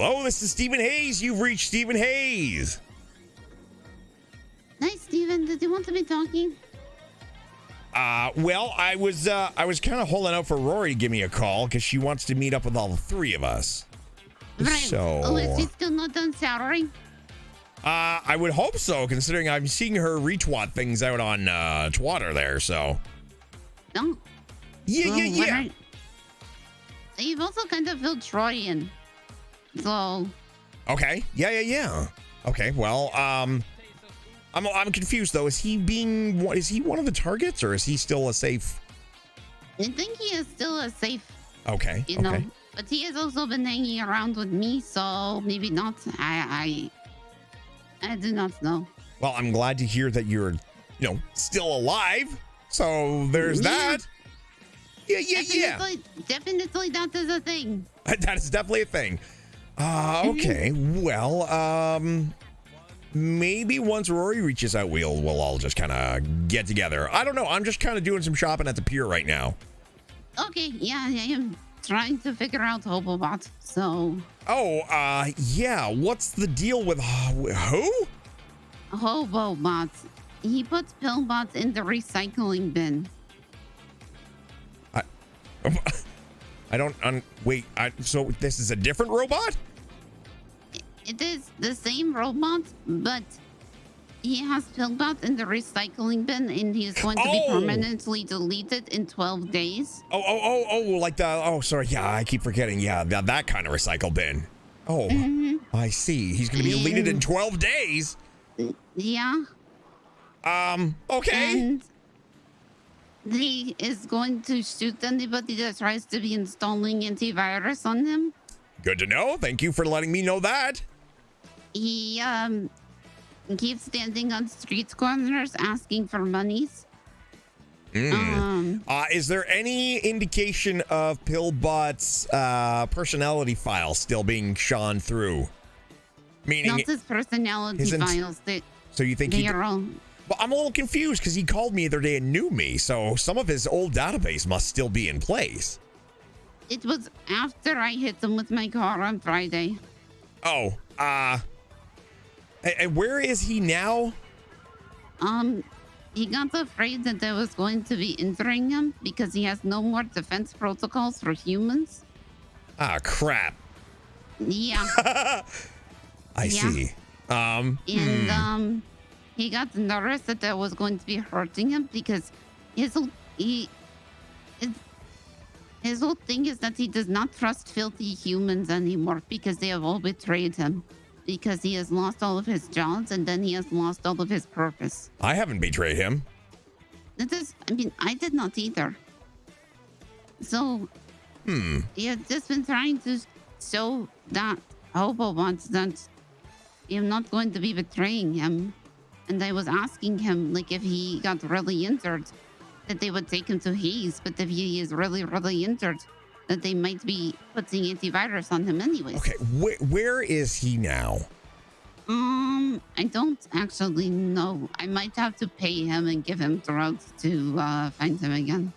Hello, this is Stephen Hayes. You've reached Stephen Hayes. Hi, Steven. Did you want to be talking? Well, I was kind of holding out for Rory to give me a call because she wants to meet up with all the three of us. Right. So, Oh, is she still not done showering? I would hope so, considering I'm seeing her retweet things out on Twitter there. So, No. yeah. You've also kind of filled Troy in. So. Okay. Yeah. Okay. Well, I'm confused though. Is he one of the targets, or is he still a safe? I think he is still a safe. Okay. You know, but he has also been hanging around with me, so maybe not. I do not know. Well, I'm glad to hear that you're, still alive. So there's that. Yeah. Definitely that is a thing. That is definitely a thing. Okay. Well, maybe once Rory reaches out, we'll all just kind of get together. I don't know. I'm just kind of doing some shopping at the pier right now. Okay. Yeah, I am trying to figure out Hobobot. So. Oh, yeah. What's the deal with who? Hobobot. He puts pillbots in the recycling bin. I don't. Wait. So this is a different robot? It is the same robot, but he has pillbots in the recycling bin, and he is going to be permanently deleted in 12 days. Like the. Oh, sorry. Yeah, I keep forgetting. Yeah, that kind of recycle bin. Oh, I see. He's going to be deleted in 12 days. Yeah. Okay. And he is going to shoot anybody that tries to be installing antivirus on him. Good to know. Thank you for letting me know that. He keeps standing on street corners asking for monies. Is there any indication of Pillbot's personality file still being shone through? Meaning, not his personality files. So you think they are all. Well, I'm a little confused because he called me the other day and knew me, so some of his old database must still be in place. It was after I hit him with my car on Friday. Oh, and where is he now? He got afraid that I was going to be injuring him because he has no more defense protocols for humans. Ah, crap. Yeah. I see. He got nervous that I was going to be hurting him because his whole thing is that he does not trust filthy humans anymore because they have all betrayed him. Because he has lost all of his jobs and then he has lost all of his purpose. I haven't betrayed him. I did not either. So, he has just been trying to show that Hobo wants that I'm not going to be betraying him. And I was asking him, like, if he got really injured, that they would take him to Hayes. But if he is really, really injured, that they might be putting antivirus on him anyways. Okay, where is he now? I don't actually know. I might have to pay him and give him drugs to find him again.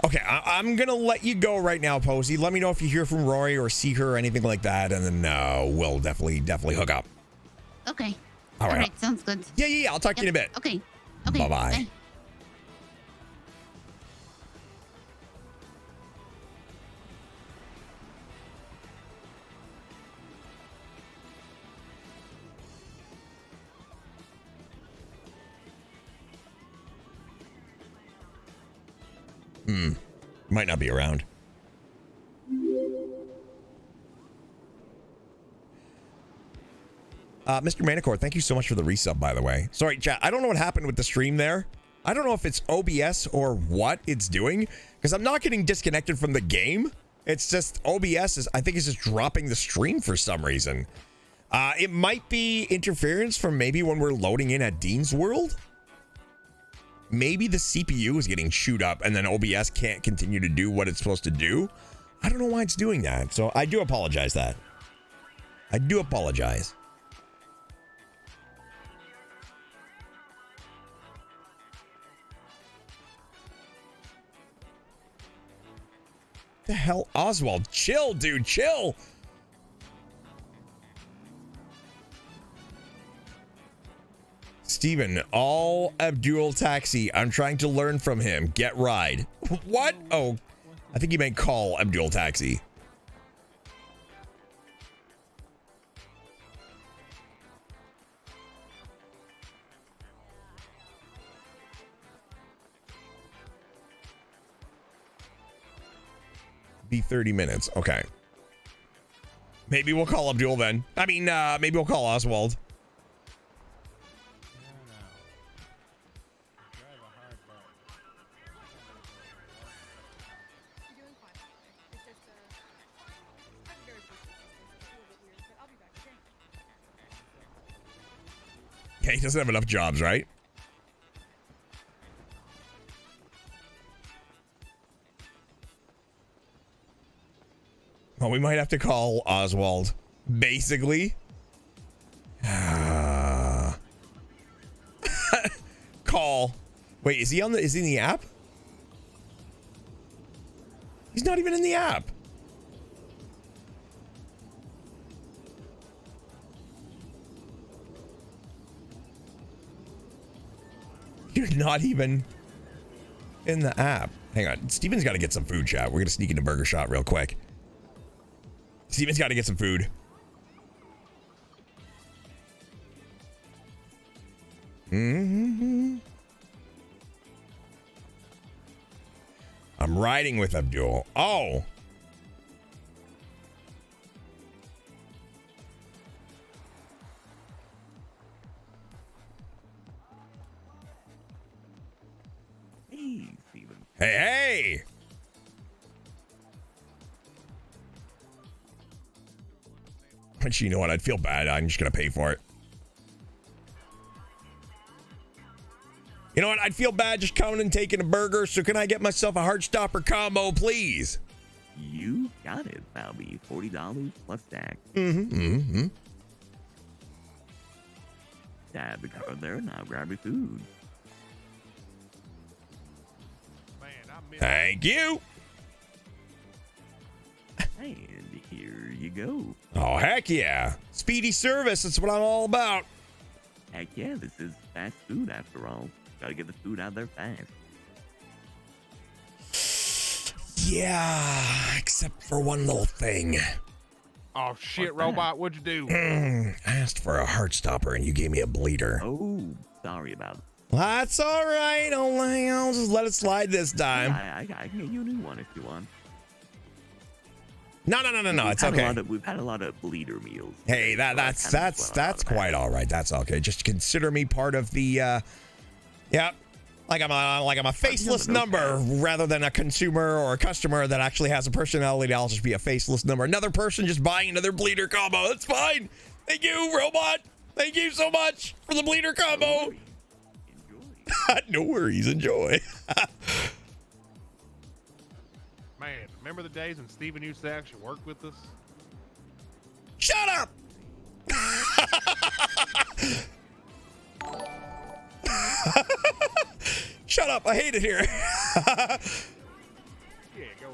Okay, I'm gonna let you go right now, Posey. Let me know if you hear from Rory or see her or anything like that, and then we'll definitely hook up. Okay. All right. Sounds good. Yeah. I'll talk to you in a bit. Okay. Bye-bye. Bye. Might not be around. Mr. Manicore, thank you so much for the resub, by the way. Sorry, chat. I don't know what happened with the stream there. I don't know if it's OBS or what it's doing, because I'm not getting disconnected from the game. It's just OBS I think it's just dropping the stream for some reason. It might be interference from maybe when we're loading in at Dean's World. Maybe the CPU is getting chewed up and then OBS can't continue to do what it's supposed to do. I don't know why it's doing that. So I do apologize that. I do apologize. The hell? Oswald, chill, dude, chill. Steven, all Abdul taxi. I'm trying to learn from him. Get ride. What? Oh, I think you meant call Abdul taxi. Be 30 minutes. Okay. Maybe we'll call Abdul then. I mean, maybe we'll call Oswald. Yeah, he doesn't have enough jobs, right? Well, we might have to call Oswald. Basically. Call. Wait, is he in the app? He's not even in the app. You're not even in the app. Hang on. Steven's got to get some food, chat. We're going to sneak into Burger Shot real quick. Steven's got to get some food. Mm-hmm. I'm riding with Abdul. Oh. Hey, Steven. Hey, hey. But you know what? I'd feel bad. I'm just going to pay for it. You know what? I'd feel bad just coming and taking a burger. So can I get myself a Heartstopper combo, please? You got it. That'll be $40 plus tax. Mm-hmm. Dab the card there. Now grab your food. Thank you. And here you go. Oh, heck yeah. Speedy service. That's what I'm all about. Heck yeah, this is fast food after all. Gotta get the food out there fast. Yeah, except for one little thing. Oh shit, robot, what'd you do? I asked for a Heartstopper and you gave me a bleeder. Oh, sorry about it. That's all right. I'll just let it slide this time. I can get you a new one if you want. No. It's okay. We've had a lot of bleeder meals. Hey, that's quite all right. That's okay. Just consider me part of the, like I'm a faceless number rather than a consumer or a customer that actually has a personality. I'll just be a faceless number. Another person just buying another bleeder combo. That's fine. Thank you, robot. Thank you so much for the bleeder combo. Enjoy. No worries. Enjoy. Man, remember the days when Steven used to actually work with us? Shut up. Shut up. I hate it here. Yeah, go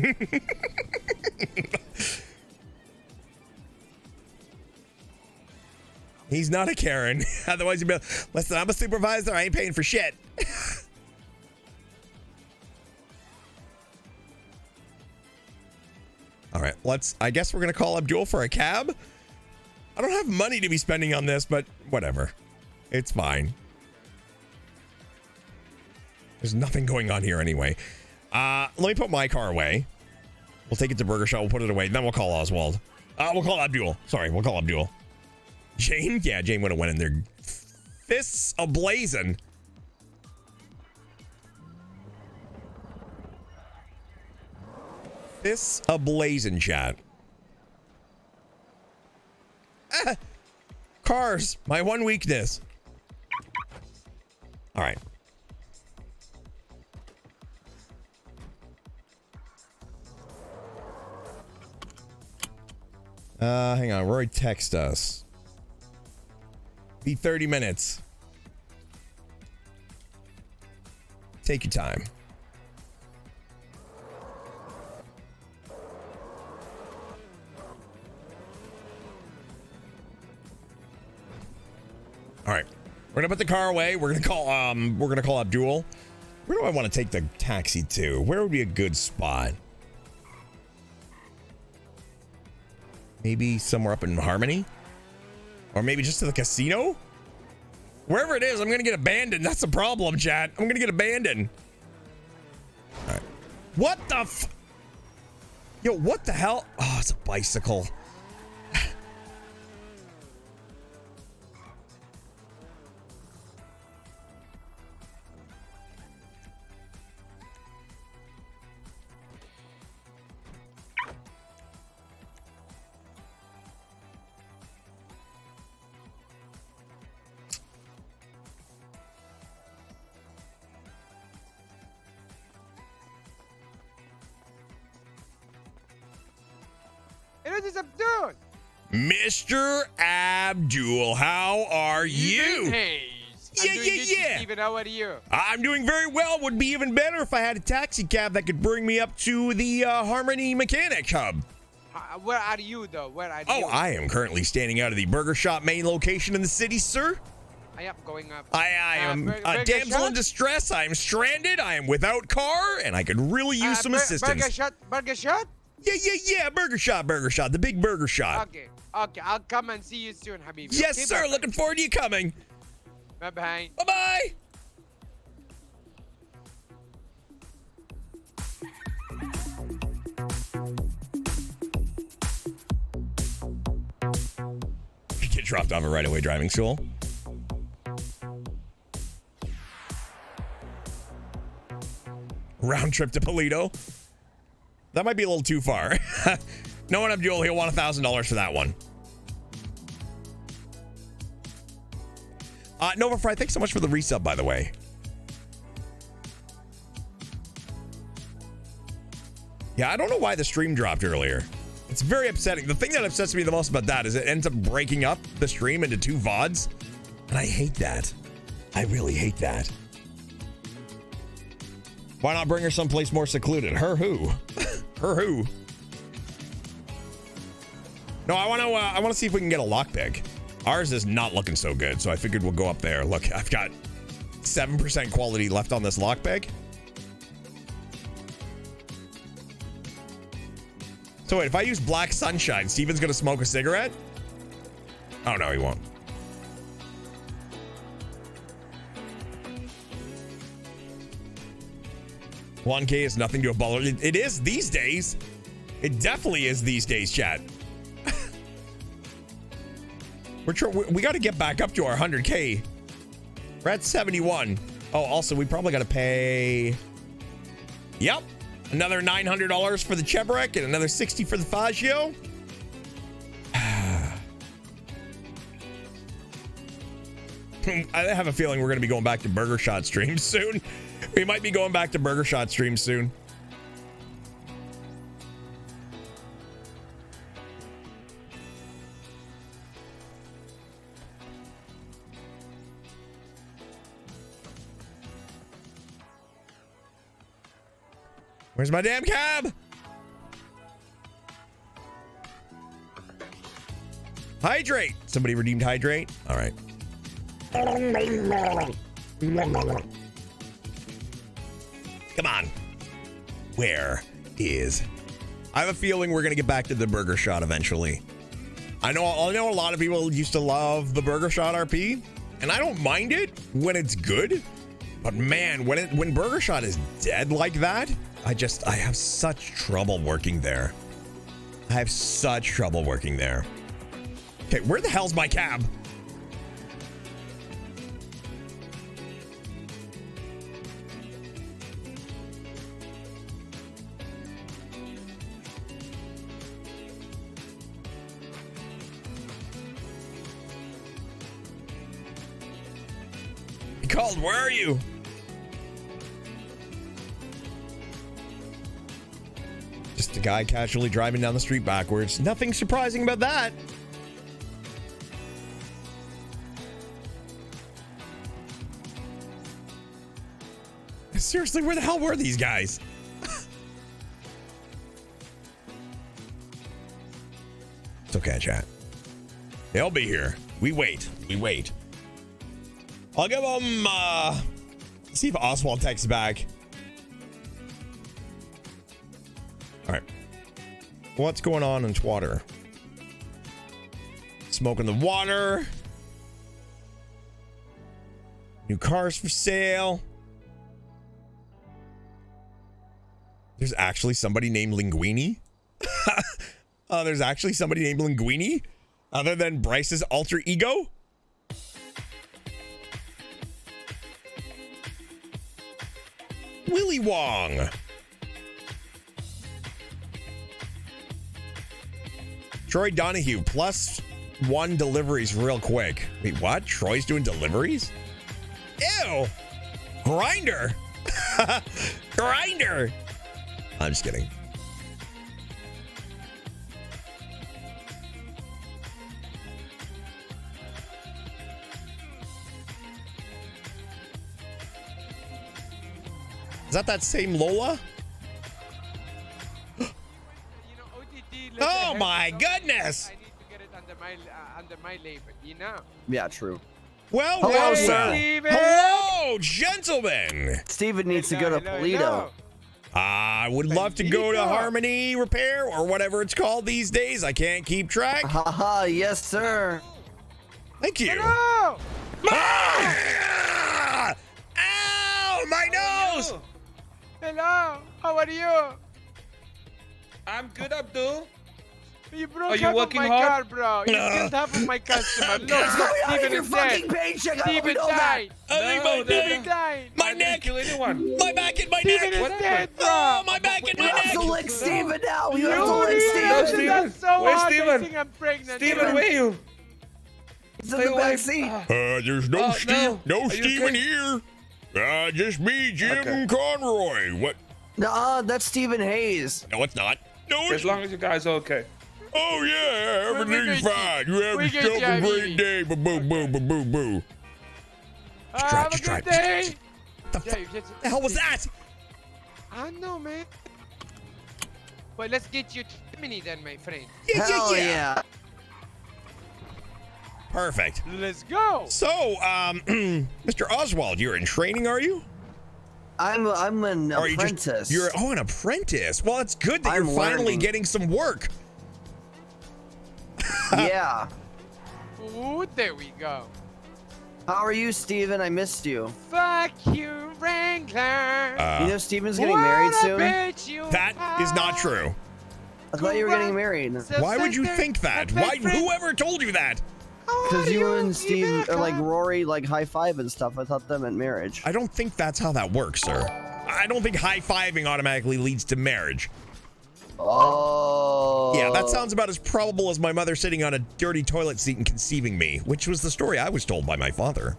ahead. He's not a Karen. Otherwise, he'd be like, listen, I'm a supervisor. I ain't paying for shit. All right, I guess we're going to call Abdul for a cab. I don't have money to be spending on this, but whatever. It's fine. There's nothing going on here anyway. Let me put my car away. We'll take it to Burger Shot. We'll put it away. Then we'll call Oswald. We'll call Abdul. Sorry, we'll call Abdul. Jane? Yeah, Jane would have went in there. Fists ablazing. Fists ablazing, chat. Cars, my one weakness. All right. Hang on. Roy, text us. Be 30 minutes. Take your time. All right, we're gonna put the car away. We're gonna call Abdul. Where do I want to take the taxi to? Where would be a good spot? Maybe somewhere up in Harmony, or maybe just to the casino. Wherever it is, I'm gonna get abandoned. That's the problem, chat. I'm gonna get abandoned. All right. What the Yo, what the hell? Oh, it's a bicycle. It is Abdul. Mr. Abdul, how are you? Hey. Yeah. Steven, how are you? I'm doing very well. Would be even better if I had a taxi cab that could bring me up to the Harmony Mechanic Hub. Where are you, though? Where are you? Oh, I am currently standing out of the burger shop main location in the city, sir. I am going up. I am a damsel in distress. I am stranded. I am without car, and I could really use some assistance. Burger shot? Yeah. Burger shop. The big burger shop. Okay. I'll come and see you soon, Habibi. Yes, okay, sir. bye-bye. Looking forward to you coming. Bye-bye. Bye-bye. Get dropped off at right away driving school. Round trip to Polito. That might be a little too far. No one Abdul, he'll want $1,000 for that one. Nova Fry, thanks so much for the resub, by the way. Yeah, I don't know why the stream dropped earlier. It's very upsetting. The thing that upsets me the most about that is it ends up breaking up the stream into 2 VODs. And I hate that. I really hate that. Why not bring her someplace more secluded? Her who? Her who? No, I want to see if we can get a lockpick. Ours is not looking so good, so I figured we'll go up there. Look, I've got 7% quality left on this lockpick. So wait, if I use Black Sunshine, Steven's gonna smoke a cigarette? Oh no, he won't. $1K is nothing to a baller. It is these days. It definitely is these days, chat. We got to get back up to our 100K. We're at 71. Oh, also, we probably got to pay. Yep. Another $900 for the Chebrek and another $60 for the Faggio. I have a feeling we're going to be going back to Burger Shot streams soon. We might be going back to Burger Shot streams soon. Where's my damn cab? Hydrate. Somebody redeemed hydrate. All right. Come on. Where is? I have a feeling we're gonna get back to the Burger Shot eventually. I know a lot of people used to love the Burger Shot RP, and I don't mind it when it's good. But man, when Burger Shot is dead like that, I have such trouble working there. I have such trouble working there. Okay, where the hell's my cab? He called, where are you? Just a guy casually driving down the street backwards. Nothing surprising about that. Seriously, where the hell were these guys? It's okay, chat. They'll be here. We wait. I'll give him, see if Oswald texts back. All right. What's going on in Twatter? Smoke in the water. New cars for sale. There's actually somebody named Linguini. There's actually somebody named Linguini other than Bryce's alter ego. Willy Wong. Troy Donahue +1 deliveries real quick. Wait, what? Troy's doing deliveries? Ew. Grinder. Grinder. I'm just kidding. Is that same Lola? Oh my goodness! I need to get it under my label, you know. Yeah, true. Well, Hello, well, sir. well. Steven. Hello, gentlemen. Steven needs to go to Polito. I would love to go to Harmony Repair or whatever it's called these days. I can't keep track. Haha, yes, sir. Thank you. Hello. Ah! Ow, my nose! Hello. How are you? I'm good, Abdul. You broke Are you half of working my hard? car, bro. You killed half of my customer. Look, What's going on in Steven your is fucking dead. paycheck? Steven We know that. died. I think my Steven neck, died. my I didn't neck, kill anyone. my back and my Steven neck. is dead, bro. Oh, my back and my You have to neck. lick Steven now. You You have to lick really Steven. Steven. That's so Where's hard. I Steven? think I'm pregnant. Steven, where are you? He's in the back seat. There's no Oh, Steve, no. no Are you Steven okay? here. Just me, Jim Okay. Conroy. What? Nah, that's Steven Hayes. No, it's not. No, it's As long as you guys are okay. Oh yeah, everything's We fine. You have we get yourself a you, great Vivi. day. Boo boo boo boo boo boo. Have a Just good try. day. The Yeah, you just- hell was that? I know, man. Well, let's get you to Mini then, my friend. Hell yeah. Perfect. Let's go. So, Mr. Oswald, you're in training, are you? I'm an Or are you apprentice. you're an apprentice. Well, it's good that I'm you're finally learning. getting some work. Yeah. Ooh, there we go. How are you, Steven? I missed you. Fuck you, Wrangler. You know Steven's getting married soon? That is not true. I thought you were getting married. Why would you think that? Why? Whoever told you that? Because you and Steve, or like Rory, like high five and stuff. I thought that meant marriage. I don't think that's how that works, sir. I don't think high-fiving automatically leads to marriage. Oh. Yeah, that sounds about as probable as my mother sitting on a dirty toilet seat and conceiving me, which was the story I was told by my father.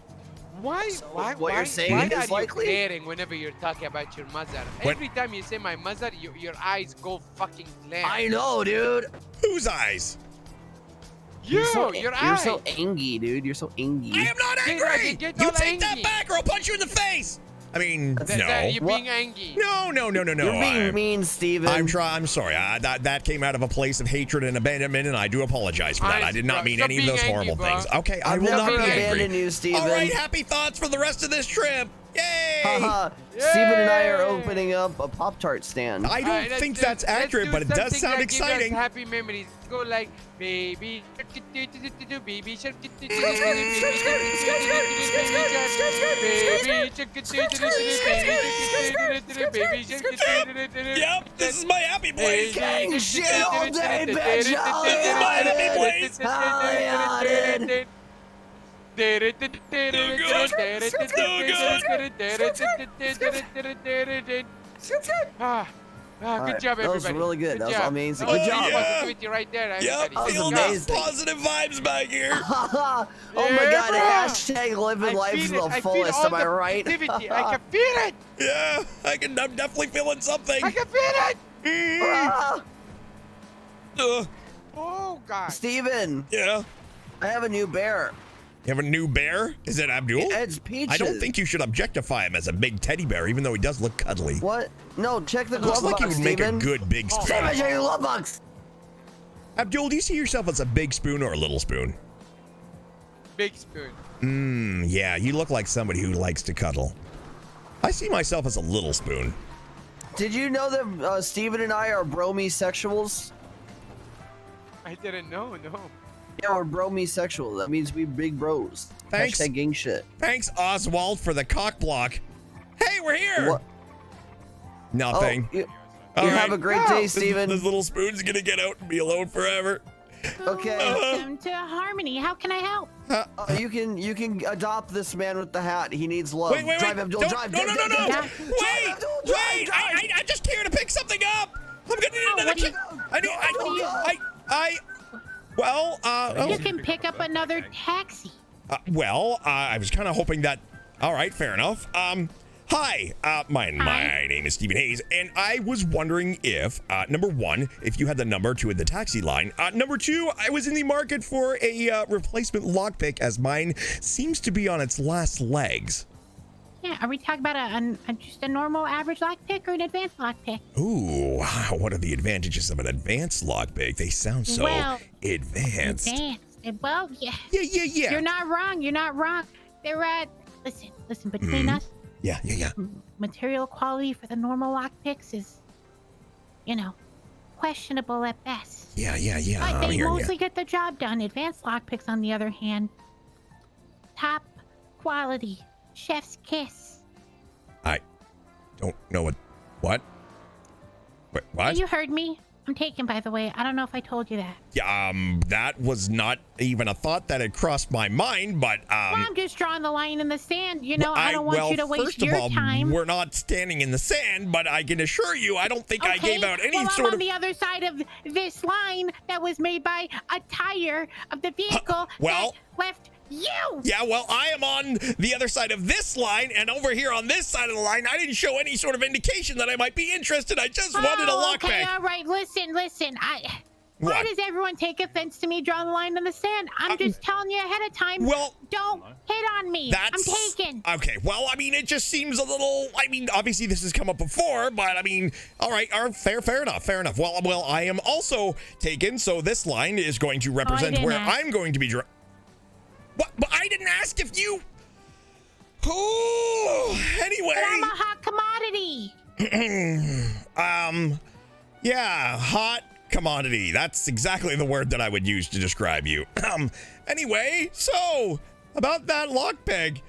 Why what you're saying why is are you likely? glaring whenever you're talking about your mother? What? Every time you say my mother, your eyes go fucking glare. I know, dude. Whose eyes? You, your You're eyes. so angry, dude. You're so angry. I am not Get- angry! get You all take that angry. back or I'll punch you in the face! I mean, You're no. being angry. No. You're being mean, Steven. I'm sorry. That came out of a place of hatred and abandonment, and I do apologize for that. I did not Bro, mean stop any of those being horrible angry, things. bro. Okay, I I've will not never be angry. abandoned you, Steven. All right, happy thoughts for the rest of this trip. Yay! Haha. Steven and I are opening up a Pop-Tart stand. I don't Alright, think let's that's do- let's accurate, do but it does something sound that gives us exciting. happy memories. Go like baby shark, baby shark, Yep, this is my happy place. King shit all day, bitch. This is my happy place. Hell yeah, dude. Good job, That was everybody. really good. That was job. amazing. Oh, Good job. Positivity right there, Yep, everybody. feel was those amazing. positive vibes back here. Oh my Yeah, god, bro. hashtag living I life feel to it. the I feel fullest, all am I the right? positivity. I can feel it. Yeah, I'm definitely feeling something. I can feel it. Ah, Oh, God. Steven, Yeah. I have a new bear. You have a new bear? Is it Abdul? It's Peaches. I don't think you should objectify him as a big teddy bear, even though he does look cuddly. What? No, check the Looks glove like he box, would make a Steven. good big spoon. Steven, show your glove box. Abdul, do you see yourself as a big spoon or a little spoon? big spoon. Yeah, you look like somebody who likes to cuddle. I see myself as a little spoon. Did you know that Steven and I are bromesexuals? I didn't know. No. Yeah, we're bromesexual. That means we big bros. Thanks. Hashtag gang shit. Thanks, Oswald, for the cock block. Hey, we're here. What? Nothing. Oh, you All have right. a great day, This Steven. little spoon's gonna get out and be alone forever. Okay. Welcome to Harmony. How can I help? You can adopt this man with the hat. He needs love. Wait. Drive, Abdul, Don't- drive. No. drive, drive, Wait. drive, Wait. drive. I'm just here to pick something up. I'm gonna need another. You can pick up another taxi. I was kind of hoping that. All right, fair enough. Hi, my name is Stephen Hayes, and I was wondering if, number one, if you had the number to the taxi line. Number two, I was in the market for a replacement lockpick, as mine seems to be on its last legs. Yeah, are we talking about just a normal average lockpick or an advanced lockpick? Ooh, what are the advantages of an advanced lockpick? They sound so advanced. Well, yeah. Yeah. You're not wrong. They're listen, between us. Yeah. Material quality for the normal lockpicks is, questionable at best. Yeah. But they mostly get the job done. Advanced lockpicks, on the other hand, top quality, chef's kiss. I don't know what? Wait, what? You heard me. I'm taken, by the way. I don't know if I told you that. Yeah, that was not even a thought that had crossed my mind, but Well, I'm just drawing the line in the sand. I don't want you to waste first of your all, time. we're not standing in the sand, but I can assure you, I don't think I gave out any I'm sort on of. the other side of this line that was made by a tire of the vehicle well- that left you. Yeah, well, I am on the other side of this line, and over here on this side of the line, I didn't show any sort of indication that I might be interested. I just wanted a lockpick. Okay, all right. Listen. Why What? does everyone take offense to me drawing the line in the sand? I'm just telling you ahead of time. Well, don't hit on me. I'm taken. Okay, well, it just seems a little. Obviously, this has come up before, but all right, fair enough. Well, I am also taken, so this line is going to represent didn't where ask. I'm going to be. What? But I didn't ask if you. Oh, anyway. But I'm a hot commodity. Yeah, hot commodity. That's exactly the word that I would use to describe you. Anyway, so about that lockpick.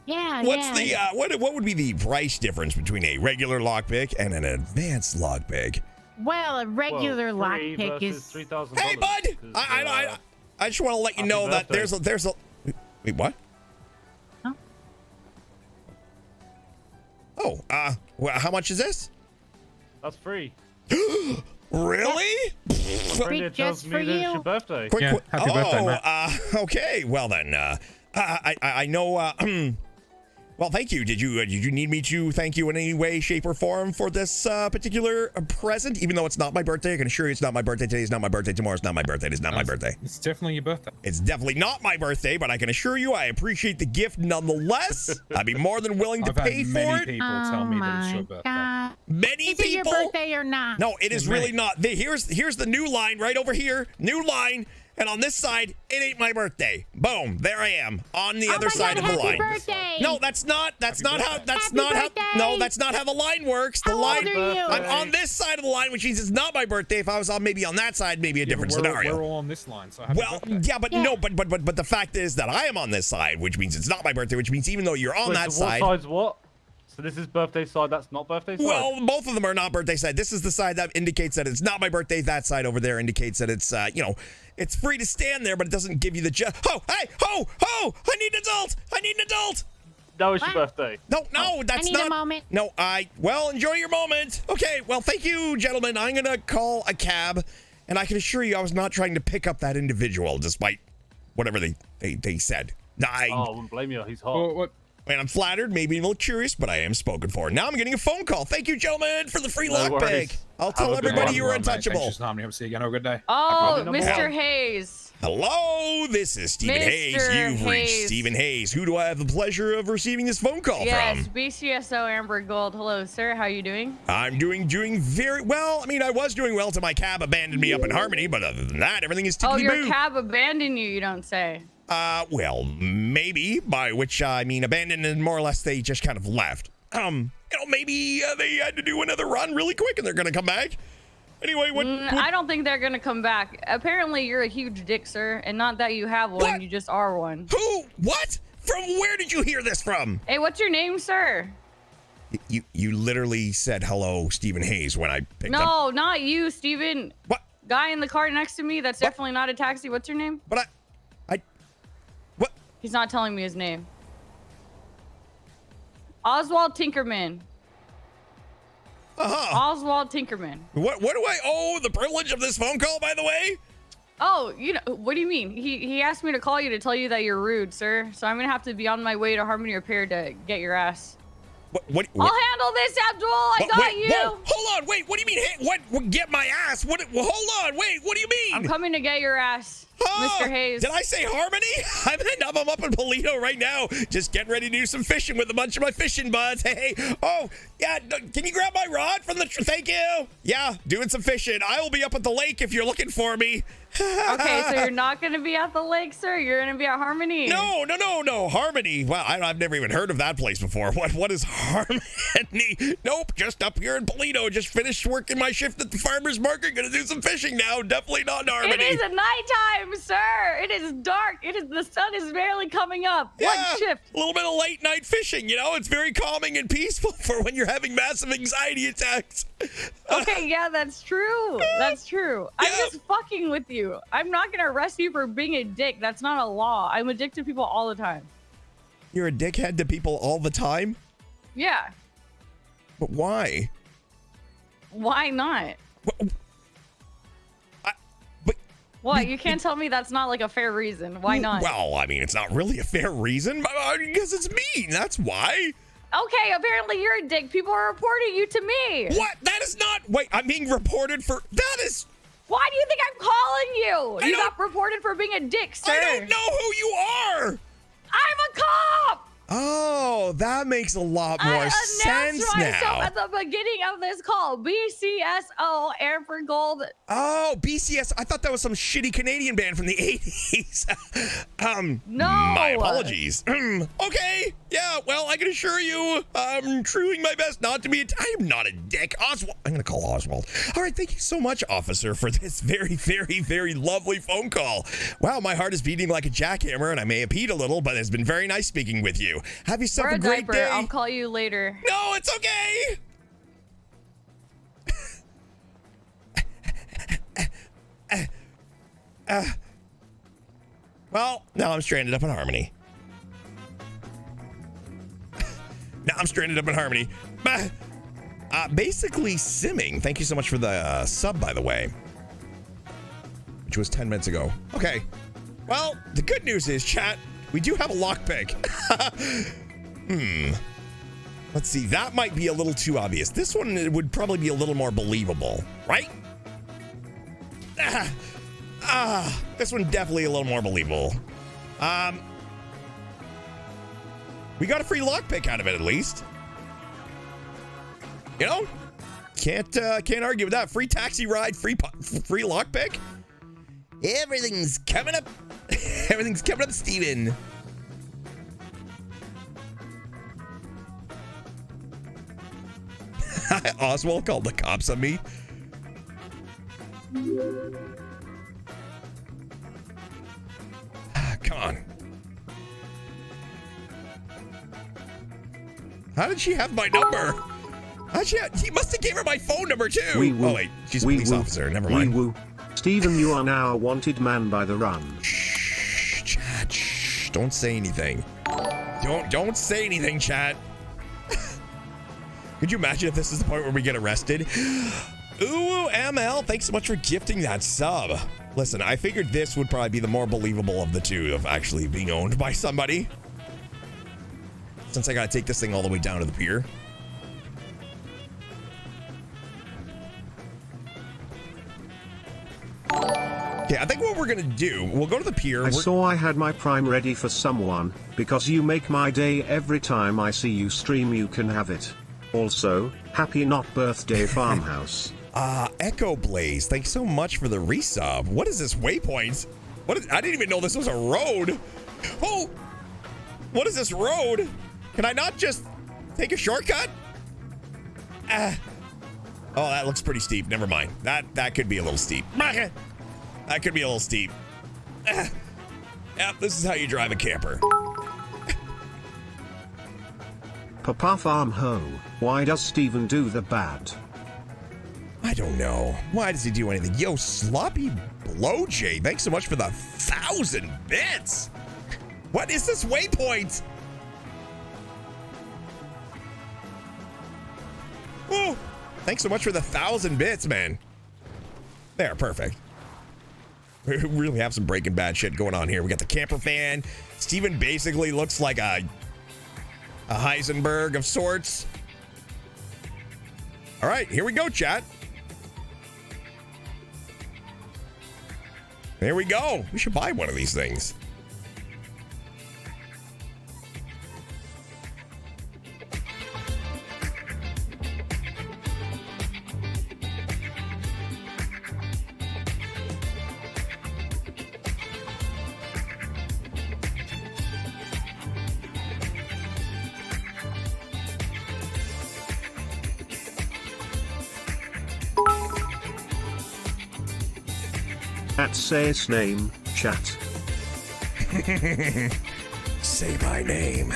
Yeah. What's the what would be the price difference between a regular lockpick and an advanced lockpick? Well, a regular lockpick is $3,000. Hey, bud! I just want to let you know that there's a. Wait, what? Huh? Oh, well, how much is this? That's free. Really? Friend tells me that it's your birthday. Happy birthday, man. Okay. Well then, I know. Well, thank you. Did you need me to thank you in any way, shape, or form for this particular present? Even though it's not my birthday, I can assure you it's not my birthday. Today is not my birthday. Tomorrow is not my birthday. It is not my birthday. It's definitely your birthday. It's definitely not my birthday, but I can assure you I appreciate the gift nonetheless. I'd be more than willing to pay for many it. people tell me that it's your birthday. God. Many Is it your people. birthday or not? No, it is really not. Here's the new line right over here. New line. And on this side, it ain't my birthday. Boom, there I am on the other side of the line. Birthday. No, that's not how the line works. The How line old are you? I'm on this side of the line, which means it's not my birthday. If I was on maybe on that side, maybe a different scenario. We're all on this line, so happy birthday. Yeah, but no, but the fact is that I am on this side, which means it's not my birthday, which means even though you're on that so side. What side's what? So this is birthday side, that's not birthday side? Well, both of them are not birthday side. This is the side that indicates that it's not my birthday. That side over there indicates that it's, it's free to stand there, but it doesn't give you the Oh, hey, ho, I need an adult. That was your birthday. No, that's I need not. a moment. No, well, enjoy your moment. Okay, well, thank you, gentlemen. I'm going to call a cab, and I can assure you I was not trying to pick up that individual, despite whatever they said. I wouldn't blame you. He's hot. What? And I'm flattered, maybe a little curious, but I am spoken for. Now I'm getting a phone call. Thank you, gentlemen, for the free lockpick. I'll tell everybody you were untouchable. Thanks, Harmony. Hope to see you again. Have a good day. Oh, Mr. Hayes. Hello, this is Stephen Hayes. You've reached Stephen Hayes. Who do I have the pleasure of receiving this phone call yes, from? BCSO Amber Gold. Hello, sir. How are you doing? I'm doing very well. I was doing well till my cab abandoned me up in Harmony, but other than that, everything is tickety-boo. Oh, your cab abandoned you, you don't say. Well, maybe, by which I mean abandoned and more or less they just kind of left. Maybe they had to do another run really quick and they're gonna come back. Anyway, what? I don't think they're gonna come back. Apparently, you're a huge dick, sir, and not that you have one. What? You just are one. Who? What? From where did you hear this from? Hey, what's your name, sir? You literally said hello, Stephen Hayes, when I picked up. No, not you, Steven. What? Guy in the car next to me. That's definitely not a taxi. What's your name? But what? He's not telling me his name. Oswald Tinkerman. Oswald Tinkerman. What do I owe the privilege of this phone call, by the way? Oh, what do you mean? He asked me to call you to tell you that you're rude, sir. So I'm gonna have to be on my way to Harmony Repair to get your ass. What? I'll handle this, Abdul. I got you. Whoa, hold on. Wait, what do you mean? What? Get my ass? What? Hold on. Wait, what do you mean? I'm coming to get your ass, Mr. Hayes. Did I say Harmony? I'm up in Polito right now, just getting ready to do some fishing with a bunch of my fishing buds. Hey, oh, yeah, can you grab my rod from the thank you? Yeah, doing some fishing. I will be up at the lake if you're looking for me. Okay, so you're not going to be at the lake, sir? You're going to be at Harmony? No. Harmony. Well, I've never even heard of that place before. What is Harmony? Nope, just up here in Polito. Just finished working my shift at the farmer's market. Gonna do some fishing now. Definitely not in Harmony. It is a nighttime, sir. It is dark. The sun is barely coming up. Yeah, what shift? A little bit of late night fishing, it's very calming and peaceful for when you're having massive anxiety attacks. Okay, yeah, that's true. That's true. I'm just fucking with you. I'm not gonna arrest you for being a dick. That's not a law. I'm a dick to people all the time. You're a dickhead to people all the time? Yeah. But why? Why not? What? You can't tell me that's not like a fair reason. Why not? Well, I mean, it's not really a fair reason, because it's mean. That's why. Okay, apparently you're a dick. People are reporting you to me. What? That is not. Wait, I'm being reported for. That is. Why do you think I'm calling you? You got reported for being a dick, sir. I don't know who you are. I'm a cop. Oh, that makes a lot more sense now. I announced myself at the beginning of this call. BCSO, Amber Gold. Oh, BCS. I thought that was some shitty Canadian band from the 80s. No. My apologies. Okay. Yeah, well, I can assure you, I'm trying my best not to be I am not a dick. Oswald. I'm going to call Oswald. All right, thank you so much, officer, for this very, very, very lovely phone call. Wow, my heart is beating like a jackhammer, and I may have peed a little, but it's been very nice speaking with you. Have yourself a great day. I'll call you later. No, it's okay. Well, now I'm stranded up in Harmony. Basically simming. Thank you so much for the sub, by the way. Which was 10 minutes ago. Okay. Well, the good news is, chat, we do have a lockpick. Let's see. That might be a little too obvious. This one would probably be a little more believable, right? This one definitely a little more believable. We got a free lockpick out of it, at least. Can't argue with that. Free taxi ride, free lockpick. Everything's coming up. Everything's coming up, Steven. Oswald called the cops on me. Come on. How did she have my number? He must have gave her my phone number too. Oh wait, she's a police officer. Never mind. Stephen, you are now a wanted man by the run. Shh, chat. Shh. Don't say anything. Don't say anything, chat. Could you imagine if this is the point where we get arrested? Ooh, ML, thanks so much for gifting that sub. Listen, I figured this would probably be the more believable of the two of actually being owned by somebody. Since I gotta take this thing all the way down to the pier. Okay, I think what we're gonna do, we'll go to the pier. I saw I had my prime ready for someone, because you make my day every time I see you stream. You can have it. Also, happy not birthday farmhouse. Echo Blaze, thanks so much for the resub. What is this waypoint? I didn't even know this was a road. Oh, what is this road? Can I not just take a shortcut? Oh, that looks pretty steep. Never mind. That could be a little steep. That could be a little steep. Yep, this is how you drive a camper. Papa Farm Ho, why does Steven do the bad? I don't know. Why does he do anything? Yo, Sloppy Blow J, thanks so much for the 1,000 bits. What is this waypoint? Oh, thanks so much for the 1,000 bits, man. There, perfect. We really have some Breaking Bad shit going on here. We got the camper fan. Steven basically looks like a Heisenberg of sorts. All right, here we go, chat. There we go. We should buy one of these things. Say his name, chat. Say my name.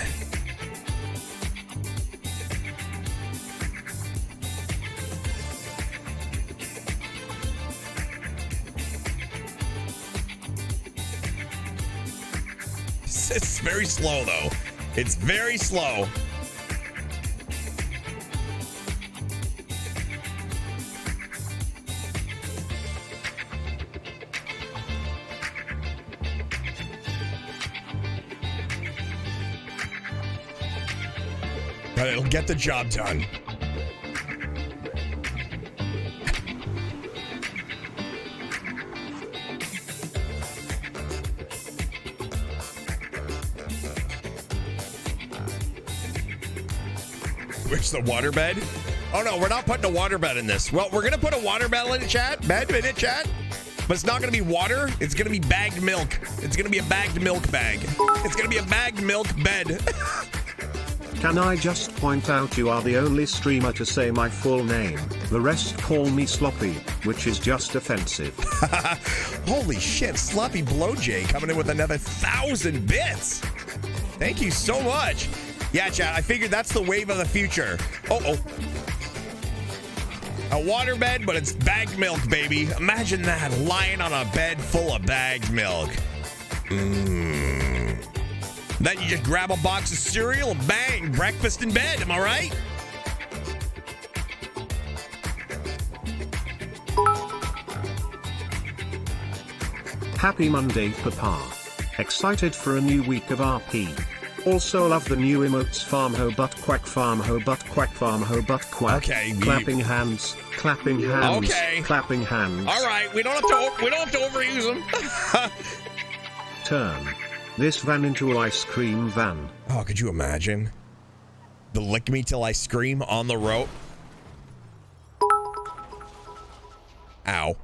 It's very slow, though. It's very slow. But it'll get the job done. Where's the waterbed? Oh no, we're not putting a waterbed in this. Well, we're gonna put a waterbed in the chat, bed in it, chat. But it's not gonna be water. It's gonna be bagged milk. It's gonna be a bagged milk bag. It's gonna be a bagged milk bed. Can I just point out you are the only streamer to say my full name. The rest call me Sloppy, which is just offensive. Holy shit, Sloppy Blow J coming in with another 1,000 bits. Thank you so much. Yeah, chat, I figured that's the wave of the future. Uh-oh. A waterbed, but it's bagged milk, baby. Imagine that, lying on a bed full of bagged milk. Then you just grab a box of cereal and bang, breakfast in bed, am I right? Happy Monday, Papa. Excited for a new week of RP. Also love the new emotes farm ho butt quack farm ho butt quack farm ho butt quack. Okay. Clapping hands, clapping hands, okay. Clapping hands. All right, we don't have to overuse them. Turn this van into an ice cream van. Oh, could you imagine? The lick me till I scream on the rope. Ow.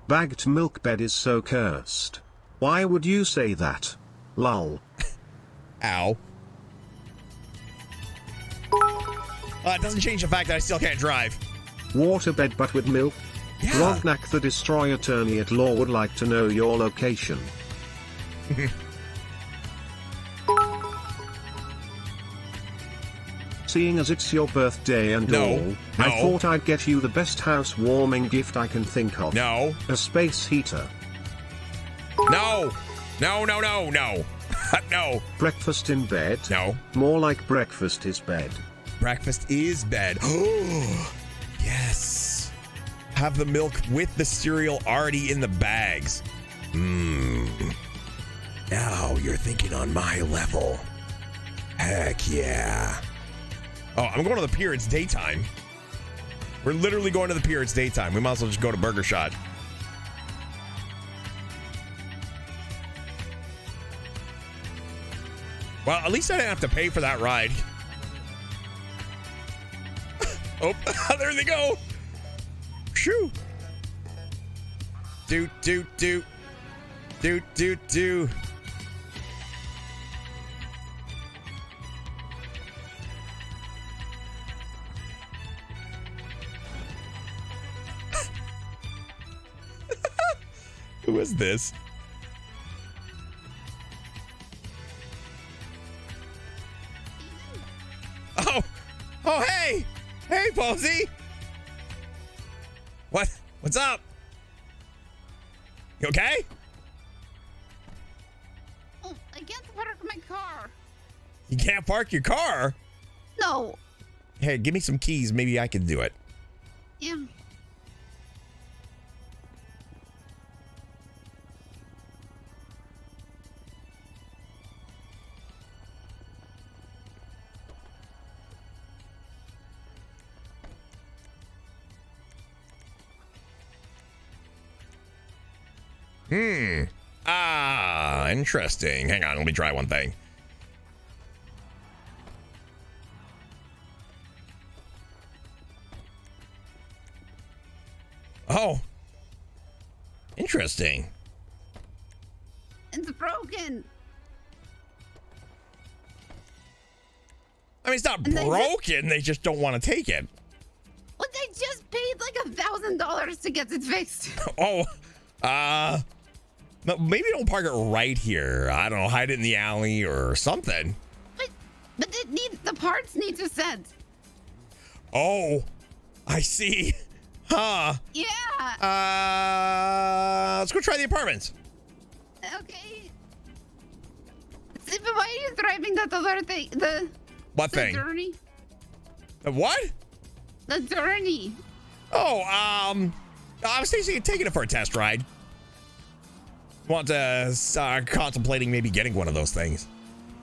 Bagged milk bed is so cursed. Why would you say that? Lol. Ow. It doesn't change the fact that I still can't drive. Waterbed but with milk? Yeah. Grognak the Destroy Attorney at Law would like to know your location. Seeing as it's your birthday and all, I thought I'd get you the best housewarming gift I can think of. No. A space heater. No. No, no, no, no. No. Breakfast in bed? No. More like breakfast is bed. Breakfast is bed. Oh, yes. Have the milk with the cereal already in the bags. Now you're thinking on my level. Heck yeah. Oh, I'm going to the pier. It's daytime. We're literally going to the pier. It's daytime. We might as well just go to Burger Shot. Well, at least I didn't have to pay for that ride. Oh, there they go. Shoo. Doot, doot, doot. Do. Who is this? Oh, hey! Hey, Posey! What's up? You okay? Oh, I can't park my car. You can't park your car? No. Hey, give me some keys. Maybe I can do it. Yeah. Interesting. Hang on, let me try one thing. Oh. Interesting. It's broken. I mean, it's not broken. They just don't want to take it. Well, they just paid like $1,000 to get it fixed. Oh, maybe don't park it right here. I don't know, hide it in the alley or something. But the parts need to set. Oh, I see. Huh. Yeah. Let's go try the apartments. Okay. See, but why are you driving that other thing? What thing? The journey. The what? The journey. Oh, I was taking it for a test ride. Want to contemplating maybe getting one of those things.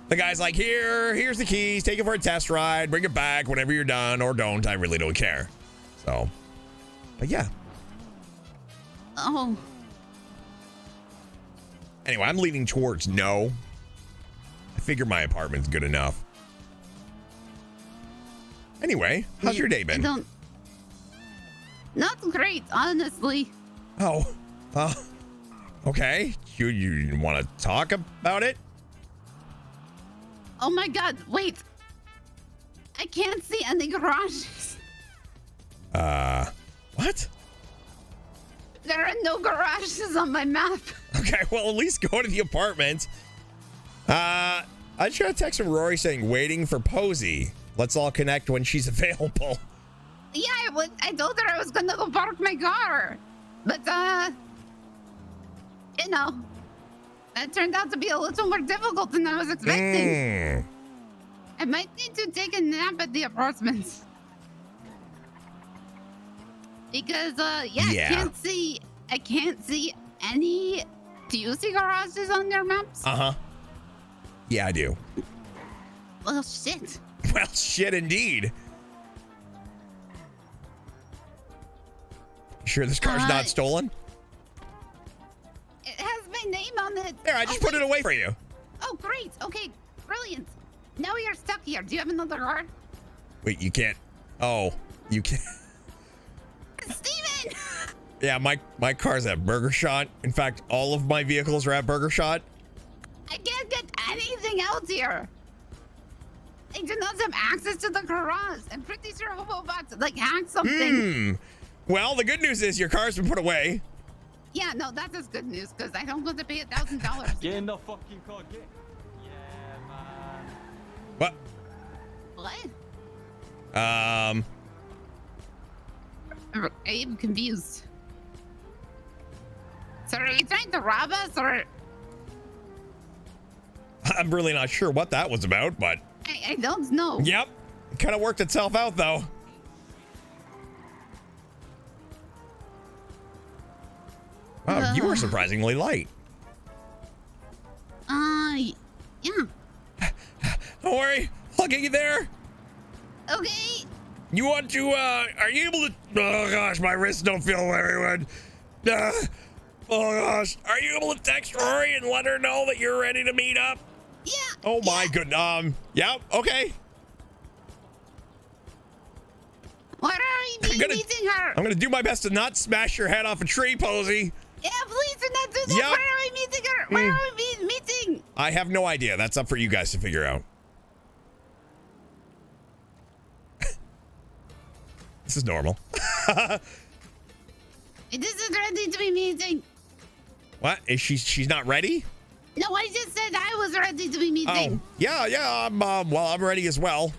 The guy's like, here's the keys. Take it for a test ride. Bring it back whenever you're done, or don't. I really don't care. So, but yeah. Oh. Anyway, I'm leaning towards no. I figure my apartment's good enough. Anyway, how's your day been? Not great, honestly. Oh, okay. You want to talk about it? Oh my God! Wait, I can't see any garages. What? There are no garages on my map. Okay, well, at least go to the apartment. I just got a text from Rory saying, waiting for Posey. Let's all connect when she's available. Yeah, I told her I was gonna go park my car. But, you know, that turned out to be a little more difficult than I was expecting. I might need to take a nap at the apartments. Because, yeah. I can't see any. Do you see garages on your maps? Uh-huh. Yeah, I do. Well, shit. Well, shit indeed. You sure this car's not stolen? It has my name on it. There, I just put it away for you. Oh, great. Okay, brilliant. Now we are stuck here. Do you have another car? Wait, you can't. Oh, you can't. Steven! Yeah, my car's at Burger Shot. In fact, all of my vehicles are at Burger Shot. I can't get anything out here. I do not have access to the garage. I'm pretty sure Hobobots like hacked something. Well, the good news is your car's been put away. Yeah, no, that is good news because I don't want to pay $1,000. Get in the fucking car, get. Yeah, man. What? What? I am confused. So are you trying to rob us or? I'm really not sure what that was about, but. I don't know. Yep. It kind of worked itself out, though. Wow, you were surprisingly light. Yeah. Don't worry. I'll get you there. Okay. You want to, are you able to, oh gosh, my wrists don't feel very good. Oh gosh, are you able to text Rory and let her know that you're ready to meet up? Yeah. Oh my goodness. Yeah, okay. What are you meeting her? I'm gonna do my best to not smash your head off a tree, Posey. Yeah, please do not do that. Yep. Where are we meeting her? Where are we meeting? I have no idea. That's up for you guys to figure out. This is normal. It isn't ready to be meeting. What? Is she's not ready? No, I just said I was ready to be meeting. Oh, yeah, I'm ready as well.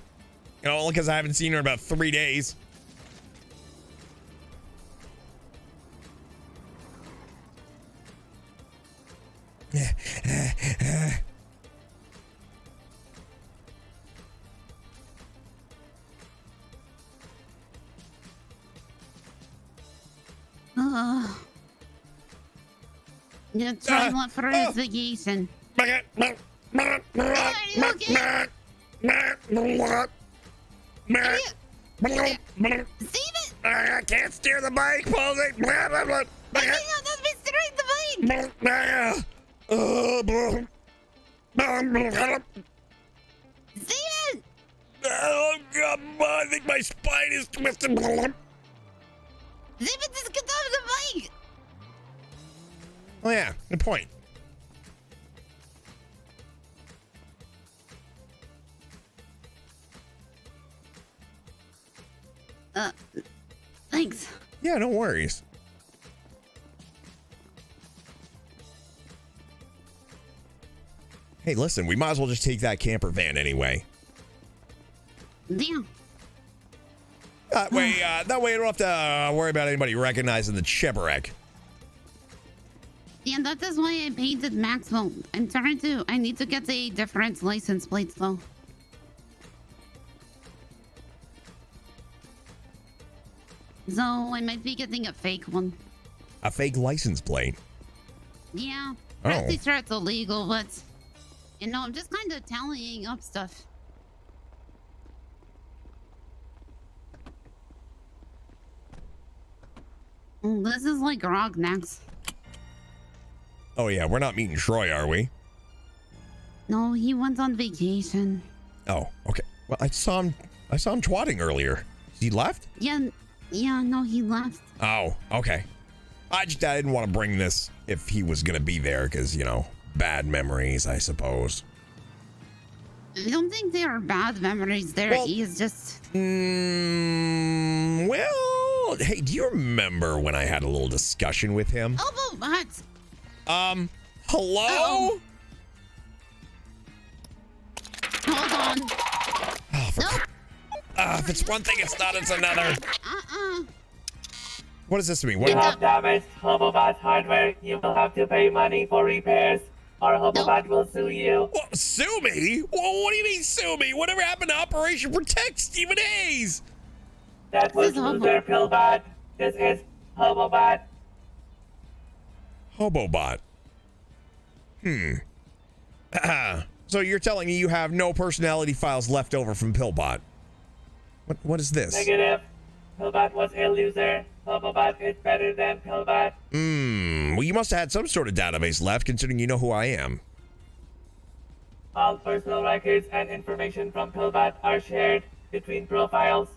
You know, because I haven't seen her in about 3 days. Yeah, try one for his vacation. Are you okay? Steven! I can't steer the bike, Posey. Hang on, let me steering the bike. Steven! Oh, God, I think my spine is twisted. Steven, just get off the bike. Oh, yeah, good point. Thanks. Yeah, no worries. Hey, listen, we might as well just take that camper van anyway. Yeah. That way I don't have to worry about anybody recognizing the shipwreck. Yeah, that is why I painted Maxwell. I need to get a different license plate though. So I might be getting a fake one. A fake license plate? Yeah. Oh. Pretty sure it's illegal, but you know, I'm just kind of tallying up stuff. Oh, this is like Rognac's. Oh, yeah, we're not meeting Troy, are we? No, he went on vacation. Oh, okay. Well, I saw him twatting earlier. He left? Yeah, no, he left. Oh, okay. I didn't want to bring this if he was going to be there because, you know, bad memories, I suppose. I don't think they are bad memories there. Well, He is just... well, hey, do you remember when I had a little discussion with him? Oh, but what? Hello? Uh-oh. Hold on. Oh, Nope. If it's one thing, it's not, it's another. What does this mean? What? You have damaged Hobobot hardware. You will have to pay money for repairs, or Hobobot will sue you. What, sue me? Well, what do you mean sue me? Whatever happened to Operation Protect Stephen Hayes? That was loser Pillbot. This is Hobobot. Hobobot. So you're telling me you have no personality files left over from Pillbot? What is this? Negative. Pillbot was a loser. Hobobot is better than Pillbot. Well, you must have had some sort of database left, considering you know who I am. All personal records and information from Pillbot are shared between profiles.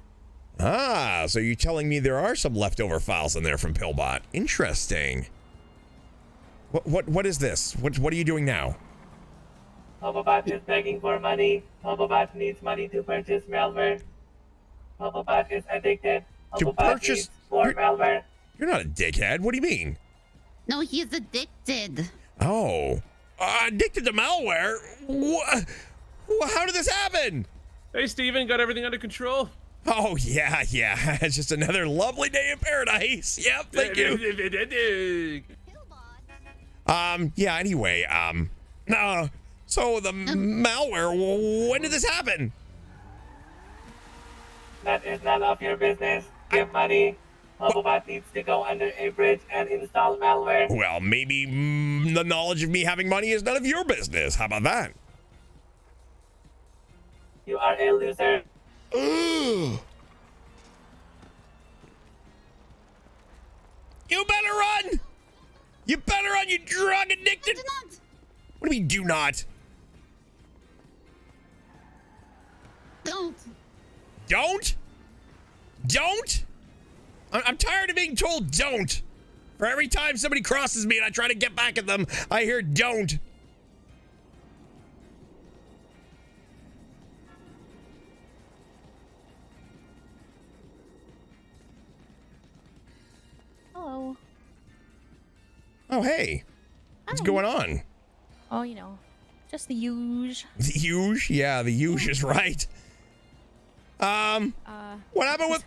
Ah, so you're telling me there are some leftover files in there from Pillbot. Interesting. What is this? What are you doing now? Hobobot is begging for money. Hobobot needs money to purchase malware. Hobobot is addicted. To purchase needs more malware. You're not a dickhead. What do you mean? No, he's addicted. Oh, addicted to malware? What? How did this happen? Hey, Steven, got everything under control? Oh, yeah. It's just another lovely day in paradise. Yep, thank you. Yeah, anyway, so the malware, when did this happen? That is none of your business. Give money. Hobobot needs to go under a bridge and install malware. Well, maybe the knowledge of me having money is none of your business. How about that? You are a loser. You better run! You better run, you drug addicted! Do not. What do you mean, do not? Don't. Don't? I'm tired of being told don't For every time somebody crosses me and I try to get back at them, I hear don't. Hello. Oh, hey. What's going on? Oh, you know, just the huge. The huge? Yeah, the huge is right. What happened with...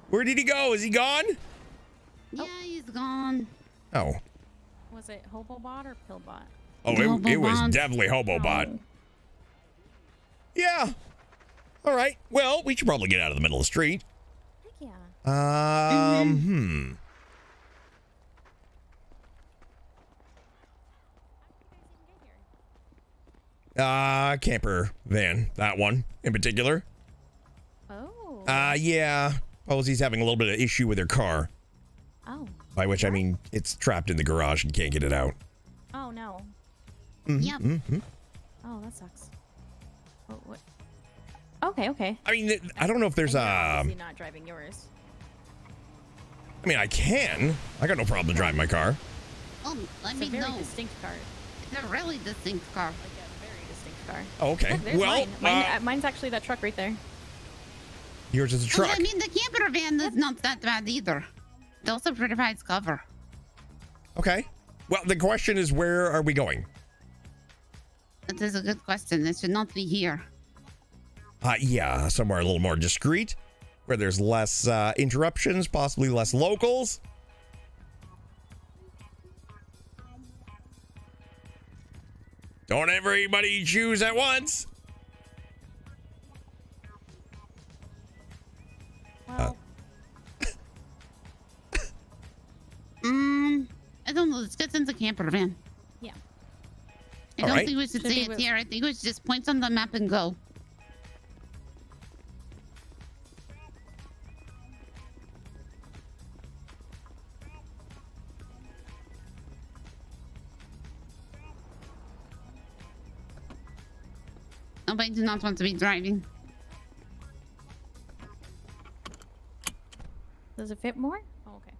Where did he go? Is he gone? Yeah, he's gone. Oh. Was it Hobobot or Pillbot? Oh, it was definitely Hobobot. Oh. Yeah. All right. Well, we should probably get out of the middle of the street. Heck yeah. Camper van. That one in particular. Oh. Yeah. Posey's having a little bit of issue with her car. Oh. By which I mean it's trapped in the garage and can't get it out. Oh no. Yep. Oh, that sucks. Oh, what? Okay, okay. I mean, I don't know if there's and you're obviously not driving yours. I mean, I can. I got no problem driving my car. Oh, let It's me a very know. distinct car. It's a really distinct car. Like a very distinct car. Oh, okay. Look, there's Well, mine's actually that truck right there. Yours is a Well, truck. I mean, the camper van is not that bad either. It also provides cover. Okay. Well, the question is, where are we going? That is a good question. It should not be here. Yeah, somewhere a little more discreet, where there's less interruptions, possibly less locals. Don't everybody choose at once. Well, I don't know. Let's get in the camper van. yeah. I All don't right. think we should Should say we it here. I think we should just point on the map and go. Oh, I do not want to be driving. Does it fit more? Oh, okay.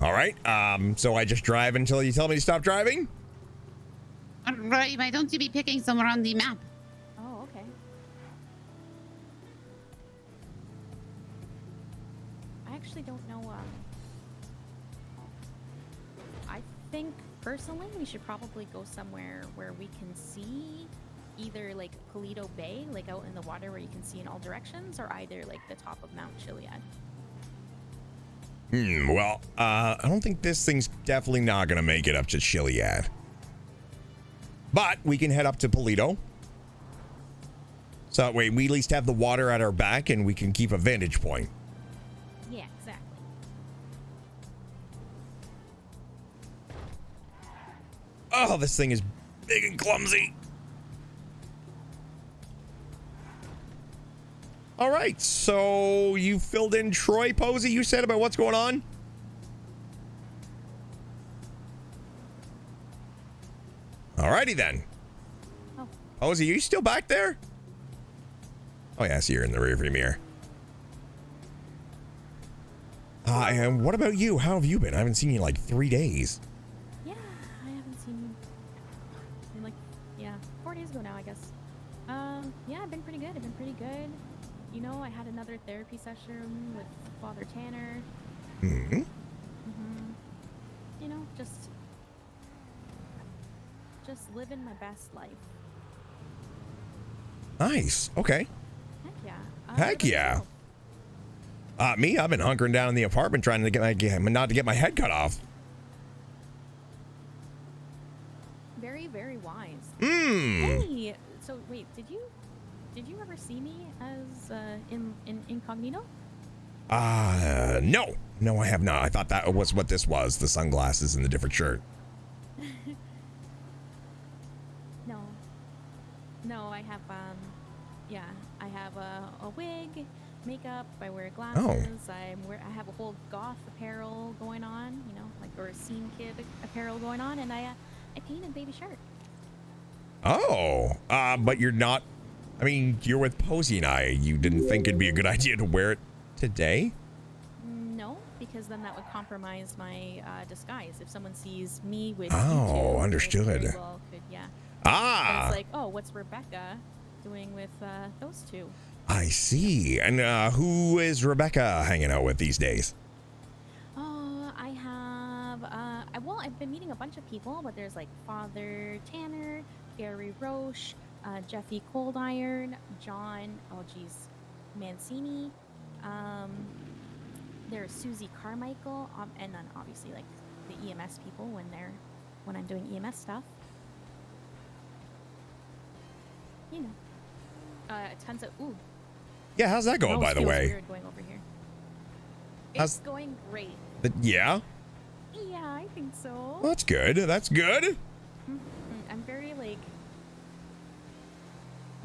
All right. So I just drive until you tell me to stop driving? Right, why don't you be picking somewhere on the map? Oh, okay. I actually don't know. I think personally we should probably go somewhere where we can see either like Polito Bay, like out in the water where you can see in all directions, or either like the top of Mount Chiliad. Well, I don't think this thing's definitely not going to make it up to Chiliad. But we can head up to Polito. So that way we at least have the water at our back and we can keep a vantage point. Yeah, exactly. Oh, this thing is big and clumsy. All right, so you filled in Troy, Posey, you said about what's going on? Alrighty then. Oh. Posey, are you still back there? Oh yeah, I see you're in the rearview mirror. And what about you? How have you been? I haven't seen you in like 3 days. Yeah, I haven't seen you in like 4 days ago now, I guess. Yeah, I've been pretty good. You know, I had another therapy session with Father Tanner. Mm-hmm. You know, just living my best life. Nice. Okay. Heck yeah. Heck yeah. Me, I've been hunkering down in the apartment trying to not to get my head cut off. Very, very wise. Hmm. Hey, so wait, did you ever see me as in incognito? No, I have not. I thought that was what this was, the sunglasses and the different shirt. No, I have I have a wig, makeup, I wear glasses, I have a whole goth apparel going on, you know, like, or a scene kid apparel going on, and I painted baby shirt. Oh, but you're not, I mean, you're with Posey and I. You didn't think it'd be a good idea to wear it today? No, because then that would compromise my disguise. If someone sees me with Oh, you two, understood. it very well could, yeah. Ah. And it's like, oh, what's Rebecca doing with those two? I see. And who is Rebecca hanging out with these days? Oh, I have, well, I've been meeting a bunch of people, but there's like Father Tanner, Gary Roche, Jeffy Cold Iron, John, oh geez, Mancini, there's Susie Carmichael, and then obviously like the EMS people when I'm doing EMS stuff. You know, tons of, ooh. Yeah, how's that going, by the way? Weird going over here. How's- It's going great. Yeah? Yeah, I think so. Well, that's good. That's good. I'm very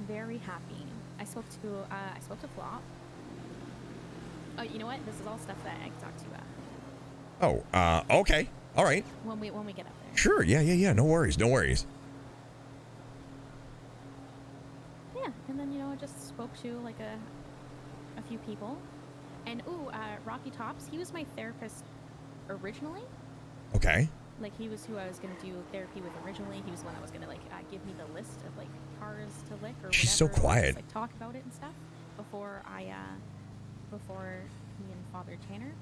very happy. I spoke to Flop. Oh, you know what? This is all stuff that I can talk to you about Okay. All right. when we get up there. Sure. Yeah. No worries. No worries. Yeah, and then I just spoke to like a few people, and Rocky Tops. He was my therapist originally. Okay. Like he was who I was gonna do therapy with originally. He was the one that was gonna give me the list of like cars to lick or She's whatever. so quiet. Just, talk about it and stuff before me and Father Tanner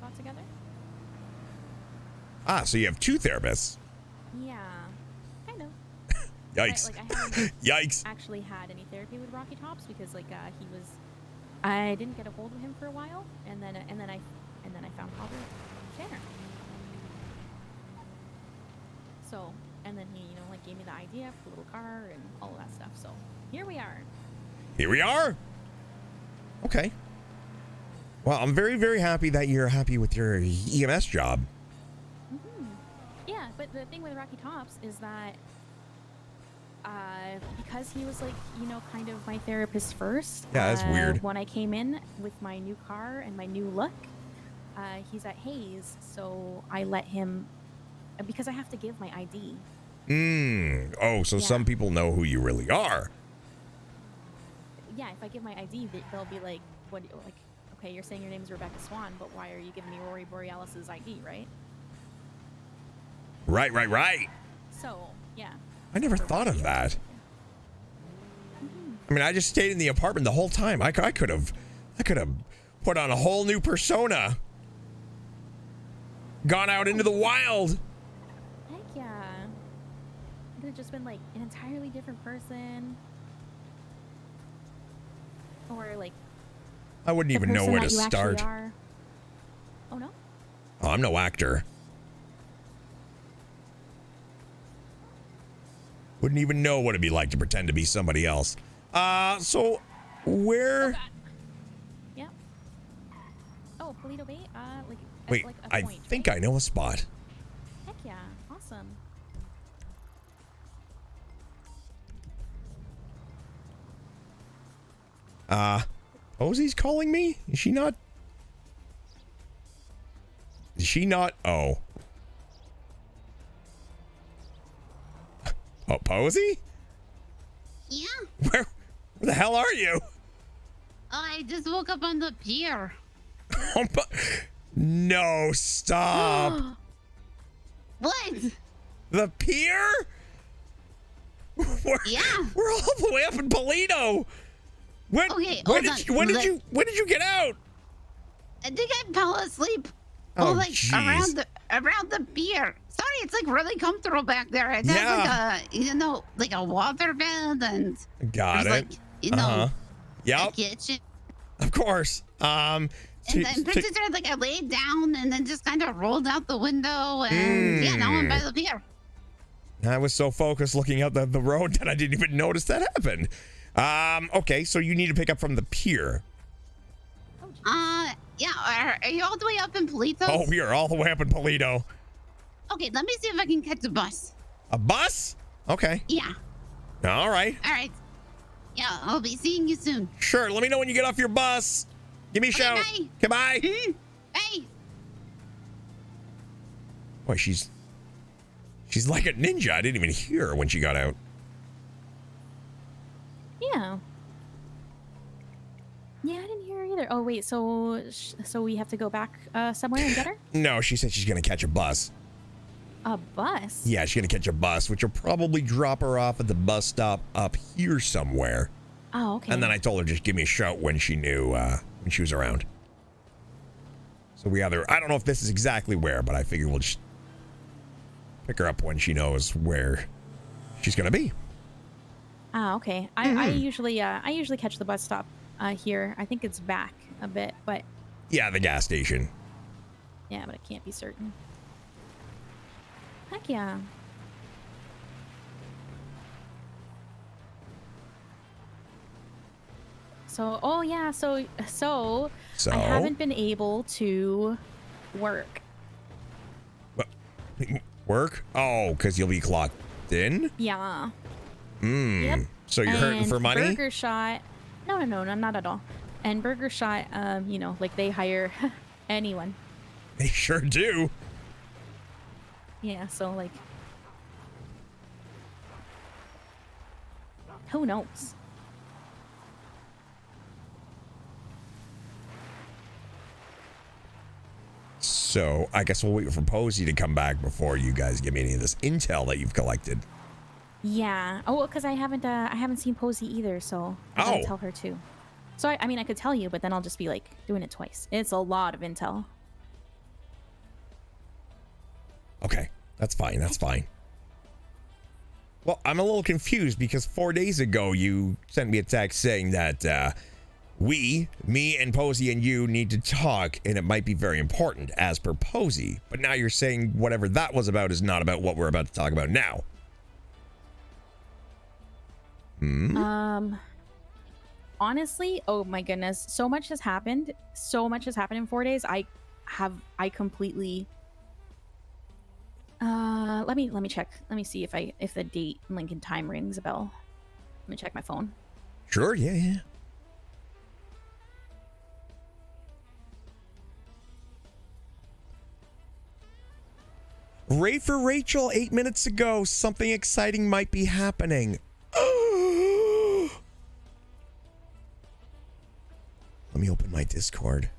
got together. Ah, so you have two therapists. Yeah, kind of. Yikes. I haven't Yikes. actually had any therapy with Rocky Tops because I didn't get a hold of him for a while, and then I found Father Tanner. So, and then he gave me the idea for the little car and all of that stuff. So here we are. Here we are. Okay. Well, I'm very, very happy that you're happy with your EMS job. Yeah, but the thing with Rocky Tops is that because he was kind of my therapist first. Yeah, that's weird. When I came in with my new car and my new look, he's at Hayes, so I let him because I have to give my ID. Oh, so Yeah. some people know who you really are. Yeah, if I give my ID, they'll be like, "What? Okay, you're saying your name is Rebecca Swan, but why are you giving me Rory Borealis's ID, right?" Right. So, yeah. I never thought of that. I mean, I just stayed in the apartment the whole time. I could have put on a whole new persona. Gone out into the wild. Heck yeah. I could have just been an entirely different person. Or I wouldn't the even know person where that to you actually start. are. Oh no? Oh, I'm no actor. Wouldn't even know what it'd be like to pretend to be somebody else. So where? Yeah. Oh, Polito Bay? Wait, a I point, think right? I know a spot. Heck yeah. Awesome. Posey's calling me? Is she not? Oh. Oh, Posey? Yeah. Where the hell are you? Oh, I just woke up on the pier. No, stop. What? The pier? Yeah. We're all the way up in Polito. When did you get out? I think I fell asleep. Oh, around the pier. Sorry, it's really comfortable back there. It has like a water bed and Got there's it. a Yep. kitchen. Of course. And then pretty soon I laid down and then just kind of rolled out the window and now I'm by the pier. I was so focused looking out the road that I didn't even notice that happened. Okay, so you need to pick up from the pier. Yeah. Are you all the way up in Polito? Oh, we are all the way up in Polito. Okay, let me see if I can catch a bus. A bus? Okay. Yeah. All right. All right. Yeah, I'll be seeing you soon. Sure. Let me know when you get off your bus. Give me a shout. Bye. Goodbye. Bye. Boy, she's like a ninja. I didn't even hear her when she got out. Yeah. Yeah, I didn't hear either. her. Oh wait, so we have to go back somewhere and get her? No, she said she's gonna catch a bus. A bus? Yeah, she's gonna catch a bus, which will probably drop her off at the bus stop up here somewhere. Oh, okay. And then I told her just give me a shout when she knew when she was around. So I don't know if this is exactly where, but I figure we'll just pick her up when she knows where she's gonna be. Ah, okay. I usually catch the bus stop here. I think it's back a bit, but Yeah, the gas station. yeah, but I can't be certain. Heck yeah. So, oh yeah, so I haven't been able to work. Work? Oh, because you'll be clocked in? Yeah. Yep. So you're hurting for money? Burger Shot. No, not at all. And Burger Shot, like they hire anyone. They sure do. Yeah, so like, who knows? So I guess we'll wait for Posey to come back before you guys give me any of this intel that you've collected. Yeah. Oh, well, because I haven't seen Posey either, so I gotta tell her too. So I mean, I could tell you, but then I'll just be like doing it twice. It's a lot of intel. Okay, that's fine. That's fine. Well, I'm a little confused because 4 days ago you sent me a text saying that me and Posey and you need to talk, and it might be very important as per Posey. But now you're saying whatever that was about is not about what we're about to talk about now. Honestly, oh my goodness, so much has happened. So much has happened in 4 days. I completely. Let me check. Let me see if the date link in time rings a bell. Let me check my phone. Sure. Yeah. Ray for Rachel 8 minutes ago. Something exciting might be happening. Let me open my Discord.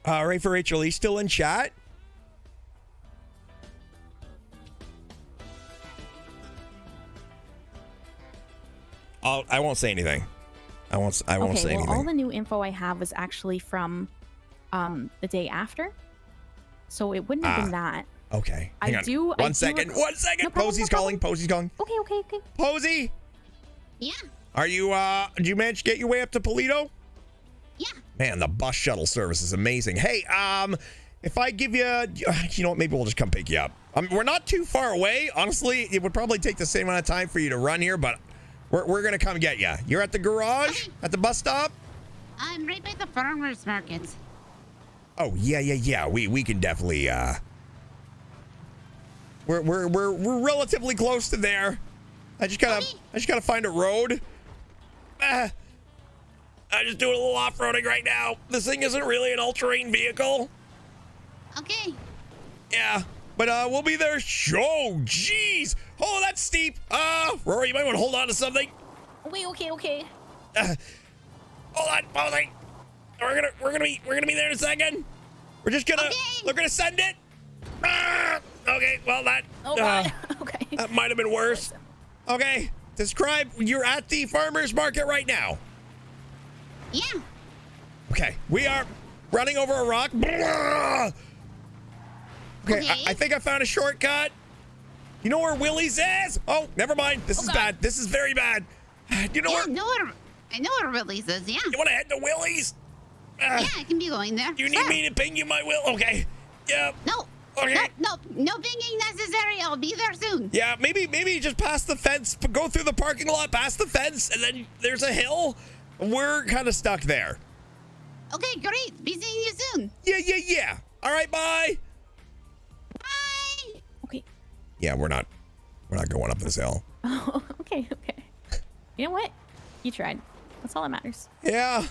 Ray for Rachel, are you still in chat? I won't say anything. I won't say anything. All the new info I have was actually from the day after, so it wouldn't have been that. Okay. Hang on. One second. No problem, Posey's calling. Posey's calling. Okay. Posey. Yeah. Are you? Did you manage to get your way up to Polito? Yeah. Man, the bus shuttle service is amazing. Hey, if I give you know what? Maybe we'll just come pick you up. We're not too far away. Honestly, it would probably take the same amount of time for you to run here, but we're gonna come get you. You're at the garage at the bus stop. I'm right by the farmers market. Oh yeah. We can definitely. We're relatively close to there. I just gotta find a road. I'm just doing a little off-roading right now. This thing isn't really an all-terrain vehicle. Okay. Yeah, but we'll be there. Oh, jeez. Oh, that's steep. Rory, you might want to hold on to something. Wait, okay. Hold on, Posey. We're gonna be there in a second. We're gonna send it. Okay, well that. Oh God. Okay. That might have been worse. Okay, describe. You're at the farmer's market right now. Yeah. Okay, we are running over a rock. Okay, I think I found a shortcut. You know where Willie's is? Oh, never mind. This is bad. This is very bad. You know where? I know where Willie's is. Yeah. You want to head to Willie's? Yeah, I can be going there. You need me to ping you my will? Okay. Yeah. No. Okay. No pinging necessary. I'll be there soon. Yeah, maybe just past the fence, go through the parking lot, past the fence, and then there's a hill. We're kind of stuck there. Okay, great. Be seeing you soon. Yeah. All right, bye. Bye. Okay. Yeah, we're not going up this hill. Oh, okay. You know what? You tried. That's all that matters. Yeah.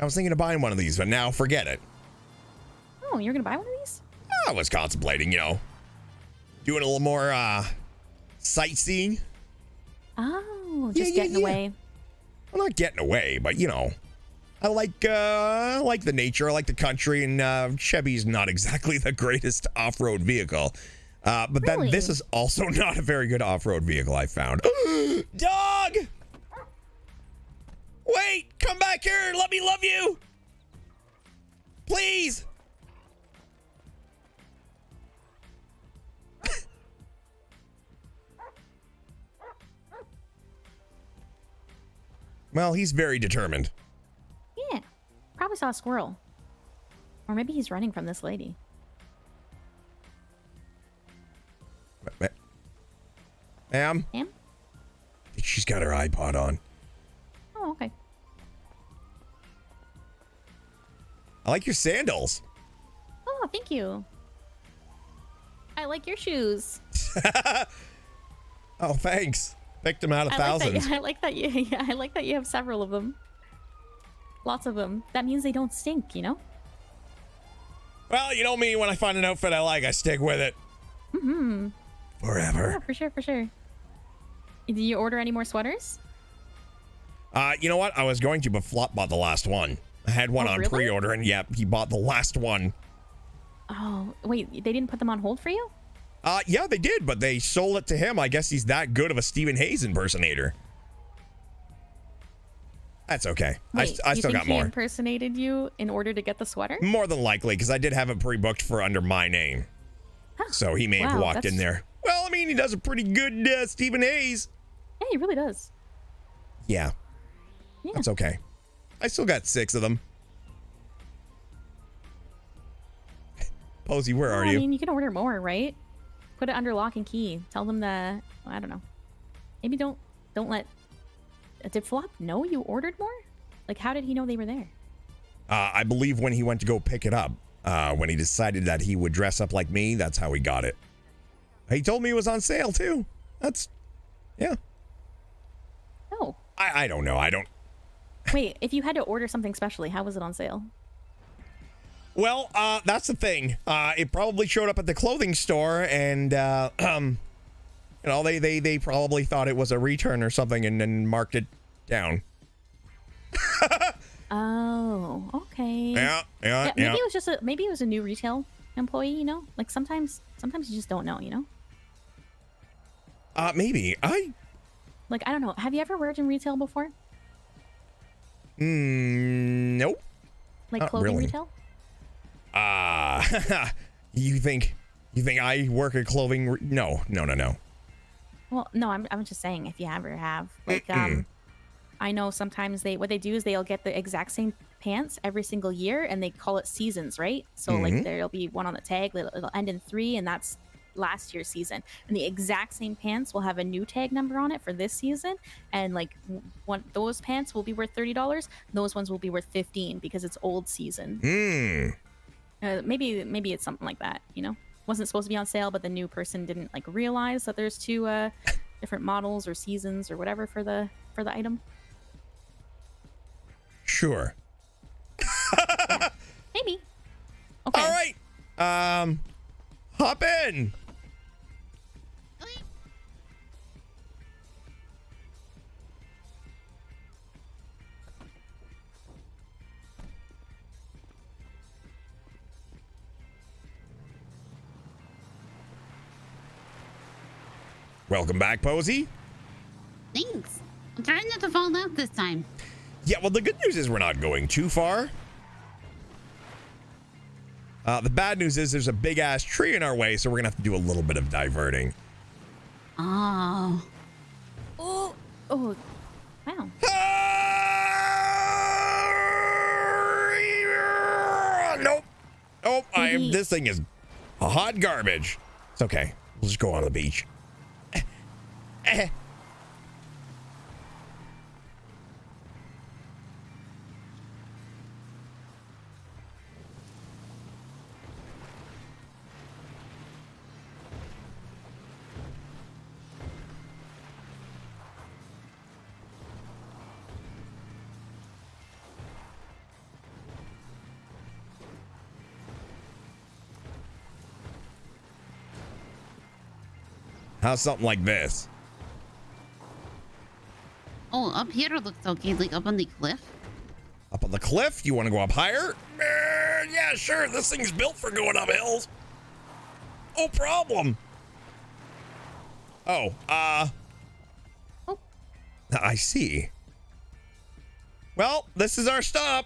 I was thinking of buying one of these, but now forget it. Oh, you're gonna buy one of these? I was contemplating, doing a little more sightseeing. Oh, just getting away. Well, not getting away, but you know, I like the nature. I like the country, and Chevy's not exactly the greatest off-road vehicle. But then this is also not a very good off-road vehicle, I found. Dog! Wait, come back here. Let me love you. Please. Well, he's very determined. Yeah, probably saw a squirrel. Or maybe he's running from this lady. Ma'am? Ma'am? I think she's got her iPod on. Oh, okay. I like your sandals. Oh, thank you. I like your shoes. Oh, thanks. Picked them out of thousands. I like that you have several of them. Lots of them. That means they don't stink, you know? Well, you know me, when I find an outfit I like, I stick with it. Mm-hmm. Forever. Yeah, for sure, for sure. Did you order any more sweaters? You know what? I was going to, but Flop bought the last one. I had one on really? pre-order, and yeah, he bought the last one. Oh, wait, they didn't put them on hold for you? Yeah, they did, but they sold it to him. I guess he's that good of a Stephen Hayes impersonator. That's okay. Wait, I still got he more. Impersonated you in order to get the sweater? More than likely, because I did have it pre-booked for under my name. Huh. So he may have walked in there. Well, I mean, he does a pretty good Stephen Hayes. Yeah, he really does. Yeah. That's okay. I still got 6 of them. Posey, where are you? I mean, you can order more, right? Put it under lock and key. Tell them I don't know. Maybe don't let... Did Flop know you ordered more? Like, how did he know they were there? I believe when he went to go pick it up, when he decided that he would dress up like me, that's how he got it. He told me it was on sale, too. Yeah. Oh. I don't know. I don't... Wait, if you had to order something specially, how was it on sale? Well, that's the thing. It probably showed up at the clothing store, and you know, they probably thought it was a return or something, and then marked it down. Oh, okay. Yeah. Maybe it was a new retail employee. You know, like sometimes you just don't know. You know. Maybe I don't know. Have you ever worked in retail before? Nope. Like Not clothing really. retail? You think I work at clothing? No. Well, no, I'm just saying if you ever have. Like, I know sometimes what they do is they'll get the exact same pants every single year, and they call it seasons, right? So like there'll be one on the tag, it'll end in 3, and that's last year's season, and the exact same pants will have a new tag number on it for this season, and like those pants will be worth $30, those ones will be worth $15 because it's old season. Maybe it's something like that, you know. Wasn't supposed to be on sale, but the new person didn't like realize that there's 2 different models or seasons or whatever for the item. Sure. Yeah. Maybe. Okay. All right. Hop in. Welcome back, Posey. Thanks. I'm trying not to fall out this time. Yeah, well, the good news is we're not going too far. The bad news is there's a big-ass tree in our way, so we're going to have to do a little bit of diverting. Oh. Oh, wow. Nope. This thing is hot garbage. It's okay. We'll just go on the beach. How's something like this? Oh, up here it looks okay, like up on the cliff. Up on the cliff? You want to go up higher? Yeah, sure. This thing's built for going up hills. No problem. Oh, I see. Well, this is our stop.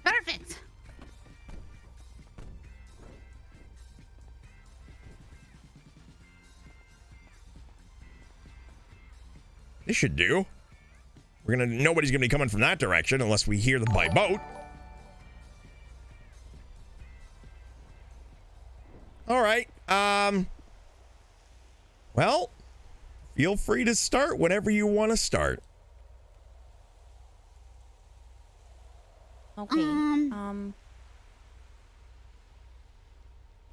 Perfect. This should do. Nobody's gonna be coming from that direction unless we hear them by boat. All right. Well, feel free to start whenever you want to start. Okay.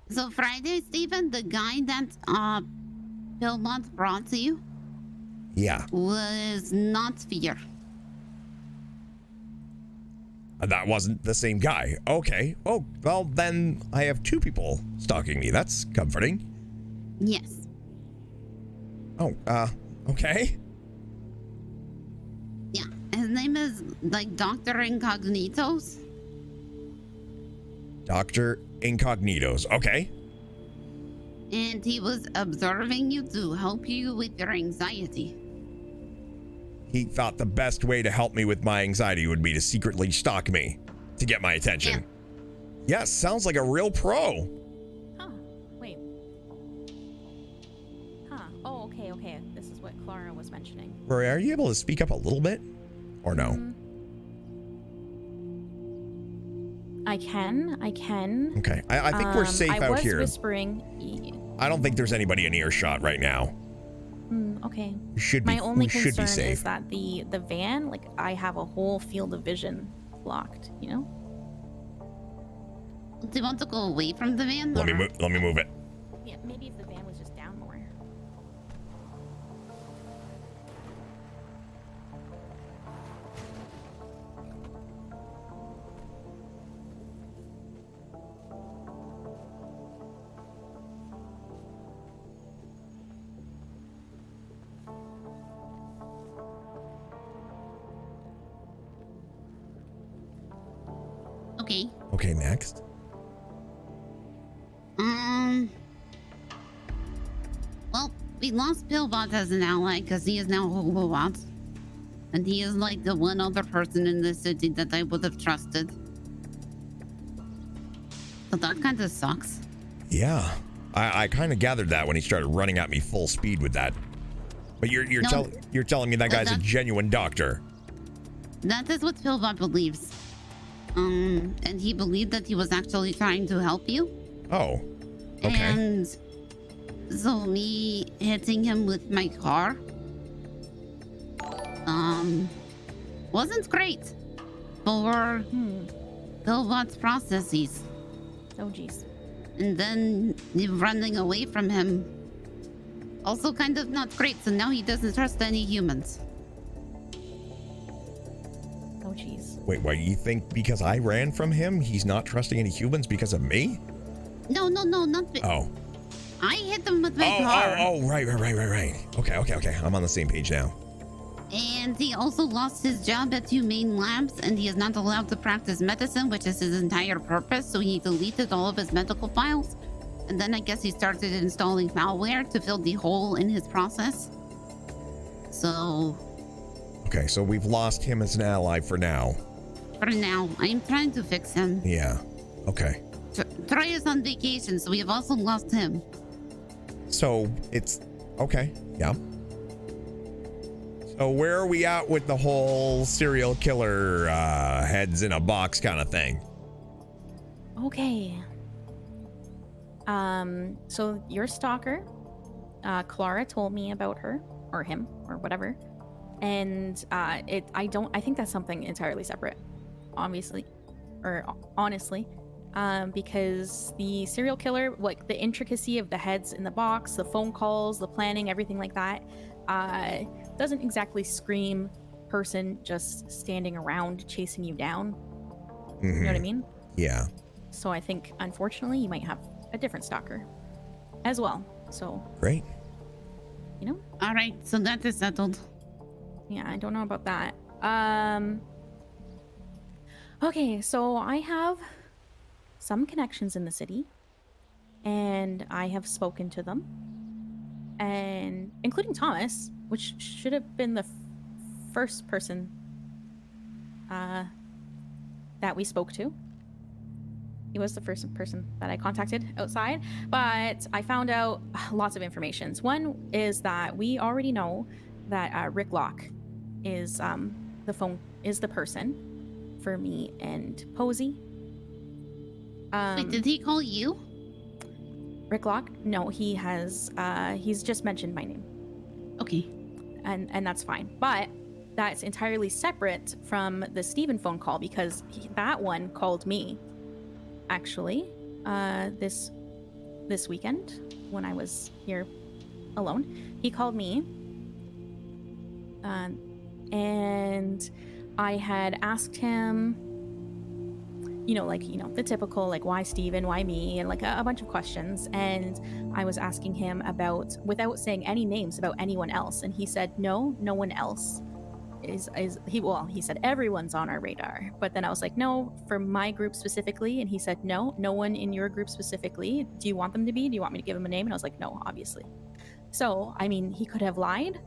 So Friday, Stephen, the guy that Philmont brought to you Yeah. was not Fear. That wasn't the same guy. Okay. Oh, well, then I have two people stalking me. That's comforting. Yes. Oh, okay. Yeah. His name is like Dr. Incognitos. Dr. Incognitos. Okay. And he was observing you to help you with your anxiety. He thought the best way to help me with my anxiety would be to secretly stalk me to get my attention. Yeah. Yes, sounds like a real pro. Huh. Wait. Huh. Oh, okay. This is what Clara was mentioning. Rory, are you able to speak up a little bit? Or no? I can. Okay. I think we're safe out here. I was whispering. I don't think there's anybody in earshot right now. Okay. We should be, My only we should be concern safe. is that the van, like, I have a whole field of vision blocked, you know? Do you want to go away from the van? Let me move it. Yeah, maybe if the van was just down more. Okay. Okay, next. Well, we lost Pillbot as an ally because he is now Hobobot. And he is like the one other person in the city that I would have trusted. So that kind of sucks. Yeah. I kind of gathered that when he started running at me full speed with that. But you're telling me that guy's a genuine doctor. That is what Pillbot believes. And he believed that he was actually trying to help you. Oh. Okay. And so me hitting him with my car wasn't great for Pillbot's processes. Oh jeez. And then running away from him also kind of not great, so now he doesn't trust any humans. Oh jeez. Wait, why you think because I ran from him, he's not trusting any humans because of me? No, not Oh. I hit him with my car. Oh, right. Okay. I'm on the same page now. And he also lost his job at Humane Labs, and he is not allowed to practice medicine, which is his entire purpose, so he deleted all of his medical files. And then I guess he started installing malware to fill the hole in his process. So... Okay, so we've lost him as an ally for now. For now, I am trying to fix him. Yeah. Okay. Troy is on vacation, so we have also lost him. So it's okay. Yeah. So where are we at with the whole serial killer heads in a box kind of thing? Okay. So your stalker, Clara told me about her or him or whatever. And I think that's something entirely separate, obviously, or honestly, because the serial killer, like the intricacy of the heads in the box, the phone calls, the planning, everything like that, doesn't exactly scream person just standing around chasing you down. Mm-hmm. You know what I mean? Yeah. So I think, unfortunately, you might have a different stalker as well. So Great. you know. All right, so that is settled. Yeah, I don't know about that. Okay, so I have some connections in the city, and I have spoken to them, and including Thomas, which should have been the first person that we spoke to. He was the first person that I contacted outside, but I found out lots of information. One is that we already know that Rick Locke is the person for me and Posey. Wait, did he call you? Rick Locke? No, he has. He's just mentioned my name. Okay. And that's fine, but that's entirely separate from the Steven phone call, because that one called me, actually, this weekend when I was here alone. He called me, and I had asked him, the typical, like, why Steven, why me, and like a bunch of questions. And I was asking him about, without saying any names, about anyone else. And he said, no one else he said everyone's on our radar. But then I was like, no, for my group specifically. And he said, no one in your group specifically. Do you want them to be? Do you want me to give him a name? And I was like, no, obviously. So, I mean, he could have lied,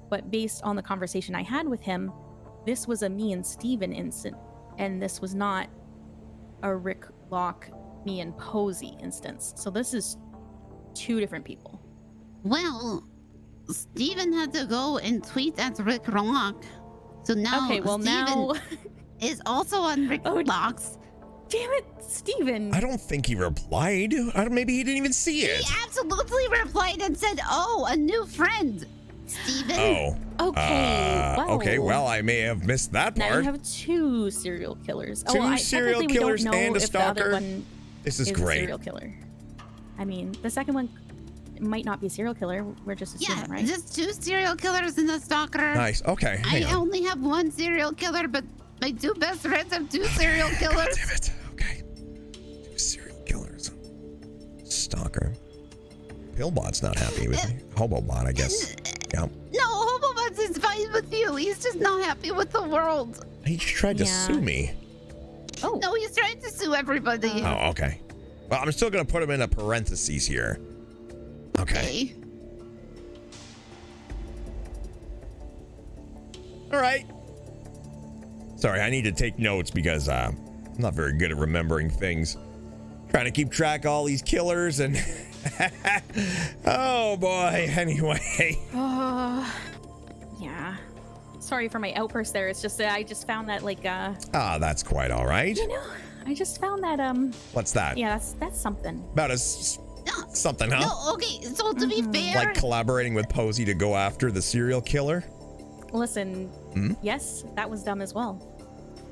but based on the conversation I had with him, this was a me and Steven incident, and this was not a Rick Locke, me and Posey instance. So this is two different people. Well, Steven had to go and tweet at Rick Locke. So now Steven is also on Rick Locke's. Damn it, Steven. I don't think he replied. Maybe he didn't even see it. He absolutely replied and said, oh, a new friend. Steven. Oh. Okay. Okay, well, I may have missed that part. Now you have two serial killers. Two serial killers and a stalker. This is great. A serial killer. I mean, the second one might not be a serial killer. We're just assuming, right? Just two serial killers and a stalker. Nice. Okay. I only have one serial killer, but my two best friends have two serial killers. Damn it. Okay. Two serial killers. Stalker. Pillbot's not happy with me. Hobobot, I guess. Yeah. No, Hobobot is fine with you. He's just not happy with the world. He tried to sue me. Oh. No, he's trying to sue everybody. Oh, okay. Well, I'm still going to put him in a parentheses here. Okay. All right. Sorry, I need to take notes because I'm not very good at remembering things. Trying to keep track of all these killers and... oh, boy. Anyway. Yeah. Sorry for my outburst there. It's just that I just found that, like... that's quite all right. You know, I just found that, What's that? Yeah, that's something. About something, huh? No, okay, so to be fair... Like collaborating with Posey to go after the serial killer? Listen, yes, that was dumb as well.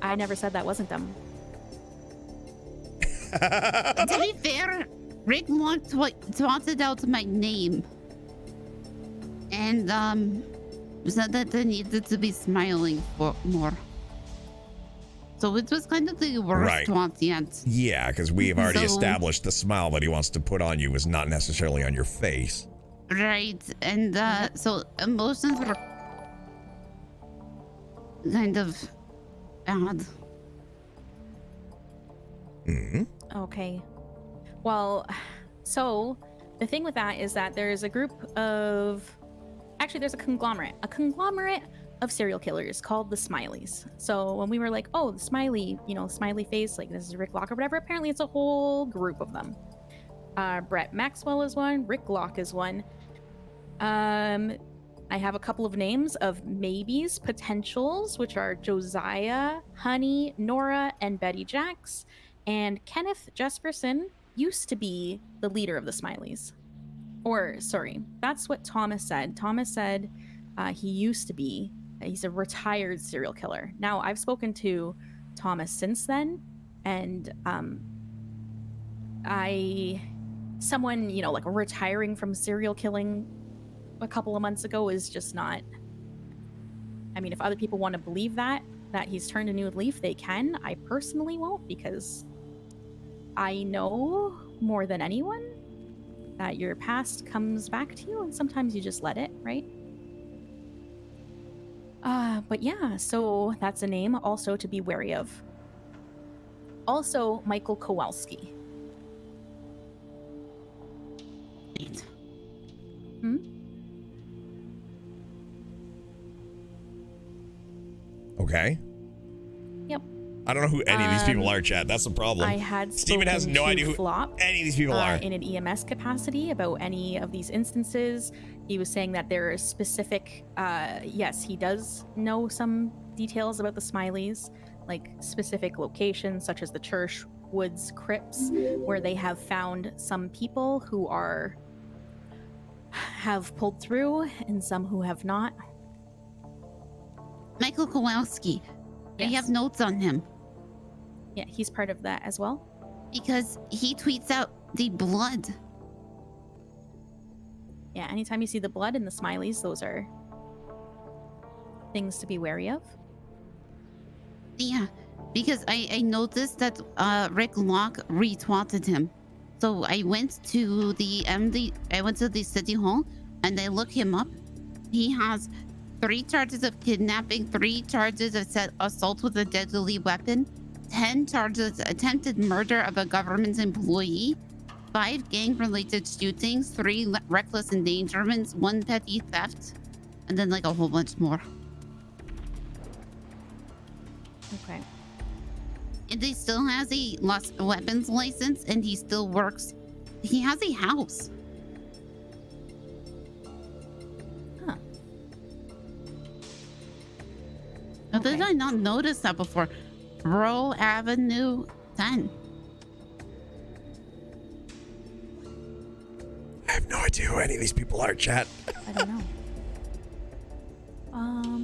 I never said that wasn't dumb. To be fair, Rick trotted out my name. And, said that I needed to be smiling for more. So it was kind of the worst twat yet. Yeah, because we've already established the smile that he wants to put on you is not necessarily on your face. Right, and so emotions were kind of bad. Okay. Well, so the thing with that is that there's a group of... Actually, there's a conglomerate of serial killers called the Smileys. So when we were like, oh, the smiley, smiley face, like this is Rick Locke or whatever, apparently it's a whole group of them. Brett Maxwell is one, Rick Locke is one. I have a couple of names of maybes, potentials, which are Josiah, Honey, Nora, and Betty Jacks. And Kenneth Jesperson used to be the leader of the Smileys. Or, sorry, that's what Thomas said. Thomas said he used to be. He's a retired serial killer. Now, I've spoken to Thomas since then, and someone, like retiring from serial killing a couple of months ago is just not... I mean, if other people want to believe that he's turned a new leaf, they can. I personally won't, because I know more than anyone. that your past comes back to you, and sometimes you just let it, right? But yeah, so that's a name also to be wary of. Also, Michael Kowalski. Hmm? Okay. Yep. I don't know who any of these people are, Chad. That's the problem. I had Steven has spoken no to idea who Flop, any of these people are. in an EMS capacity about any of these instances. He was saying that there is specific, yes, he does know some details about the Smileys, like specific locations such as the church, woods, crypts, where they have found some people who have pulled through and some who have not. Michael Kowalski. I Yes. have notes on him. Yeah, he's part of that as well. Because he tweets out the blood. Yeah, anytime you see the blood and the Smileys, those are things to be wary of. Yeah, because I noticed that Rick Locke retweeted him. So I went to the city hall and I looked him up. He has 3 charges of kidnapping, 3 charges of assault with a deadly weapon, 10 charges attempted murder of a government employee, 5 gang-related shootings, 3 reckless endangerments, 1 petty theft, and then like a whole bunch more. Okay. And he still has a weapons license, and he still works. He has a house. Huh. How did I not notice that before? Row Avenue 10. I have no idea who any of these people are, chat. I don't know.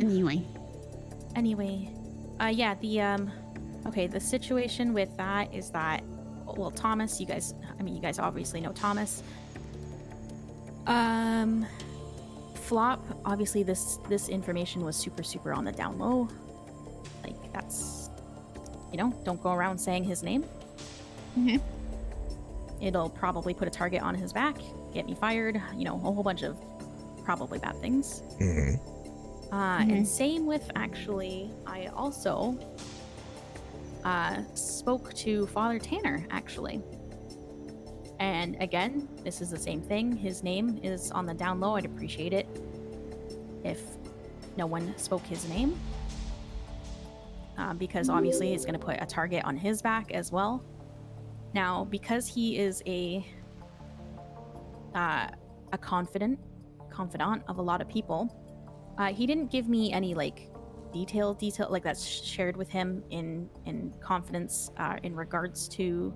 Anyway. Yeah, the situation with that is that, well, Thomas, you guys obviously know Thomas. Flop, obviously this information was super on the down low. Like, that's, don't go around saying his name. Mm-hmm. It'll probably put a target on his back, get me fired, a whole bunch of probably bad things. Mm-hmm. And same with, actually, I also spoke to Father Tanner, actually. And again, this is the same thing. His name is on the down low. I'd appreciate it if no one spoke his name. Because obviously it's going to put a target on his back as well. Now, because he is a confidant of a lot of people, he didn't give me any detail like that's shared with him in confidence in regards to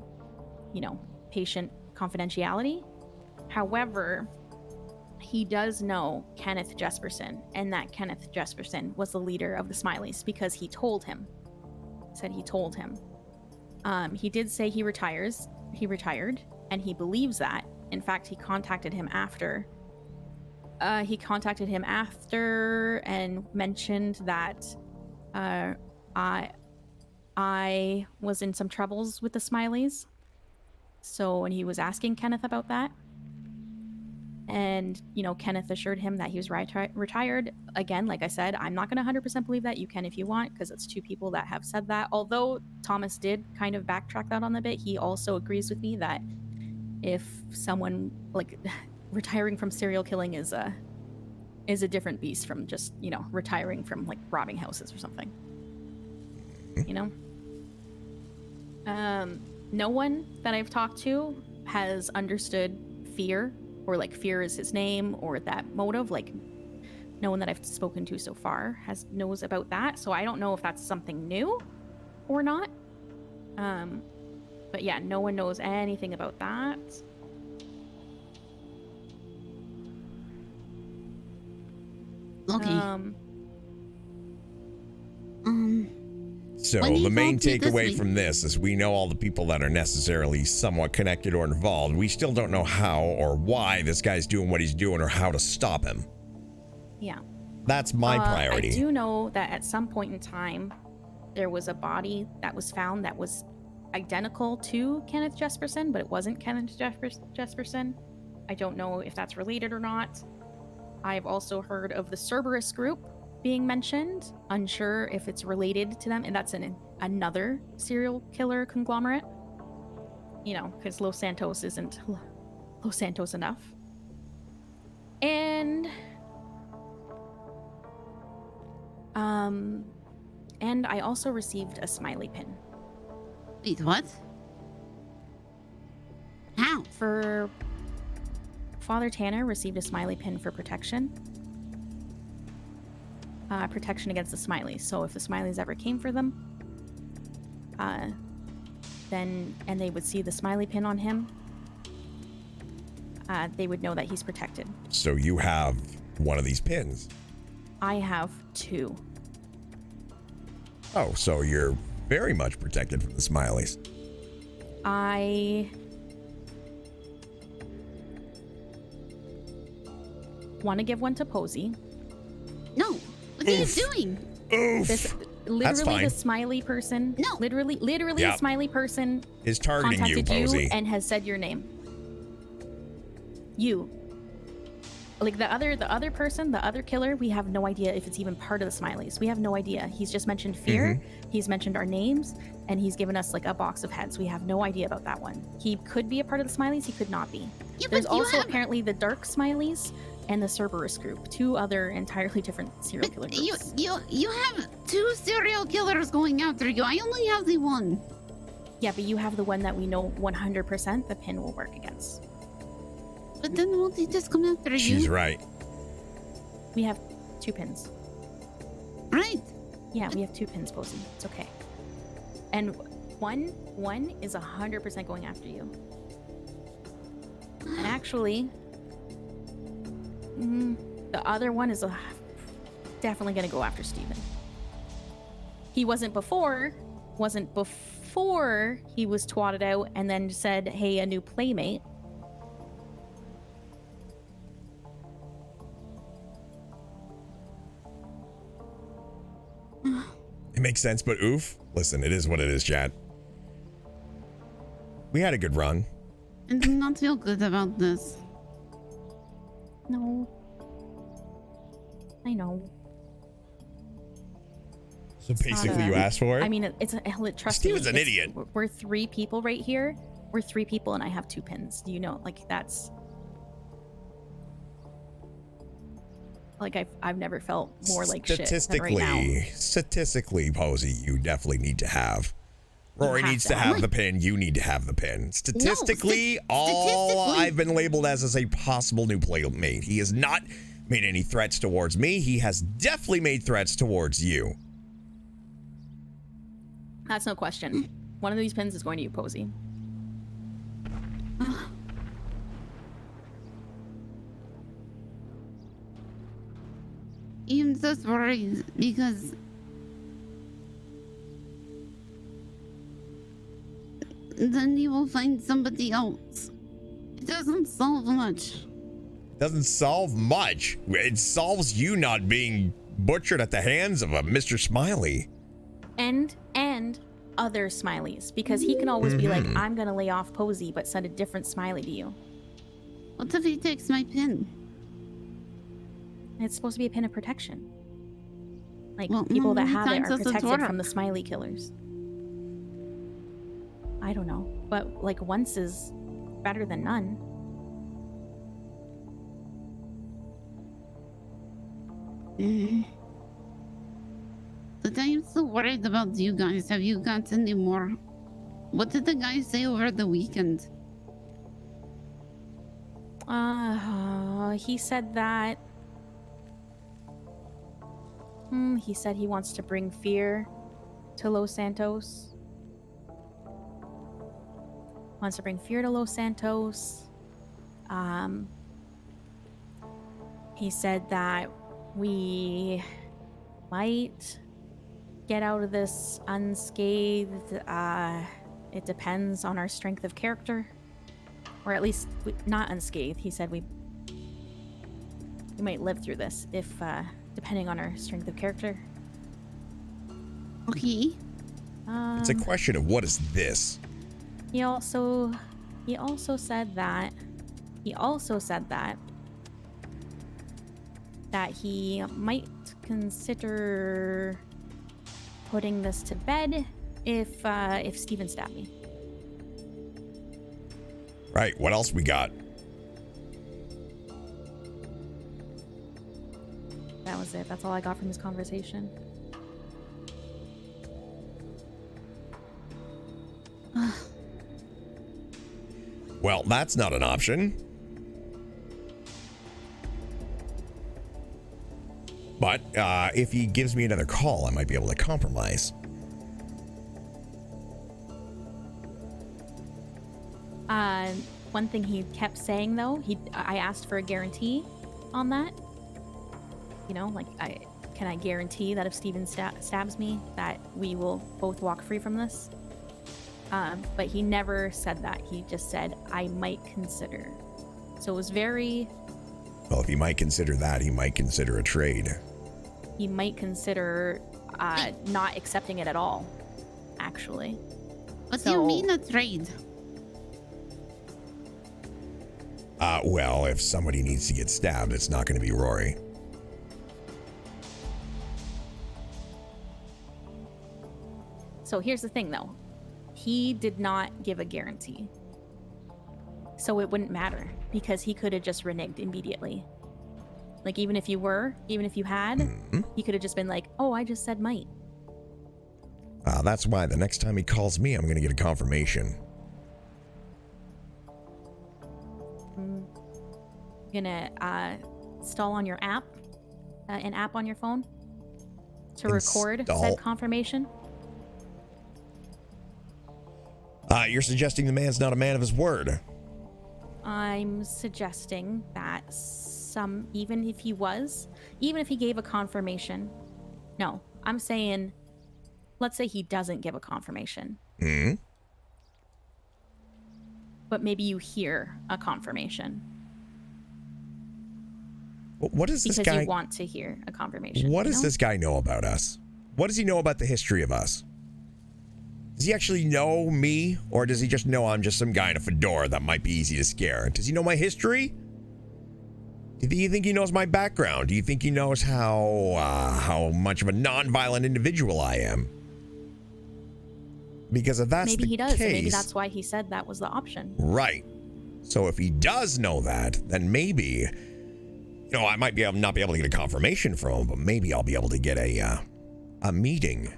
patient confidentiality. However, he does know Kenneth Jesperson, and that Kenneth Jesperson was the leader of the Smileys because he told him. He did say he retired, and he believes that. In fact, he contacted him after and mentioned that I was in some troubles with the Smileys. So when he was asking Kenneth about that, and Kenneth assured him that he was retired. Again, like I said, I'm not going to 100% believe that. You can if you want, because it's 2 people that have said that. Although Thomas did kind of backtrack that on a bit, he also agrees with me that if someone retiring from serial killing is a different beast from just retiring from robbing houses or something. No one that I've talked to has understood fear, or fear is his name, or that motive. No one that I've spoken to so far knows about that. So I don't know if that's something new or not. But yeah, no one knows anything about that. Okay. So the main takeaway from this is we know all the people that are necessarily somewhat connected or involved. We still don't know how or why this guy's doing what he's doing or how to stop him. Yeah. That's my priority. I do know that at some point in time, there was a body that was found that was identical to Kenneth Jesperson, but it wasn't Kenneth Jesperson. I don't know if that's related or not. I've also heard of the Cerberus group being mentioned. Unsure if it's related to them, and that's another serial killer conglomerate. You know, because Los Santos isn't Los Santos enough. And I also received a smiley pin. Wait, what? How? For Father Tanner received a smiley pin for protection. Protection against the smileys. So if the smileys ever came for them, then and they would see the smiley pin on him, they would know that he's protected. So you have one of these pins. I have 2. Oh, so you're very much protected from the smileys. I want to give one to Posey. No, what are you doing? Oof. This, That's literally, fine. the smiley person. No. Literally, Yep. the smiley person Is targeting you, contacted Posey. and has said your name. You. Like the other person, the other killer, we have no idea if it's even part of the smileys. We have no idea. He's just mentioned fear. He's mentioned our names, and he's given us like a box of heads. We have no idea about that one. He could be a part of the smileys. He could not be. Yeah, There's but you also have- apparently the dark smileys and the Cerberus group, 2 other entirely different serial killer groups. You have 2 serial killers going after you. I only have the one. Yeah, but you have the one that we know 100% the pin will work against. But then won't they just come after you? She's right. We have 2 pins. Right. Yeah, we have 2 pins, Posey. It's okay. And one is 100% going after you. And actually, the other one is definitely going to go after Steven. He wasn't before he was twatted out and then said, hey, a new playmate. It makes sense, but oof. Listen, it is what it is, chat. We had a good run. I do not feel good about this. No. I know. So basically, you asked for it? I mean, trust me. Steven's an idiot. We're 3 people right here. We're 3 people, and I have 2 pins. Do you know? Like, that's... Like, I've never felt more like shit than right now. Statistically, Posey, you definitely need to have. Rory needs to have the pin. You need to have the pin. Statistically, all I've been labeled as is a possible new playmate. He has not made any threats towards me. He has definitely made threats towards you. That's no question. One of these pins is going to you, Posey. I'm just worried because then you will find somebody else. It doesn't solve much. Doesn't solve much. It solves you not being butchered at the hands of a Mr. Smiley. And other smileys, because he can always be like, I'm gonna lay off Posey, but send a different smiley to you. What if he takes my pin? It's supposed to be a pin of protection. Like, Well, people that many have it times are doesn't protected work. from the smiley killers. I don't know, but like once is better than none. But I'm still worried about you guys. Have you got any more? What did the guy say over the weekend? He said that... he said he wants to bring fear to Los Santos. Wants to bring fear to Los Santos. He said that we might get out of this unscathed. It depends on our strength of character. Or at least not unscathed. He said we might live through this if depending on our strength of character. Okay. It's a question of what is this? He also said that He also said that he might consider putting this to bed if Steven stabbed me. Right. What else we got? That was it. That's all I got from this conversation. Well, that's not an option. But if he gives me another call, I might be able to compromise. One thing he kept saying though, I asked for a guarantee on that. You know, like can I guarantee that if Steven stabs me, that we will both walk free from this? But he never said that. He just said, I might consider. So it was very... Well, if he might consider that, he might consider a trade. He might consider not accepting it at all, actually. What do you mean a trade? Well, if somebody needs to get stabbed, it's not going to be Rory. So here's the thing, though. He did not give a guarantee. So it wouldn't matter, because he could have just reneged immediately. Like, even if you had, he could have just been like, oh, I just said might. That's why the next time he calls me, I'm going to get a confirmation. Gonna install on your app, an app on your phone to record said confirmation. You're suggesting the man's not a man of his word. I'm suggesting that even if he gave a confirmation, no, I'm saying, let's say he doesn't give a confirmation. But maybe you hear a confirmation. What does this guy... Because you want to hear a confirmation. What does this guy know about us? What does he know about the history of us? Does he actually know me, or does he just know I'm just some guy in a fedora that might be easy to scare? Does he know my history? Do you think he knows my background? Do you think he knows how much of a non-violent individual I am? Because if that's maybe the he does, case, and maybe that's why he said that was the option. Right. So if he does know that, then maybe, I might not be able to get a confirmation from him, but maybe I'll be able to get a meeting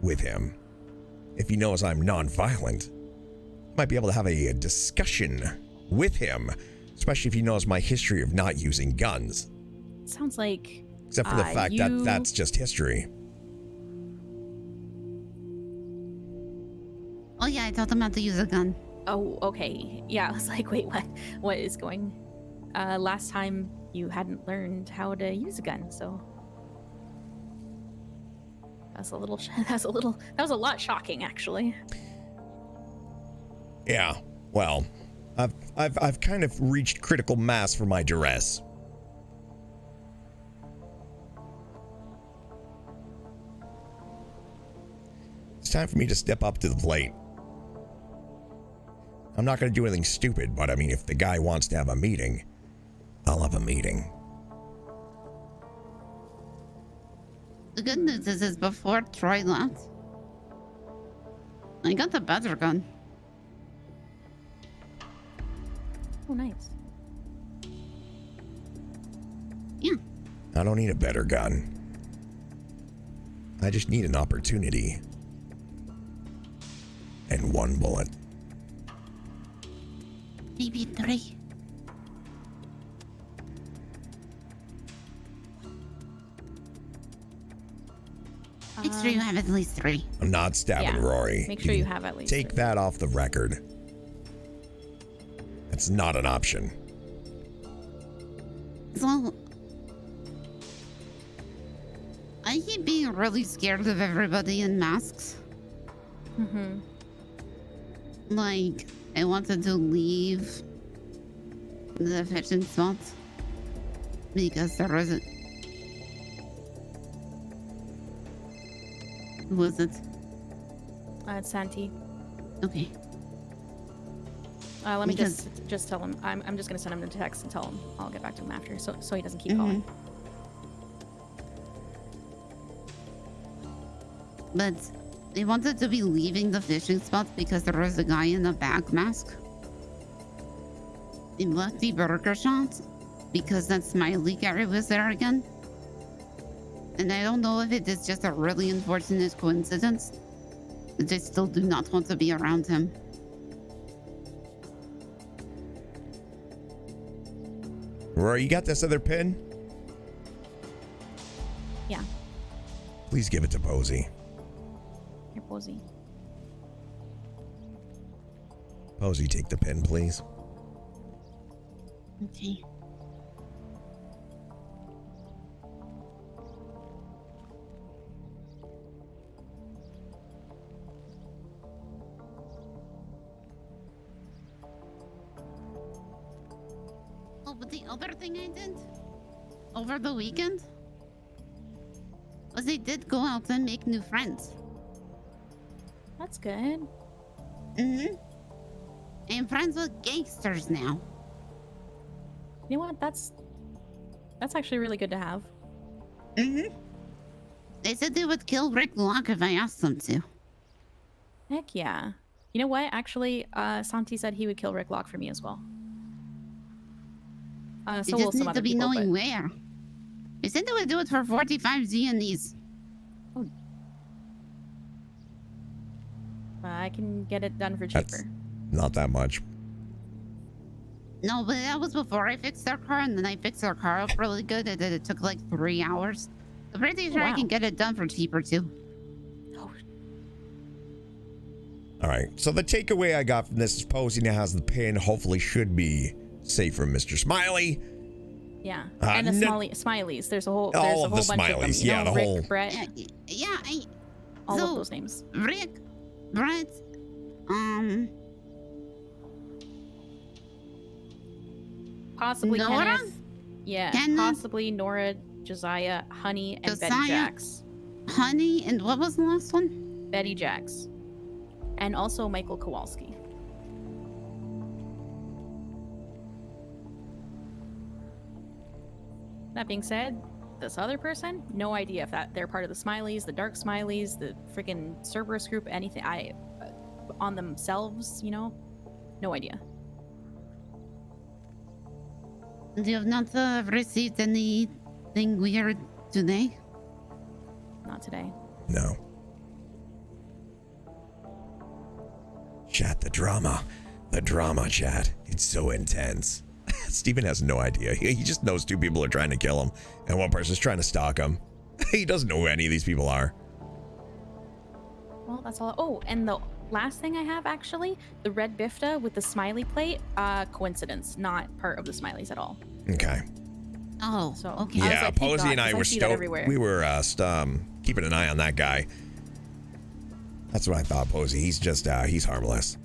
with him. If he knows I'm non-violent, might be able to have a discussion with him, especially if he knows my history of not using guns. Sounds like... Except for the fact that that's just history. Oh yeah, I taught him how to use a gun. Oh, okay. Yeah, I was like, wait, what is going... last time you hadn't learned how to use a gun, so... That was a lot shocking, actually. Yeah, well, I've kind of reached critical mass for my duress. It's time for me to step up to the plate. I'm not going to do anything stupid, but I mean, if the guy wants to have a meeting, I'll have a meeting. The good news is before Troy left, I got a better gun. Oh, nice. Yeah. I don't need a better gun. I just need an opportunity. And one bullet. Maybe 3. Make sure you have at least 3. I'm not stabbing Rory. Make sure you have at least Take 3. that off the record. That's not an option. So, I keep being really scared of everybody in masks. Mm-hmm. Like, I wanted to leave the fishing spot because there wasn't. Who was it? It's Santi. Okay. Let me Because- just tell him. I'm just gonna send him a text and tell him I'll get back to him after, so he doesn't keep Mhm. calling. But they wanted to be leaving the fishing spot because there was a guy in a back mask. They left the burger shot because that smiley guy was there again. And I don't know if it is just a really unfortunate coincidence. But they still do not want to be around him. Rory, you got this other pin? Yeah, Please give it to Posey. here, Posey. Posey, take the pin, please. Okay. Oh, but the other thing I did over the weekend was I did go out and make new friends. That's good. Mm-hmm. I'm friends with gangsters now. You know what? That's actually really good to have. Mm-hmm. They said they would kill Rick Locke if I asked them to. Heck yeah. You know what? Actually, Santi said he would kill Rick Locke for me as well. They So will just some need other to be people, knowing but- where. They said they would do it for 45 Z&Es. I can get it done for That's cheaper. not that much. No, but that was before I fixed their car, and then I fixed their car up really good. It took like 3 hours. I'm pretty sure I wow. can get it done for cheaper too. All right. So the takeaway I got from this is Posey now has the pin. Hopefully should be safe from Mr. Smiley. Yeah, Uh, and the no- smileys. There's a whole All there's a of whole the bunch of them. smileys, You yeah, know, the Rick, whole- Brett, Yeah, all so, of those names. Rick, Brett, Possibly Nora? Kenneth. Yeah, Kenneth? possibly Nora, Josiah, Honey, and Betty Josiah? Jax. Honey, and what was the last one? Betty Jax. And also Michael Kowalski. That being said, this other person, no idea if they're part of the Smileys, the Dark Smileys, the freaking Cerberus group, anything. On themselves, you know, no idea. You have not received anything weird today? Not today. No. Chat, the drama, chat. It's so intense. Steven has no idea. He just knows two people are trying to kill him, and one person's trying to stalk him. He doesn't know who any of these people are. Well, that's all. Oh, and the last thing I have actually, the red bifta with the smiley plate, coincidence, not part of the Smileys at all. Okay. Oh, so okay. I was Yeah, like, thank Posey God, and I 'cause were see that stoked. everywhere. We were keeping an eye on that guy. That's what I thought, Posey. He's just he's harmless.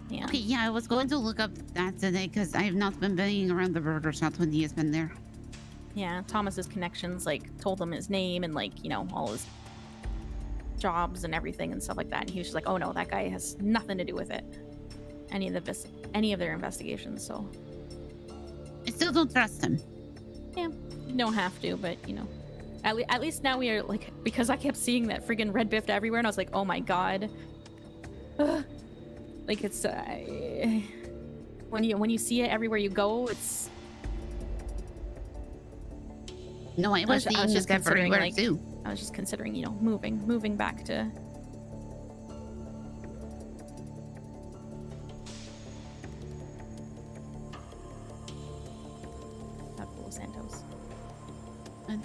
Yeah. Okay, yeah, I was going to look up that today because I have not been banging around the burger shop when he has been there. Yeah, Thomas's connections like told him his name and like, you know, all his jobs and everything and stuff like that. And he was just like, oh no, that guy has nothing to do with it. Any of their investigations. So I still don't trust him. yeah, you don't have to, but you know, at least now we are like, because I kept seeing that friggin' red bift everywhere, and I was like, oh my god. Ugh. Like it's when you see it everywhere you go, it's. No, I was seeing just it everywhere like, too. I was just considering, you know, moving back to. Los Santos. But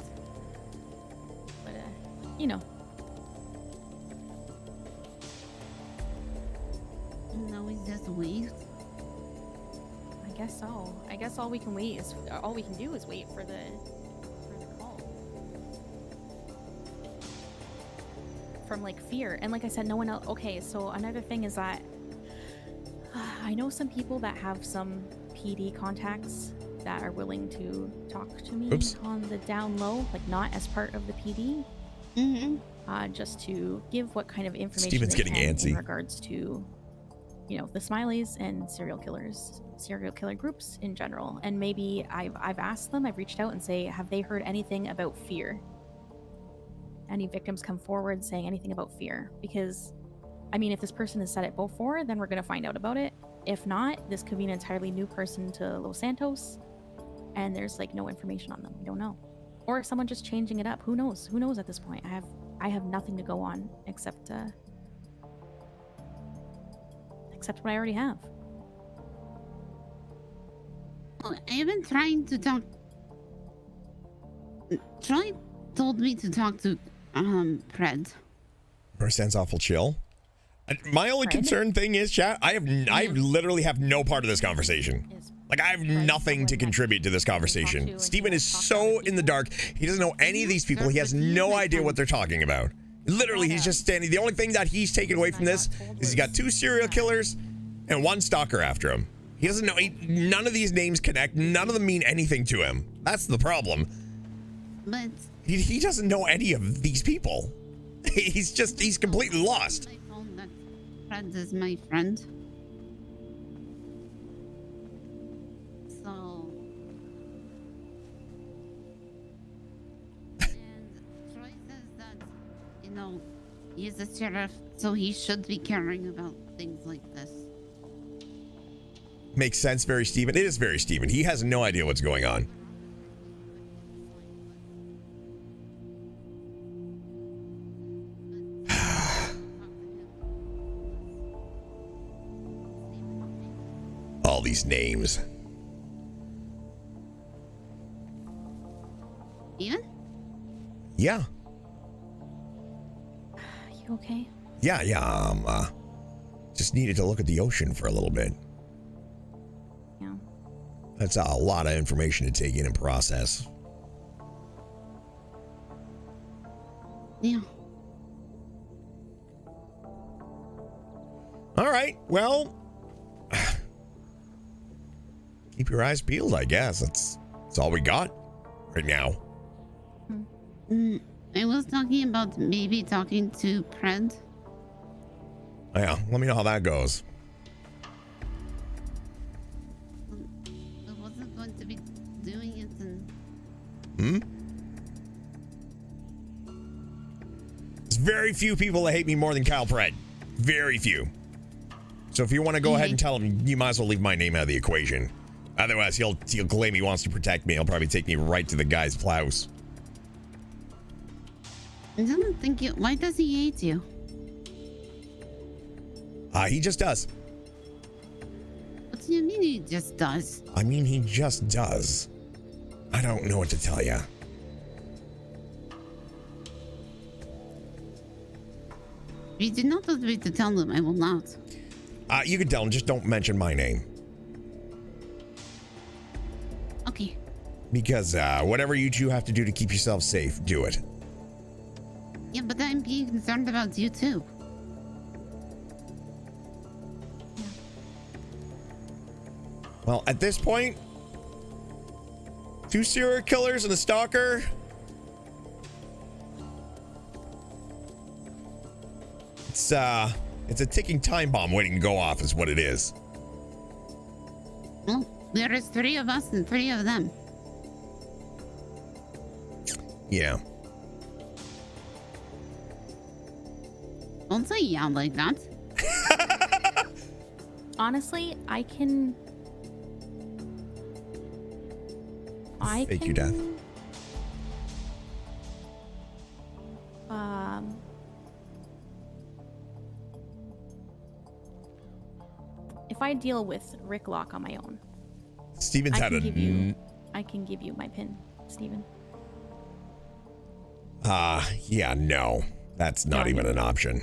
you know. No, we just wait. I guess so. I guess all we can do is wait for the call. From like fear. And like I said, no one else. Okay, so another thing is that I know some people that have some PD contacts that are willing to talk to me on the down low, like not as part of the PD. Mm-hmm. Just to give what kind of information Steven's they getting can antsy. in regards to, you know, the Smileys and serial killer groups in general. And maybe I've asked them, I've reached out and say, have they heard anything about fear? Any victims come forward saying anything about fear? Because, I mean, if this person has said it before, then we're going to find out about it. If not, this could be an entirely new person to Los Santos, and there's like no information on them. We don't know. Or someone just changing it up. Who knows? Who knows at this point? I have nothing to go on except what I already have. Well, I've been trying to talk. Troy told me to talk to Fred. Or sounds awful chill. My only concern thing is, chat, I literally have no part of this conversation. Like, I have nothing to contribute to this conversation. Steven is so in the dark. He doesn't know any of these people. He has no idea what they're talking about. Literally, he's just standing. The only thing that he's taken away from this is he's got 2 serial killers and 1 stalker after him. He doesn't know. None of these names connect. None of them mean anything to him. That's the problem. But he doesn't know any of these people. He's completely lost. I found that Fred is my friend. So, and Troy says that, you know, he's a sheriff, so he should be caring about things like this. Makes sense, very Steven. It is very Steven. He has no idea what's going on. All these names. Steven? Yeah. You okay? Yeah. Just needed to look at the ocean for a little bit. Yeah. That's a lot of information to take in and process. Yeah. All right. Well, keep your eyes peeled, I guess. That's all we got right now. I was talking about maybe talking to Fred. Yeah, let me know how that goes. I wasn't going to be doing it and... There's very few people that hate me more than Kyle Pred. Very few. So if you want to go ahead and tell him, you might as well leave my name out of the equation. Otherwise, he'll claim he wants to protect me. He'll probably take me right to the guy's blouse. I don't think you... Why does he hate you? He just does. What do you mean he just does? I mean, he just does. I don't know what to tell you. If you did not want me to tell him, I will not. You can tell him, just don't mention my name. Okay. Because whatever you two have to do to keep yourself safe, do it. Yeah, but I'm being concerned about you too. Well, at this point, 2 serial killers and a stalker. It's a ticking time bomb waiting to go off is what it is. Well, there is 3 of us and 3 of them. Yeah. Don't say yeah like that. Honestly, I can Fake your death. If I deal with Rick Lock on my own, Steven's had a... I can give you my pin, Steven. Yeah, no. That's not even an option.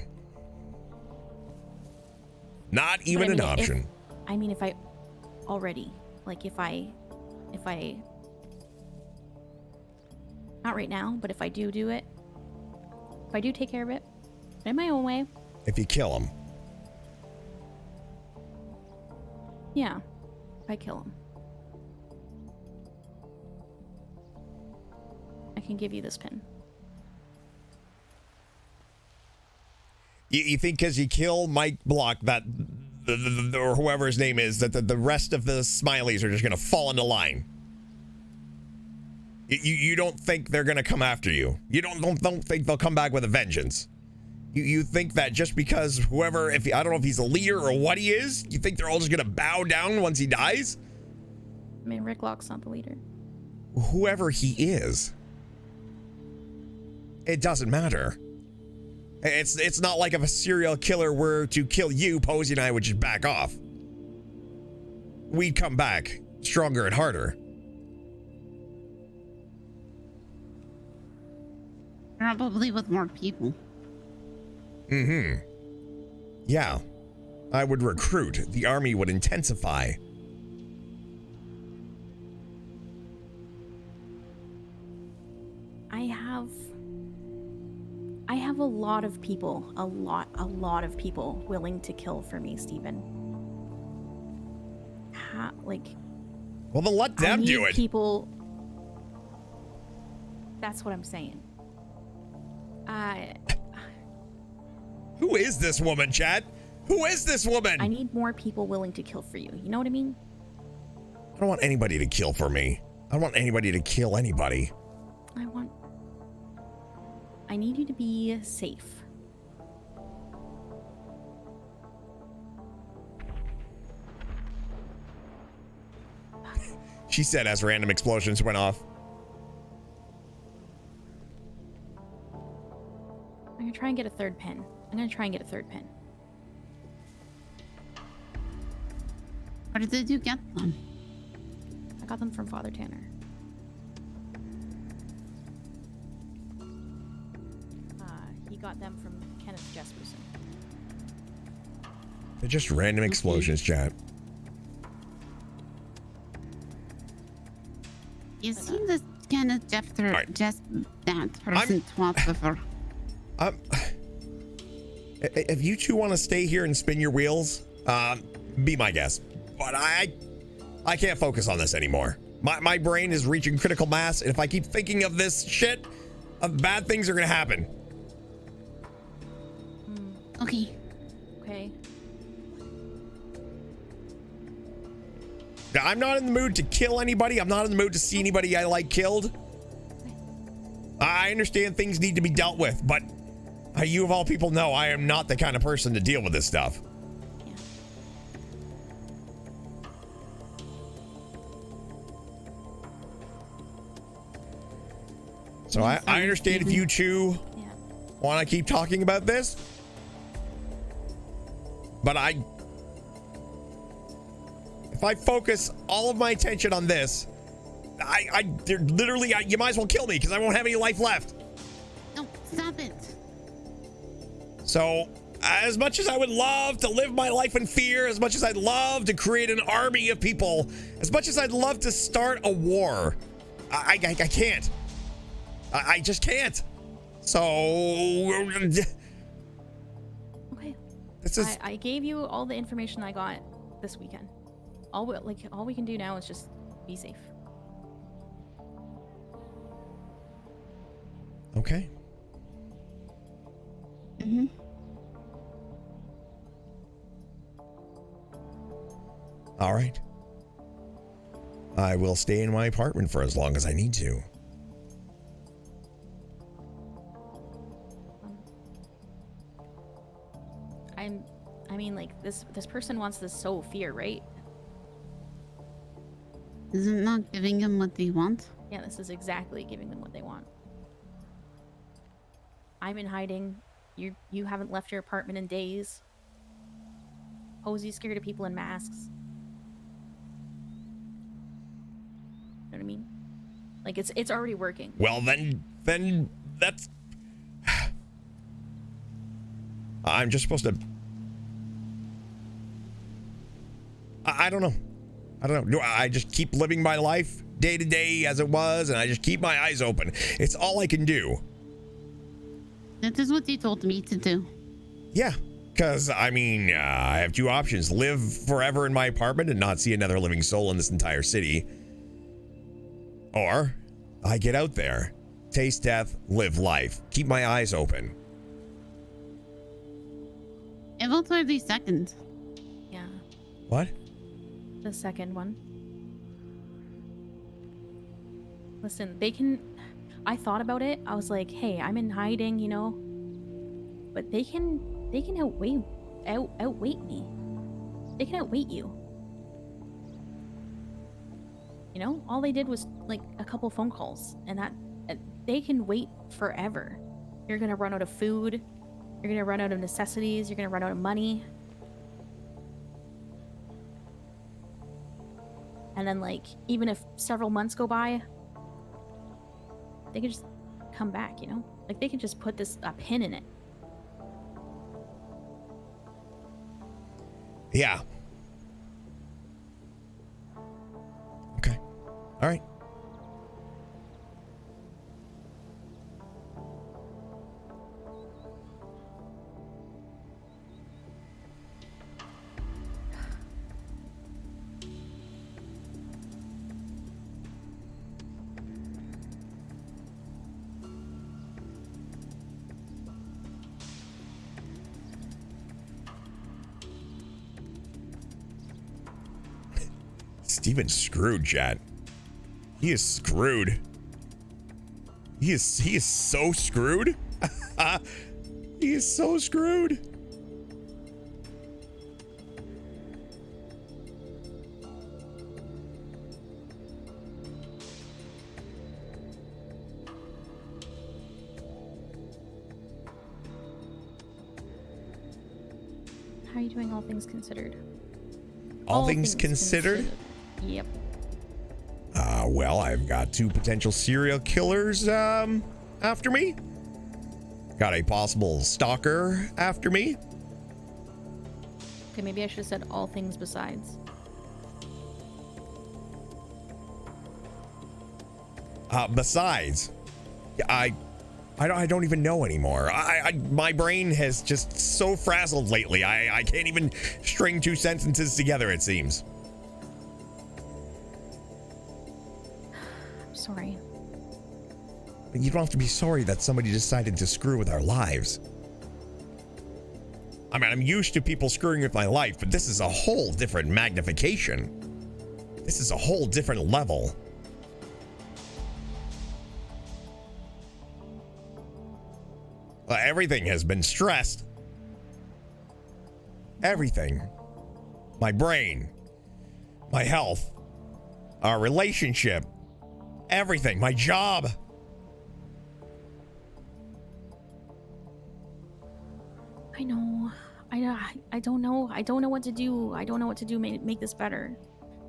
Not even an option. If I already, like if I not right now, but if I do it, if I do take care of it in my own way. If you kill him. Yeah, if I kill him. I can give you this pin. You think because you kill Mike Block that or whoever his name is, that the rest of the Smileys are just gonna fall into line. You don't think they're gonna come after you. You don't think they'll come back with a vengeance. You think that just because whoever, I don't know if he's a leader or what he is, you think they're all just gonna bow down once he dies? I mean, Rick Lock's not the leader. Whoever he is, it doesn't matter. It's not like if a serial killer were to kill you, Posey and I would just back off. We'd come back stronger and harder. Probably with more people. Mm-hmm. Yeah. I would recruit. The army would intensify. I have a lot of people, a lot of people willing to kill for me, Steven. Well, then let them do it. People. That's what I'm saying. Who is this woman, chat? Who is this woman? I need more people willing to kill for you. You know what I mean? I don't want anybody to kill for me. I don't want anybody to kill anybody. I need you to be safe. She said as random explosions went off. I'm gonna try and get a third pin. Where did you get them? I got them from Father Tanner. He got them from Kenneth Jesperson. They're just random explosions, chat. You seen this Kenneth Jeffter, just that person twice before. If you two want to stay here and spin your wheels, be my guest. But I can't focus on this anymore. My brain is reaching critical mass, and if I keep thinking of this shit, bad things are gonna happen. Okay. I'm not in the mood to kill anybody. I'm not in the mood to see anybody I like killed. I understand things need to be dealt with, but you of all people know I am not the kind of person to deal with this stuff. Yeah. So I understand if you two want to keep talking about this, but if I focus all of my attention on this, you might as well kill me because I won't have any life left. No, stop it. So, as much as I would love to live my life in fear, as much as I'd love to create an army of people, as much as I'd love to start a war, I can't. I just can't. So, okay. This is. I gave you all the information I got this weekend. All we can do now is just be safe. Okay. Mm-hmm. All right. I will stay in my apartment for as long as I need to. I mean, like, this person wants to sow fear, right? Is it not giving them what they want? Yeah, this is exactly giving them what they want. I'm in hiding. You haven't left your apartment in days. Posey's scared of people in masks. You know what I mean? Like, it's already working. Well, then that's. I'm just supposed to. I don't know. Do I just keep living my life day to day as it was, and I just keep my eyes open? It's all I can do. That is what you told me to do. Yeah, because I mean, I have two options: live forever in my apartment and not see another living soul in this entire city, or I get out there, taste death, live life, keep my eyes open. It will 30 seconds. Yeah. What? The second one. Listen, they can... I thought about it. I was like, hey, I'm in hiding, you know? But they can outweigh me. They can outweight you. You know? All they did was, like, a couple phone calls. And that... they can wait forever. You're gonna run out of food. You're gonna run out of necessities. You're gonna run out of money. And then, like, even if several months go by, they could just come back, you know? Like, they could just put a pin in it. Yeah. Okay. All right. Steven's screwed, chat. He is screwed. He is so screwed. He is so screwed. How are you doing, all things considered? All things considered? Yep. Well, I've got 2 potential serial killers after me. Got a possible stalker after me. Okay, maybe I should have said all things besides. Besides, I don't even know anymore. My brain has just so frazzled lately. I can't even string 2 sentences together, it seems. I'm sorry. But you don't have to be sorry that somebody decided to screw with our lives. I mean, I'm used to people screwing with my life, but this is a whole different magnification. This is a whole different level. Everything has been stressed. Everything. My brain. My health. Our relationship. Everything. My job. I know. I don't know. I don't know what to do. I don't know what to do to make this better.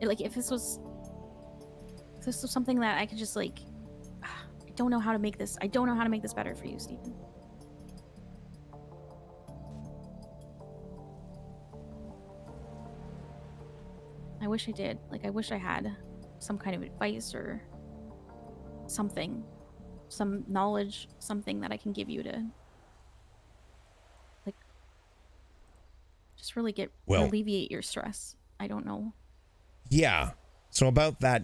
Like, if this was something that I could just, like, I don't know how to make this. I don't know how to make this better for you, Stephen. I wish I did. Like, I wish I had some kind of advice or something, some knowledge, something that I can give you to, like, just really alleviate your stress. I don't know. Yeah. So about that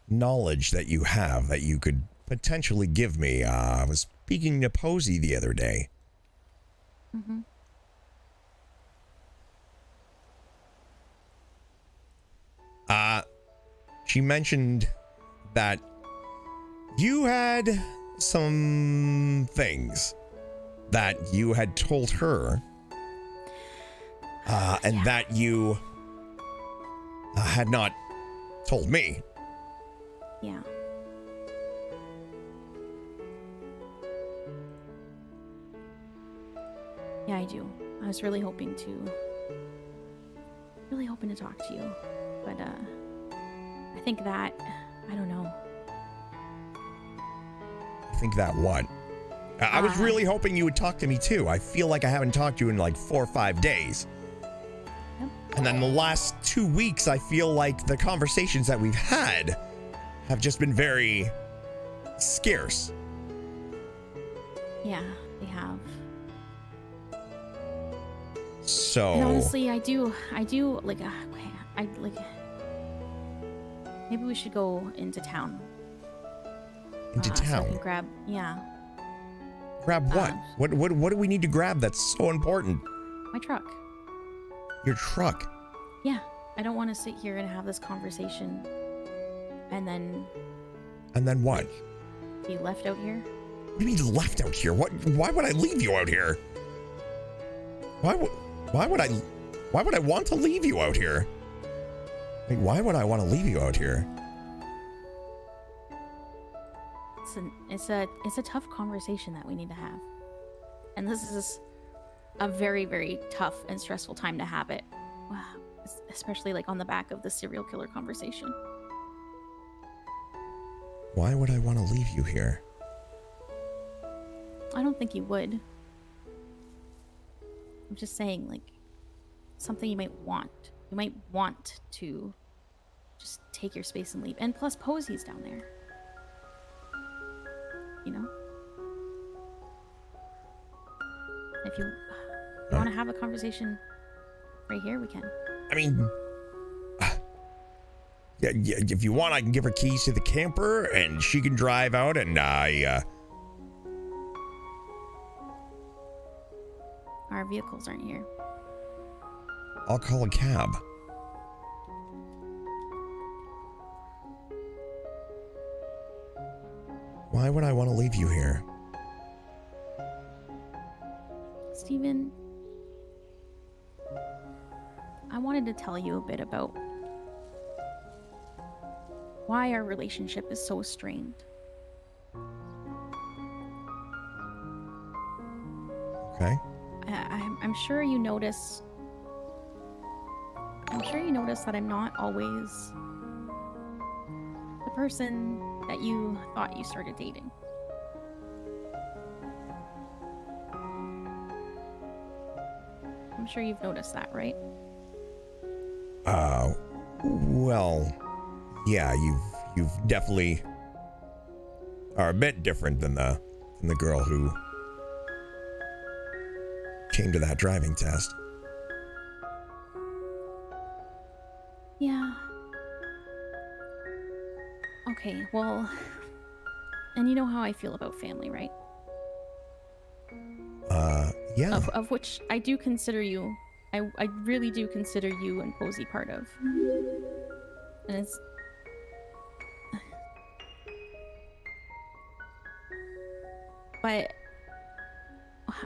knowledge that you have that you could potentially give me, I was speaking to Posey the other day. Mm-hmm. She mentioned that you had some things that you had told her, and that you had not told me. Yeah. Yeah, I do. I was really hoping to talk to you, but I think that, I don't know. I think that what? I was really hoping you would talk to me too. I feel like I haven't talked to you in like 4 or 5 days. Yep. And then the last 2 weeks, I feel like the conversations that we've had have just been very scarce. Yeah, they have. So. And honestly, I do like, maybe we should go into town. Into So I town? can grab, yeah, Grab what? What do we need to grab that's so important? my truck. Your truck? Yeah. I don't want to sit here and have this conversation and then what? be left out here. What do you mean left out here? Why would I leave you out here? Why would I want to leave you out here? Like, why would I want to leave you out here? It's a tough conversation that we need to have. And this is a very, very tough and stressful time to have it. Especially like on the back of the serial killer conversation. Why would I want to leave you here? I don't think you would. I'm just saying, like, something you might want. You might want to just take your space and leave. And plus, Posey's down there. You know? If you want to have a conversation right here, we can. I mean, yeah, if you want, I can give her keys to the camper and she can drive out and Our vehicles aren't here. I'll call a cab. Why would I want to leave you here? Steven, I wanted to tell you a bit about why our relationship is so strained. Okay. I'm sure you notice. I'm sure you notice that I'm not always the person that you thought you started dating. I'm sure you've noticed that, right? Well, yeah, you've definitely are a bit different than the girl who came to that driving test. Yeah. Okay, well, and you know how I feel about family, right? Yeah. Of which I do consider you, I really do consider you and Posey part of. And it's... But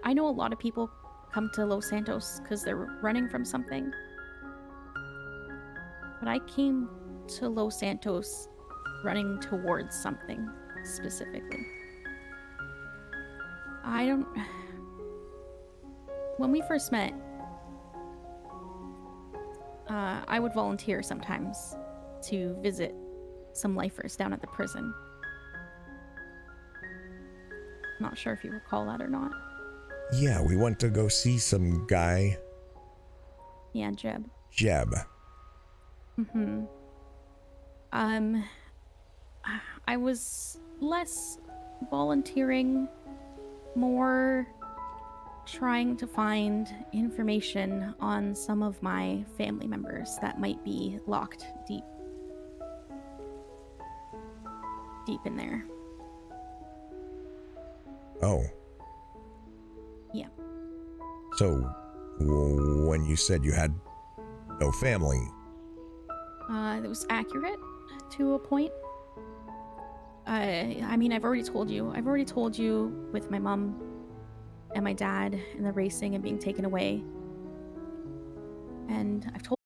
I know a lot of people come to Los Santos because they're running from something. But I came to Los Santos running towards something specifically. I don't... When we first met, I would volunteer sometimes to visit some lifers down at the prison. Not sure if you recall that or not. Yeah, we went to go see some guy. Yeah, Jeb. Jeb. Mm-hmm. I was less volunteering, more trying to find information on some of my family members that might be locked deep in there. Oh. Yeah. So, when you said you had no family... It was accurate to a point. I mean, I've already told you with my mom and my dad and the racing and being taken away. And I've told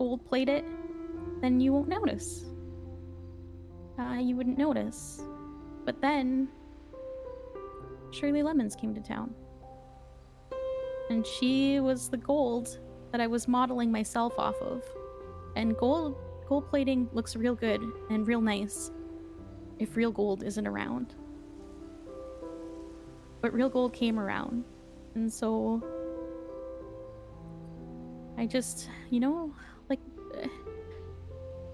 gold plate it, then you won't notice. You wouldn't notice. But then Shirley Lemons came to town. And she was the gold that I was modeling myself off of. And gold plating looks real good and real nice if real gold isn't around. But real gold came around. And so I just, like,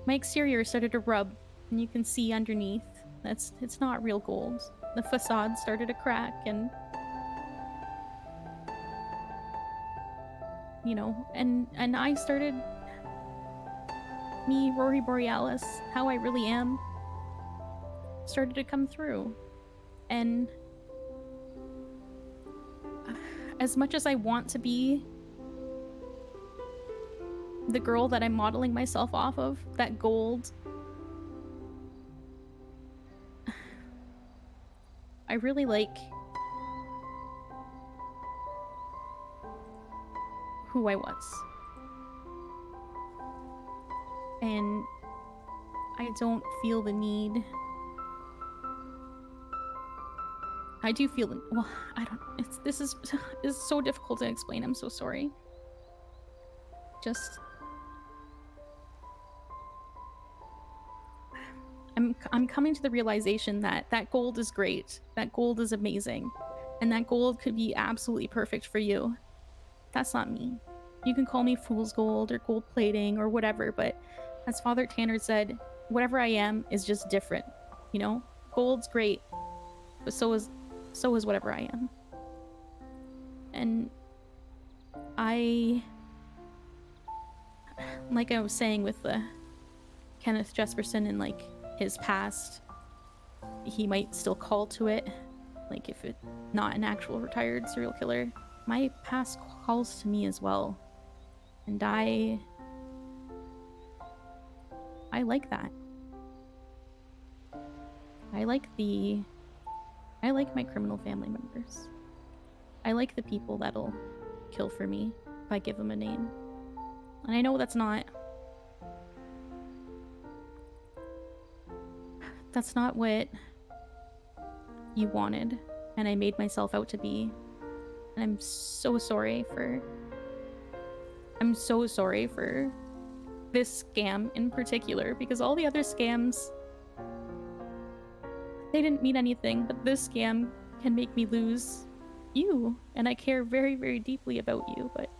my exterior started to rub, and you can see underneath it's not real gold. The facade started to crack, and and I started, me, Rory Borealis, how I really am, started to come through. And as much as I want to be the girl that I'm modeling myself off of, that gold, I really like who I was. And I don't feel the need. I do feel the, well, I don't, this is so difficult to explain. I'm so sorry. Just, I'm coming to the realization that that gold is great. That gold is amazing. And that gold could be absolutely perfect for you. That's not me. You can call me fool's gold or gold plating or whatever, but as Father Tanner said, whatever I am is just different. Gold's great, but so is whatever I am. And like I was saying with the Kenneth Jesperson and like his past, he might still call to it, like if it's not an actual retired serial killer. My past calls to me as well, and I like that. I like my criminal family members. I like the people that'll kill for me if I give them a name. And I know that's not what you wanted, and I made myself out to be. And I'm so sorry for this scam in particular, because all the other scams, they didn't mean anything, but this scam can make me lose you, and I care very, very deeply about you, but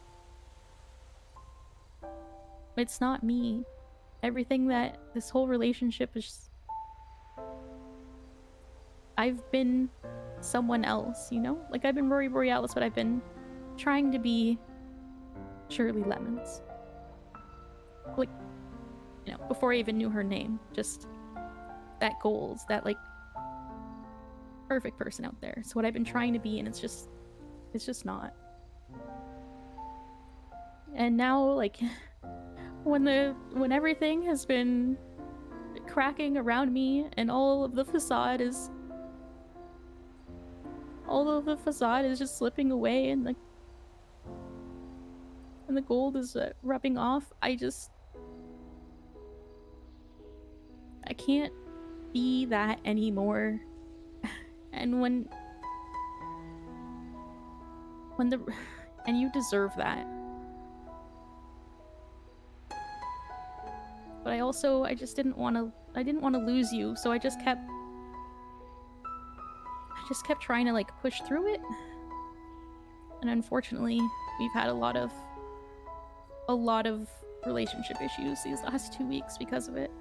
it's not me. Everything that this whole relationship is, I've been someone else, like I've been Rory Borealis, but I've been trying to be Shirley Lemons, like, before I even knew her name. Just that gold, that like perfect person out there. It's what I've been trying to be, and it's just not. And now, like, when everything has been cracking around me, and all of the facade is just slipping away, and the gold is rubbing off, I can't be that anymore. And and you deserve that. But I just didn't want to lose you, so I just kept trying to like push through it. And unfortunately, we've had a lot of relationship issues these last 2 weeks because of it.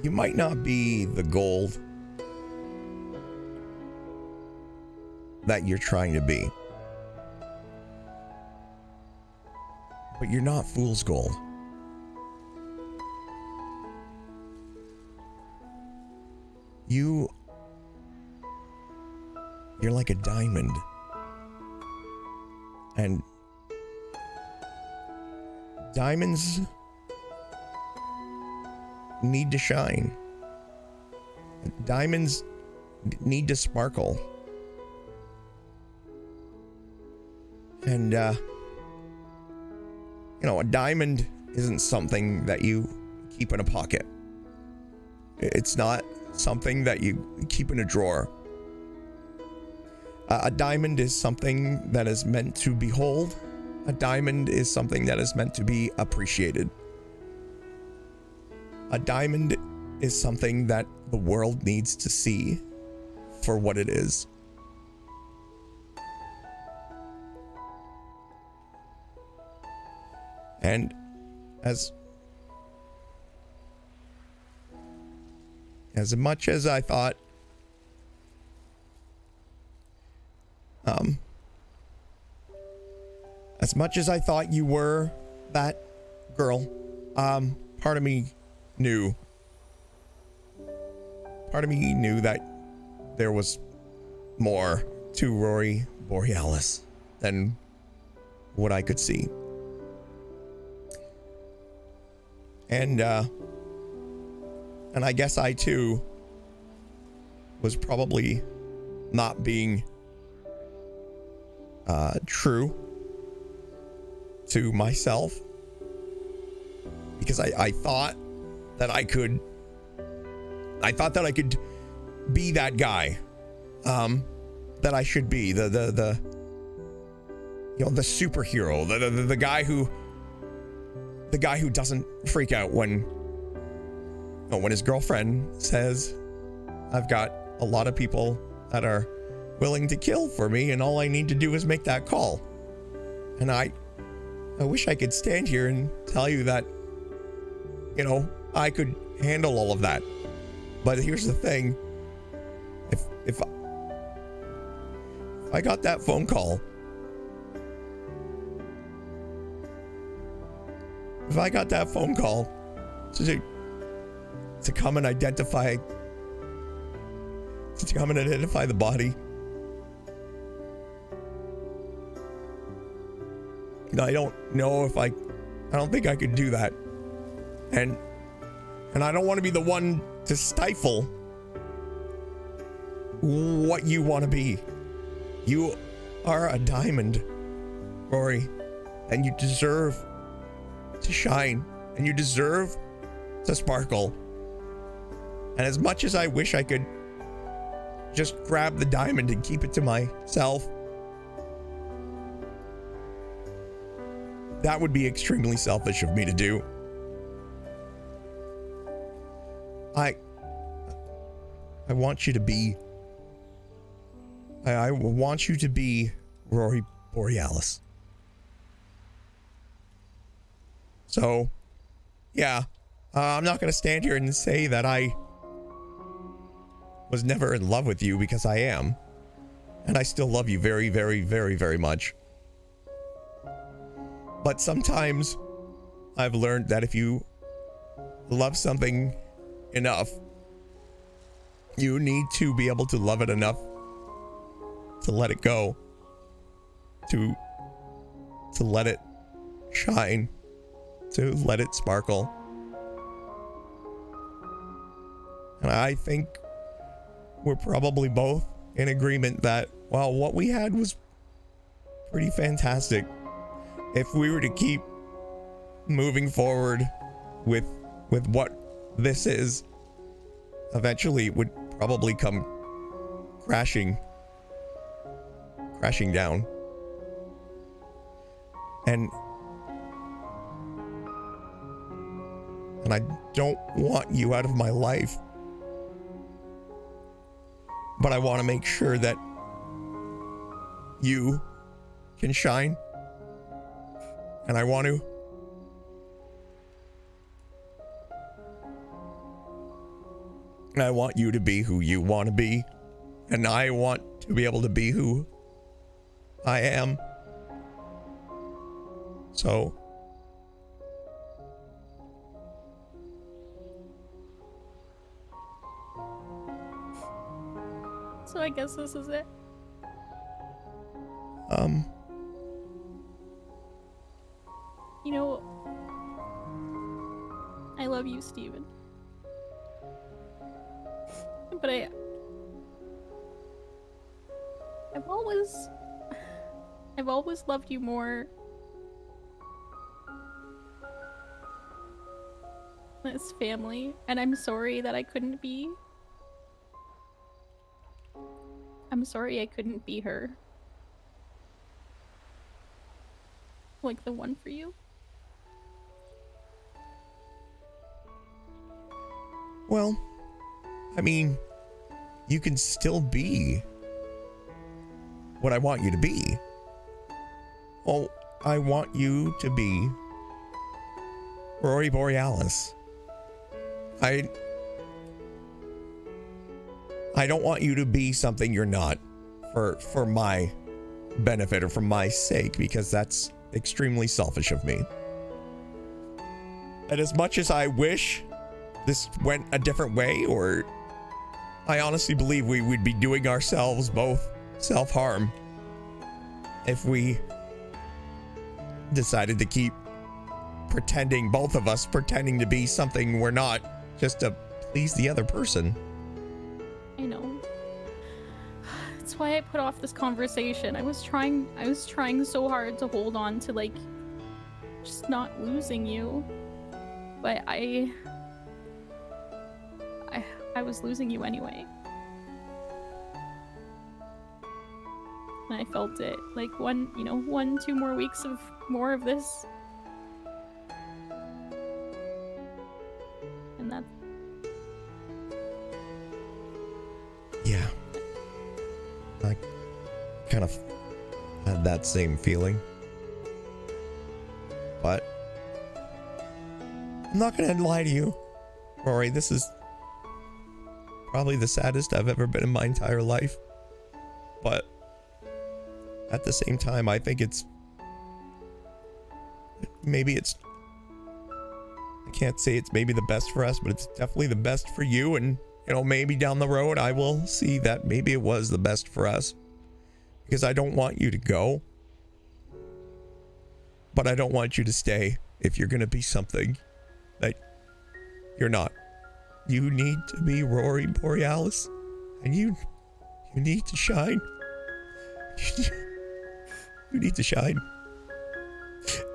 You might not be the gold that you're trying to be, but you're not fool's gold. You're like a diamond. And diamonds need to shine. Diamonds need to sparkle. And, a diamond isn't something that you keep in a pocket. It's not something that you keep in a drawer. A diamond is something that is meant to behold. A diamond is something that is meant to be appreciated. A diamond is something that the world needs to see for what it is. And as much as I thought as much as I thought you were that girl, part of me knew that there was more to Rory Borealis than what I could see. And I guess I too was probably not being true to myself, because I thought that I could be that guy that I should be, the superhero, the guy who doesn't freak out when his girlfriend says, I've got a lot of people that are willing to kill for me, and all I need to do is make that call. And I wish I could stand here and tell you that, I could handle all of that. But here's the thing. If I got that phone call, to come and identify the body, I don't know if I don't think I could do that. And I don't want to be the one to stifle what you want to be. You are a diamond, Rory, and you deserve to shine, and you deserve to sparkle. And as much as I wish I could just grab the diamond and keep it to myself, that would be extremely selfish of me to do. I want you to be I want you to be Rory Borealis. So, yeah, I'm not going to stand here and say that I was never in love with you, because I am. And I still love you very, very, very, very much. But sometimes I've learned that if you love something enough, you need to be able to love it enough to let it go, to let it shine, to let it sparkle. And I think we're probably both in agreement that, well, what we had was pretty fantastic. If we were to keep moving forward with what this is, eventually it would probably come crashing down. And I don't want you out of my life, but I want to make sure that you can shine, and I want you to be who you want to be, and I want to be able to be who I am. So So I guess this is it. You know, I love you, Steven. But I've always loved you more as family, and I'm sorry that I couldn't be. I'm sorry I couldn't be her. Like the one for you. Well, I mean, you can still be what I want you to be. Well, I want you to be Rory Borealis. I don't want you to be something you're not for my benefit or for my sake, because that's extremely selfish of me. And as much as I wish this went a different way, or I honestly believe we would be doing ourselves both self-harm if we decided to keep pretending, both of us pretending to be something we're not, just to please the other person. I know. That's why I put off this conversation. I was trying so hard to hold on to, like, just not losing you. But I was losing you anyway. And I felt it. Like 1-2 more weeks of more of this. And that. Yeah. I kind of had that same feeling. But I'm not gonna lie to you, Rory, this is probably the saddest I've ever been in my entire life. But at the same time, I think I can't say it's maybe the best for us, but it's definitely the best for you. And, you know, maybe down the road I will see that maybe it was the best for us, because I don't want you to go, but I don't want you to stay if you're going to be something that you're not. You need to be Rory Borealis, and you need to shine. You need to shine.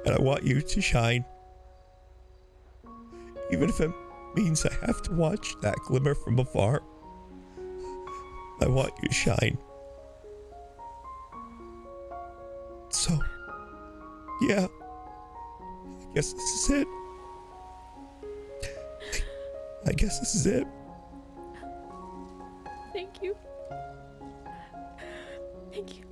And I want you to shine. Even if it means I have to watch that glimmer from afar. I want you to shine. So, yeah. I guess this is it. I guess this is it. Thank you. Thank you.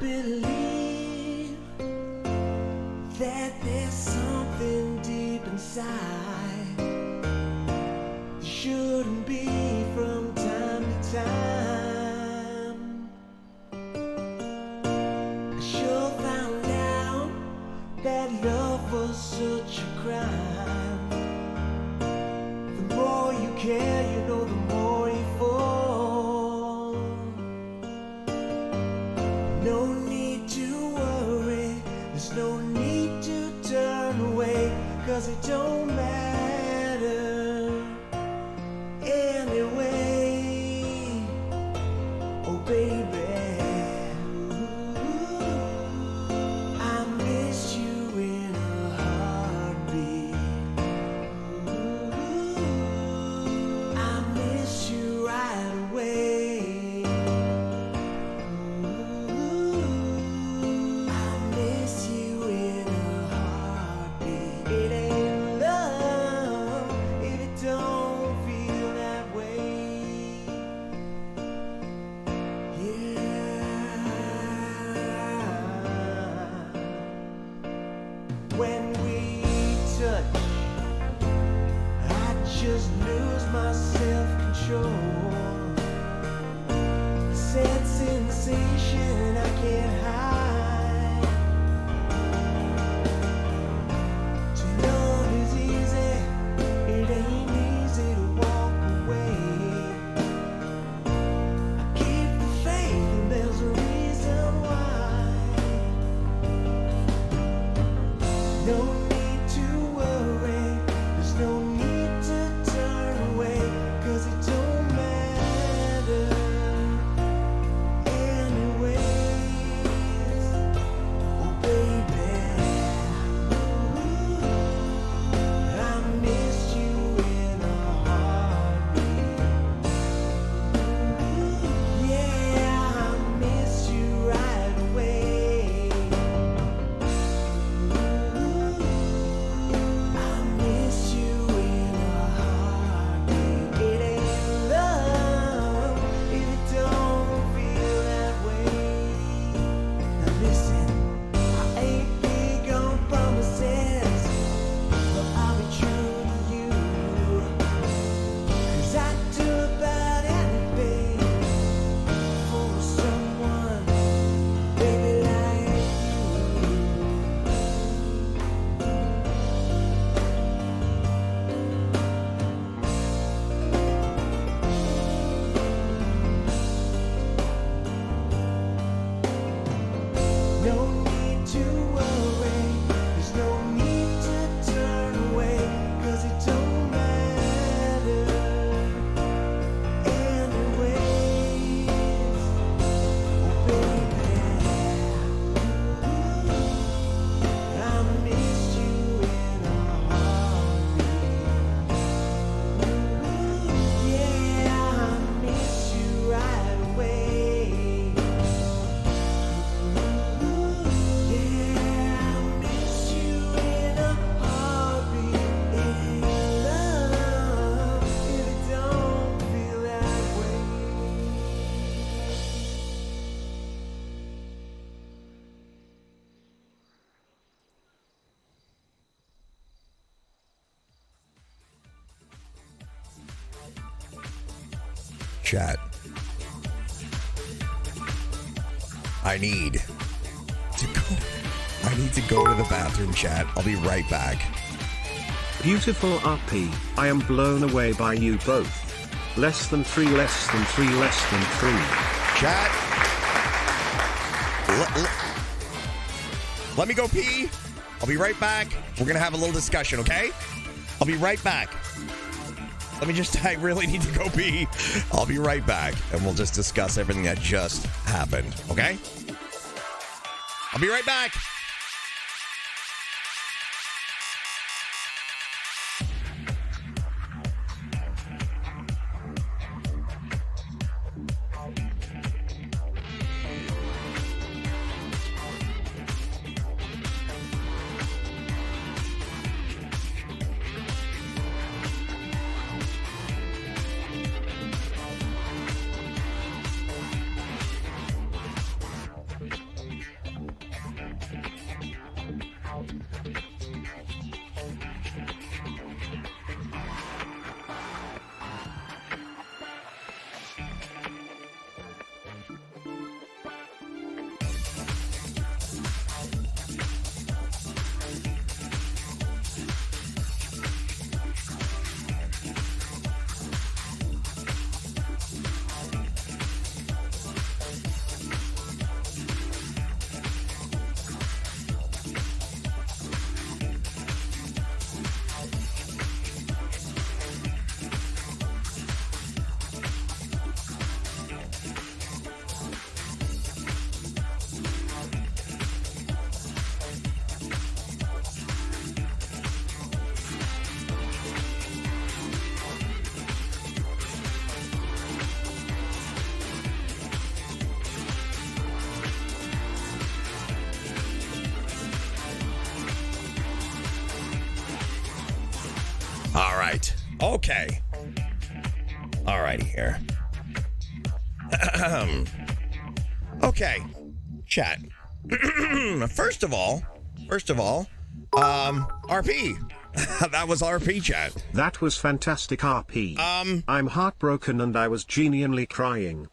believe that there's something deep inside that shouldn't be from time to time. I sure found out that love was such a crime. The more you care, you know, the more you fall. No need to worry, there's no need to turn away, 'cause it don't matter anyway. Oh baby, I miss you in a heartbeat. I miss you right away. I miss you in a heartbeat. It ain't love if it don't feel that way. Yeah. When we touch, I just lose my self-control. A sad sensation I can't hide. To love is easy, it ain't easy to walk away. I keep the faith and there's a reason why. No need to worry, there's no need to turn away, 'cause it don't matter anyways. Oh baby, I miss you in a heartbeat. Yeah, I miss you right away. I miss you in a heartbeat. It ain't love if it don't feel that way. Now listen, I ain't big on promises, but I'll be true to you. 'Cause I'd do about anything for someone, baby, like you. No need to worry, there's no need to turn away, 'cause it don't matter anyways. Oh baby, I miss you in a heartbeat. Yeah, I miss you right away. Yeah, I miss you in a heartbeat. It ain't love if it don't feel that way. Chat. I need to go to the bathroom, chat. I'll be right back. Beautiful RP, I am blown away by you both. Less than 3, less than 3, less than 3. Chat. Let me go pee. I'll be right back. We're going to have a little discussion, okay? I'll be right back. I really need to go pee. I'll be right back, and we'll just discuss everything that just happened, okay? I'll be right back. Okay. Alrighty here. Okay. Chat. First of all, RP. That was RP, chat. That was fantastic, RP. I'm heartbroken and I was genuinely crying.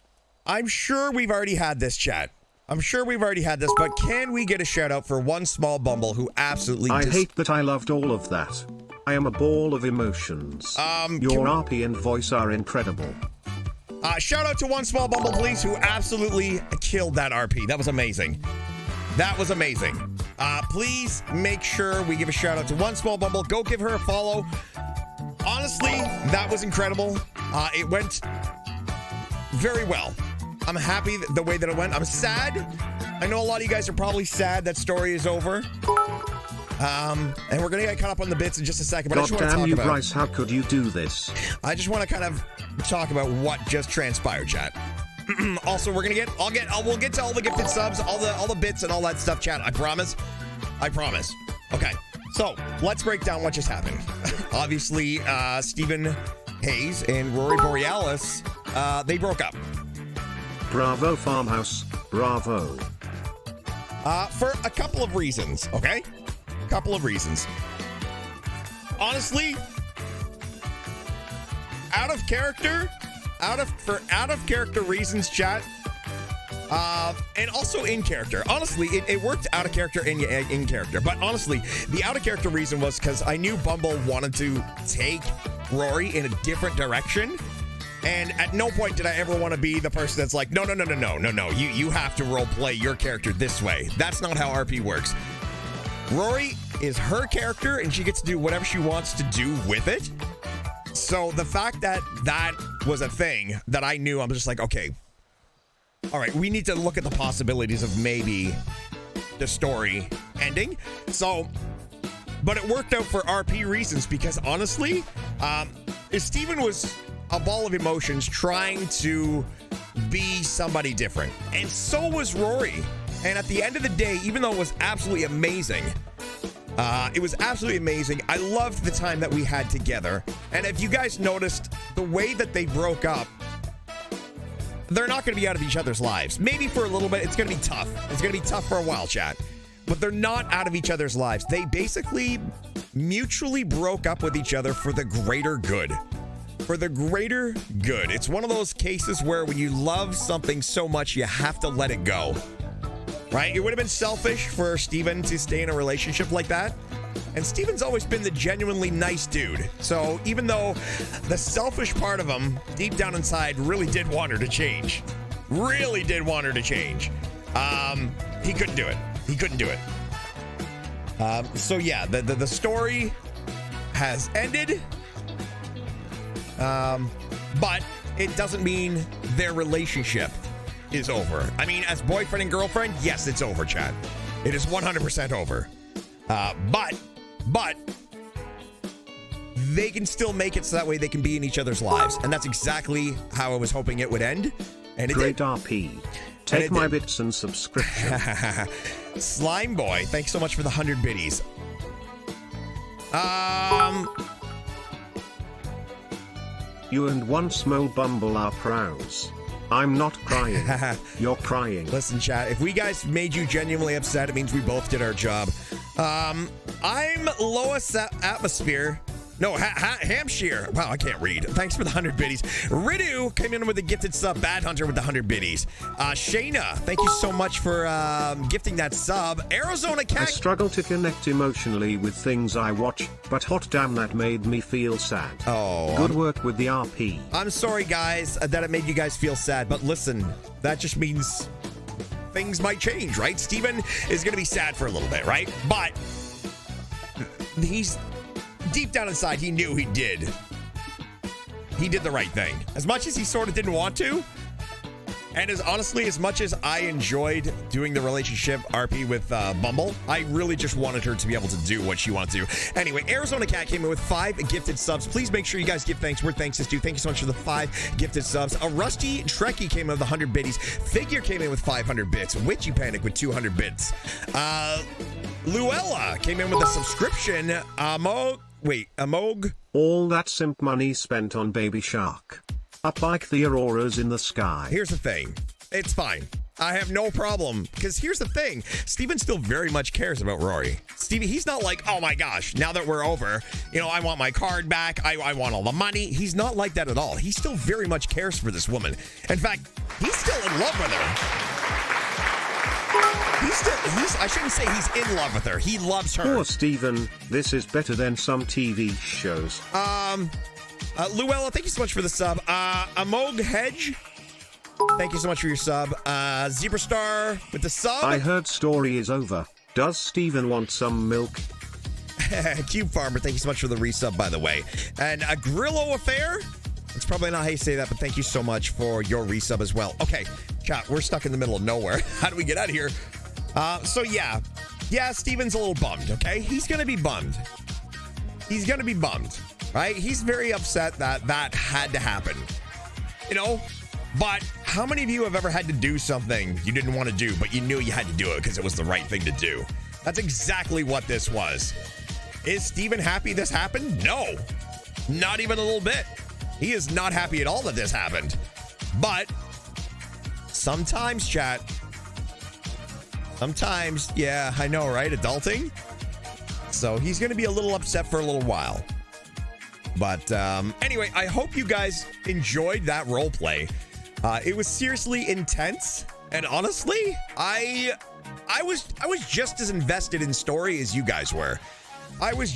I'm sure we've already had this, chat. I'm sure we've already had this, but can we get a shout out for one small bumble who absolutely I hate that I loved all of that. I am a ball of emotions. Your RP and voice are incredible. Shout out to one small bumble, please, who absolutely killed that RP. That was amazing. That was amazing. Please make sure we give a shout out to one small bumble. Go give her a follow. Honestly, that was incredible. It went very well. I'm happy the way that it went. I'm sad. I know a lot of you guys are probably sad that story is over. And we're gonna get caught up on the bits in just a second. But I just want to talk about. Bryce, how could you do this? I just want to kind of talk about what just transpired, chat. Also, we'll get to all the gifted subs, all the bits and all that stuff, chat. I promise. Okay, so let's break down what just happened. Obviously, Stephen Hayes and Rory Borealis, they broke up. Bravo, Farmhouse. Bravo. For a couple of reasons, okay? Couple of reasons. Honestly, out of character reasons, chat. And also in character. Honestly, it worked out of character and in character. But honestly, the out of character reason was because I knew Bumble wanted to take Rory in a different direction. And at no point did I ever want to be the person that's like, no. You have to role play your character this way. That's not how RP works. Rory is her character and she gets to do whatever she wants to do with it. So the fact that that was a thing that I knew, I'm just like, okay, all right, we need to look at the possibilities of maybe the story ending. So, but it worked out for RP reasons because honestly, Steven was a ball of emotions trying to be somebody different. And so was Rory. And at the end of the day, even though it was absolutely amazing, I loved the time that we had together. And if you guys noticed, the way that they broke up, they're not going to be out of each other's lives. Maybe for a little bit, it's going to be tough. It's going to be tough for a while, chat. But they're not out of each other's lives. They basically mutually broke up with each other for the greater good. For the greater good. It's one of those cases where when you love something so much, you have to let it go. Right? It would have been selfish for Steven to stay in a relationship like that. And Steven's always been the genuinely nice dude. So even though the selfish part of him, deep down inside, really did want her to change. Really did want her to change. He couldn't do it. He couldn't do it. So yeah, the story has ended. But it doesn't mean their relationship is over. I mean, as boyfriend and girlfriend, yes, it's over, chat. It is 100% over. But they can still make it so that way they can be in each other's lives. And that's exactly how I was hoping it would end. And it Great did. RP. Take my bits and subscription. Slime Boy, thanks so much for the 100 biddies. You and one small bumble are pros. I'm not crying. You're crying. Listen, chat, if we guys made you genuinely upset, it means we both did our job. I'm Lois Atmosphere. No, Hampshire. Wow, I can't read. Thanks for the 100 biddies. Ridu came in with a gifted sub. Bad Hunter with the 100 biddies. Shayna, thank you so much for gifting that sub. Arizona Cat. I struggle to connect emotionally with things I watch, but hot damn, that made me feel sad. Oh. Good work with the RP. I'm sorry, guys, that it made you guys feel sad, but listen, that just means things might change, right? Steven is going to be sad for a little bit, right? But he's deep down inside, he knew he did the right thing. As much as he sort of didn't want to, and as honestly, as much as I enjoyed doing the relationship RP with Bumble, I really just wanted her to be able to do what she wanted to do. Anyway, Arizona Cat came in with 5 gifted subs. Please make sure you guys give thanks where thanks is due. Thank you so much for the 5 gifted subs. A Rusty Trekkie came in with 100 biddies. Figure came in with 500 bits. Witchy Panic with 200 bits. Luella came in with a subscription. wait, Amog? All that simp money spent on Baby Shark. Up like the auroras in the sky. Here's the thing. It's fine. I have no problem. Because here's the thing. Steven still very much cares about Rory. Stevie, he's not like, oh my gosh, now that we're over, you know, I want my card back. I want all the money. He's not like that at all. He still very much cares for this woman. In fact, he's still in love with her. I shouldn't say he's in love with her. He loves her. Poor Steven, this is better than some TV shows. Luella, thank you so much for the sub. Amog Hedge, thank you so much for your sub. Zebra Star with the sub. I heard story is over. Does Steven want some milk? Cube Farmer, thank you so much for the resub, by the way. And a Grillo Affair. It's probably not how you say that, but thank you so much for your resub as well. Okay, chat, we're stuck in the middle of nowhere. How do we get out of here? So yeah, Steven's a little bummed, okay? He's gonna be bummed. He's gonna be bummed, right? He's very upset that that had to happen, you know? But how many of you have ever had to do something you didn't want to do, but you knew you had to do it because it was the right thing to do? That's exactly what this was. Is Steven happy this happened? No, not even a little bit. He is not happy at all that this happened. But sometimes, chat, sometimes, yeah, I know, right? Adulting. So he's going to be a little upset for a little while. But anyway, I hope you guys enjoyed that role play. It was seriously intense, and honestly, I was just as invested in story as you guys were. I was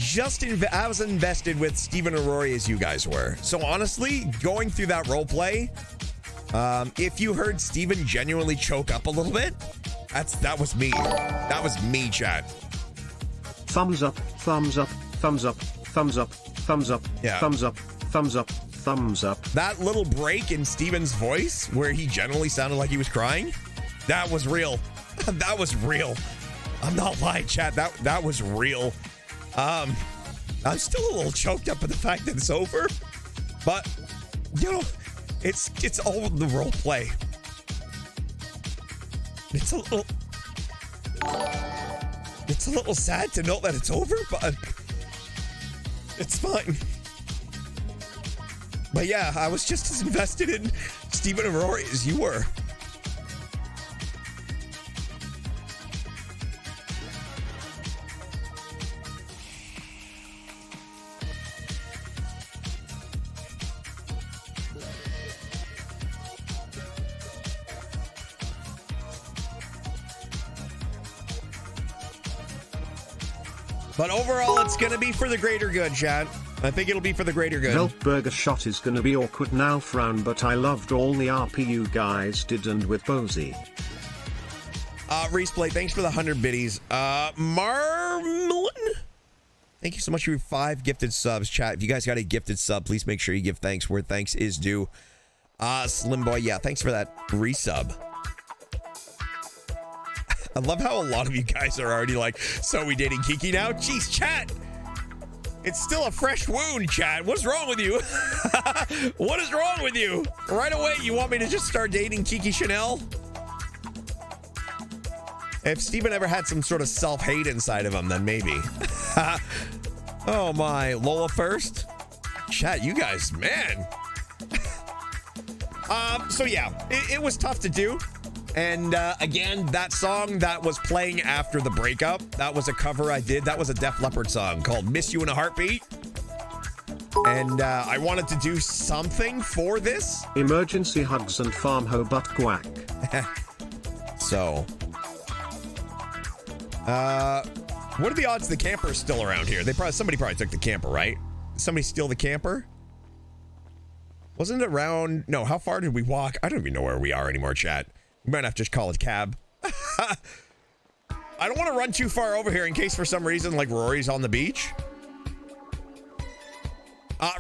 invested with Steven and Rory as you guys were. So honestly, going through that role play, if you heard Steven genuinely choke up a little bit, that was me. That was me, chat. Thumbs up, thumbs up, thumbs up, thumbs up, thumbs up, yeah. Thumbs up, thumbs up, thumbs up. That little break in Steven's voice where he generally sounded like he was crying, that was real. That was real. I'm not lying, chat. That was real. I'm still a little choked up at the fact that it's over, but you know, it's all the role play. It's a little sad to know that it's over, but it's fine. But yeah, I was just as invested in Steven and Rory as you were. But overall, it's going to be for the greater good, chat. I think it'll be for the greater good. Veltburger shot is going to be awkward now, frown, but I loved all the RP you guys did, and with Bozy. Reesplay, thanks for the 100 biddies. Marmlin, thank you so much for your 5 gifted subs, chat. If you guys got a gifted sub, please make sure you give thanks where thanks is due. Slim Boy, yeah, thanks for that resub. I love how a lot of you guys are already like, so we dating Kiki now? Jeez, chat. It's still a fresh wound, chat. What's wrong with you? What is wrong with you? Right away, you want me to just start dating Kiki Chanel? If Steven ever had some sort of self-hate inside of him, then maybe. Oh my, Lola first? Chat, you guys, man. So yeah, it was tough to do. And again, that song that was playing after the breakup, that was a cover I did. That was a Def Leppard song called Miss You in a Heartbeat. And I wanted to do something for this. Emergency hugs and farm ho butt quack. So, what are the odds the camper is still around here? Somebody probably took the camper, right? Somebody steal the camper? Wasn't it around? No, how far did we walk? I don't even know where we are anymore, chat. We might have to just call it cab. I don't want to run too far over here in case for some reason, like, Rory's on the beach.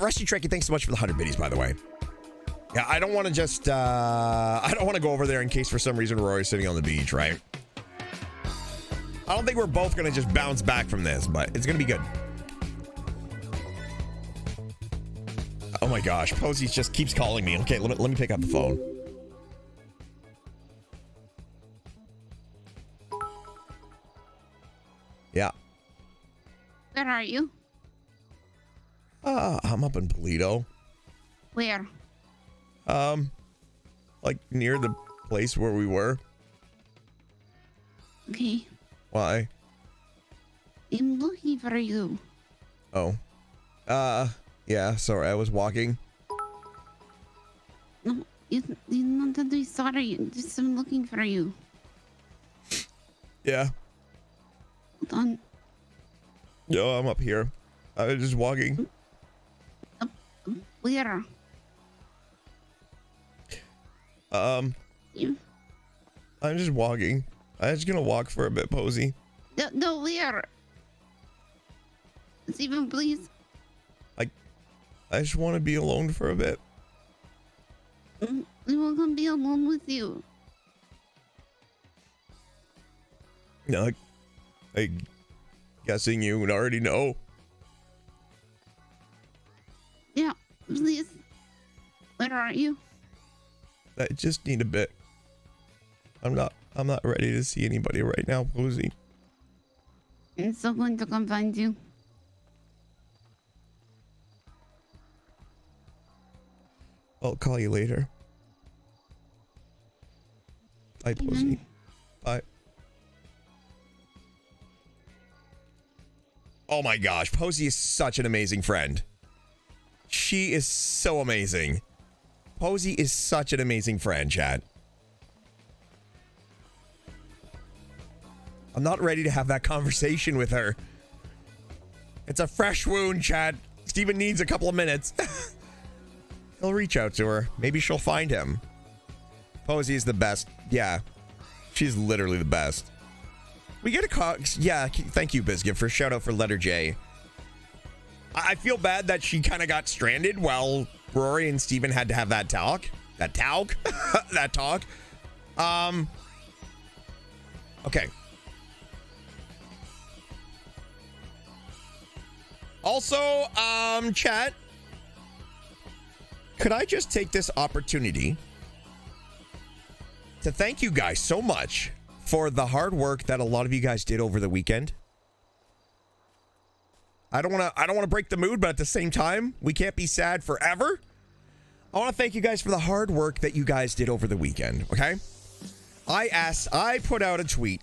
Rusty Trekkie, thanks so much for the 100 biddies, by the way. Yeah, I don't want to just, I don't want to go over there in case for some reason Rory's sitting on the beach, right? I don't think we're both going to just bounce back from this, but it's going to be good. Oh my gosh, Posey just keeps calling me. Okay, let me pick up the phone. Yeah. Where are you? I'm up in Polito. Where? Like near the place where we were. Okay. Why? I'm looking for you. Oh. Yeah, sorry, I was walking. No, you're not to be sorry. Just I'm looking for you. Yeah. Hold on. Yo, I'm up here. I was just walking. Where? You? I'm just walking. I'm just gonna walk for a bit, Posey. No, where? Steven, please. I just want to be alone for a bit. We will come be alone with you. No, I'm guessing you would already know. Yeah, please. Where are you? I just need a bit. I'm not ready to see anybody right now, Posey. I'm still going to come find you. I'll call you later. Bye, Posey. Bye. Oh my gosh, Posey is such an amazing friend. She is so amazing. Posey is such an amazing friend, chat. I'm not ready to have that conversation with her. It's a fresh wound, chat. Steven needs a couple of minutes. He'll reach out to her. Maybe she'll find him. Posey is the best. Yeah. She's literally the best. We get a call. Yeah, thank you, Biscuit, for shout out for letter J. I feel bad that she kind of got stranded while Rory and Steven had to have that talk. That talk? That talk. Okay. Also, chat, could I just take this opportunity to thank you guys so much for the hard work that a lot of you guys did over the weekend? I don't want to break the mood, but at the same time, we can't be sad forever. I want to thank you guys for the hard work that you guys did over the weekend, okay? I put out a tweet.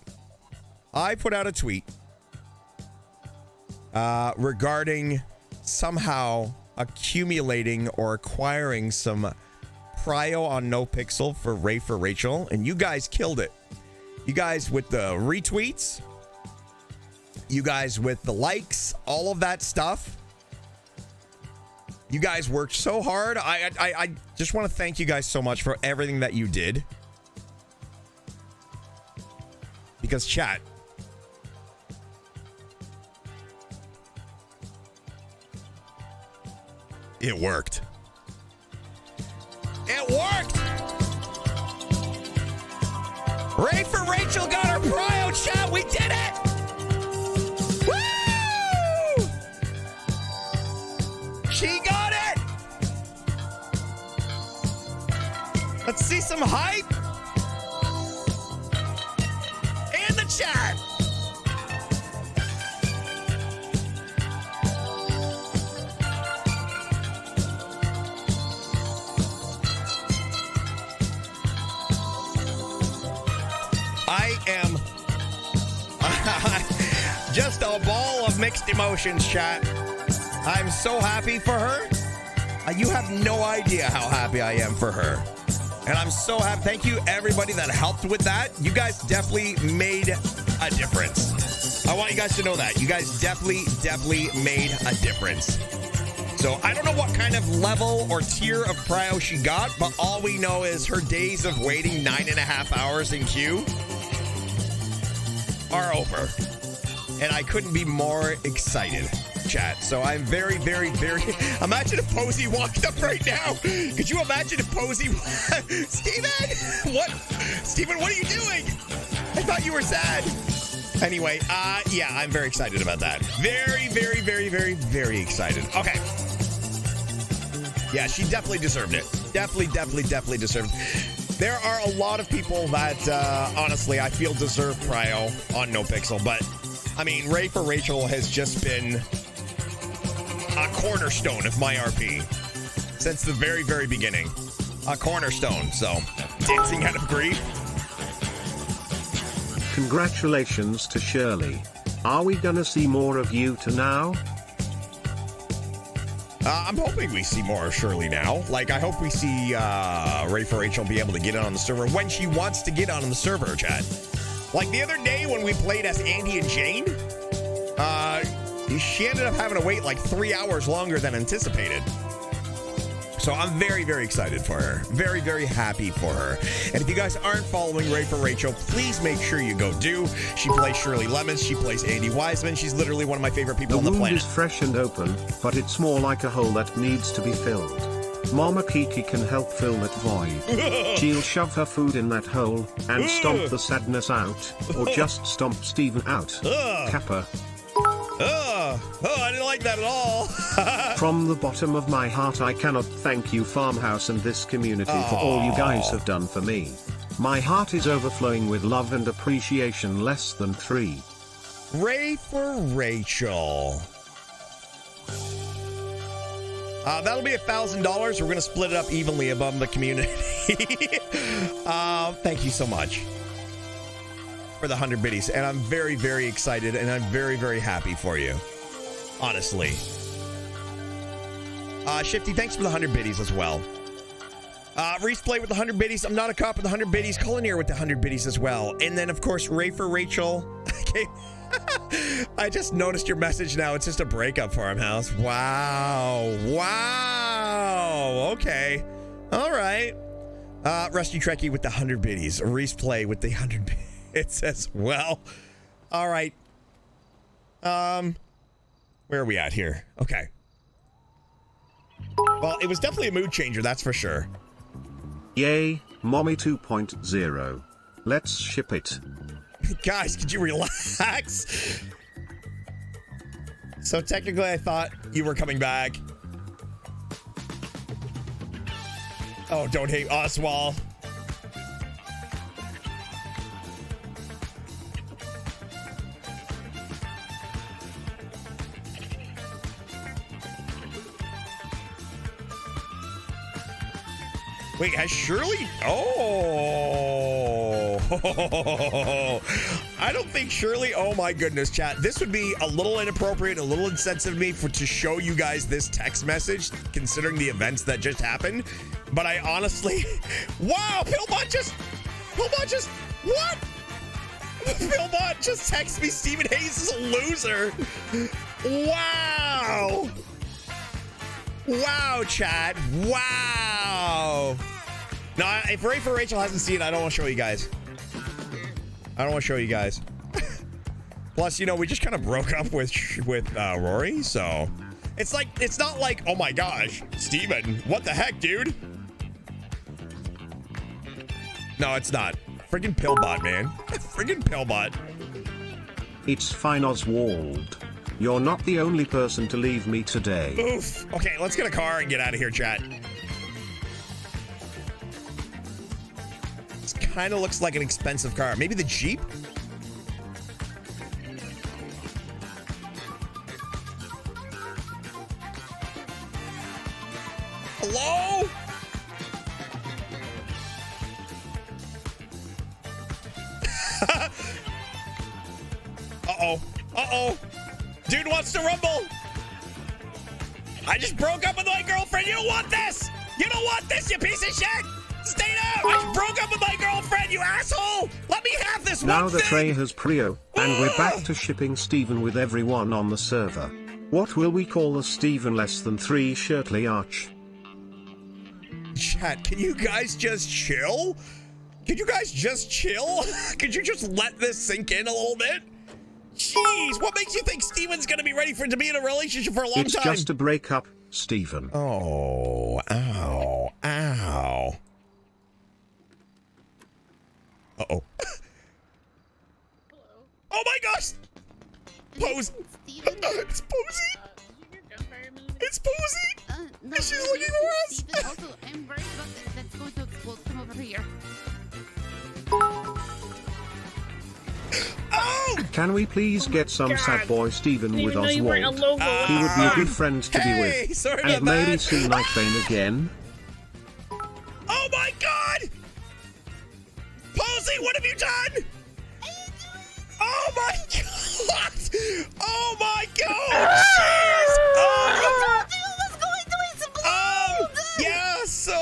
Regarding somehow accumulating or acquiring some prio on NoPixel for Ray for Rachel, and you guys killed it. You guys with the retweets, you guys with the likes, all of that stuff. You guys worked so hard. I just want to thank you guys so much for everything that you did. Because chat, it worked. It worked! Ray for Rachel got her prio, chat. We did it! Woo! She got it! Let's see some hype in the chat. I am just a ball of mixed emotions, chat. I'm so happy for her. You have no idea how happy I am for her. And I'm so happy. Thank you, everybody that helped with that. You guys definitely made a difference. I want you guys to know that. You guys definitely made a difference. So I don't know what kind of level or tier of prio she got, but all we know is her days of waiting 9.5 hours in queue are over. And I couldn't be more excited, chat. So I'm very... Imagine if Posey walked up right now. Could you imagine if Posey... Steven! What? Steven, what are you doing? I thought you were sad. Anyway, yeah, I'm very excited about that. Very excited. Okay. Yeah, she definitely deserved it. Definitely deserved it. There are a lot of people that, honestly, I feel deserve prio on NoPixel, but, I mean, Ray for Rachel has just been a cornerstone of my RP since the very, very beginning. A cornerstone. So, dancing out of grief. Congratulations to Shirley. Are we gonna see more of you to now? I'm hoping we see more of Shirley now. Like, I hope we see Ray for Rachel be able to get in on the server when she wants to get on the server, chat. Like the other day when we played as Andy and Jane, she ended up having to wait like 3 hours longer than anticipated. So I'm very, very excited for her. Very, very happy for her. And if you guys aren't following Ray for Rachel, please make sure you go do. She plays Shirley Lemons. She plays Andy Wiseman. She's literally one of my favorite people on the wound planet. is fresh and open, but it's more like a hole that needs to be filled. Mama Kiki can help fill that void. She'll shove her food in that hole and stomp the sadness out, or just stomp Steven out. Kappa. I didn't like that at all. From the bottom of my heart, I cannot thank you, Farmhouse, and this community for all you guys have done for me. My heart is overflowing with love and appreciation. Less than 3. Ray for Rachel. That'll be $1,000. We're going to split it up evenly among the community. Thank you so much for the 100 biddies. And I'm very, very excited, and I'm very, very happy for you. Honestly. Shifty, thanks for the 100 biddies as well. Reese Play with the 100 biddies. I'm not a cop with the 100 biddies. Culinary with the 100 biddies as well. And then, of course, Ray for Rachel. Okay. I just noticed your message now. It's just a breakup, Farmhouse. Wow. Wow. Okay. All right. Rusty Trekkie with the 100 biddies. Reese Play with the 100 biddies. It says, well. All right. Where are we at here? Okay. Well, it was definitely a mood changer, that's for sure. Yay, Mommy 2.0. Let's ship it. Guys, could you relax? So technically, I thought you were coming back. Oh, don't hate Oswald. Wait, has Shirley? Oh. I don't think Shirley. Oh my goodness, chat. This would be a little inappropriate, a little insensitive of me to show you guys this text message, considering the events that just happened. But I honestly, wow, Pillbot just, what? Pillbot just texted me, Stephen Hayes is a loser. Wow. Wow, Chad. Wow. No, if Ray for Rachel hasn't seen it, I don't want to show you guys. I don't want to show you guys. Plus, you know, we just kind of broke up with Rory, so it's like, it's not like, oh my gosh, Steven, what the heck, dude? No, it's not. Friggin' Pillbot, man. Friggin' Pillbot. It's fine, Oswald. You're not the only person to leave me today. Oof. Okay, let's get a car and get out of here, chat. This kind of looks like an expensive car. Maybe the Jeep? Hello? Uh-oh. Uh-oh. Dude wants to rumble. I just broke up with my girlfriend. You don't want this. You don't want this, you piece of shit. Stay down. I just broke up with my girlfriend, you asshole. Let me have this now one the thing. tray has Prio, and we're back to shipping Steven with everyone on the server. What will we call the Steven less than 3 shirtly arch? Chat, can you guys just chill? Could you guys just chill? Could you just let this sink in a little bit? Jeez, what makes you think Steven's gonna be ready to be in a relationship for a long It's time? just a breakup, Steven. Oh, ow, ow. Uh-oh. Oh my gosh! Pose! It's Posey! It's Posey! No, She's looking for us! Steven, also, I'm worried about that's going to explode. Come over here. Oh, Can we please get some sad boy Steven with even know you weren't a Oswald? logo. He would be a good friend to be with. Sorry And about maybe that. see Nightbane again. Oh my god! Posey, what have you done? Oh my god! Oh my god! Jeez! I told you it was going to explode! Yeah, so,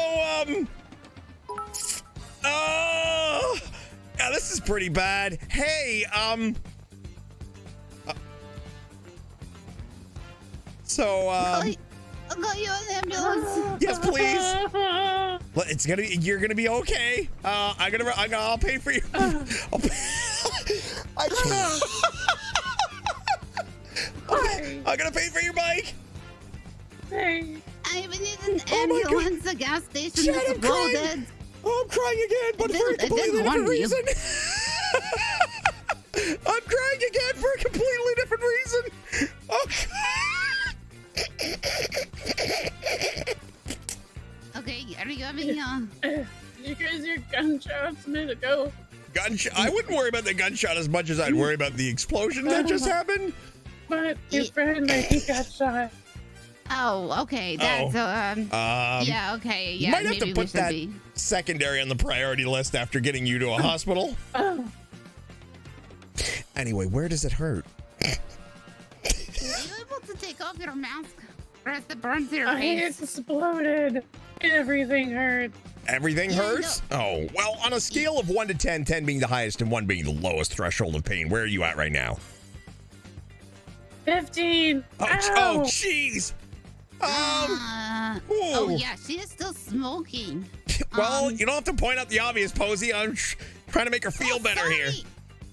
yeah, this is pretty bad. Hey, I'll call you an ambulance. yes, please. It's gonna be, you're gonna be okay. I'll pay for you. I'll pay, I'm gonna pay for your bike. Hey. I even need an ambulance. The gas station Chad, I'm exploded. crying. Oh, I'm crying again, but for a I didn't completely warn different you. reason. I'm crying again for a completely different reason. Oh, Okay, are you having You guys hear gunshots a minute ago? gunshot. I wouldn't worry about the gunshot as much as I'd worry about the explosion that just happened. But your friend, I think, got shot. Oh, okay. That's yeah, okay. You Yeah, might have maybe to put we should that be. secondary on the priority list after getting you to a hospital. Anyway, where does it hurt? Are you able to take off your mask? Or is it burned to your I face? exploded. Everything hurt. Everything hurts? Oh, well, on a scale of 1 to 10, 10 being the highest and 1 being the lowest threshold of pain, where are you at right now? 15. Oh, jeez. Oh, yeah, she is still smoking. Well, you don't have to point out the obvious, Posey. I'm trying to make her feel better here.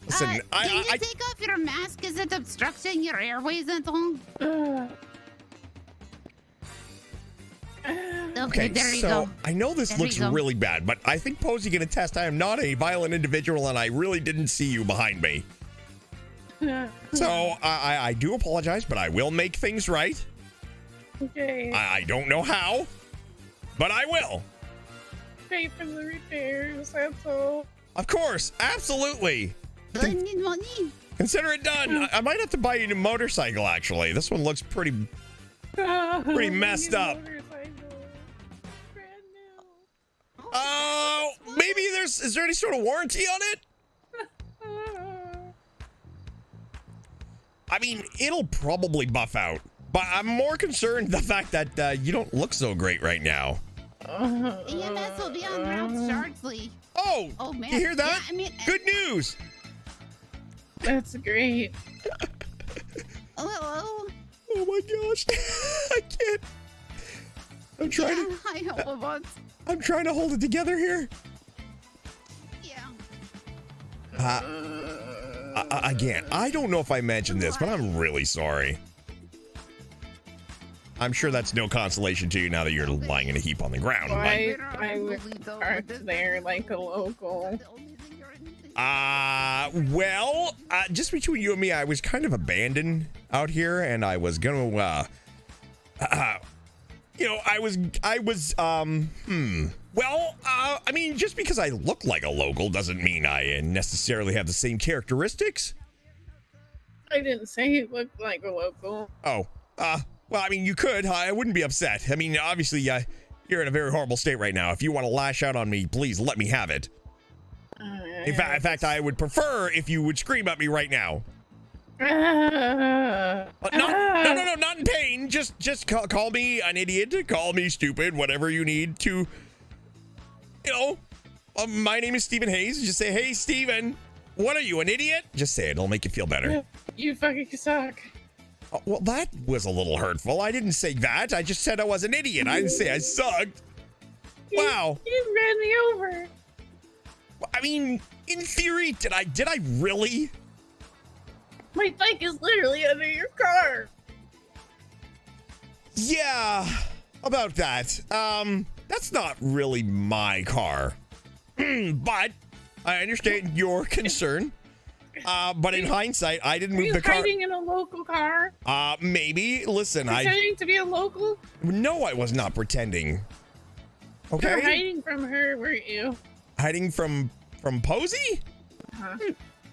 Listen, Can you take off your mask? Is it obstructing your airways at all? Okay, there you so go. I know this There you looks go. really bad, but I think Posey can attest I am not a violent individual, and I really didn't see you behind me. So I do apologize, but I will make things right. Okay. I don't know how, but I will. Pay for the repairs, that's all. Of course, absolutely. I need money. Consider it done. I might have to buy you a new motorcycle, actually. This one looks pretty messed up. Oh, maybe is there any sort of warranty on it? I mean, it'll probably buff out, but I'm more concerned the fact that you don't look so great right now. EMS will be on route shortly. Oh, man. you hear that? Yeah, I mean, good news. That's great. Hello. Oh my gosh, I can't. I'm trying to. I hope it won't. I'm trying to hold it together here. Yeah. Again, I don't know if I mentioned this, but I'm really sorry. I'm sure that's no consolation to you now that you're lying in a heap on the ground. I was parked there like a local. Well, just between you and me, I was kind of abandoned out here, and I was gonna, Well, I mean, just because I look like a local doesn't mean I necessarily have the same characteristics. I didn't say you looked like a local. Oh, well, I mean, you could. I wouldn't be upset. I mean, obviously, you're in a very horrible state right now. If you want to lash out on me, please let me have it. In fact, I would prefer if you would scream at me right now. No, not in pain. Just call me an idiot. Call me stupid. Whatever you need to. My name is Stephen Hayes. Just say, hey, Stephen, what are you, an idiot? Just say it. It'll make you feel better. You fucking suck. Oh, well, that was a little hurtful. I didn't say that. I just said I was an idiot. I didn't say I sucked. Wow. You ran me over. I mean, in theory, did I really? My bike is literally under your car. Yeah, about that. That's not really my car. But I understand your concern. But in hindsight, I didn't move the car. Are you hiding in a local car? Maybe. Listen, Pretending to be a local? No, I was not pretending. Okay. You were hiding from her, weren't you? Hiding from Posey? Uh-huh.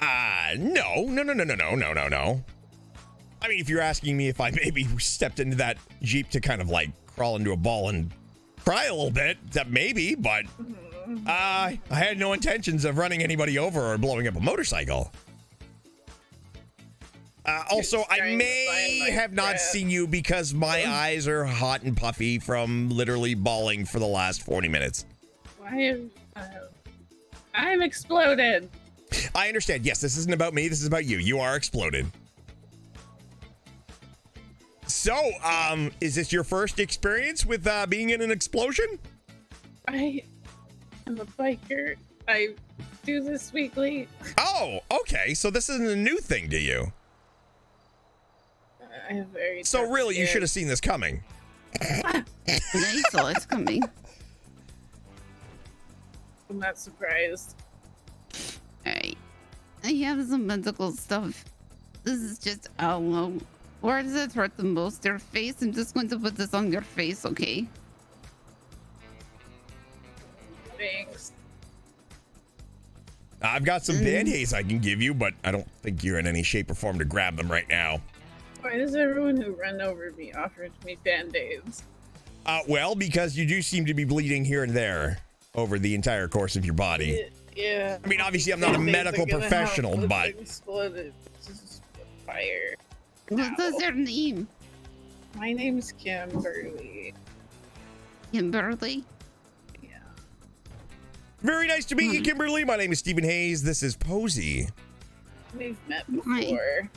No. I mean, if you're asking me if I maybe stepped into that Jeep to kind of like crawl into a ball and cry a little bit, that maybe, but I had no intentions of running anybody over or blowing up a motorcycle. Also, I may have not seen you because my eyes are hot and puffy from literally bawling for the last 40 minutes. I'm exploded. I understand. Yes, this isn't about me. This is about you. You are exploded. So, is this your first experience with being in an explosion? I am a biker. I do this weekly. Oh, okay. So this isn't a new thing to you. I have very. So really, you should have seen this coming. I saw it's coming. I'm not surprised. Alright. I have some medical stuff. This is just, I don't know. Where does it hurt the most? Your face? I'm just going to put this on your face, okay? Thanks. I've got some band-aids I can give you, but I don't think you're in any shape or form to grab them right now. Why does everyone who ran over me offer me band-aids? Well, because you do seem to be bleeding here and there over the entire course of your body. Yeah. I mean, obviously, I'm not a medical professional, but... Exploded. Just fire. What is your name? My name's Kimberly. Kimberly? Very nice to meet you, Kimberly. My name is Stephen Hayes. This is Posey. We've met before.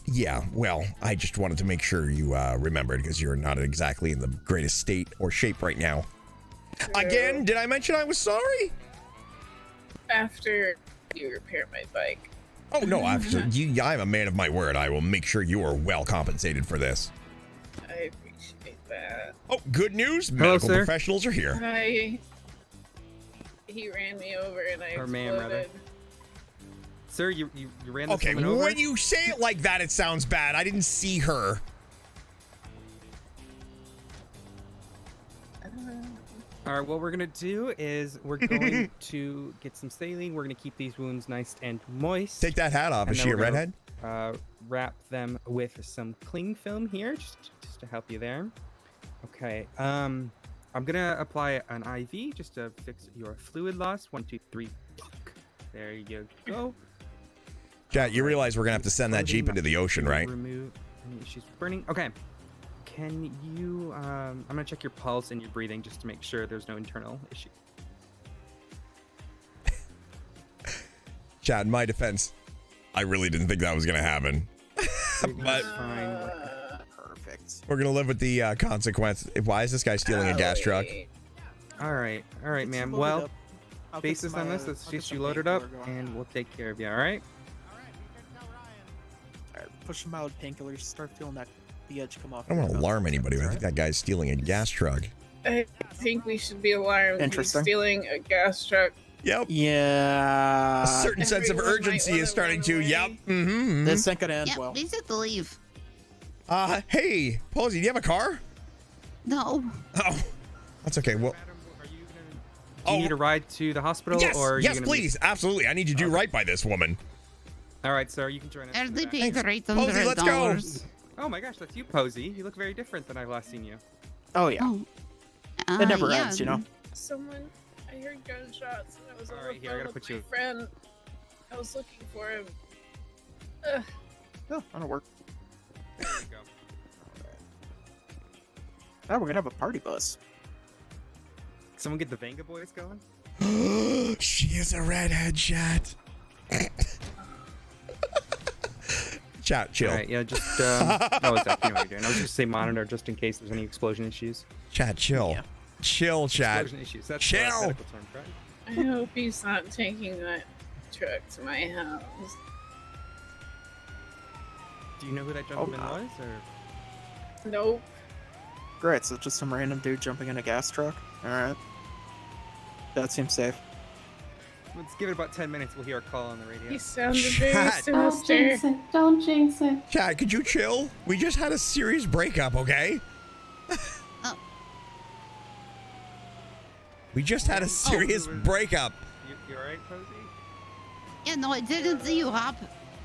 Yeah, well, I just wanted to make sure you remembered because you're not exactly in the greatest state or shape right now. True. Again, did I mention I was sorry? After you repair my bike. Oh, no, I'm a man of my word. I will make sure you are well compensated for this. I appreciate that. Oh, good news. Hello, Medical sir. professionals are here. He ran me over and I Or exploded. ma'am, rather. Sir, you ran this Okay, woman over? when you say it like that, it sounds bad. I didn't see her. All right, what we're going to do is we're going to get some saline. We're going to keep these wounds nice and moist. Take that hat off. And Is then she a we're gonna, redhead? Wrap them with some cling film here, just to help you there. Okay, I'm going to apply an IV just to fix your fluid loss. 1, 2, 3. There you go. Chat, you realize we're going to have to send that Jeep into the ocean, right? Remove any issues with burning. Okay. Can you, I'm going to check your pulse and your breathing just to make sure there's no internal issue. Chat, in my defense, I really didn't think that was going to happen. But perfect. We're going to live with the consequence. Why is this guy stealing a gas truck? All right, ma'am. Well, basis on this, let's just you load it up and we'll take care of you, all right? Alright, push some mild painkillers, start feeling the edge come off. I don't want to alarm anybody, but I think that guy's stealing a gas truck. I think we should be alarmed. He's Interesting. stealing a gas truck. Yep. Yeah. A certain sense of urgency is starting to, yep. Mm-hmm. This ain't gonna end Yeah, well. we should leave. Hey, Posey, do you have a car? No. Oh, that's okay. Well, Do you need a ride to the hospital? yes, or are you yes, gonna please. Absolutely. I need you to do right by this woman. All right, sir, you can join us. Early for paid that. Posey, let's go. Oh my gosh, that's you, Posey. You look very different than I've last seen you. Oh, yeah. It never ends, you know? Someone, I heard gunshots and I was on All right, the here, I phone gotta with put my you- friend. I was looking for him. Oh, that'll work. There you go. Oh, we're gonna have a party bus. Someone get the Vanga boys going? She is a redhead, chat. Chat, chill. All right, yeah, just, oh, exactly what you're doing. I was just say monitor just in case there's any explosion issues. Chat, chill. Yeah. Chill, chat. Explosion issues. That's Chill. the medical term, right? I hope he's not taking that truck to my house. Do you know who that gentleman wow. was, or? Nope. Great, so it's just some random dude jumping in a gas truck. Alright. That seems safe. Let's give it about 10 minutes. We'll hear a call on the radio. He sounded very Chat. sinister. Don't jinx it. Chat, could you chill? We just had a serious breakup, okay? We just had a serious breakup. You alright, Posey? Yeah, no, I didn't see you hop,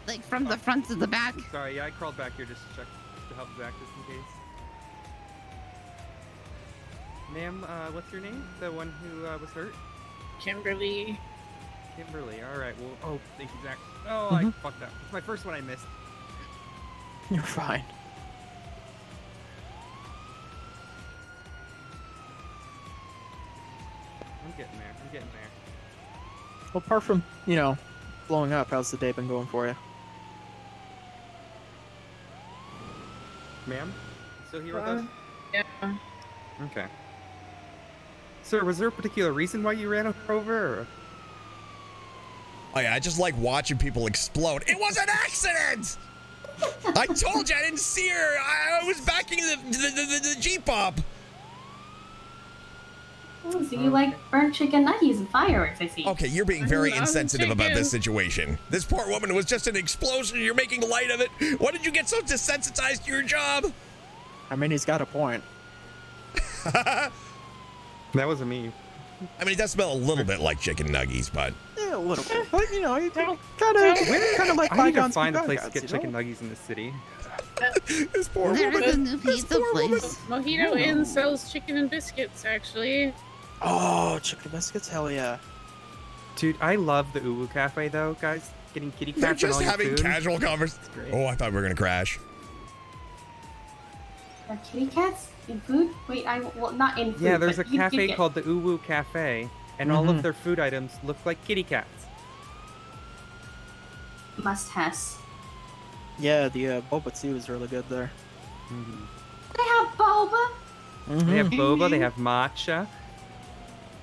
like, from the front to the back. Sorry, yeah, I crawled back here just to check to help Zach just in case. Ma'am, what's your name? The one who was hurt? Kimberly. Kimberly. All right. Well, oh, thank you, Zach. Oh, I fucked up. It's my first one I missed. You're fine. I'm getting there. I'm getting there. Well, apart from, blowing up, how's the day been going for you? Ma'am, still here with us? Yeah. Okay. Sir, was there a particular reason why you ran her over? Or? Oh yeah, I just like watching people explode. It was an accident! I told you I didn't see her. I was backing the Jeep up. Oh, so you like burnt chicken nuggets and fireworks, I see. Okay, you're being very insensitive about this situation. This poor woman was just an explosion. You're making light of it. Why did you get so desensitized to your job? I mean, he's got a point. That wasn't me. I mean, it does smell a little bit like chicken nuggies, but... Yeah, a little bit. But, you kind of like I need to bygones find be a place to bygones, get you chicken know? nuggies in the city. This poor There woman. is a new pizza place. Mojito Inn sells chicken and biscuits, actually. Oh, chicken biscuits, hell yeah. Dude, I love the Uwu Cafe, though, guys. Getting kitty cats They're and just all your having food. casual conversation. Oh, I thought we were going to crash. Are kitty cats in food? Wait, well, not in food. Yeah, there's a but you cafe get- called the Uwu Cafe, and all of their food items look like kitty cats. Must has. Yeah, the boba tea was really good there. They have boba. They have boba, they have matcha.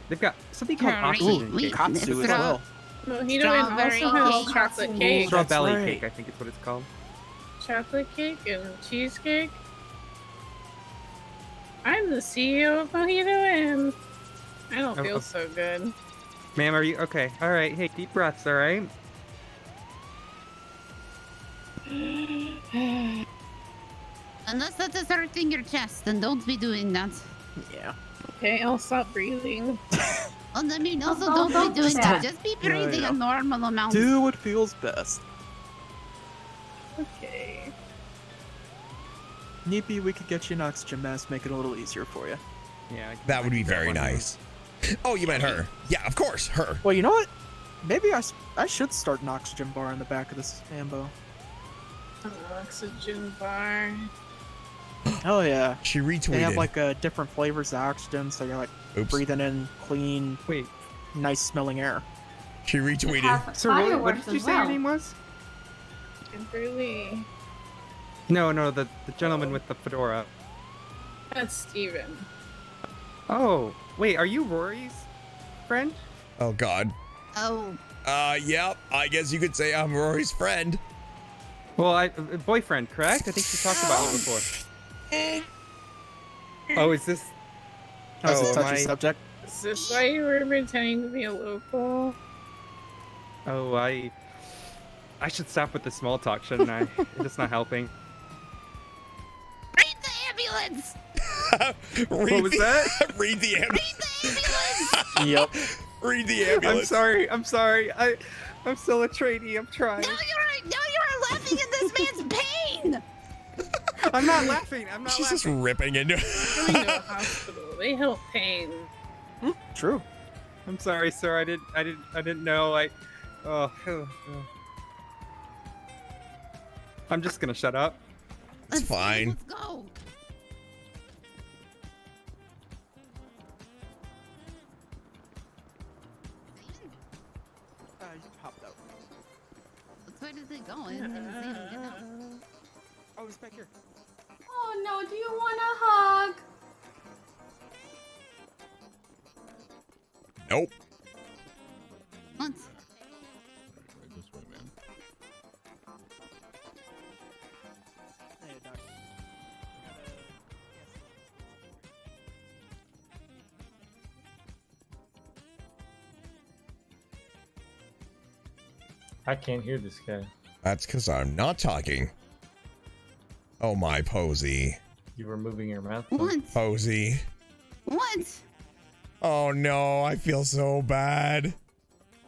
They've got something called oxygen cake. Katsu as well. Mojito Inn Strawberry also has cake. chocolate cake. Strawberry right. cake, I think is what it's called. Chocolate cake and cheesecake. I'm the CEO of Mojito Inn. I don't feel so good. Ma'am, are you okay? All right. Hey, deep breaths. All right. Unless that is hurting your chest, then don't be doing that. Yeah. Okay, I'll stop breathing. And I mean, also Oh, don't be doing don't that. do Just be breathing yeah. a normal amount. Do what feels best. Okay. Maybe we could get you an oxygen mask, make it a little easier for you. Yeah. That would be very nice. Oh, you meant her. Yeah, of course, her. Well, you know what? Maybe I should start an oxygen bar in the back of this Ambo. An oxygen bar. Oh yeah. She retweeted. They have like different flavors of oxygen, so you're like breathing in clean, nice smelling air. She retweeted. So what did you say your name was? Kimberly. No, the gentleman with the fedora. That's Steven. Oh, wait, are you Rory's friend? Oh God. Oh. Yep. I guess you could say I'm Rory's friend. Well, boyfriend, correct? I think we talked about it before. Oh, is this? That's a touchy my- subject. Is this why you were pretending to be a local? Oh, I should stop with the small talk, shouldn't I? It's not helping. Read the ambulance. What was that? Read the ambulance. Yep. Read the ambulance. I'm sorry. I'm still a trainee. I'm trying. Now you're laughing at this man's pain. I'm not laughing. She's just ripping into Going to a hospital. They help pain. True. I'm sorry, sir. I didn't know. Oh. I'm just gonna shut up. It's fine. Let's go. Popped out. Where did they go? I didn't even see him get out. Oh, he's back here. Oh no, do you want a hug? Nope. What? This way, man. Hey, Doc. I can't hear this guy. That's because I'm not talking. Oh my, Posey. You were moving your mouth. What? Posey. What? Oh no, I feel so bad.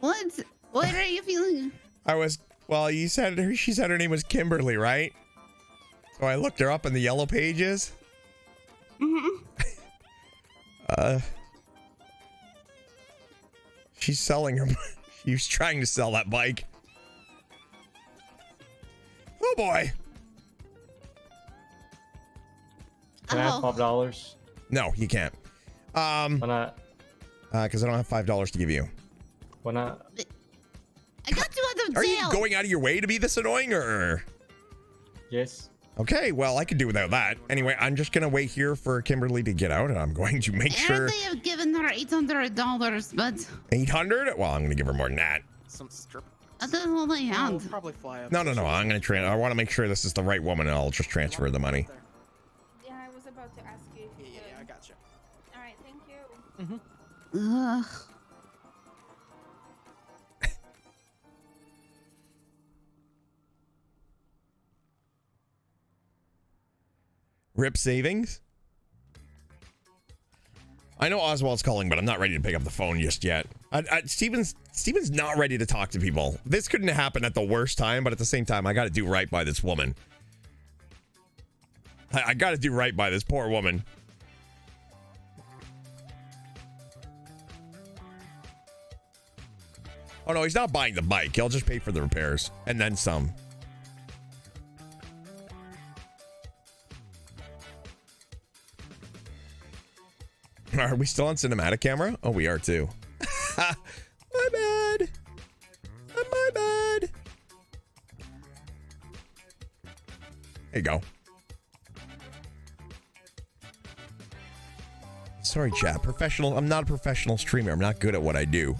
What? What are you feeling? Well, she said her name was Kimberly, right? So I looked her up in the yellow pages. She's selling her. She was trying to sell that bike. Oh boy. Can I have $5? No, you can't. Why not? Because I don't have $5 to give you. Why not? I got you out of jail. Are you going out of your way to be this annoying, or? Yes. Okay, well, I could do without that. Anyway, I'm just gonna wait here for Kimberly to get out, and I'm going to make sure. They have given her $800, but 800? Well, I'm gonna give her more than that. Some strip. that's all they had. We'll probably fly up. No. I'm gonna I want to make sure this is the right woman, and I'll just transfer the money. Yeah, I was about to ask you. Yeah, I got you. All right, thank you. Ugh. Rip savings. I know Oswald's calling, but I'm not ready to pick up the phone just yet. Steven's not ready to talk to people. This couldn't happen at the worst time, but at the same time, I got to do right by this woman. I got to do right by this poor woman. Oh no, he's not buying the bike. He'll just pay for the repairs and then some. Are we still on cinematic camera? Oh, we are too. My bad. My bad. There you go. Sorry, chat. Professional. I'm not a professional streamer. I'm not good at what I do.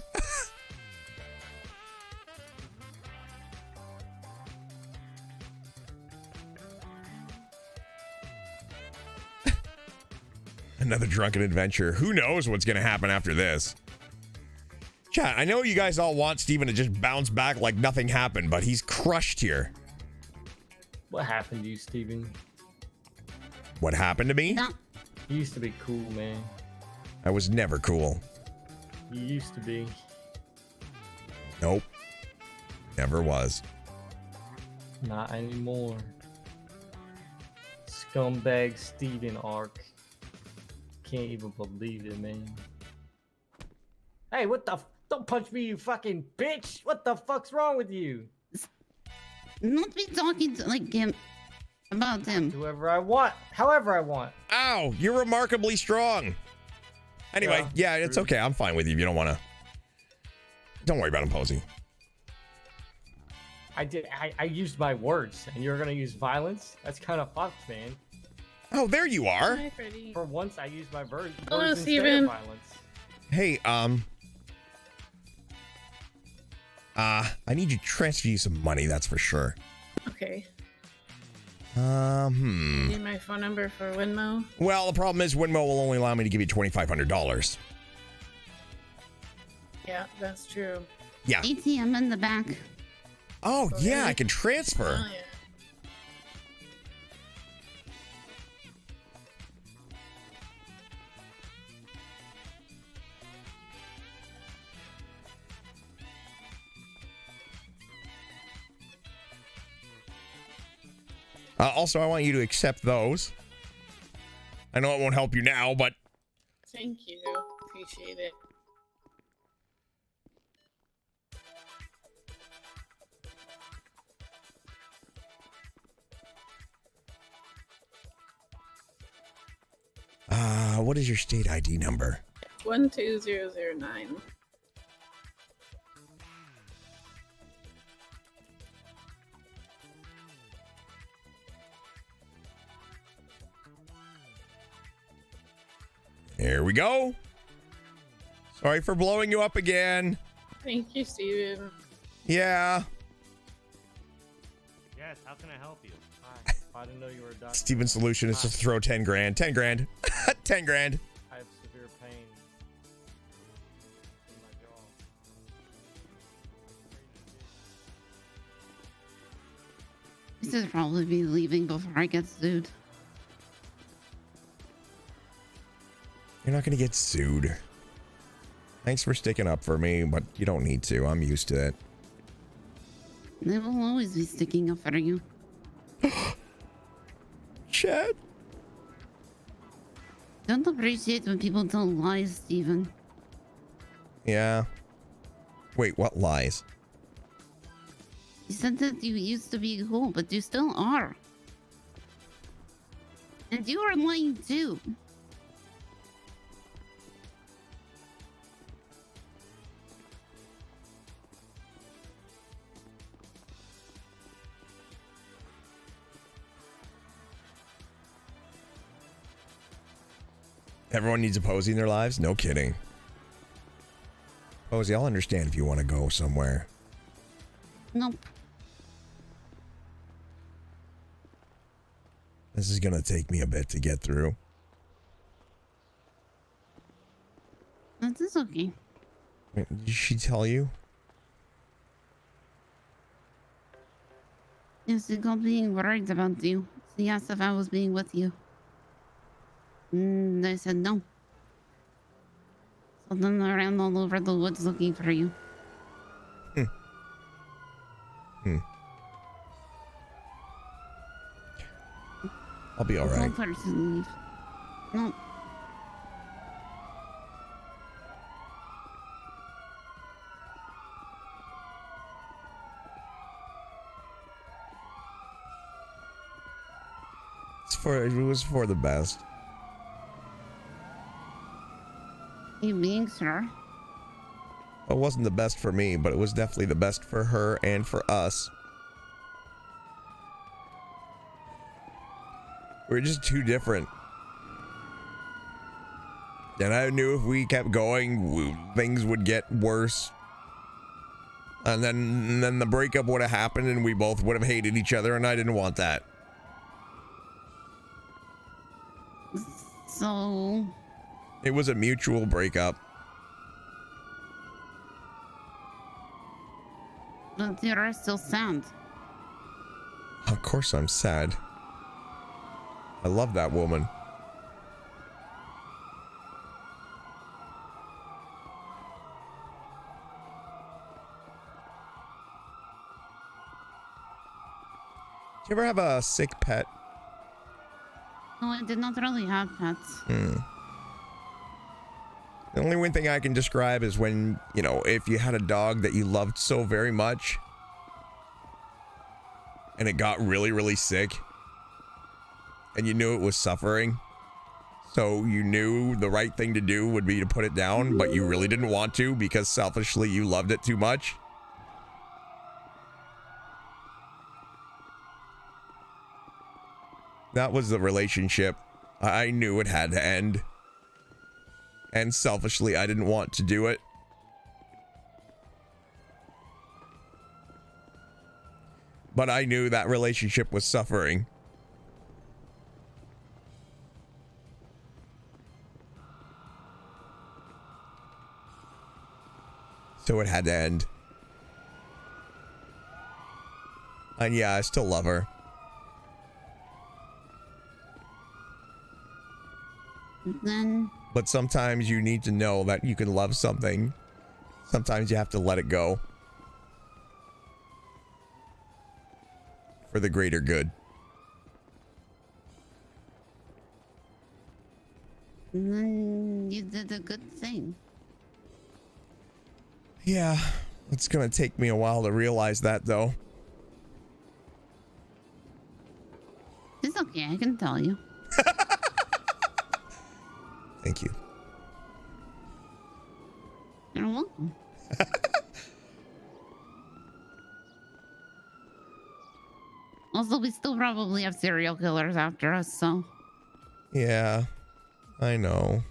Another drunken adventure. Who knows what's going to happen after this? Chat, I know you guys all want Steven to just bounce back like nothing happened, but he's crushed here. What happened to you, Steven? What happened to me? You used to be cool, man. I was never cool. You used to be. Nope. Never was. Not anymore. Scumbag Steven arc. Can't even believe it, man. Hey, what the don't punch me, you fucking bitch! What the fuck's wrong with you? Not be talking to, like him about him. Whoever I want, however I want. Ow, you're remarkably strong. Anyway, yeah, it's okay. I'm fine with you if you don't want to. Don't worry about him, Posey. I used my words, and you're gonna use violence? That's kind of fucked, man. Oh, there you are. Hi, Freddy. For once, I used my words Hello, instead Steven. of violence. Hey, I need you to transfer you some money, that's for sure. Okay. Need my phone number for Winmo? Well, the problem is Winmo will only allow me to give you $2,500. Yeah, that's true. Yeah. ATM in the back. Oh, yeah, I can transfer. Oh, yeah. Also, I want you to accept those. I know it won't help you now, but... Thank you. Appreciate it. What is your state ID number? 12009. Here we go. Sorry for blowing you up again. Thank you, Steven. Yeah. Yes, how can I help you? Hi. I didn't know you were a doctor. Steven's solution is to throw 10 grand. 10 grand. 10 grand. I have severe pain in my jaw. He should probably be leaving before I get sued. You're not going to get sued. Thanks for sticking up for me, but you don't need to. I'm used to it. They will always be sticking up for you. Chad. Don't appreciate when people tell lies, Steven. Yeah. Wait, what lies? You said that you used to be cool, but you still are. And you are lying too. Everyone needs a Posey in their lives? No kidding. Posey, I'll understand if you want to go somewhere. Nope. This is gonna take me a bit to get through. That is okay. Wait, did she tell you? Yes, she got being worried about you. She asked if I was being with you. I said no. So then I ran all over the woods looking for you. I'll be alright. Don't person leave. No. It was for the best. You being sure? It wasn't the best for me, but it was definitely the best for her and for us. We're just too different. And I knew if we kept going, things would get worse. And then the breakup would have happened and we both would have hated each other, and I didn't want that. So... It was a mutual breakup. But you're still sad. Of course I'm sad. I love that woman. Do you ever have a sick pet? No, I did not really have pets. The only one thing I can describe is when, you know, if you had a dog that you loved so very much and it got really, really sick and you knew it was suffering, so you knew the right thing to do would be to put it down, but you really didn't want to because selfishly you loved it too much. That was the relationship. I knew it had to end. And selfishly, I didn't want to do it. But I knew that relationship was suffering. So it had to end. And yeah, I still love her. Then... But sometimes you need to know that you can love something. Sometimes you have to let it go. For the greater good. Then you did a good thing. Yeah, it's gonna take me a while to realize that, though. It's okay, I can tell you. Thank you. You're welcome. Also, we still probably have serial killers after us, so... Yeah, I know.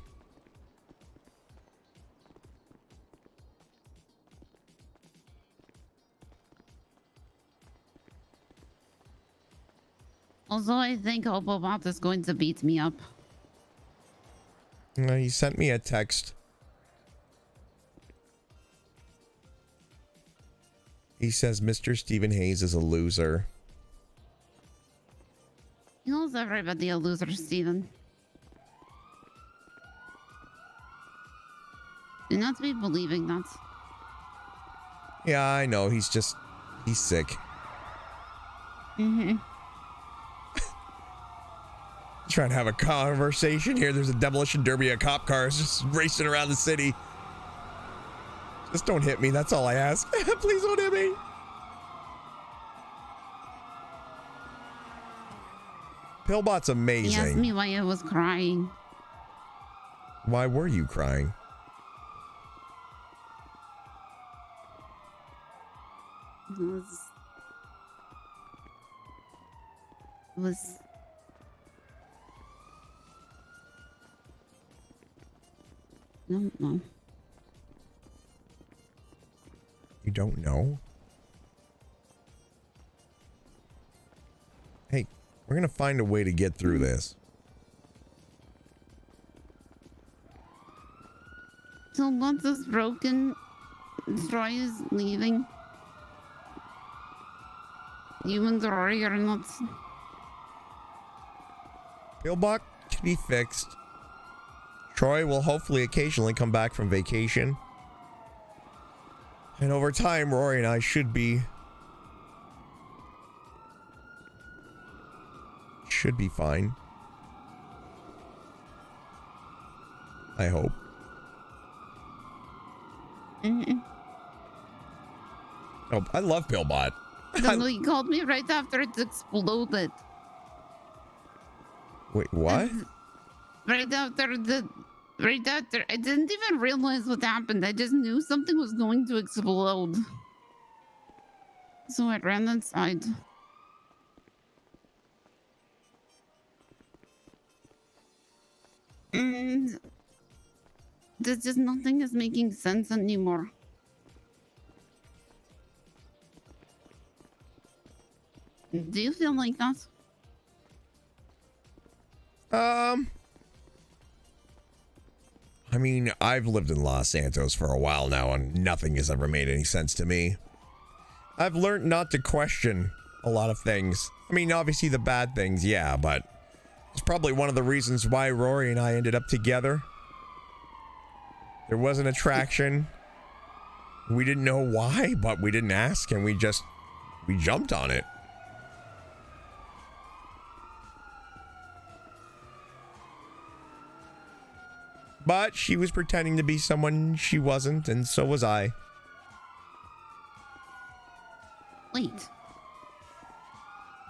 Also, I think Hopobot is going to beat me up. He sent me a text. He says Mr. Stephen Hayes is a loser. He knows everybody a loser, Steven. Do not be believing that. Yeah, I know. He's He's sick. Trying to have a conversation here. There's a demolition derby of cop cars just racing around the city. Just don't hit me. That's all I ask. Please don't hit me. Pillbot's amazing. He asked me why I was crying. Why were you crying? It was I don't know. You don't know? Hey, we're gonna find a way to get through this. So once it's broken, Troy is leaving. You and Rory are not. Pillbot can be fixed. Troy will hopefully occasionally come back from vacation. And over time, Rory and I should be fine. I hope. Oh, I love Pillbot. No, he called me right after it exploded. Wait, what? Right after, I didn't even realize what happened. I just knew something was going to explode. So I ran inside. And there's just nothing is making sense anymore. Do you feel like that? I mean, I've lived in Los Santos for a while now, and nothing has ever made any sense to me. I've learned not to question a lot of things. I mean, obviously the bad things, yeah, but it's probably one of the reasons why Rory and I ended up together. There was an attraction. We didn't know why, but we didn't ask, and we jumped on it. But she was pretending to be someone she wasn't, and so was I. Wait.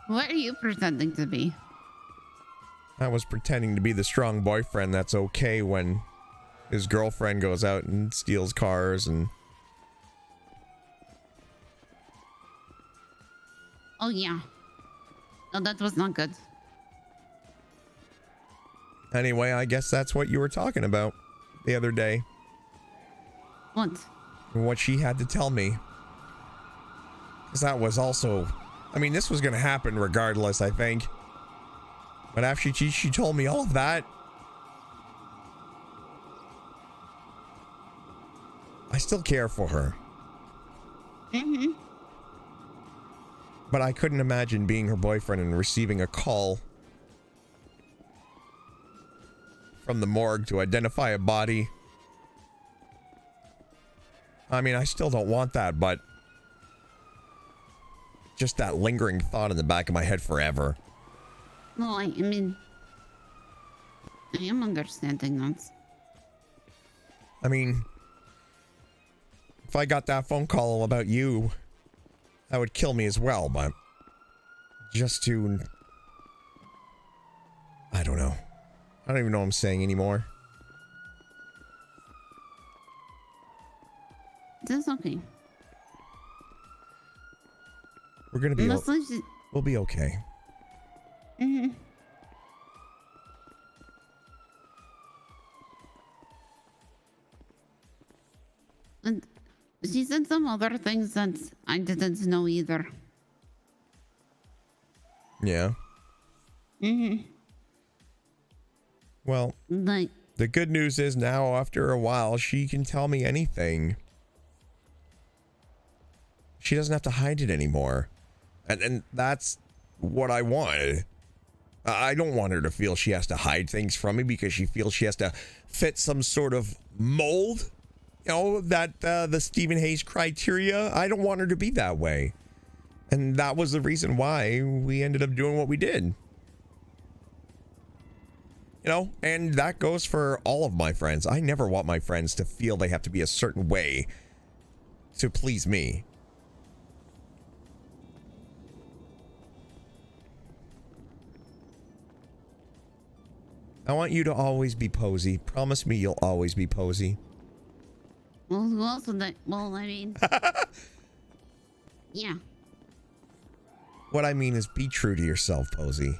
What are you pretending to be? I was pretending to be the strong boyfriend that's okay when his girlfriend goes out and steals cars and... Oh, yeah. No, that was not good. Anyway, I guess that's what you were talking about the other day. What? What she had to tell me. Because that was also... I mean, this was going to happen regardless, I think. But after she told me all of that... I still care for her. But I couldn't imagine being her boyfriend and receiving a call from the morgue to identify a body. I mean, I still don't want that, but just that lingering thought in the back of my head forever. No, I mean, I am understanding that. I mean, if I got that phone call about you, that would kill me as well, but just to... I don't know. I don't even know what I'm saying anymore. That's okay. We're gonna be... we'll be okay. And she said some other things that I didn't know either. Yeah. Well, the good news is now, after a while, she can tell me anything. She doesn't have to hide it anymore. And that's what I want. I don't want her to feel she has to hide things from me because she feels she has to fit some sort of mold. You know, that the Stephen Hayes criteria. I don't want her to be that way. And that was the reason why we ended up doing what we did. You know, and that goes for all of my friends. I never want my friends to feel they have to be a certain way to please me. I want you to always be Posy. Promise me you'll always be Posy. Well, who else would that? Well, I mean, yeah. What I mean is be true to yourself, Posy.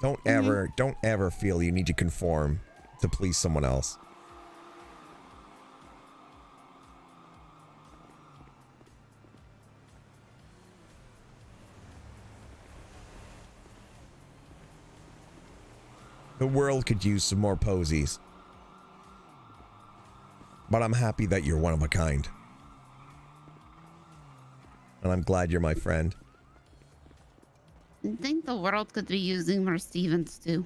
Don't ever feel you need to conform to please someone else. The world could use some more Posies. But I'm happy that you're one of a kind. And I'm glad you're my friend. I think the world could be using more Stevens too.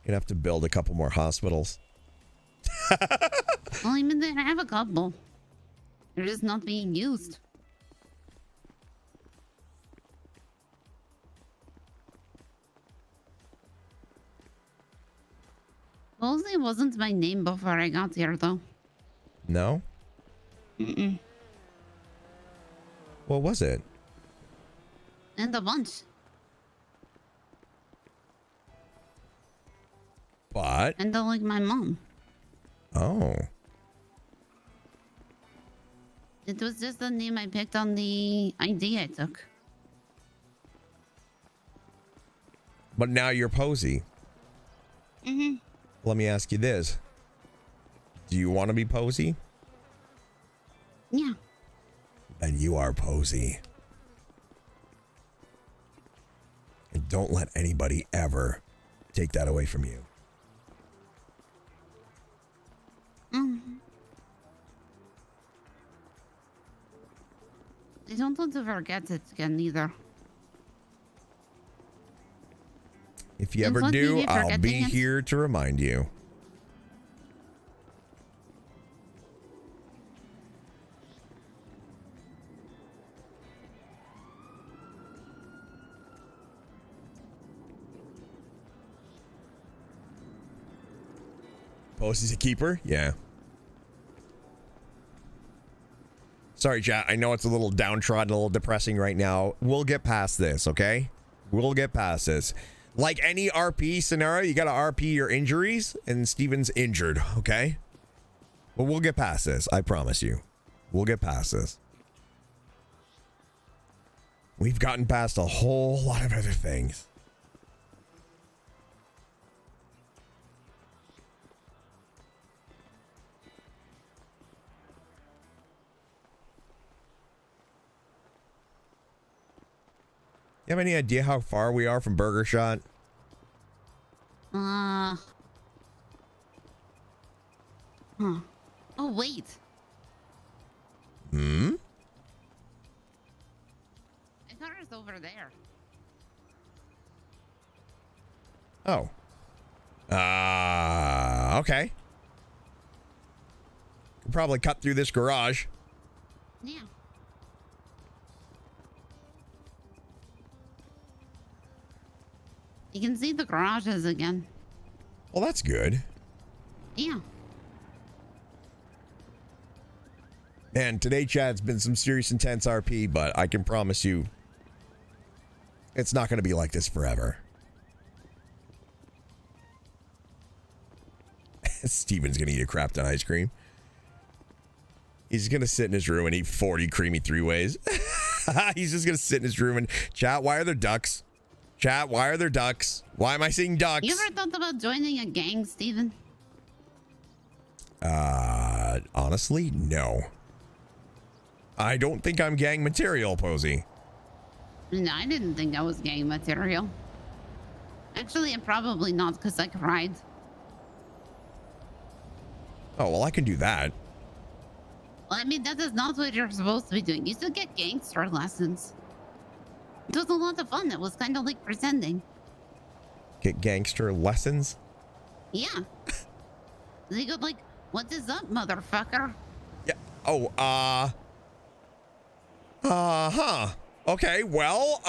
You'd have to build a couple more hospitals. Well, I mean, they have a couple. They're just not being used. Posey wasn't my name before I got here, though. No? Mm-mm. What was it? And a bunch. But? And like my mom. Oh. It was just the name I picked on the ID I took. But now you're Posy. Mm-hmm. Let me ask you this. Do you want to be Posy? Yeah. And you are Posy. And don't let anybody ever take that away from you. Mm-hmm. I don't want to forget it again either. If you ever do, I'll be here to remind you. Posy's a keeper? Yeah. Sorry, chat. I know it's a little downtrodden, a little depressing right now. We'll get past this, okay? We'll get past this. Like any RP scenario, you gotta RP your injuries, and Steven's injured, okay? But we'll get past this, I promise you. We'll get past this. We've gotten past a whole lot of other things. You have any idea how far we are from Burger Shot? Huh. Oh, wait. Hmm? I thought it was over there. Oh. Okay. Could probably cut through this garage. Yeah. You can see the garages again. Well, that's good. Yeah. Man, today, Chad's been some serious intense RP, but I can promise you it's not going to be like this forever. Steven's going to eat a crap ton of ice cream. He's going to sit in his room and eat 40 creamy three-ways. He's just going to sit in his room and chat, why are there ducks? Chat, why are there ducks? Why am I seeing ducks? You ever thought about joining a gang, Steven? Honestly, no. I don't think I'm gang material, Posy. No, I didn't think I was gang material. Actually, I'm probably not, because I cried. Oh, well, I can do that. Well, I mean, that is not what you're supposed to be doing. You should get gangster lessons. It was a lot of fun. It was kind of like pretending. Get gangster lessons? Yeah. They go like, what is up, motherfucker? Yeah. Okay, well,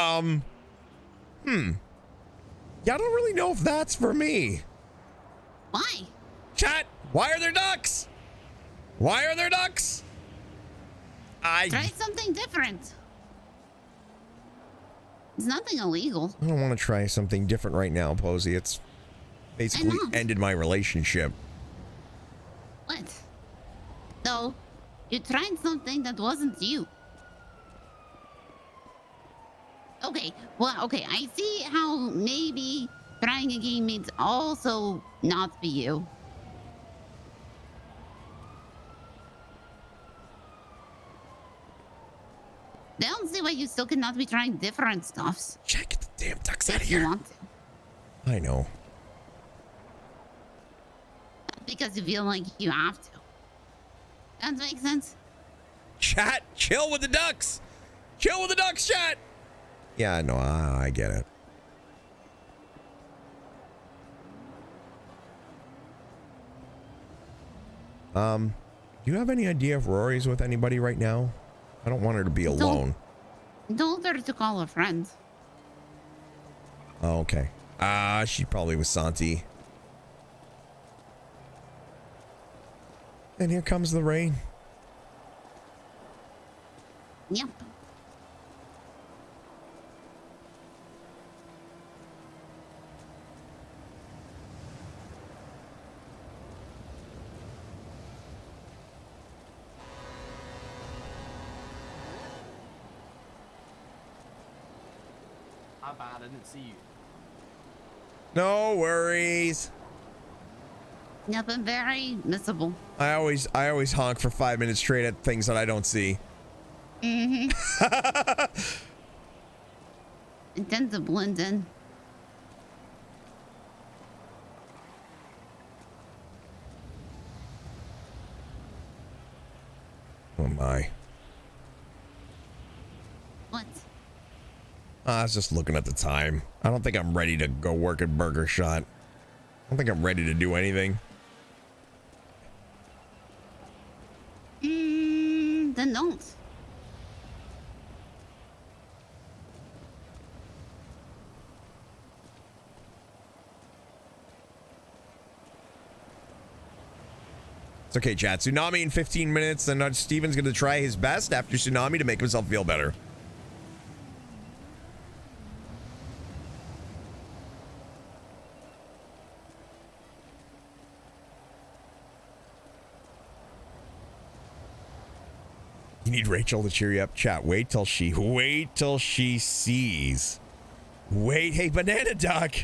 yeah, I don't really know if that's for me. Why? Chat, why are there ducks? Why are there ducks? Try something different. It's nothing illegal. I don't want to try something different right now, Posey. It's basically ended my relationship. What? So, you tried something that wasn't you. Okay, well, okay, I see how maybe trying a game means also not be you. I don't see why you still cannot be trying different stuffs. Check the damn ducks out of If here. you want to. I know. Because you feel like you have to. That makes sense? Chat, chill with the ducks. Chill with the ducks, chat. Yeah, no, I get it. Do you have any idea if Rory's with anybody right now? I don't want her to be alone. Told her to call a friend. Oh, okay. She probably was Santi. And here comes the rain. Yep. How bad? I didn't see you. No worries. Yep, I'm very missable. I always honk for 5 minutes straight at things that I don't see. Mm-hmm. I tend to blend in. Oh my. What? I was just looking at the time. I don't think I'm ready to go work at Burger Shot. I don't think I'm ready to do anything. Then don't. It's okay, chat. Tsunami in 15 minutes, and Steven's going to try his best after Tsunami to make himself feel better. You need Rachel to cheer you up, chat. Wait till she sees. Wait, hey, Banana Duck.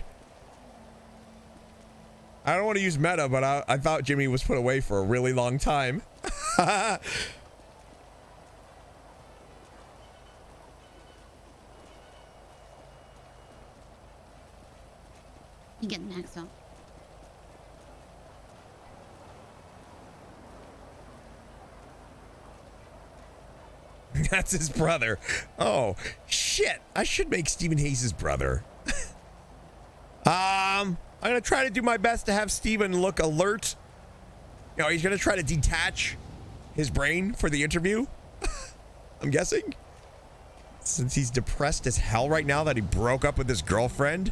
I don't want to use meta, but I thought Jimmy was put away for a really long time. You get maxed up. That's his brother. Oh, shit. I should make Stephen Hayes his brother. I'm going to try to do my best to have Steven look alert. You know, he's going to try to detach his brain for the interview. I'm guessing. Since he's depressed as hell right now that he broke up with his girlfriend.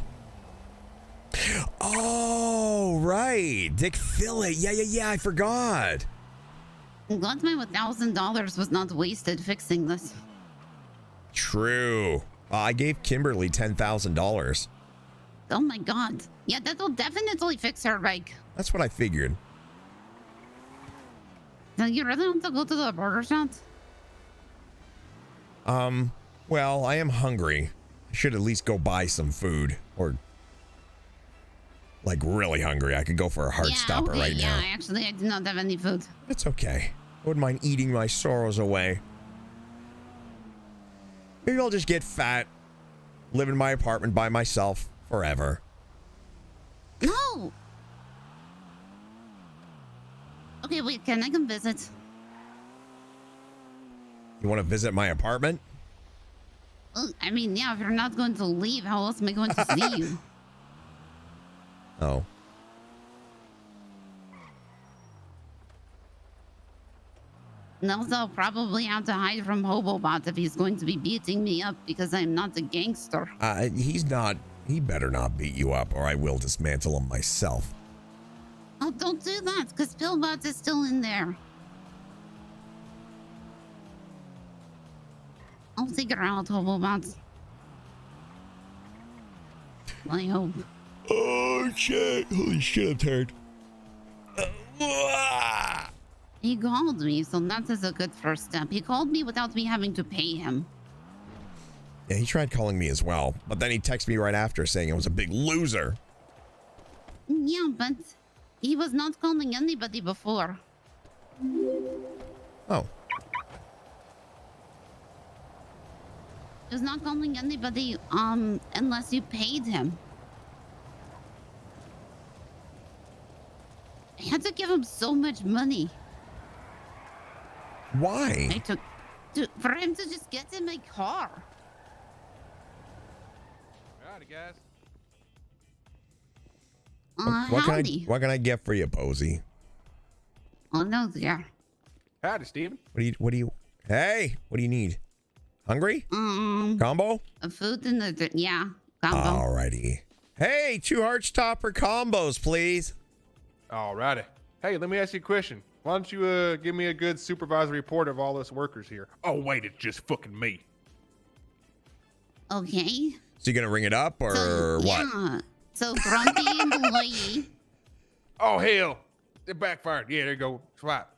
Oh, right. Dick Philly. Yeah. I forgot. I'm glad my $1,000 was not wasted fixing this. True. I gave Kimberly $10,000. Oh my god. Yeah, that will definitely fix her bike. That's what I figured. Do you really want to go to the burger shop? Well, I am hungry. I should at least go buy some food. Or, like, really hungry. I could go for a hard stopper right now. Yeah, actually, I do not have any food. It's okay. I wouldn't mind eating my sorrows away. Maybe I'll just get fat, live in my apartment by myself forever. No! Okay, wait, can I come visit? You want to visit my apartment? Well, I mean, yeah, if you're not going to leave, how else am I going to see you? And also, I'll probably have to hide from Hobobot if he's going to be beating me up because I'm not a gangster. He's not. He better not beat you up, or I will dismantle him myself. Oh, don't do that, because Pillbot is still in there. I'll figure out Hobobot. I hope. Oh shit! Holy shit! I'm tired. He called me, so that is a good first step. He called me without me having to pay him. Yeah, he tried calling me as well, but then he texted me right after saying I was a big loser. Yeah, but he was not calling anybody before. Oh. He was not calling anybody unless you paid him. I had to give him so much money. Why? I took for him to just get in my car. Howdy, guys. What can I get for you, Posey? Oh no, dear. Howdy, Steven. What do you hey, what do you need? Hungry? Combo? A food and a yeah, combo. Alrighty. Hey, 2 Heartstopper combos, please. Alrighty. Hey, let me ask you a question. Why don't you give me a good supervisory report of all us workers here? Oh wait, it's just fucking me. Okay. So you gonna ring it up or what? Yeah. So grumpy employee. Oh hell, it backfired. Yeah, there you go. Swap.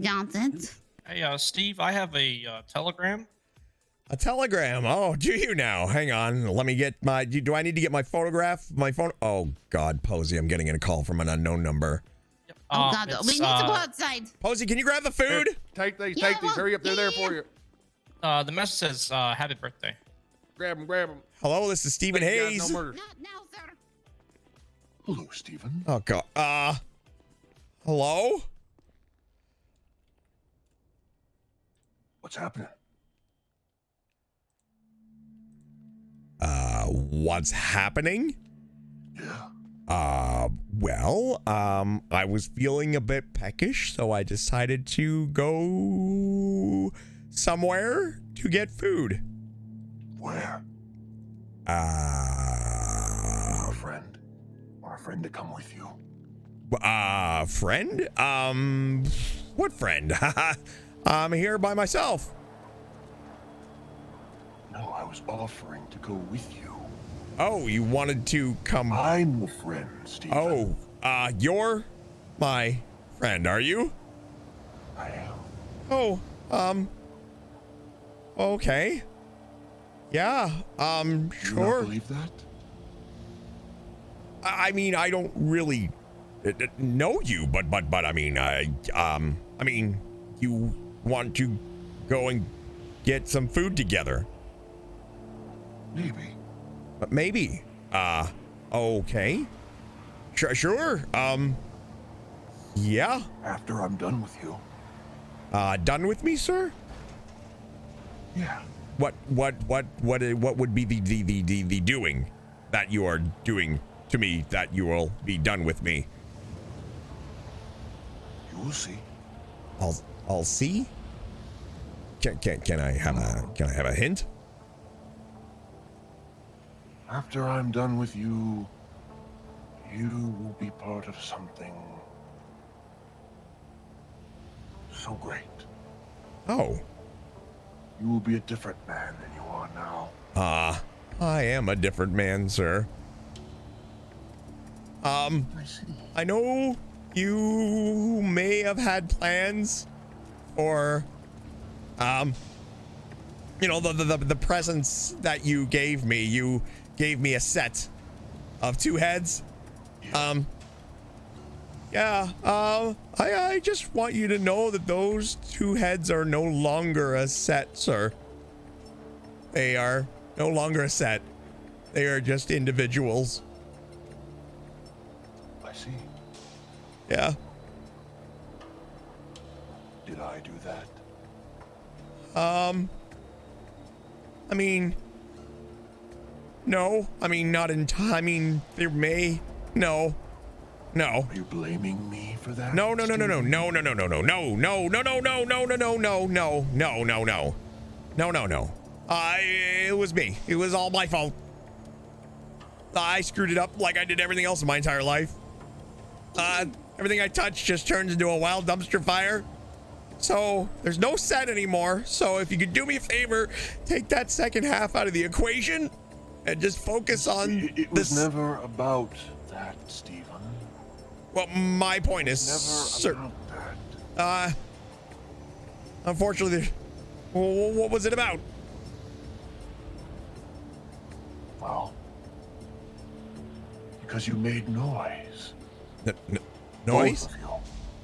Got it. Hey, Steve, I have a telegram. A telegram. Oh, do you now? Hang on. Let me get my. Do I need to get my photograph? My phone. Oh God, Posey, I'm getting a call from an unknown number. Oh God, we need to go outside. Posey, can you grab the food? Here, take these. Take these. Hurry up, they're there for you. The message says happy birthday. Grab them. Grab them. Hello, this is Stephen Hayes. No murder. Not now, sir. Hello, Stephen. Oh God. Hello. What's happening? What's happening? Yeah. Well, I was feeling a bit peckish, so I decided to go somewhere to get food. Where? Ah. Our friend. Our friend to come with you. Friend? What friend? I'm here by myself. No, I was offering to go with you. Oh, you wanted to come? I'm the friend, Stephen. Oh, you're my friend, are you? I am. Oh, okay. Yeah, sure. Do you not believe that? I mean, I don't really know you, but I mean, you want to go and get some food together. Maybe. Maybe. Okay. Sure. Yeah. After I'm done with you. Done with me, sir? Yeah. What would be the doing that you are doing to me that you will be done with me? You will see. I'll see. Can I have a hint? After I'm done with you, you will be part of something so great. Oh. You will be a different man than you are now. I am a different man, sir. I see. I know you may have had plans for, the presents that you gave me. You gave me a set of 2 heads. I just want you to know that those 2 heads are no longer a set, sir. They are no longer a set. They are just individuals. I see. Yeah. Did I do that? I mean, no. I mean, not in time. I mean, there may. No. No. Are you blaming me for that? No. It was me. It was all my fault. I screwed it up like I did everything else in my entire life. Everything I touch just turns into a wild dumpster fire. So there's no set anymore. So if you could do me a favor, take that second half out of the equation and just focus on It was never about that, Stephen. Well, my point is Never about that. Unfortunately, what was it about? Well, because you made noise. Noise? Both of you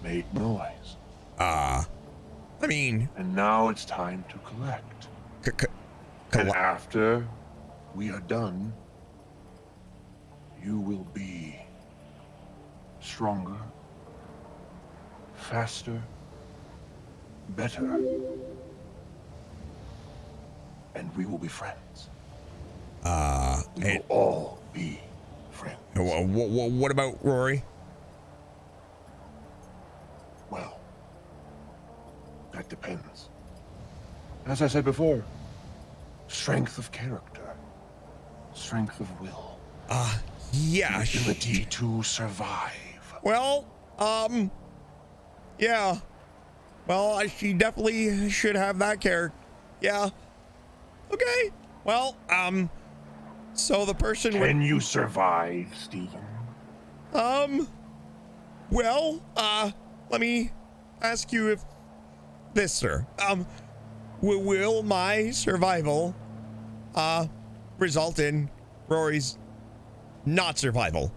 made noise. I mean... And now it's time to collect. And after we are done, you will be stronger, faster, better, and we will be friends. We will all be friends. What about Rory? Well, that depends. As I said before, strength of character, strength of will. Yeah. The ability to survive. Well, yeah. Well, she definitely should have that character. Yeah. Okay. Well, so the person Can you survive, Stephen? Well, let me ask you if this, sir. Will my survival, result in Rory's not survival?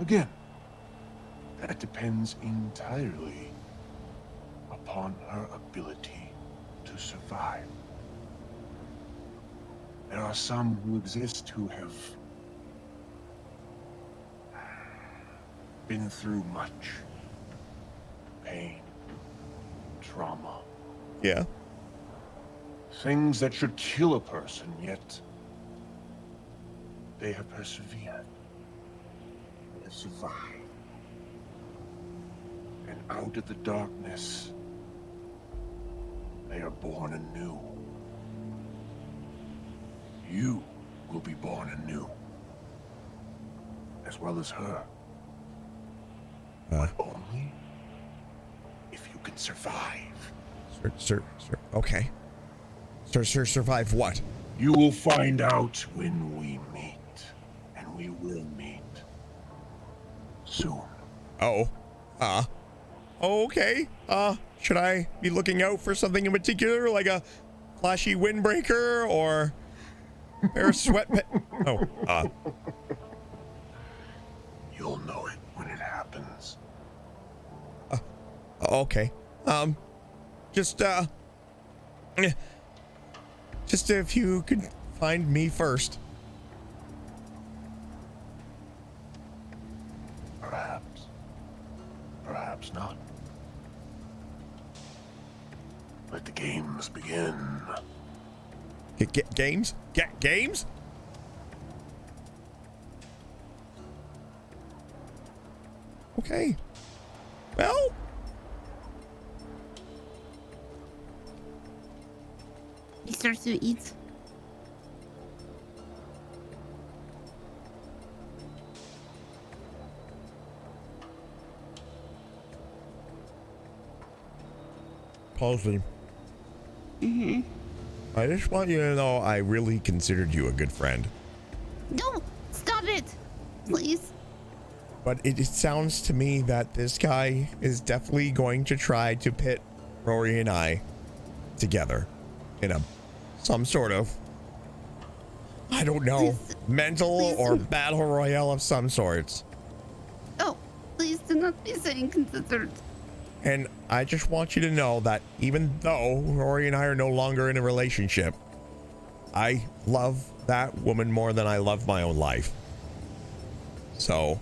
Again, that depends entirely upon her ability to survive. There are some who exist who have been through much pain, trauma. Yeah. Things that should kill a person, yet they have persevered. They have survived. And out of the darkness, they are born anew. You will be born anew, as well as her. But only if you can survive. Sir, okay. Sir, survive what? You will find out when we meet, and we will meet soon. Oh, okay. Should I be looking out for something in particular, like a flashy windbreaker or a pair of sweatpants? You'll know it when it happens. Okay. Just if you could find me first. Perhaps. Perhaps not. Let the games begin. Games? Games? Okay. Well. He starts to eat. Palsy. Mm-hmm. I just want you to know I really considered you a good friend. No, stop it, please. But it sounds to me that this guy is definitely going to try to pit Rory and I together in some sort of, I don't know, mental or battle royale of some sorts. Oh, please do not be so inconsiderate. And I just want you to know that even though Rory and I are no longer in a relationship, I love that woman more than I love my own life. So,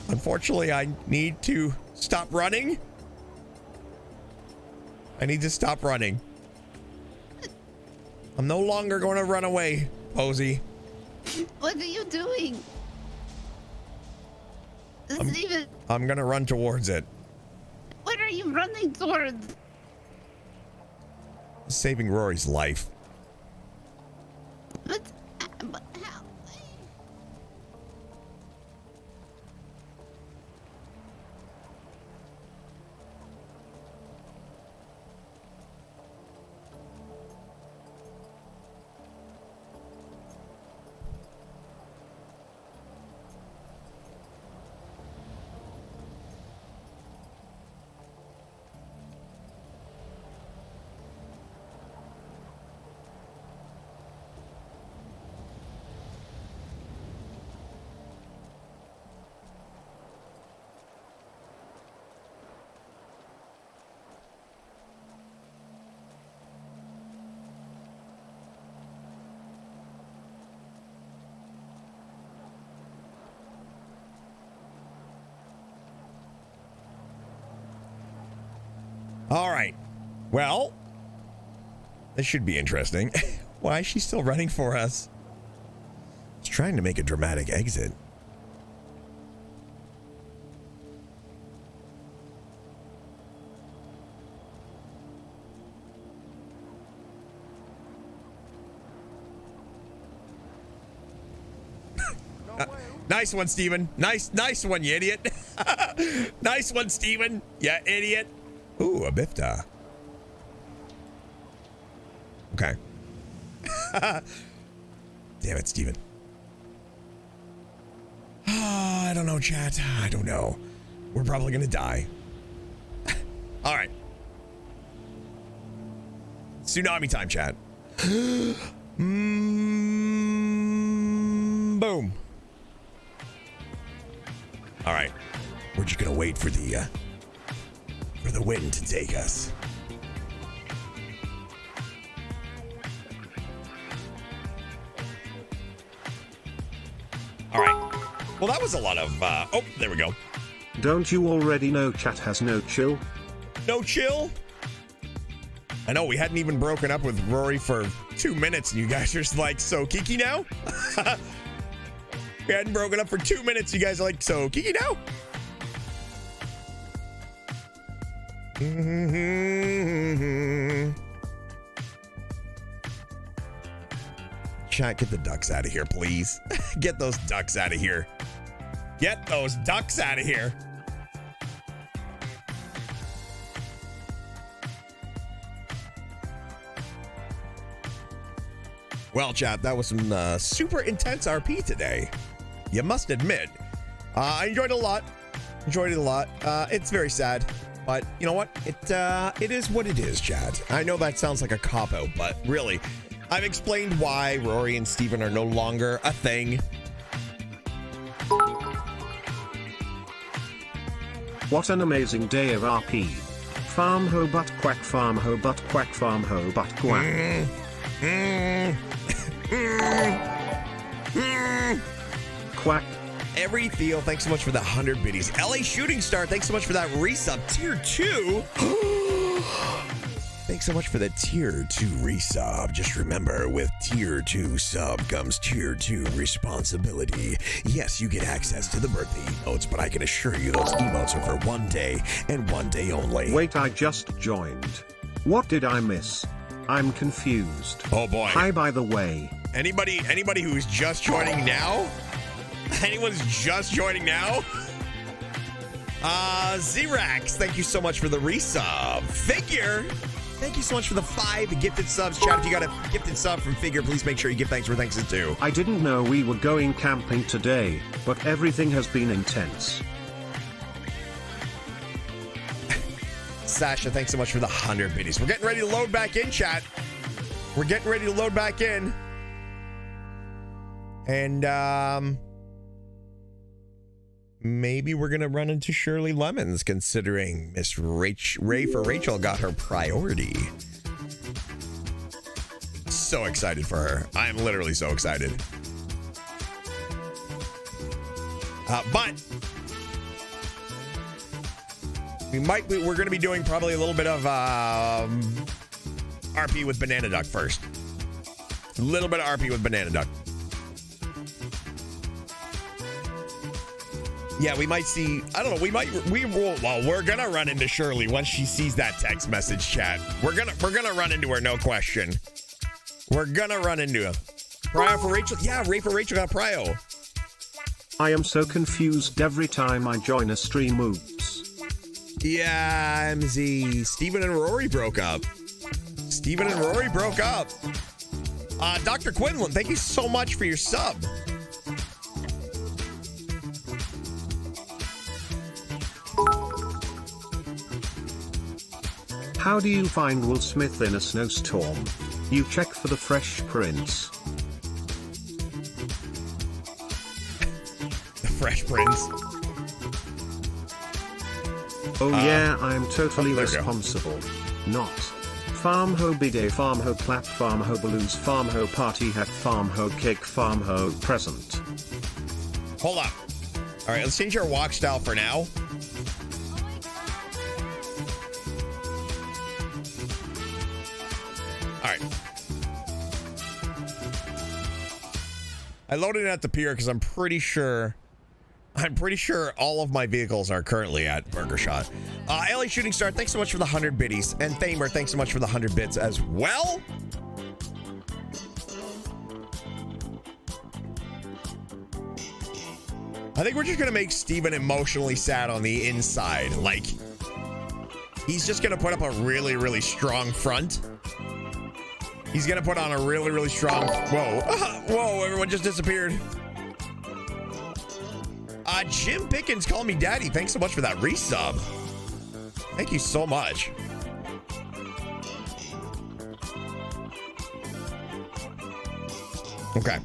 unfortunately, I need to stop running. I need to stop running. I'm no longer going to run away, Posey. What are you doing? Steven, I'm gonna run towards it. what are you running towards? Saving Rory's life. But how? All right. Well, this should be interesting. Why is she still running for us? She's trying to make a dramatic exit. Nice one, Steven. Nice one, you idiot. Nice one, Steven. Yeah, idiot. Ooh, a bifta. Okay. Damn it, Steven. I don't know, chat. I don't know. We're probably gonna die. All right. Tsunami time, chat. Boom. All right. We're just gonna wait for the wind to take us. All right. Well, that was a lot of, oh, there we go. Don't you already know chat has no chill? No chill? I know, we hadn't even broken up with Rory for 2 minutes, and you guys are just like, so Kiki now? We hadn't broken up for 2 minutes, you guys are like, so Kiki now? Chat, get the ducks out of here, please. Get those ducks out of here. Get those ducks out of here. Well, chat, that was some super intense RP today. You must admit. I enjoyed it a lot. It's very sad. But you know what? It is what it is, chat. I know that sounds like a cop-out, but really, I've explained why Rory and Steven are no longer a thing. What an amazing day of RP. Farm ho butt quack, farm ho butt quack, farm ho butt quack. Quack. Every Theo, thanks so much for the 100 biddies. LA Shooting Star, thanks so much for that resub. Tier 2. Thanks so much for the Tier 2 resub. Just remember, with Tier 2 sub comes Tier 2 responsibility. Yes, you get access to the birthday emotes, but I can assure you those emotes are for 1 day and 1 day only. Wait, I just joined. What did I miss? I'm confused. Oh boy. Hi, by the way. Anybody who's just joining now? Anyone's just joining now? Zerax, thank you so much for the resub. Figure, thank you so much for the 5 gifted subs. Chat, if you got a gifted sub from Figure, please make sure you give thanks where thanks is due. I didn't know we were going camping today, but everything has been intense. Sasha, thanks so much for the 100 biddies. We're getting ready to load back in, chat. We're getting ready to load back in. And, maybe we're going to run into Shirley Lemons, considering Miss Ray for Rachel got her priority. So excited for her. I am literally so excited. But we're going to be doing probably a little bit of RP with Banana Duck first. A little bit of RP with Banana Duck. Yeah, we might see. I don't know. We will. Well, we're gonna run into Shirley once she sees that text message chat. We're gonna run into her, no question. We're gonna run into her. Prio for Rachel. Yeah, Ray for Rachel got Prio. I am so confused every time I join a stream. Oops. Yeah, MZ. Steven and Rory broke up. Steven and Rory broke up. Dr. Quinlan, thank you so much for your sub. How do you find Will Smith in a snowstorm? You check for the Fresh Prince. The Fresh Prince. Oh yeah, I am totally there we go. responsible. Not. Farm ho bidet, farm ho clap, farm ho balloons, farm ho party hat, farm ho cake, farm ho present. Hold up. All right, let's change our walk style for now. All right. I loaded it at the pier because I'm pretty sure all of my vehicles are currently at Burger Shot. LA Shooting Star, thanks so much for the 100 biddies. And Thamer, thanks so much for the 100 bits as well. I think we're just going to make Steven emotionally sad on the inside. Like, he's just going to put up a really, really strong front. He's going to put on a really, really strong... Whoa. Whoa, everyone just disappeared. Jim Pickens calling me daddy. Thanks so much for that resub. Thank you so much. Okay.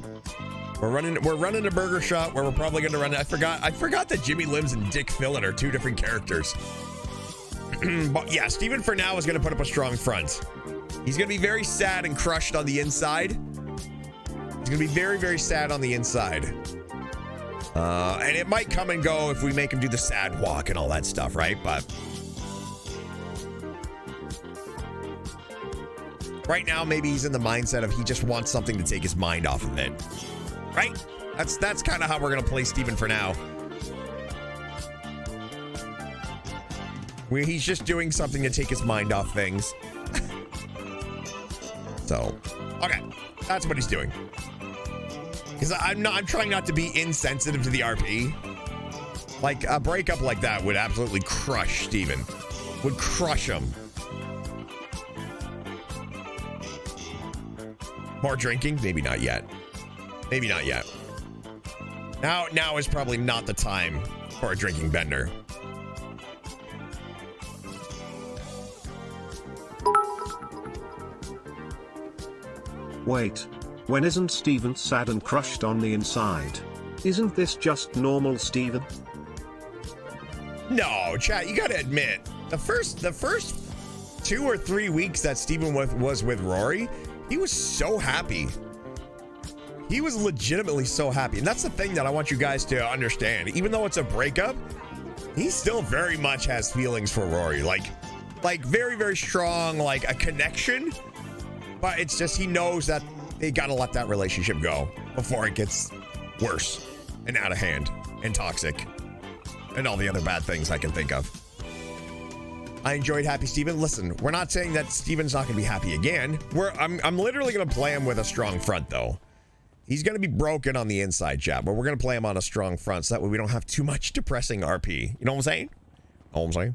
We're running a Burger Shot where we're probably going to run. I forgot that Jimmy Limbs and Dick Fillin are two different characters. But yeah, Steven for now is going to put up a strong front. He's going to be very sad and crushed on the inside. He's going to be very, very sad on the inside. And it might come and go if we make him do the sad walk and all that stuff, right? But right now, maybe he's in the mindset of he just wants something to take his mind off of it. Right? That's kind of how we're going to play Steven for now. Where he's just doing something to take his mind off things. So, okay. That's what he's doing. Because I'm trying not to be insensitive to the RP. Like, a breakup like that would absolutely crush Steven. Would crush him. More drinking? Maybe not yet. Maybe not yet. Now is probably not the time for a drinking bender. Wait. When isn't Steven sad and crushed on the inside? Isn't this just normal Steven? No, chat, you gotta admit, the first 2 or 3 weeks that Steven was with Rory, he was so happy. He was legitimately so happy. And that's the thing that I want you guys to understand. Even though it's a breakup, he still very much has feelings for Rory. Like very, very strong, like a connection. But it's just he knows that they gotta let that relationship go before it gets worse and out of hand and toxic and all the other bad things I can think of. I enjoyed Happy Steven. Listen, we're not saying that Steven's not gonna be happy again. I'm literally gonna play him with a strong front though. He's gonna be broken on the inside, chat, but we're gonna play him on a strong front so that way we don't have too much depressing RP. You know what I'm saying? Know what I'm saying?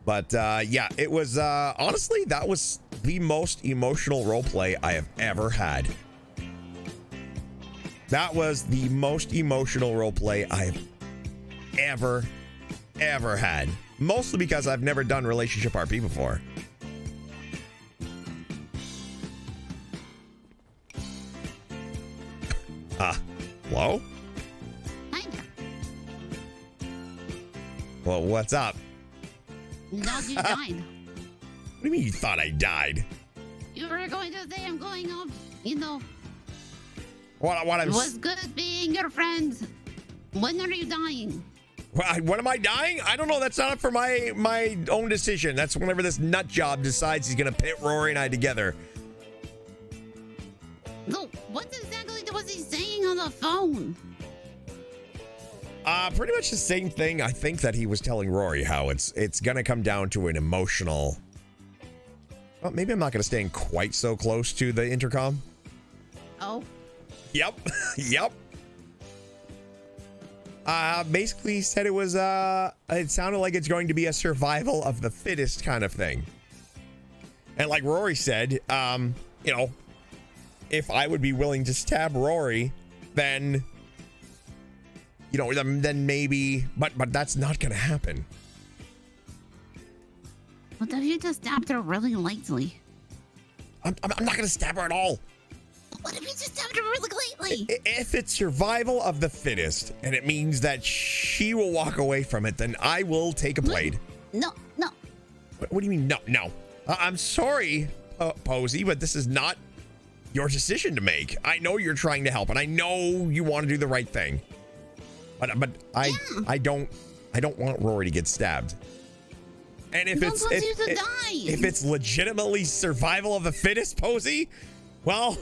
But yeah, it was honestly, that was the most emotional roleplay I have ever had. That was the most emotional roleplay I have ever had. Mostly because I've never done relationship RP before. Hello? Well, what's up? No, you died. What do you mean you thought I died? You were going to say I'm going off, you know. What It was good being your friend. When are you dying? When am I dying? I don't know. That's not up for my own decision. That's whenever this nut job decides he's gonna pit Rory and I together. No, what exactly was he saying on the phone? Pretty much the same thing. I think that he was telling Rory how it's gonna come down to an emotional. Well, maybe I'm not gonna stand quite so close to the intercom. Oh. Yep. Yep. Basically said it was it sounded like it's going to be a survival of the fittest kind of thing. And like Rory said, you know, if I would be willing to stab Rory, then you know, then maybe, but that's not gonna happen. What if you just stabbed her really lightly? I'm not gonna stab her at all. What if you just stabbed her really lightly? If it's survival of the fittest, and it means that she will walk away from it, then I will take a blade. No. What do you mean, no? I'm sorry, Posey, but this is not your decision to make. I know you're trying to help, and I know you want to do the right thing. But I don't want Rory to get stabbed. And if if it's legitimately survival of the fittest, Posey, well,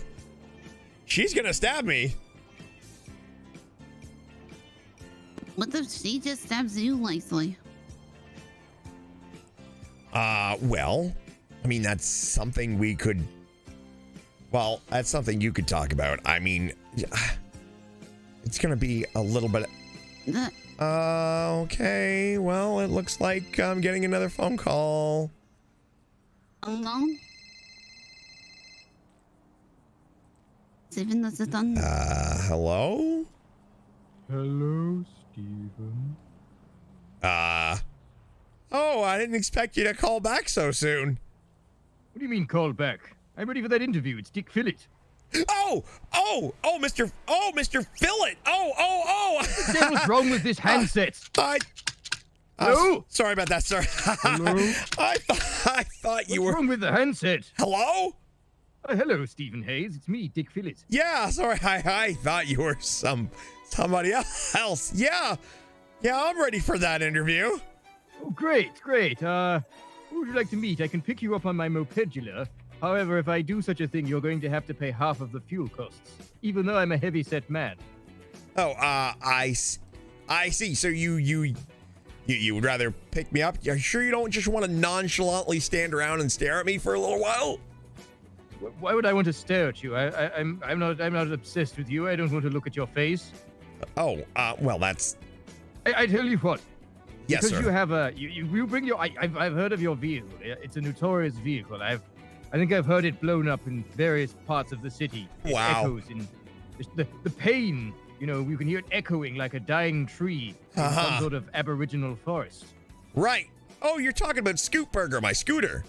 she's gonna stab me. What if she just stabs you lightly? Well, I mean, that's something we could. Well, that's something you could talk about. I mean, it's gonna be a little bit. Okay. Well, it looks like I'm getting another phone call. Hello? Steven, is it done? Hello? Hello, Steven. Oh, I didn't expect you to call back so soon. What do you mean call back? I'm ready for that interview. It's Dick Phillett. Oh, Mr. Phillett. What the hell's wrong with this handset? Hello? Sorry about that, sir. Hello? I thought you were. What's wrong with the handset? Hello? Hello, Stephen Hayes. It's me, Dick Phillett. Yeah, sorry. I thought you were somebody else. Yeah, I'm ready for that interview. Oh, great. Who would you like to meet? I can pick you up on my mopedula. However, if I do such a thing, you're going to have to pay half of the fuel costs, even though I'm a heavy-set man. Oh, I see. So you would rather pick me up? You're sure you don't just want to nonchalantly stand around and stare at me for a little while? Why would I want to stare at you? I'm not obsessed with you. I don't want to look at your face. Oh, well, that's. I tell you what. Yes, because sir. you have you bring your. I've heard of your vehicle. It's a notorious vehicle. I think I've heard it blown up in various parts of the city. It Wow. echoes in the pain. You know, you can hear it echoing like a dying tree in some sort of aboriginal forest. Right. Oh, you're talking about Scoot Burger, my scooter.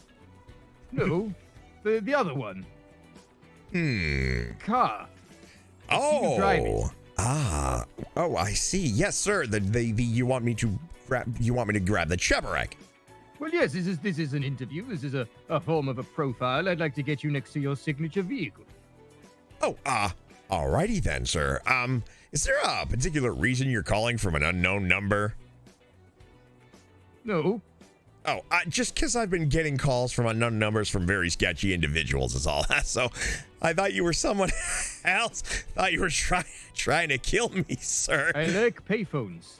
No, the other one. Car. Oh. drive it. Oh, I see. Yes, sir. The you want me to grab the Cheburek. Well, yes, this is an interview. This is a form of a profile. I'd like to get you next to your signature vehicle. Oh, alrighty then, sir. Is there a particular reason you're calling from an unknown number? No. Oh, just because I've been getting calls from unknown numbers from very sketchy individuals is all. So I thought you were someone else. Thought you were trying to kill me, sir. I like payphones.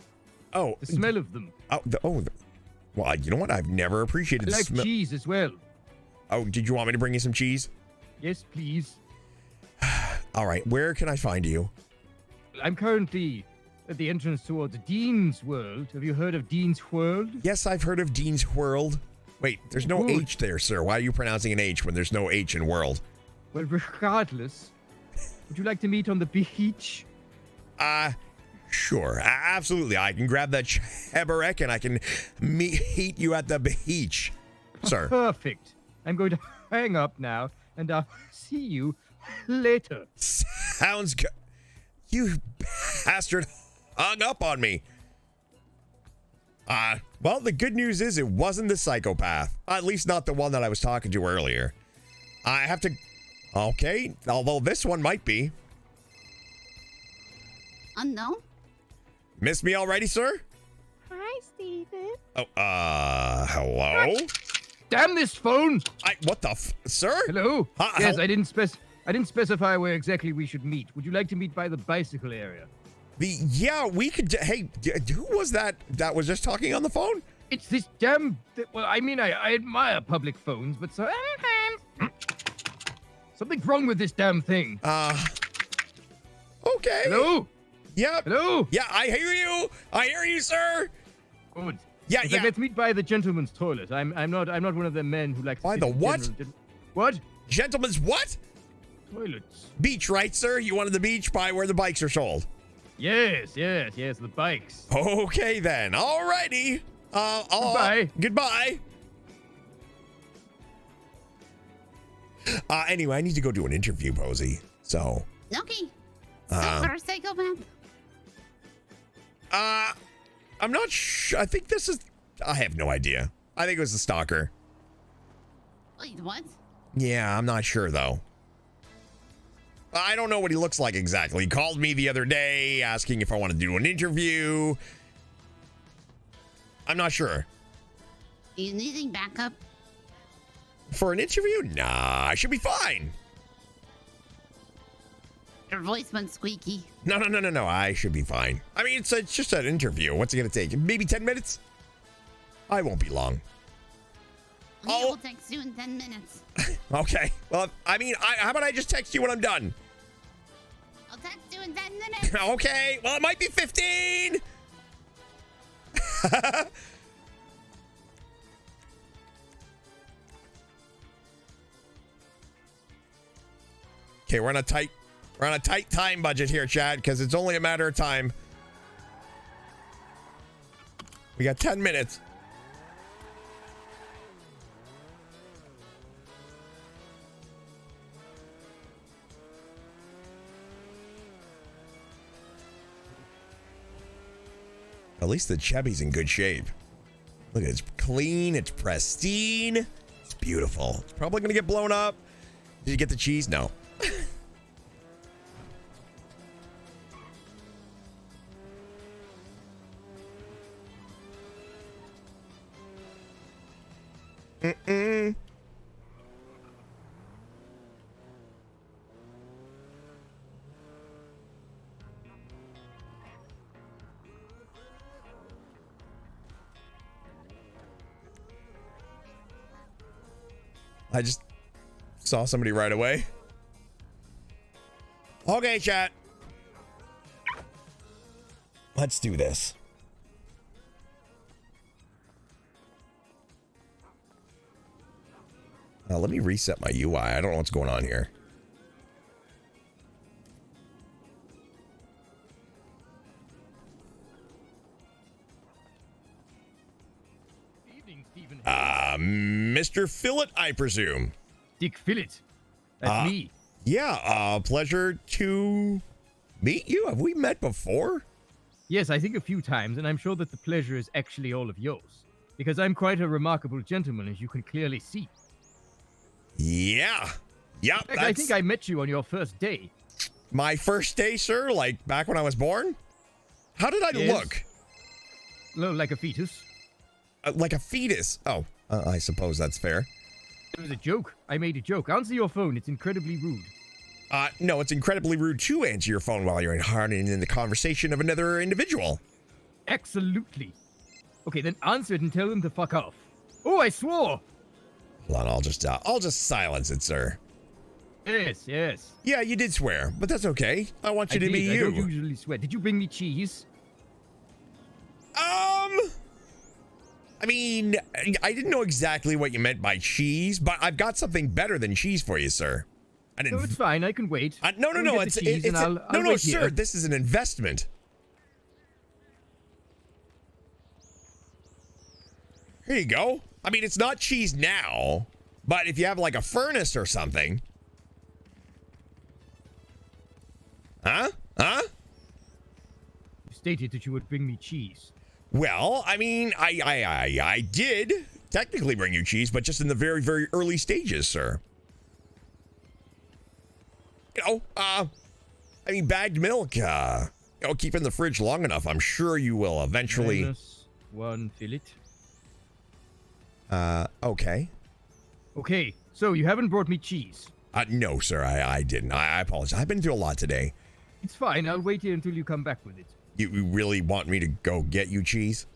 Oh. The smell of them. Well, you know what? I've never appreciated I the like smell. cheese as well. Oh, did you want me to bring you some cheese? Yes, please. All right, where can I find you? I'm currently at the entrance towards Dean's World. Have you heard of Dean's World? Yes, I've heard of Dean's World. Wait, there's no Good. H there, sir. Why are you pronouncing an H when there's no H in world? Well, regardless, would you like to meet on the beach? Sure. Absolutely. I can grab that Cheburek and I can meet you at the beach, sir. Perfect. I'm going to hang up now, and I'll see you later. Sounds good. You bastard hung up on me. Well, the good news is it wasn't the psychopath. At least not the one that I was talking to earlier. I have to... Okay, although this one might be. Unknown? Miss me already, sir? Hi, Steven. Oh, hello? Damn this phone! What the sir? Hello? Huh, Yes, hel- I didn't specify where exactly we should meet. Would you like to meet by the bicycle area? Yeah, we could. Hey, who was that was just talking on the phone? It's this damn. Well, I mean, I admire public phones, but something's wrong with this damn thing. Okay. Hello? Yep. Hello? Yeah, I hear you. I hear you, sir. Good. Yeah, It's yeah. like, let's meet by the gentleman's toilet. I'm not one of the men who likes. By the what? What? Gentlemen's what? Toilets. Beach, right, sir? You wanted the beach by where the bikes are sold. Yes, the bikes. Okay, then. Alrighty. Goodbye. Goodbye. Anyway, I need to go do an interview, Posey. So. Okay. So for a psychopath? I'm not sure. I think this is. I have no idea. I think it was a stalker. Wait, what? Yeah, I'm not sure though. I don't know what he looks like exactly. He called me the other day asking if I want to do an interview. I'm not sure. Are you needing backup? For an interview? Nah, I should be fine. Your voice went squeaky. No. I should be fine. I mean, it's just an interview. What's it going to take? Maybe 10 minutes? I won't be long. I will text you in 10 minutes. Okay. Well, I mean, how about I just text you when I'm done? I'll text you in 10 minutes. Okay. Well, it might be 15. Okay, we're on a tight time budget here, Chad, because it's only a matter of time. We got 10 minutes. At least the Chevy's in good shape. Look, it's clean, it's pristine, it's beautiful. It's probably gonna get blown up. Did you get the cheese? No. Mm-mm. I just saw somebody right away. Okay, chat. Let's do this. Let me reset my UI. I don't know what's going on here. Mr. Fillet, I presume. Dick Fillet. That's me. Yeah, pleasure to meet you. Have we met before? Yes, I think a few times, and I'm sure that the pleasure is actually all of yours. Because I'm quite a remarkable gentleman, as you can clearly see. Yeah. Yep. In fact, I think I met you on your first day. My first day, sir? Like back when I was born? How did I look? Like a fetus. Like a fetus? Oh, I suppose that's fair. It was a joke. I made a joke. Answer your phone. It's incredibly rude. No, it's incredibly rude to answer your phone while you're in the conversation of another individual. Absolutely. Okay, then answer it and tell them to fuck off. Oh, I swore. Hold on, I'll just silence it, sir. Yes. Yeah, you did swear, but that's okay. I want you to be you. I don't usually swear. Did you bring me cheese? I mean, I didn't know exactly what you meant by cheese, but I've got something better than cheese for you, sir. No, it's fine. I can wait. No, sir. This is an investment. Here you go. I mean, it's not cheese now, but if you have like a furnace or something. Huh? You stated that you would bring me cheese. Well, I mean, I did technically bring you cheese, but just in the very, very early stages, sir. You know, I mean, bagged milk, keep in the fridge long enough, I'm sure you will eventually. -1 fillet. Okay. Okay, so you haven't brought me cheese. No, sir, I didn't. I apologize. I've been through a lot today. It's fine. I'll wait here until you come back with it. You really want me to go get you cheese?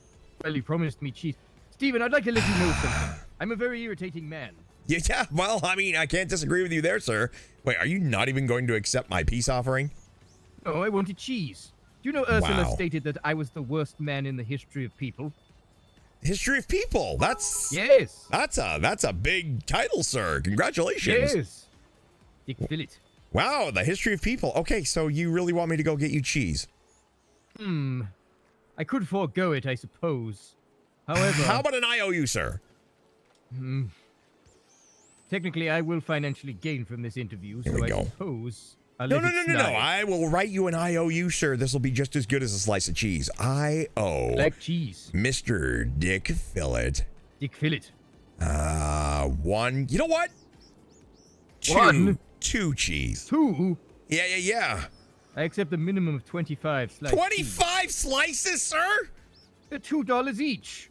Well, you promised me cheese. Steven, I'd like to let you know something. I'm a very irritating man. Yeah, well, I mean, I can't disagree with you there, sir. Wait, are you not even going to accept my peace offering? No, I wanted cheese. Do you know Ursula stated that I was the worst man in the history of people? History of people? That's... Yes. That's a big title, sir. Congratulations. Yes. Dick Fillet. Wow, the history of people. Okay, so you really want me to go get you cheese? I could forego it, I suppose. However... How about an IOU, sir? Technically, I will financially gain from this interview, so I suppose... No. I will write you an IOU, sir. This will be just as good as a slice of cheese. I.O. Like cheese. Mr. Dick Fillet. Dick Fillet. One. You know what? One? Two cheese. Two? Yeah. I accept a minimum of 25 slices. 25 slices, sir? They're $2 each.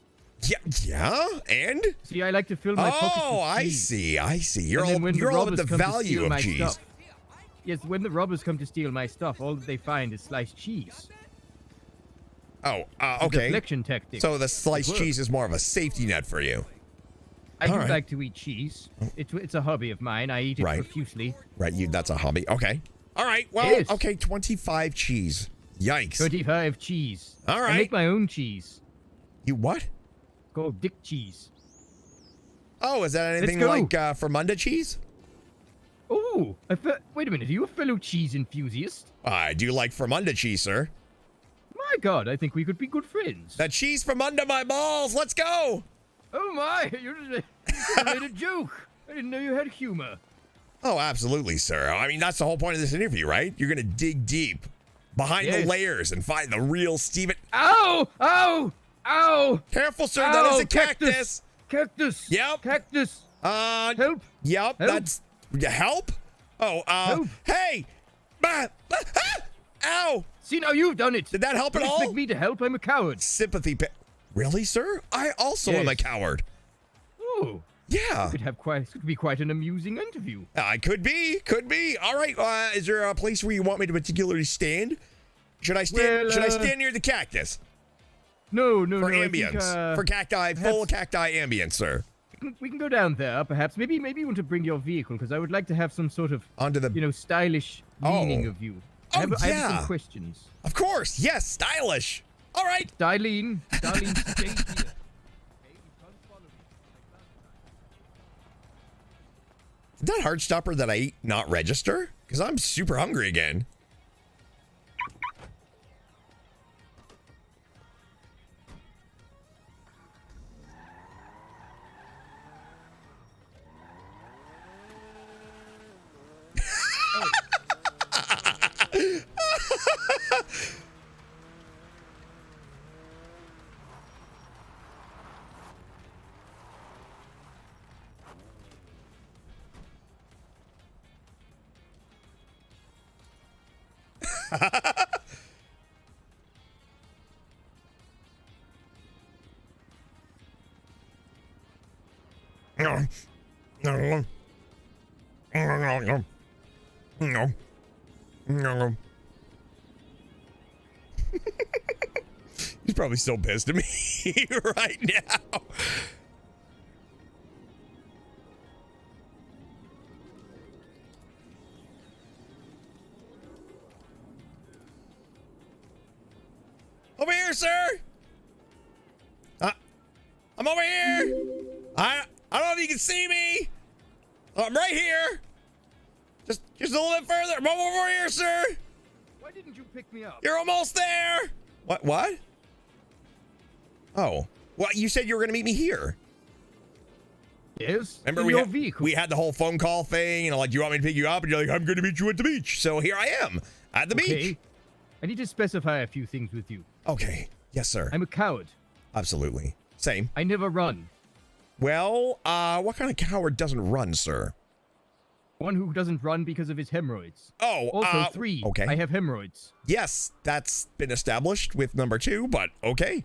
Yeah, and? See, I like to fill my pockets with cheese. I see. You're all about the value of cheese. Stuff, yes, when the robbers come to steal my stuff, all that they find is sliced cheese. Oh, It's a okay. deflection tactic. So the sliced cheese is more of a safety net for you. I do like to eat cheese. It's a hobby of mine. I eat it profusely. Right, that's a hobby. Okay. All right, well, Yes. okay, 25 cheese. Yikes. 25 cheese. All right. I make my own cheese. You what? Called Dick cheese. Oh, is that anything like Fermunda cheese? Oh, wait a minute. Are you a fellow cheese enthusiast? I do like Fermunda cheese, sir. My God, I think we could be good friends. The cheese from under my balls. Let's go. Oh my, you made a joke. I didn't know you had humor. Oh, absolutely, sir. I mean, that's the whole point of this interview, right? You're going to dig deep behind the layers and find the real Steven. Ow! Ow! Ow! Careful, sir. Ow, that is a cactus. Cactus. Yep. Cactus. Help. Yep. Help. That's help. Oh, Help. Hey. Ow. See, now you've done it. Did that help at all? Expect me to help? I'm a coward. Sympathy. Really, sir? I also am a coward. Oh. Yeah. It could be quite an amusing interview. I could be. All right. Is there a place where you want me to particularly stand? Should I stand? Should I stand near the cactus? No. For I ambience. think, for cacti, full cacti ambience, sir. We can go down there, perhaps. Maybe you want to bring your vehicle, because I would like to have some sort of stylish meaning of you. I have some questions. Of course. Yes, stylish. All right. Darlene, stay here. Did that Heartstopper that I ate not register? Because I'm super hungry again. He's probably still pissed at me right now. Over here, sir. I'm over here. I don't know if you can see me. I'm right here. Just a little bit further. I'm over here, sir. Why didn't you pick me up? You're almost there. What? Oh. Well, you said you were going to meet me here. Yes. Remember we had the whole phone call thing, and like, do you want me to pick you up? And you're like, I'm going to meet you at the beach. So here I am at the beach. I need to specify a few things with you. Okay. Yes, sir. I'm a coward. Absolutely. Same. I never run. Well, what kind of coward doesn't run, sir? One who doesn't run because of his hemorrhoids. Oh, also 3. Okay. I have hemorrhoids. Yes, that's been established with number 2, but okay.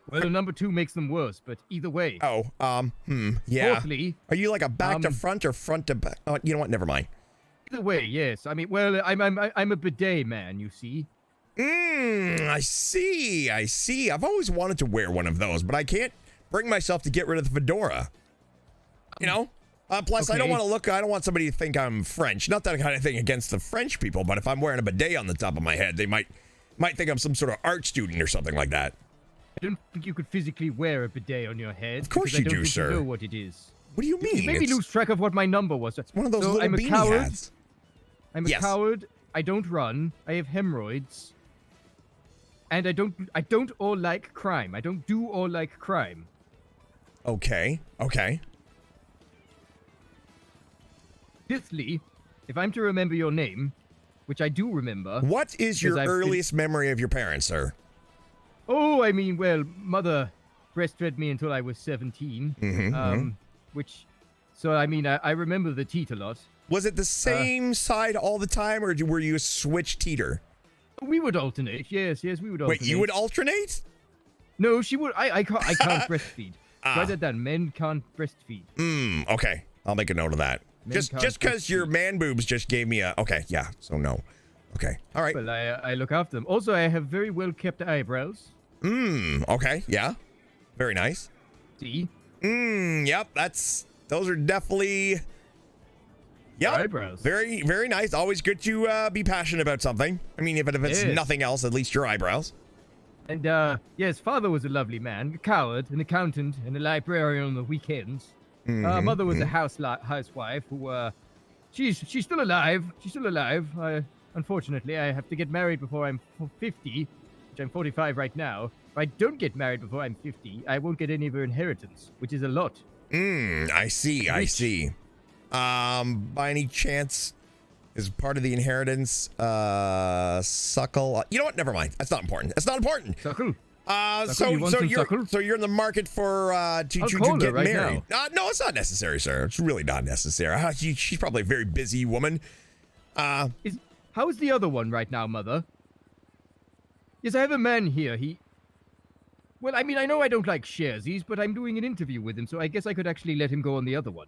Well, number 2 makes them worse, but either way. Yeah. Fourthly, are you like a back to front or front to back? Oh, you know what? Never mind. Either way, yes. I mean, well, I'm a bidet man, you see. I see. I see. I've always wanted to wear one of those, but I can't bring myself to get rid of the fedora. You know? Plus, I don't want to look, I don't want somebody to think I'm French. Not that kind of thing against the French people, but if I'm wearing a bidet on the top of my head, they might think I'm some sort of art student or something like that. I don't think you could physically wear a bidet on your head. Of course you do, sir. I don't know what it is. What do you mean? You made me lose track of what my number was. It's one of those little I'm a beanie coward. hats. I'm a coward. I don't run. I have hemorrhoids. And I don't or like crime. I don't do or like crime. Okay. Okay. Fifthly, if I'm to remember your name, which I do remember. What is your earliest memory of your parents, sir? Oh, I mean, well, mother breastfed me until I was 17. Which, so I mean, I remember the teat a lot. Was it the same side all the time, or were you a switch teeter? We would alternate. Yes, we would alternate. Wait, you would alternate? No, she would. I can't breastfeed. Write that down. Men can't breastfeed. Okay. I'll make a note of that. Just because your man boobs just gave me a... Okay, yeah, so no. Okay, all right. Well, I look after them. Also, I have very well-kept eyebrows. Okay, yeah. Very nice. See? Yep, those are definitely... Yep. Eyebrows. Very, very nice. Always good to be passionate about something. I mean, even if it's nothing else, at least your eyebrows. And, yes, father was a lovely man. A coward, an accountant, and a librarian on the weekends. Mother was a housewife who, she's still alive. She's still alive. Unfortunately, I have to get married before I'm 50, which I'm 45 right now. If I don't get married before I'm 50, I won't get any of her inheritance, which is a lot. I see. I see. By any chance, is part of the inheritance suckle? You know what? Never mind. That's not important. That's not important. Suckle. So you're in the market for to get right married? No, it's not necessary, sir. It's really not necessary. She's probably a very busy woman. How's the other one right now, Mother? Yes, I have a man here. Well, I mean, I know I don't like sharesies, but I'm doing an interview with him, so I guess I could actually let him go on the other one.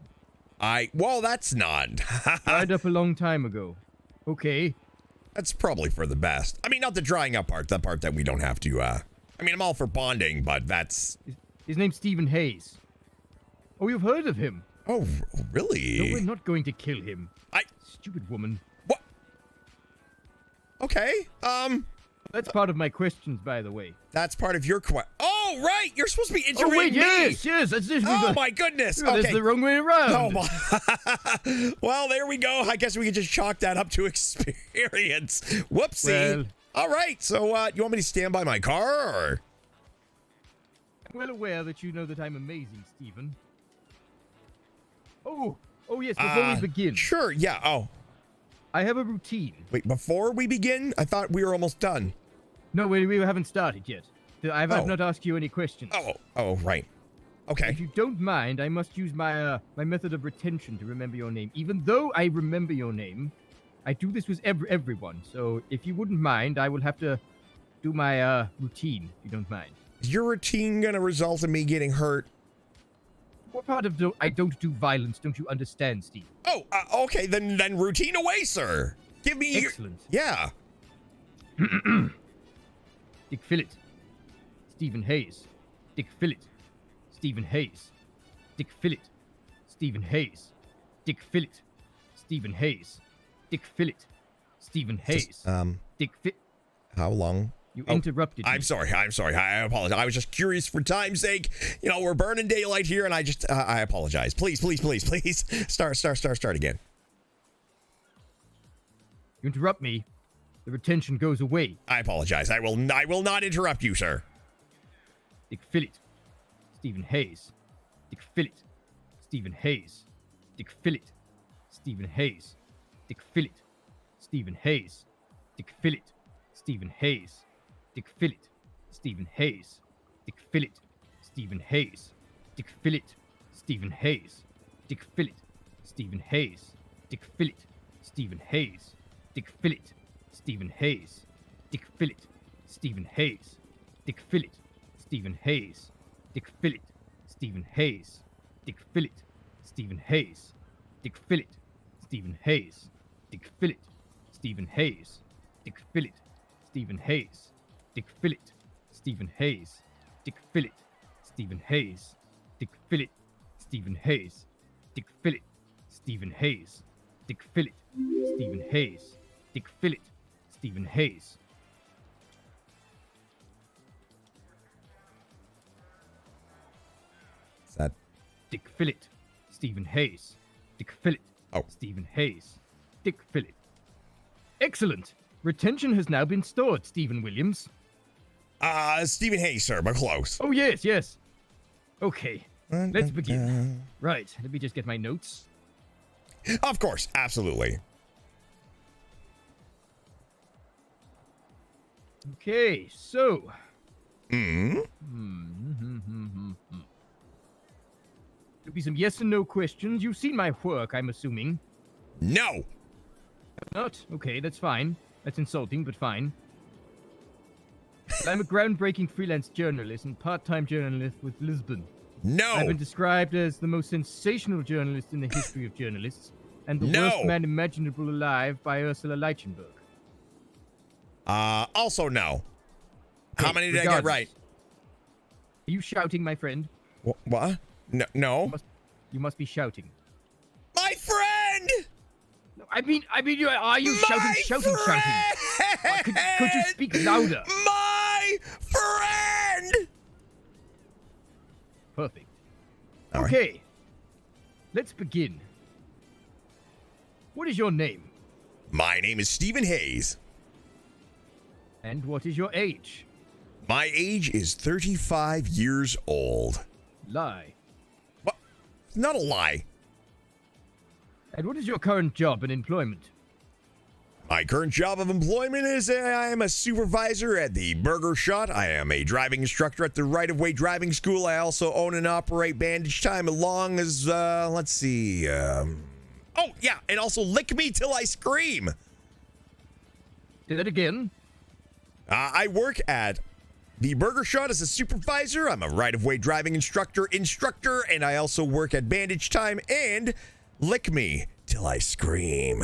Well, that's not. Dried up a long time ago. Okay. That's probably for the best. I mean, not the drying up part, that part that we don't have to, I mean, I'm all for bonding, but that's... His name's Stephen Hayes. Oh, you've heard of him? Oh, really? No, we're not going to kill him. Stupid woman. What? Okay, That's part of my questions, by the way. That's part of your question. Oh, right! You're supposed to be interviewing me! Yes, that's just... Oh, my goodness! That's Okay. the wrong way around. Oh, my... Well, there we go. I guess we can just chalk that up to experience. Whoopsie. Well... All right, so you want me to stand by my car, or? I'm well aware that you know that I'm amazing, Stephen. Oh, yes, before we begin. Sure, yeah, I have a routine. Wait, before we begin? I thought we were almost done. No, we haven't started yet. I have not asked you any questions. Oh, right. Okay. If you don't mind, I must use my my method of retention to remember your name. Even though I remember your name, I do this with everyone. So if you wouldn't mind, I will have to do my routine, if you don't mind. Is your routine going to result in me getting hurt? What part of I don't do violence don't you understand, Steve? Oh, okay, then routine away, sir. Give me Excellent. Yeah. Dick Fillet. Stephen Hayes. Dick Fillet. Stephen Hayes. Dick Fillet. Stephen Hayes. Dick Fillet. Stephen Hayes. Dick Fillet. Stephen Hayes. Dick Fit. How long? You interrupted me. I'm sorry. I apologize. I was just curious for time's sake. You know, we're burning daylight here, and I apologize. Please. Start again. You interrupt me, the retention goes away. I apologize. I will not interrupt you, sir. Dick Fillet. Stephen Hayes. Dick Fillet. Stephen Hayes. Dick Fillet. Stephen Hayes. Dick Fillet. Stephen Hayes. Dick Fillet. Stephen Hayes. Dick Fillet. Stephen Hayes. Dick Fillet. Stephen Hayes. Dick Fillet. Stephen Hayes. Dick Fillet. Stephen Hayes. Dick Fillet. Stephen Hayes. Dick Fillet. Stephen Hayes. Dick Fillet. Stephen Hayes. Dick Fillet. Stephen Hayes. Dick Fillet. Stephen Hayes. Dick Fillet. Stephen Hayes. Dick Fillet. Stephen Hayes. Dick Fillet. Stephen Hayes. Dick Fillet. Stephen Hayes. Dick Fillet. Stephen Hayes. Dick Fillet. Stephen Hayes. Dick Fillet. Stephen Hayes. Dick Fillet. Stephen Hayes. Dick Fillet. Stephen Hayes. Dick Fillet. Stephen Hayes. Is that Dick Fillet. Stephen Hayes. Dick Fillet. Oh. Stephen Hayes. Dick Fillet. Excellent. Retention has now been stored, Stephen Williams. Stephen Hayes, sir, but close. Oh, yes, yes. Okay, let's begin. Right, let me just get my notes. Of course, absolutely. Okay, so. Mm-hmm. There'll be some yes and no questions. You've seen my work, I'm assuming. No. Not? Okay, that's fine. That's insulting, but fine. I'm a groundbreaking freelance journalist and part-time journalist with Lisbon. No! I've been described as the most sensational journalist in the history of journalists and the worst man imaginable alive by Ursula Leichenberg. Also no. Okay, How many did I get right? Are you shouting, my friend? What? No. You must be shouting. My friend! No, I mean, are you shouting? Could you speak louder? My friend! Perfect. All okay. Right. Let's begin. What is your name? My name is Stephen Hayes. And what is your age? My age is 35 years old. Lie. What? Not a lie. And what is your current job and employment? My current job of employment is I am a supervisor at the Burger Shot. I am a driving instructor at the Right of Way Driving School. I also own and operate Bandage Time along as, let's see, oh, yeah, and also Lick Me Till I Scream. Say that again. I work at the Burger Shot as a supervisor. I'm a Right of Way Driving instructor, and I also work at Bandage Time and Lick Me Till I Scream.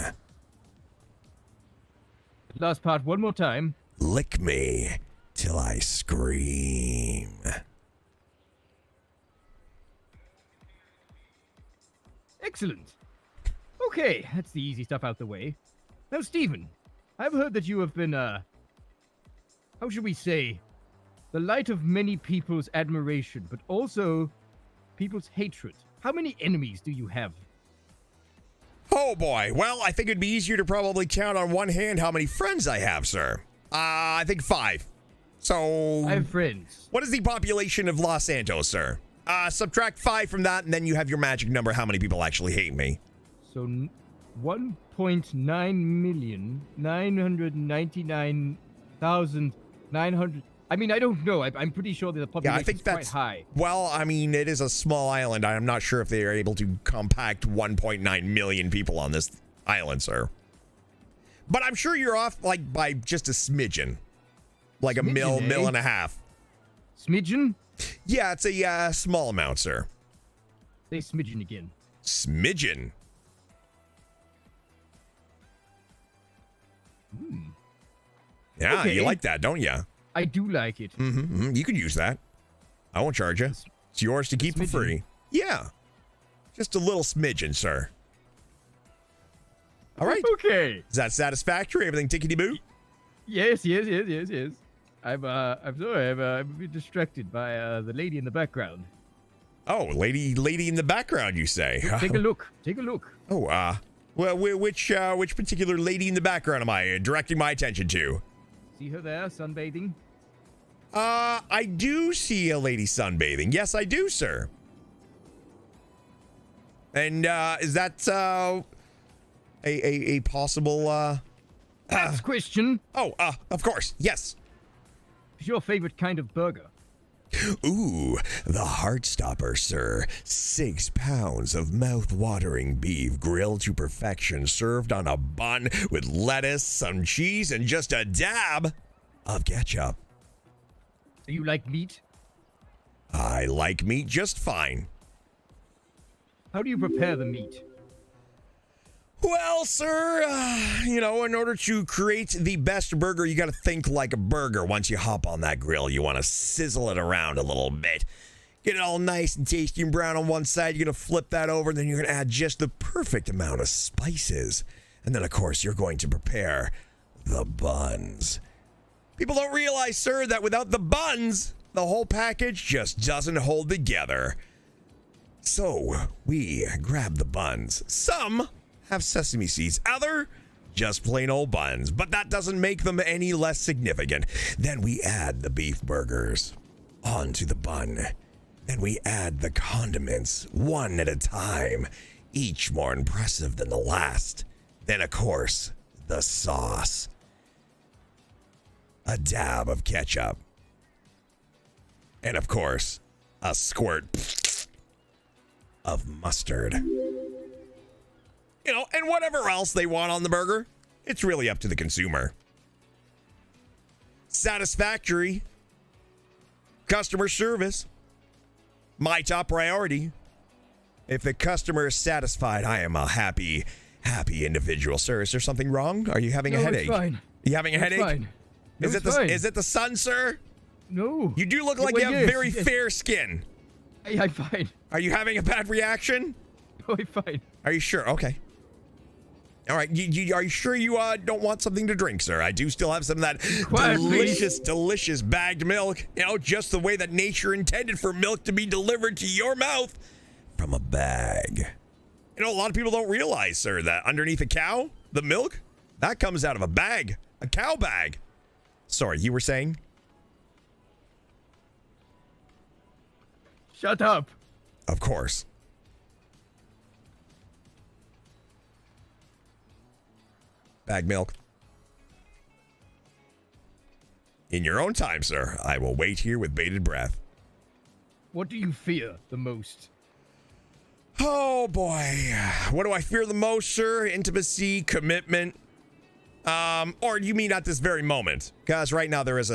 Last part one more time. Lick me till I scream. Excellent. Okay, that's the easy stuff out the way. Now, Stephen, I've heard that you have been, how should we say, the light of many people's admiration, but also people's hatred. How many enemies do you have? Oh boy, well, I think it'd be easier to probably count on one hand how many friends I have, sir. I think 5. So... I have friends. What is the population of Los Santos, sir? Subtract 5 from that, and then you have your magic number, how many people actually hate me. So 1.9,999,900... I mean, I don't know. I'm pretty sure that the population is quite high. Well, I mean, it is a small island. I'm not sure if they are able to compact 1.9 million people on this island, sir. But I'm sure you're off, like, by just a smidgen. Like Smidgen, a mil and a half. Smidgen? Yeah, it's a small amount, sir. Say smidgen again. Smidgen. Yeah, Okay. you like that, don't you? I do like it. Mm-hmm. You can use that. I won't charge you. It's yours to keep for free. Yeah. Just a little smidgen, sir. All right. Okay. Is that satisfactory? Everything tickety-boo? Yes. I'm sorry. I'm a bit distracted by the lady in the background. Oh, lady in the background, you say? Take a look. Oh, well, which particular lady in the background am I directing my attention to? See her there, sunbathing? I do see a lady sunbathing. Yes, I do, sir. And, is that, a possible, Next question. Oh, of course, yes. What's your favorite kind of burger? Ooh, the Heartstopper, sir. 6 pounds of mouth-watering beef grilled to perfection, served on a bun with lettuce, some cheese, and just a dab of ketchup. Do you like meat? I like meat just fine. How do you prepare the meat? Well, sir, you know, in order to create the best burger, you got to think like a burger. Once you hop on that grill, you want to sizzle it around a little bit. Get it all nice and tasty and brown on one side. You're going to flip that over, and then you're going to add just the perfect amount of spices. And then, of course, you're going to prepare the buns. People don't realize, sir, that without the buns, the whole package just doesn't hold together. So, we grab the buns. Some have sesame seeds, other just plain old buns, but that doesn't make them any less significant. Then we add the beef burgers onto the bun. Then we add the condiments one at a time, each more impressive than the last. Then, of course, the sauce. A dab of ketchup. And, of course, a squirt of mustard. You know, and whatever else they want on the burger, it's really up to the consumer. Satisfactory customer service, my top priority. If the customer is satisfied, I am a happy individual. Sir, is there something wrong? Are you having a headache? It's fine. Are you having a headache? Fine. No, Is it the sun, sir? No. You do look like you have very fair skin. I'm fine. Are you having a bad reaction? No, I'm fine. Are you sure? Okay. All right. Are you sure you don't want something to drink, sir? I do still have some of that delicious bagged milk. You know, just the way that nature intended for milk to be delivered to your mouth from a bag. You know, a lot of people don't realize, sir, that underneath a cow, the milk, that comes out of a bag, a cow bag. Sorry, you were saying? Shut up. Of course. Bag milk. In your own time, sir. I will wait here with bated breath. What do you fear the most? Oh, boy. What do I fear the most, sir? Intimacy, commitment. Or you mean at this very moment? Because right now there is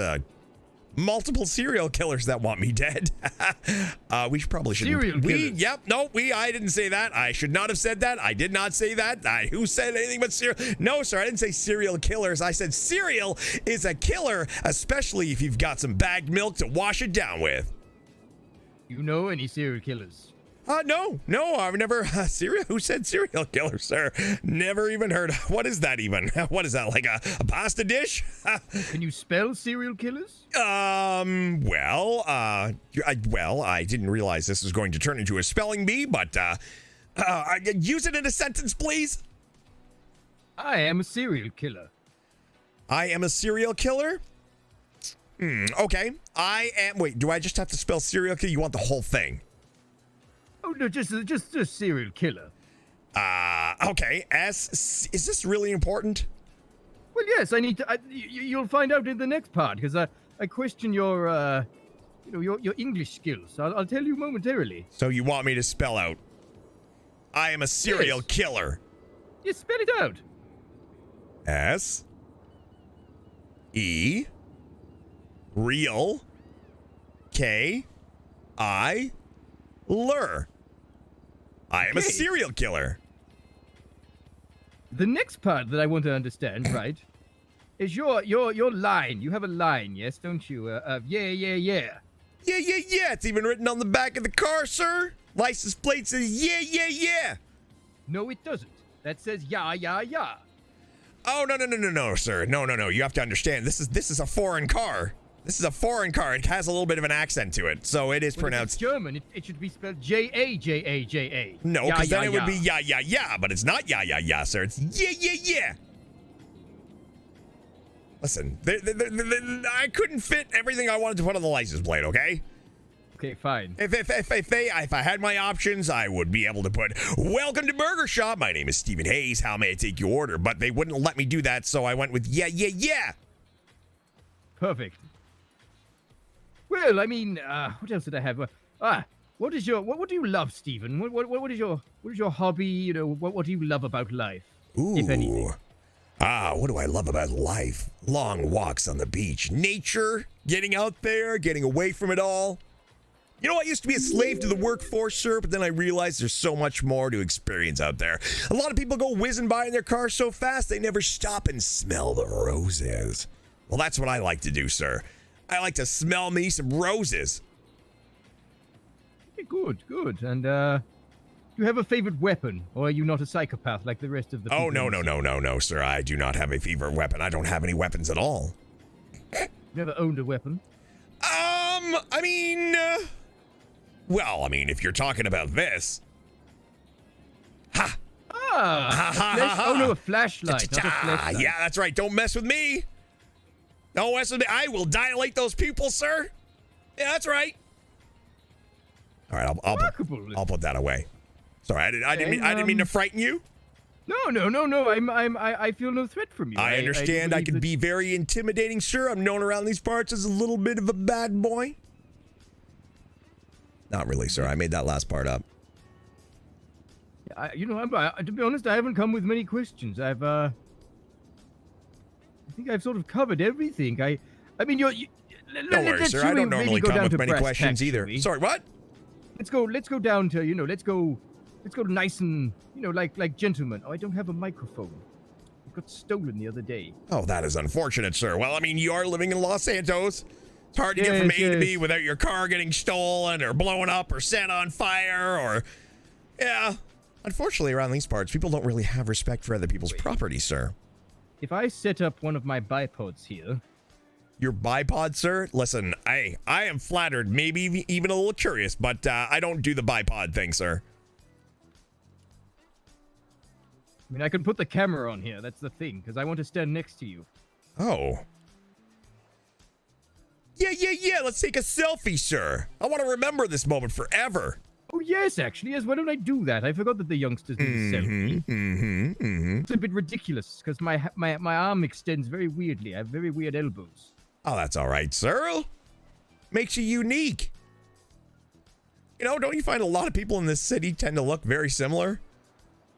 multiple serial killers that want me dead. We probably shouldn't. Serial killers? I didn't say that. I should not have said that. I did not say that. Who said anything but serial? No, sir, I didn't say serial killers. I said cereal is a killer, especially if you've got some bagged milk to wash it down with. You know any serial killers? No, I've never, who said serial killer, sir? Never even heard. What is that even? What is that, like a pasta dish? Can you spell serial killers? I didn't realize this was going to turn into a spelling bee, but, use it in a sentence, please. I am a serial killer. I am a serial killer? Okay. Wait, do I just have to spell serial killer? You want the whole thing? Oh, no, just serial killer. Okay. Is this really important? Well, yes, I need to. You'll find out in the next part, because I question your English skills. I'll tell you momentarily. So you want me to spell out, I am a serial killer. You spell it out. S. E. Real. K. I. Lur. I am a serial killer. The next part that I want to understand, right, is your line. You have a line, yes, don't you? Of yeah. Yeah. It's even written on the back of the car, sir. License plate says yeah. No, it doesn't. That says yeah. Oh, no, sir. No. You have to understand. This is a foreign car. This is a foreign car. It has a little bit of an accent to it, so it is pronounced. If it's German. It should be spelled J-A. No, because then it would be yeah, but it's not yeah, sir. It's yeah. Listen, I couldn't fit everything I wanted to put on the license plate, okay? Okay, fine. If I had my options, I would be able to put, "Welcome to Burger Shop. My name is Stephen Hayes. How may I take your order?" But they wouldn't let me do that, so I went with yeah. Perfect. Well, I mean, what else did I have? What do you love, Stephen? What is your hobby? You know, what do you love about life, if anything? What do I love about life? Long walks on the beach, nature, getting out there, getting away from it all. You know, I used to be a slave to the workforce, sir, but then I realized there's so much more to experience out there. A lot of people go whizzing by in their cars so fast they never stop and smell the roses. Well, that's what I like to do, sir. I like to smell me some roses. Okay, good, good. And, do you have a favorite weapon, or are you not a psychopath like the rest of the people? Oh, no, sir. I do not have a favorite weapon. I don't have any weapons at all. Never owned a weapon? I mean, well, I mean, if you're talking about this. Ha! Oh, no, a flashlight, not a flashlight. Yeah, that's right. Don't mess with me. Don't mess with me. I will dilate those pupils, sir. Yeah, that's right. All right, I'll put that away. Sorry, I didn't mean to frighten you. No. I feel no threat from you. I understand. I can be very intimidating, sir. I'm known around these parts as a little bit of a bad boy. Not really, sir. I made that last part up. To be honest, I haven't come with many questions. I think I've sort of covered everything. I mean, don't worry, sir. I don't normally come with many questions either. Sorry, what? Let's go down to, let's go nice and, like gentlemen. Oh, I don't have a microphone. It got stolen the other day. Oh, that is unfortunate, sir. Well, I mean, you are living in Los Santos. It's hard to get from A to B without your car getting stolen or blown up or set on fire or... Yeah. Unfortunately, around these parts, people don't really have respect for other people's property, sir. If I set up one of my bipods here... Your bipod, sir? Listen, I am flattered, maybe even a little curious, but I don't do the bipod thing, sir. I mean, I can put the camera on here, that's the thing, because I want to stand next to you. Oh. Yeah, let's take a selfie, sir. I want to remember this moment forever. Oh, yes, actually, yes, why don't I do that? I forgot that the youngsters do the selfie. It's a bit ridiculous, because my arm extends very weirdly. I have very weird elbows. Oh, that's all right, sir. Makes you unique. You know, don't you find a lot of people in this city tend to look very similar?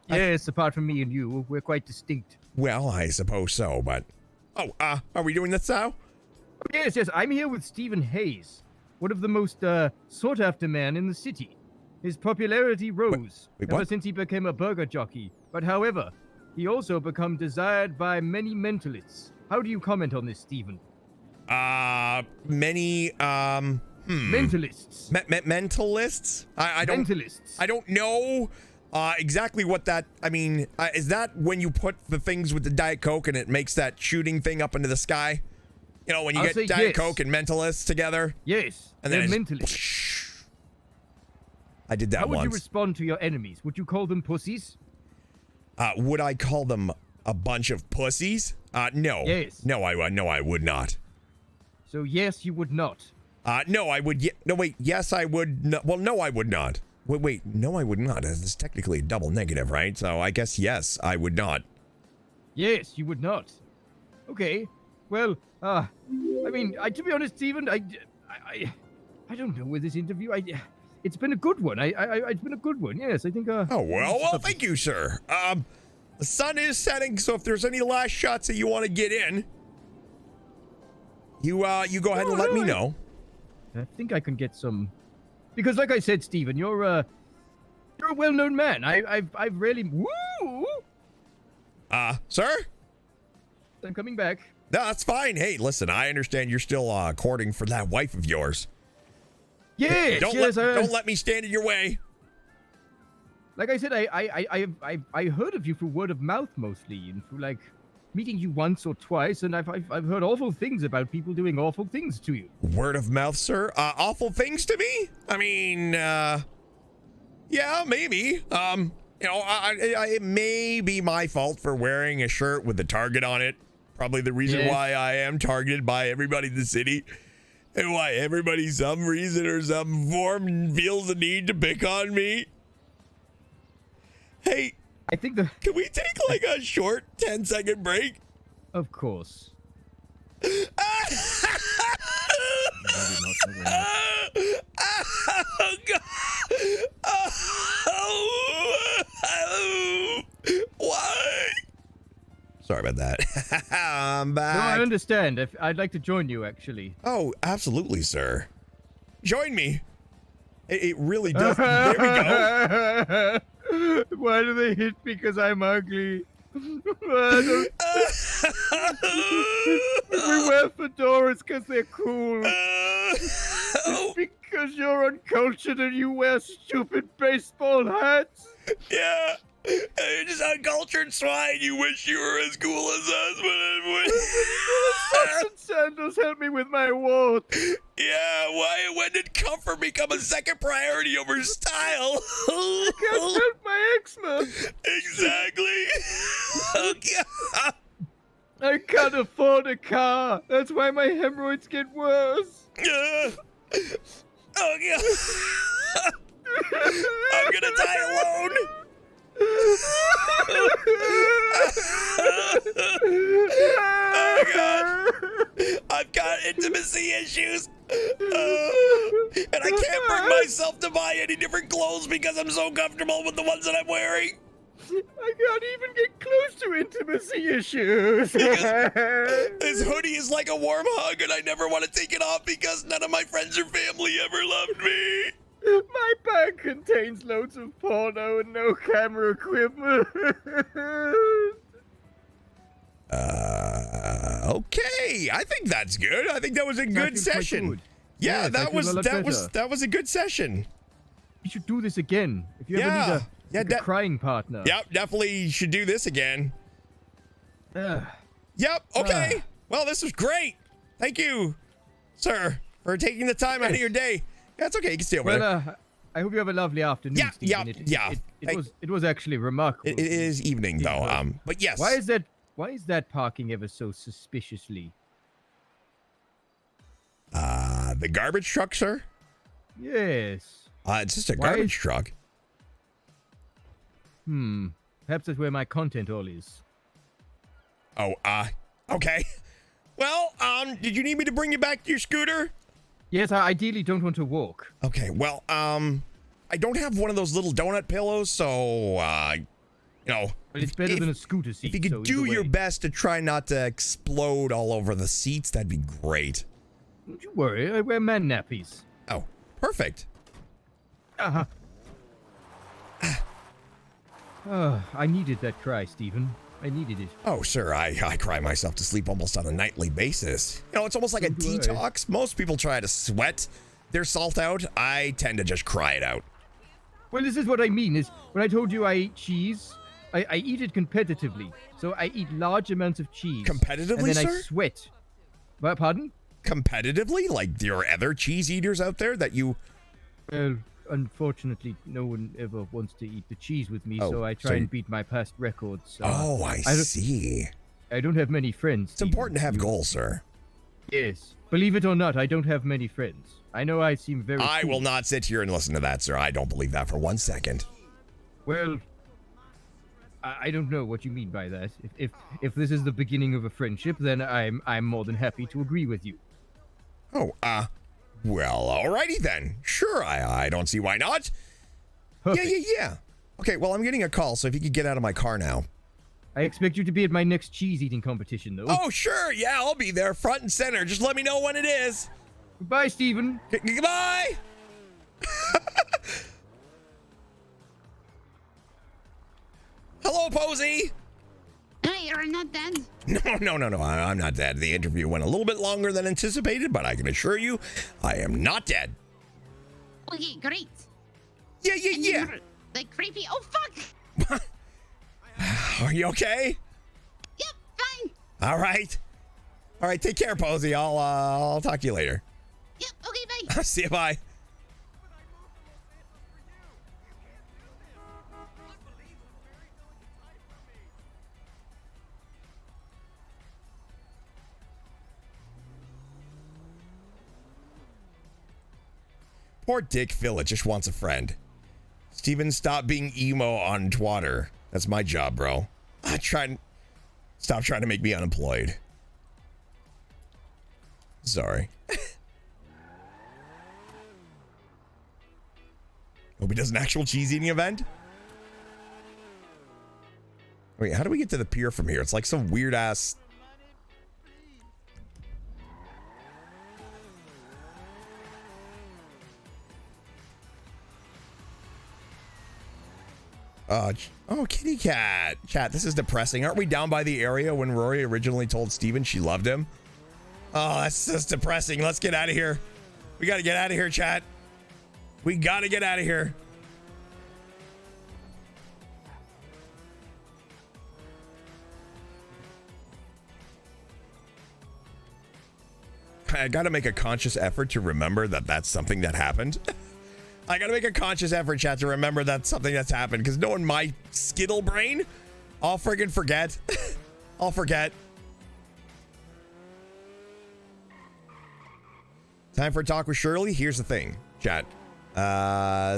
Yes, apart from me and you, we're quite distinct. Well, I suppose so, but... Oh, are we doing this now? Yes, I'm here with Stephen Hayes, one of the most sought-after men in the city. His popularity rose ever since he became a burger jockey. But however, he also become desired by many mentalists. How do you comment on this, Stephen? Many, Mentalists. Mentalists? I don't... Mentalists. I don't know exactly what that... I mean, is that when you put the things with the Diet Coke and it makes that shooting thing up into the sky? You know, when you get Diet Coke and mentalists together? Yes, and then they're mentalists. I did that once. How would you respond to your enemies? Would you call them pussies? Would I call them a bunch of pussies? No. Yes. No, I would not. So yes, you would not. No, I would. No, wait. Yes, I would. No, well, no, I would not. Wait. No, I would not. It's technically a double negative, right? So I guess yes, I would not. Yes, you would not. Okay. Well, I mean, to be honest, Stephen, I don't know with this interview. It's been a good one. It's been a good one. Yes, I think. Oh well, thank you, sir. The sun is setting, so if there's any last shots that you want to get in, you go ahead and let me know. I think I can get some, because like I said, Stephen, you're a well-known man. I've rarely. Woo! Sir? I'm coming back. No, that's fine. Hey, listen, I understand you're still courting for that wife of yours. Yes, don't let me stand in your way. Like I said, I heard of you through word of mouth mostly, and through like meeting you once or twice, and I've heard awful things about people doing awful things to you. Word of mouth, sir? Awful things to me? I mean, yeah, maybe. You know, it may be my fault for wearing a shirt with a target on it. Probably the reason why I am targeted by everybody in the city. And why everybody, some reason or some form, feels the need to pick on me. Hey, I think can we take like a short 10-second break? Of course. Why? Sorry about that. I'm back. No, I understand. I'd like to join you, actually. Oh, absolutely, sir. Join me. It really does. There we go. Why do they hit me because I'm ugly? We wear fedoras because they're cool. It's because you're uncultured and you wear stupid baseball hats. Yeah. You're just uncultured swine. You wish you were as cool as us, Socks and sandals help me with my warts. Yeah, why? When did comfort become a second priority over style? I can't help my eczema. Exactly. I can't afford a car. That's why my hemorrhoids get worse. I'm gonna die alone. Oh God. I've got intimacy issues. And I can't bring myself to buy any different clothes because I'm so comfortable with the ones that I'm wearing. I can't even get close to intimacy issues. This hoodie is like a warm hug and I never want to take it off because none of my friends or family ever loved me. My bag contains loads of porno and no camera equipment. Okay. I think that's good. I think that was a good session. Good. Yeah, Yes, I that feel a lot better. was a good session. You should do this again. If you ever need a crying partner. Yep, definitely should do this again. Yep, okay. Well, this was great. Thank you, sir, for taking the time out of your day. Yeah, it's okay. You can stay over there. I hope you have a lovely afternoon, Stephen. It was actually remarkable. It is evening though. But yes. Why is that parking ever so suspiciously? The garbage truck, sir? Yes. It's just a garbage truck. Perhaps that's where my content all is. Oh, okay. Well, did you need me to bring you back to your scooter? Yes, I ideally don't want to walk. Okay, well, I don't have one of those little donut pillows, so, you know. But it's better than a scooter seat. If you could do your best to try not to explode all over the seats, that'd be great. Don't you worry, I wear man nappies. Oh, perfect. I needed that cry, Stephen. I needed it. Oh, sir, I cry myself to sleep almost on a nightly basis. You know, it's almost like a detox. Most people try to sweat their salt out. I tend to just cry it out. Well, this is what I mean, is when I told you I eat cheese, I eat it competitively. So I eat large amounts of cheese. Competitively, and then sir? I sweat. What, pardon? Competitively? Like there are other cheese eaters out there that you... Well, unfortunately, no one ever wants to eat the cheese with me, Oh, so I try and beat my past records. I see. I don't have many friends. It's important to have goals, sir. Yes. Believe it or not, I don't have many friends. I know I seem very I cool. will not sit here and listen to that, sir. I don't believe that for 1 second. Well, I don't know what you mean by that. If this is the beginning of a friendship, then I'm more than happy to agree with you. Oh, well, alrighty then. Sure, I don't see why not. Perfect. Yeah. Okay, well, I'm getting a call, so if you could get out of my car now. I expect you to be at my next cheese eating competition, though. Oh, sure, yeah, I'll be there, front and center. Just let me know when it is. Goodbye, Stephen. Goodbye. Hello, Posey. Hey, you're not dead? No, I'm not dead. The interview went a little bit longer than anticipated, but I can assure you, I am not dead. Okay, great. Yeah. You're, like, creepy. Oh, fuck. Are you okay? Yep, fine. All right, take care, Posey. I'll talk to you later. Yep, okay, bye. See you, bye. Poor Dick Phillip just wants a friend. Steven, stop being emo on Twitter. That's my job, bro. Stop trying to make me unemployed. Sorry. Hope he does an actual cheese eating event. Wait, how do we get to the pier from here? It's like some weird ass. Oh, kitty cat. Chat, this is depressing. Aren't we down by the area when Rory originally told Steven she loved him? Oh, that's just depressing. Let's get out of here. We got to get out of here, chat. We got to get out of here. I got to make a conscious effort to remember that that's something that happened. I got to make a conscious effort, chat, to remember that's something that's happened. Because knowing my Skittle brain, I'll friggin' forget. I'll forget. Time for a talk with Shirley. Here's the thing, chat.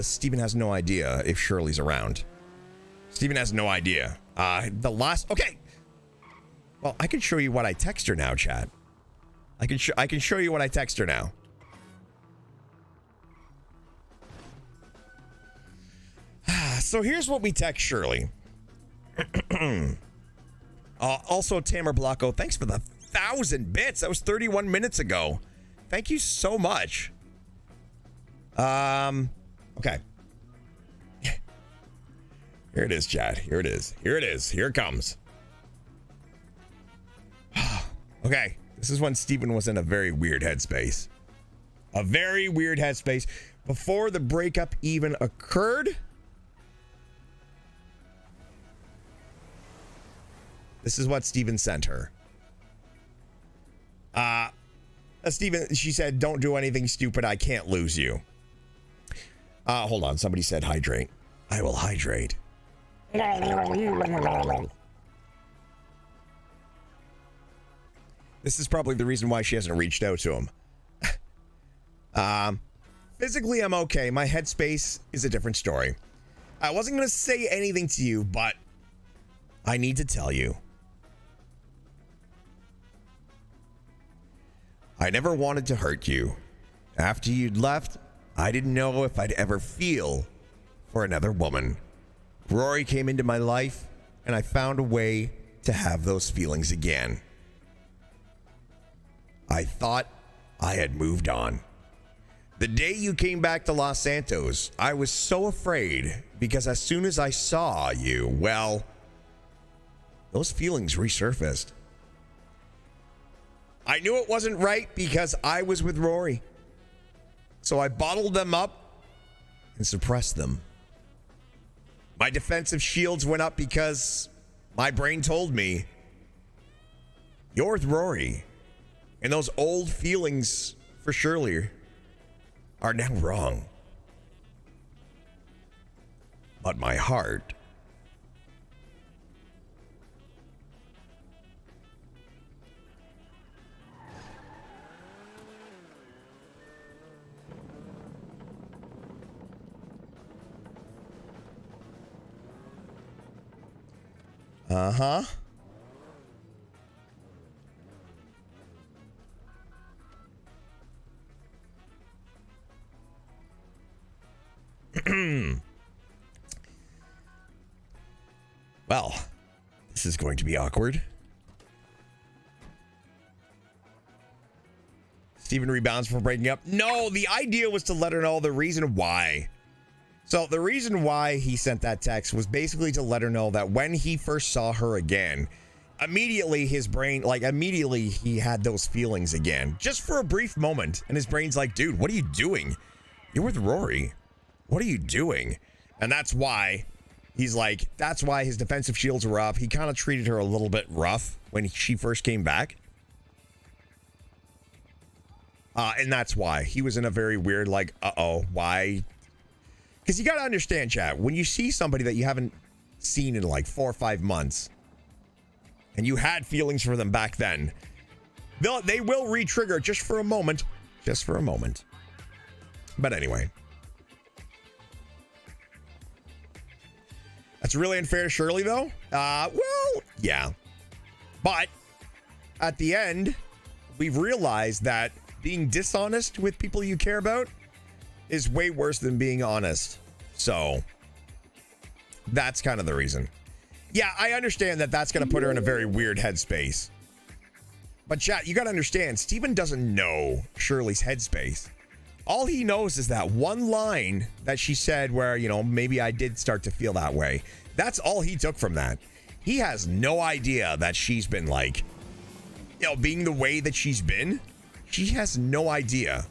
Steven has no idea if Shirley's around. Steven has no idea. Okay. Well, I can show you what I text her now, chat. I can show you what I text her now. So here's what we text Shirley. Also, Tamer Blanco, thanks for the 1,000 bits. That was 31 minutes ago. Thank you so much. Okay. Here it is, chat. Here it is. Here it is. Here it comes. Okay. This is when Steven was in a very weird headspace. A very weird headspace. Before the breakup even occurred. This is what Steven sent her. Steven, she said, don't do anything stupid. I can't lose you. Hold on. Somebody said hydrate. I will hydrate. This is probably the reason why she hasn't reached out to him. Physically, I'm okay. My headspace is a different story. I wasn't going to say anything to you, but I need to tell you. I never wanted to hurt you. After you'd left, I didn't know if I'd ever feel for another woman. Rory came into my life, and I found a way to have those feelings again. I thought I had moved on. The day you came back to Los Santos, I was so afraid because as soon as I saw you, well, those feelings resurfaced. I knew it wasn't right because I was with Rory. So I bottled them up and suppressed them. My defensive shields went up because my brain told me, you're with Rory. And those old feelings for Shirley are now wrong. But my heart uh-huh. Well, this is going to be awkward. Steven rebounds for breaking up. No, the idea was to let her know the reason why. So the reason why he sent that text was basically to let her know that when he first saw her again, immediately his brain, immediately he had those feelings again, just for a brief moment. And his brain's like, dude, what are you doing? You're with Rory. What are you doing? And that's why he's like, that's why his defensive shields were up. He kind of treated her a little bit rough when she first came back. And that's why he was in a very weird, why? Because you got to understand, chat, when you see somebody that you haven't seen in 4 or 5 months, and you had feelings for them back then, they will re-trigger just for a moment. Just for a moment. But anyway. That's really unfair to Shirley, though. Well, yeah. But at the end, we've realized that being dishonest with people you care about is way worse than being honest. So that's kind of the reason. Yeah, I understand that that's going to put her in a very weird headspace. But chat, you got to understand, Steven doesn't know Shirley's headspace. all he knows is that one line that she said where, you know, maybe I did start to feel that way. That's all he took from that. He has no idea that she's been like, you know, being the way that she's been. She has no idea.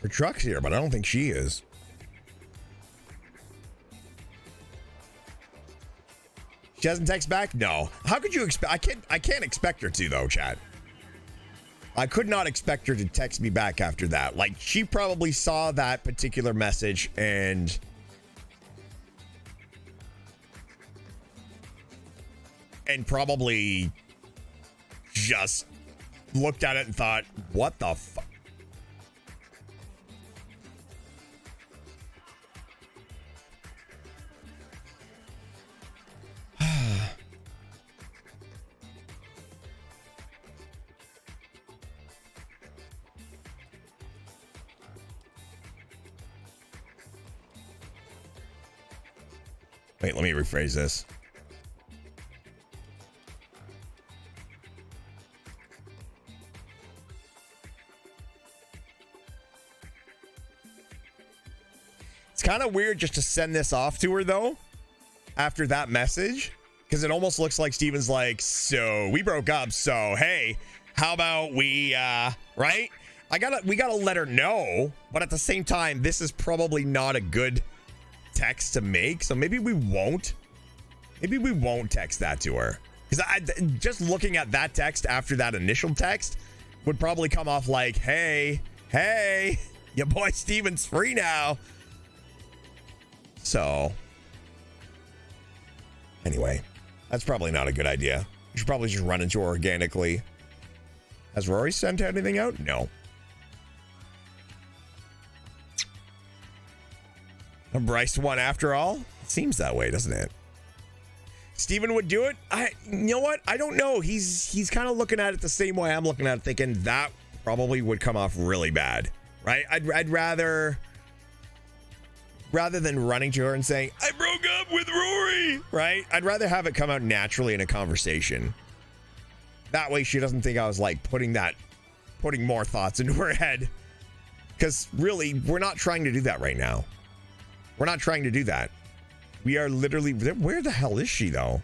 Her truck's here, but I don't think she is. She hasn't texted back? No. How could you expect? I can't expect her to, though, chat. I could not expect her to text me back after that. Like, she probably saw that particular message and probably just looked at it and thought, what the fuck? Wait, let me rephrase this. It's kind of weird just to send this off to her, though, after that message, because it almost looks like Steven's like, so we broke up, so hey, how about we, right? We gotta let her know, but at the same time, this is probably not a good text to make, so maybe we won't text that to her, because just looking at that text after that initial text would probably come off like, hey, your boy Steven's free now. So anyway, that's probably not a good idea. You should probably just run into her organically. Has Rory sent anything out? No. A Bryce one after all? It seems that way, doesn't it? Steven would do it? You know what? I don't know. He's kind of looking at it the same way I'm looking at it, thinking that probably would come off really bad, right? I'd rather than running to her and saying, I broke up with Rory, right? I'd rather have it come out naturally in a conversation. That way she doesn't think I was like putting more thoughts into her head. Because really, we're not trying to do that right now. We're not trying to do that. We are literally, where the hell is she though?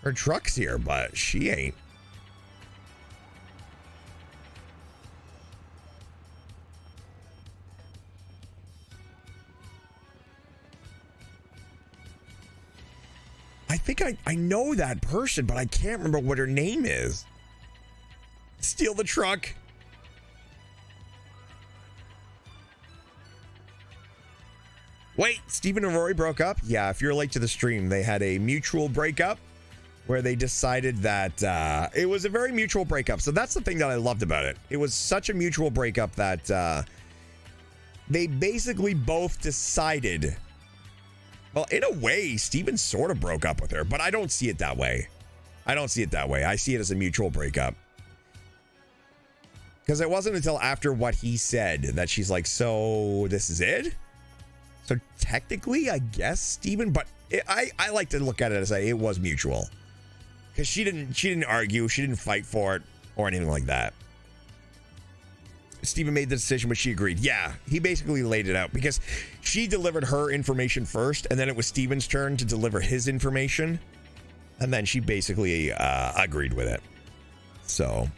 Her truck's here, but she ain't. I think I know that person, but I can't remember what her name is. Steal the truck. Wait, Steven and Rory broke up? Yeah, if you're late to the stream, they had a mutual breakup where they decided that it was a very mutual breakup. So that's the thing that I loved about it. It was such a mutual breakup that they basically both decided, well, in a way, Steven sort of broke up with her, but I don't see it that way. I don't see it that way. I see it as a mutual breakup. Because it wasn't until after what he said that she's like, so this is it? So technically, I guess, Steven, but I like to look at it as it was mutual. Because she didn't argue, she didn't fight for it, or anything like that. Steven made the decision when she agreed. Yeah, he basically laid it out because she delivered her information first, and then it was Steven's turn to deliver his information, and then she basically agreed with it. So,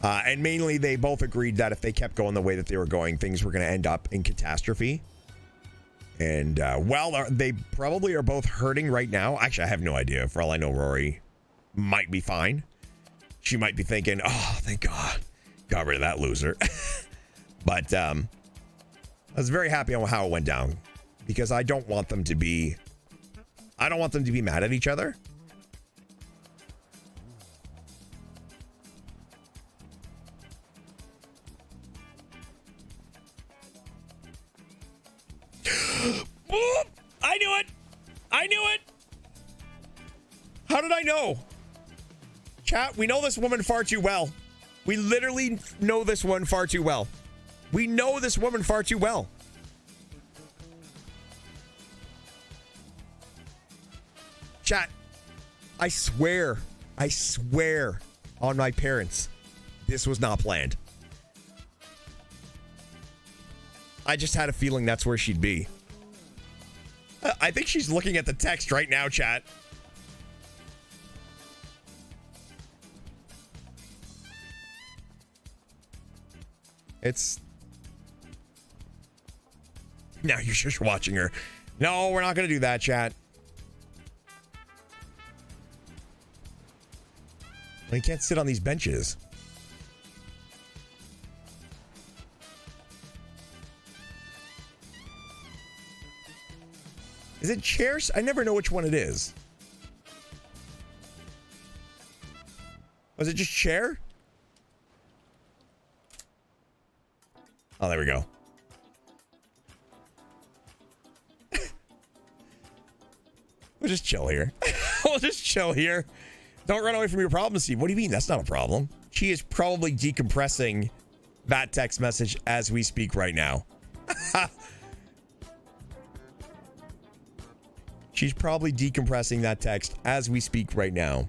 and mainly they both agreed that if they kept going the way that they were going, things were going to end up in catastrophe. And while they probably are both hurting right now, actually I have no idea. For all I know, Rory might be fine. She might be thinking, oh, thank God, got rid of that loser. But I was very happy on how it went down because I don't want them to be mad at each other. I knew it. did I know? Chat, we know this woman far too well. We literally know this one far too well. We know this woman far too well. Chat, I swear on my parents, this was not planned. I just had a feeling that's where she'd be. I think she's looking at the text right now, chat. It's... Now you're just watching her. No, we're not going to do that, chat. You can't sit on these benches. Is it chairs? I never know which one it is. Was it just chair? Oh, there we go. We'll just chill here. We'll just chill here. Don't run away from your problem, Steve. What do you mean? That's not a problem. She is probably decompressing that text message as we speak right now. She's probably decompressing that text as we speak right now.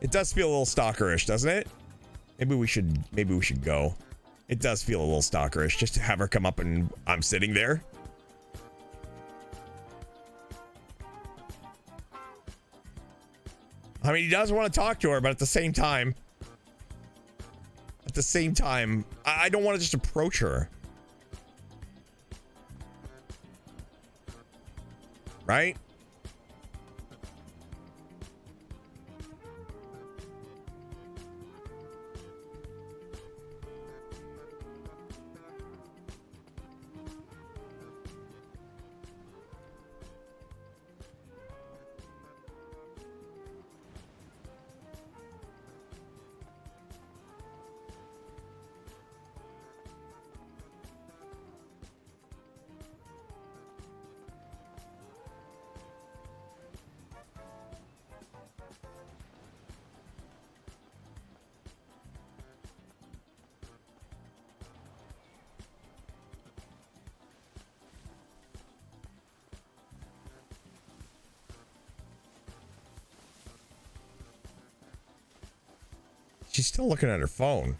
It does feel a little stalkerish, doesn't it? Maybe we should go. It does feel a little stalkerish just to have her come up and I'm sitting there. I mean, he does want to talk to her, but at the same time, I don't want to just approach her. Right? She's still looking at her phone.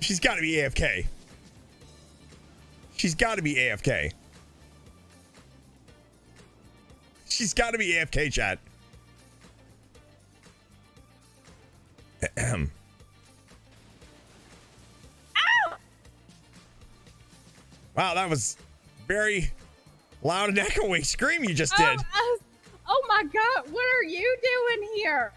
She's got to be AFK. She's got to be AFK. She's got to be AFK, chat. Ow! Wow, that was very loud and echoey scream you just did. Oh my God, what are you doing here?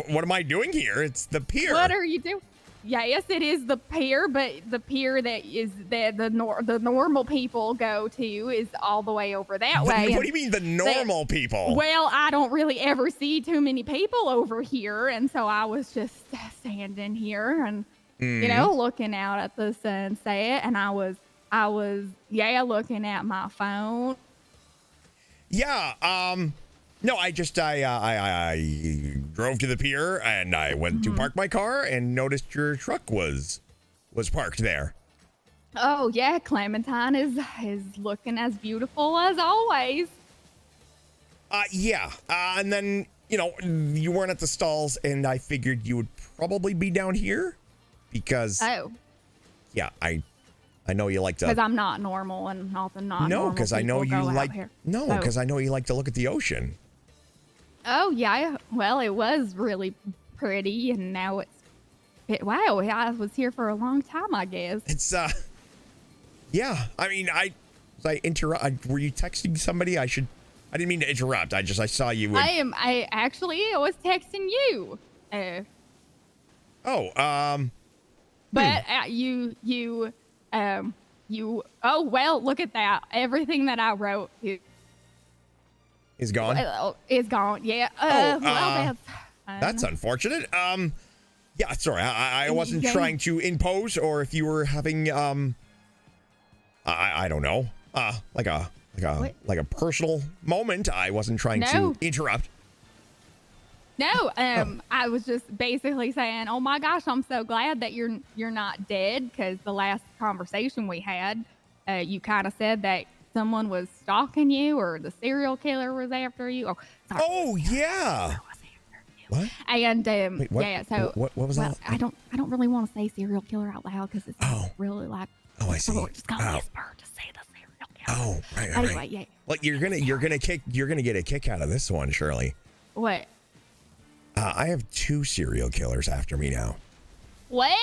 What am I doing here? It's the pier. What are you doing? Yeah, yes, it is the pier, but the pier that is the normal people go to is all the way over that way. What do you mean the normal people? Well, I don't really ever see too many people over here, and so I was just standing here and you know, looking out at the sunset, and I was looking at my phone. Yeah, no, I drove to the pier and I went to park my car and noticed your truck was parked there. Oh yeah, Clementine is looking as beautiful as always. Yeah, and then you know you weren't at the stalls, and I figured you would probably be down here because yeah, I know you like to. Because I'm not normal and all the not. No, because I know you like. No, Oh. because I know you like to look at the ocean. Oh yeah, well it was really pretty, and now it's Wow, I was here for a long time, I guess. It's yeah. I mean, were you texting somebody? I didn't mean to interrupt. I saw you. I actually was texting you. But oh well, look at that. Everything that I wrote is gone. Is gone. Yeah. Well, that's unfortunate. Yeah, sorry. I wasn't trying to impose, or if you were having I don't know, like a personal moment. I wasn't trying to interrupt. No, I was just basically saying, oh my gosh, I'm so glad that you're not dead, because the last conversation we had, you kind of said that someone was stalking you, or the serial killer was after you. Oh, sorry. Oh yeah. What? And Wait, what? yeah, so what was that? I don't really want to say serial killer out loud, because it's really like. Oh, I see. So we're just gonna whisper to say the serial killer. Oh, right. Anyway, yeah. Well, you're gonna get a kick out of this one, Shirley. What? I have 2 serial killers after me now. What?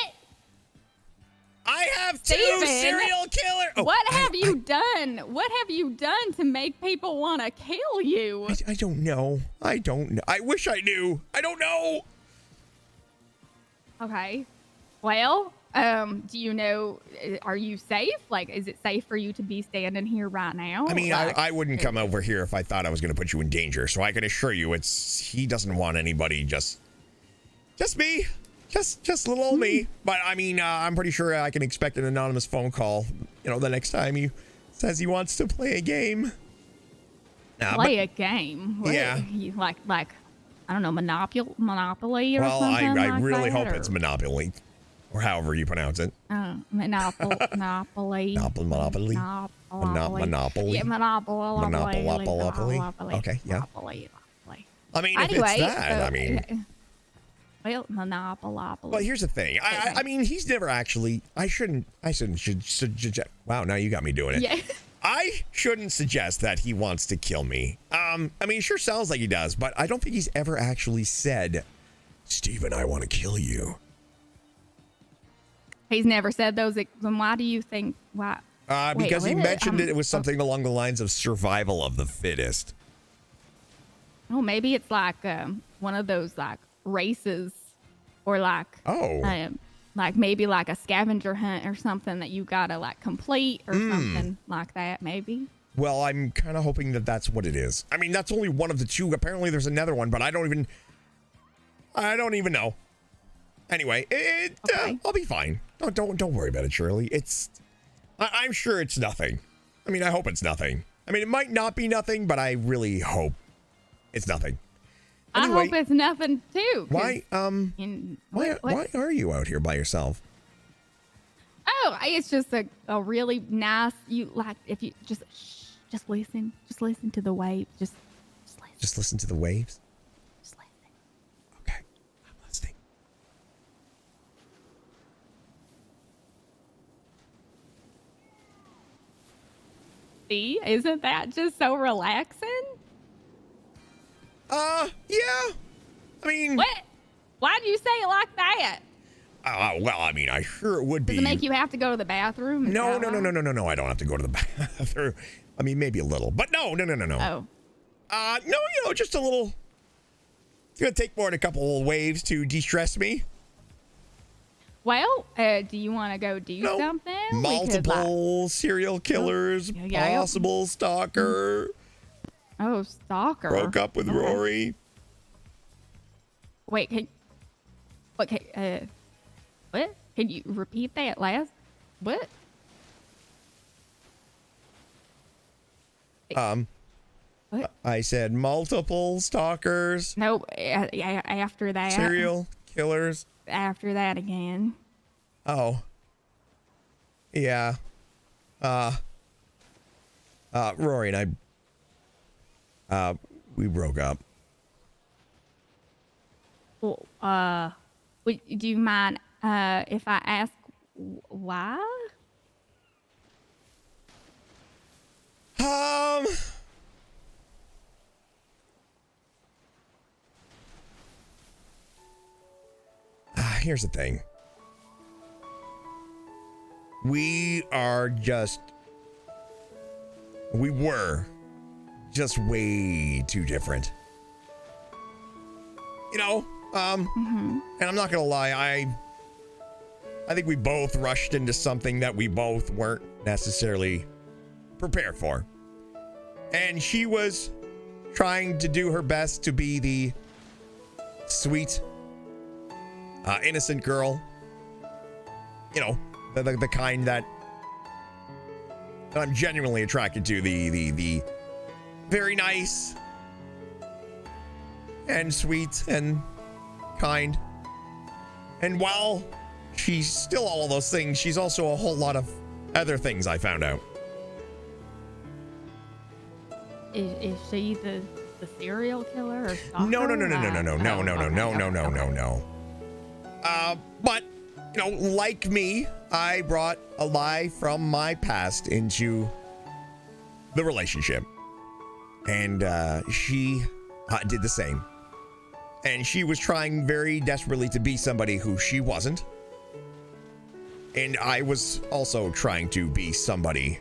I have 2 Steven, serial killers. Oh, what have you done? What have you done to make people want to kill you? I don't know. I don't know. I wish I knew. I don't know. Okay. Well, do you know, are you safe? Like, is it safe for you to be standing here right now? I mean, like, I wouldn't come over here if I thought I was going to put you in danger. So I can assure you, he doesn't want anybody, just me, just little old me. But I mean, I'm pretty sure I can expect an anonymous phone call, the next time he says he wants to play a game. Play a game? What, yeah. Like, I don't know, Monopoly or well, something. I like really that, hope or? it's Monopoly. Or however you pronounce it. Monopoly. Monopoly. Monopoly. Yeah, Monopoly. Okay, yeah. Monopoly. I mean, anyway, if it's that, well, Monopoly. Well, here's the thing. I mean, he's never actually. I shouldn't suggest. Wow, now you got me doing it. Yeah. I shouldn't suggest that he wants to kill me. I mean, it sure sounds like he does, but I don't think he's ever actually said, Steven, I want to kill you. He's never said those. Then why do you think? Why? Because he mentioned it was something along the lines of survival of the fittest. Oh, maybe it's like one of those like races, or like like maybe like a scavenger hunt or something that you gotta like complete or something like that. Maybe. Well, I'm kind of hoping that that's what it is. I mean, that's only one of the 2. Apparently, there's another one, but I don't even know. Anyway, I'll be fine. Don't worry about it, Shirley. I'm sure it's nothing. I mean, I hope it's nothing. I mean, it might not be nothing, but I really hope it's nothing. Anyway, I hope it's nothing too. Why why are you out here by yourself? Oh, it's just a really nice. You like if you just listen to the waves. Just listen to the waves. Okay, I'm listening. See, isn't that just so relaxing? Yeah. I mean, what? Why'd you say it like that? Well, I mean, I sure it would be. Does it make you have to go to the bathroom? No. I don't have to go to the bathroom. I mean, maybe a little, but no. Oh. No, just a little. It's gonna take more than a couple of waves to de-stress me. Well, do you want to go do something? Multiple serial killers, possible stalker. Oh, stalker. Broke up with Rory. Wait, what? Can you repeat that last? What? What? I said multiple stalkers. No, after that. Serial killers. After that again. Oh. Yeah. Rory and I, we broke up. Well, do you mind if I ask why? Here's the thing. we were just way too different. You know, and I'm not gonna lie, I think we both rushed into something that we both weren't necessarily prepared for. And she was trying to do her best to be the sweet, innocent girl. You know, the kind that I'm genuinely attracted to. The very nice and sweet and kind. And while she's still all of those things, she's also a whole lot of other things, I found out. Is she the serial killer or stalker? No. But, you know, like me, I brought a lie from my past into the relationship. And she did the same. And she was trying very desperately to be somebody who she wasn't. And I was also trying to be somebody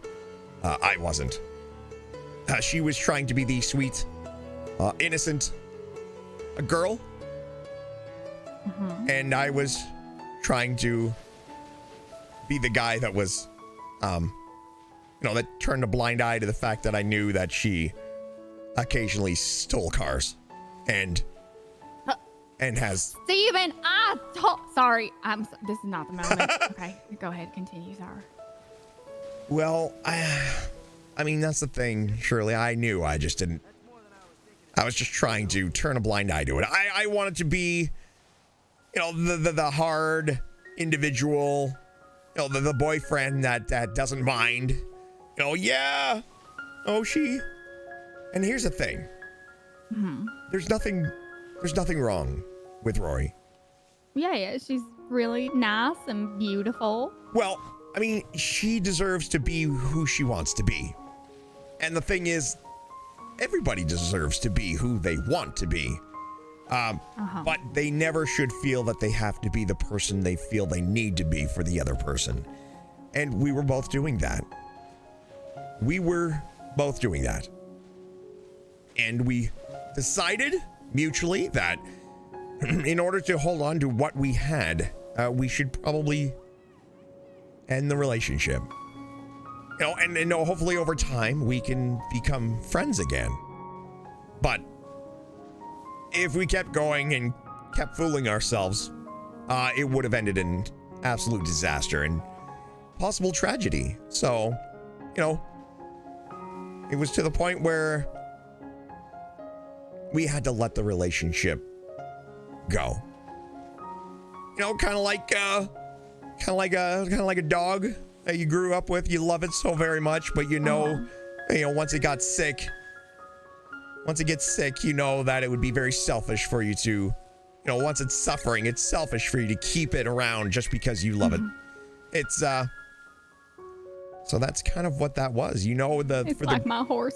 I wasn't. She was trying to be the sweet, innocent girl. And I was trying to be the guy that was, that turned a blind eye to the fact that I knew that she occasionally stole cars and has... Steven, sorry. This is not the moment. Okay, go ahead. Continue, sorry. Well, I mean, that's the thing, Shirley. I knew. I just didn't. I was just trying to turn a blind eye to it. I wanted to be, the hard individual, the boyfriend that doesn't mind. Yeah. Oh, she. And here's the thing. There's nothing wrong with Rory. Yeah, she's really nice and beautiful. Well, I mean, she deserves to be who she wants to be. And the thing is, everybody deserves to be who they want to be. But they never should feel that they have to be the person they feel they need to be for the other person. And we were both doing that. And we decided mutually that in order to hold on to what we had, we should probably end the relationship. And hopefully over time we can become friends again. But if we kept going and kept fooling ourselves, it would have ended in absolute disaster and possible tragedy. So, it was to the point where we had to let the relationship go. Kind of like a dog that you grew up with. You love it so very much, but once it gets sick, you know that it would be very selfish for you to, once it's suffering, it's selfish for you to keep it around just because you love it. It's so that's kind of what that was. It's like my horse.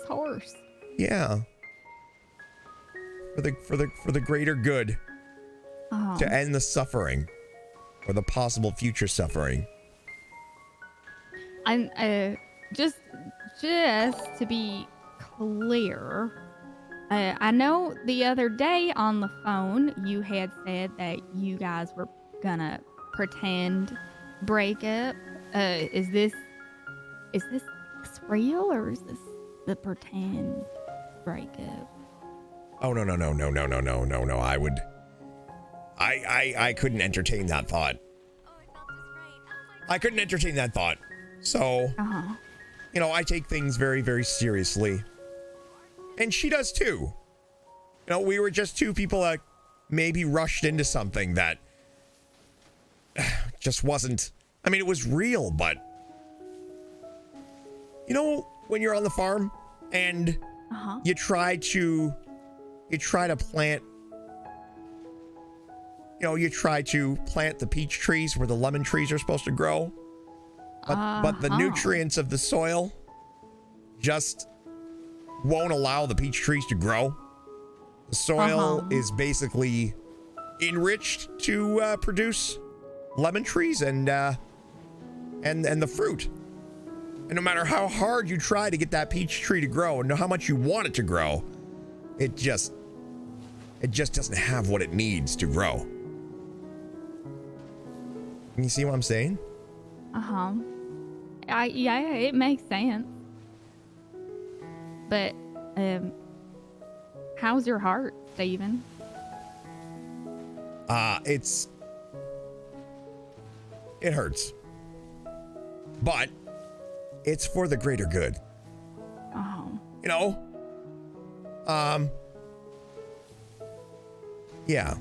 Yeah. For the greater good. To end the suffering or the possible future suffering. And just to be clear, I know the other day on the phone you had said that you guys were gonna pretend breakup. Is this real or is this the pretend breakup? Oh no. I couldn't entertain that thought. So, I take things very, very seriously. And she does too. We were just two people that maybe rushed into something that just wasn't, it was real, but when you're on the farm and you try to plant the peach trees where the lemon trees are supposed to grow. But the nutrients of the soil just won't allow the peach trees to grow. The soil is basically enriched to produce lemon trees, and and the fruit. And no matter how hard you try to get that peach tree to grow and how much you want it to grow, it just doesn't have what it needs to grow. Can you see what I'm saying? Uh-huh. Yeah, it makes sense. But, how's your heart, Steven? It hurts. But it's for the greater good. Oh. You know? Yeah.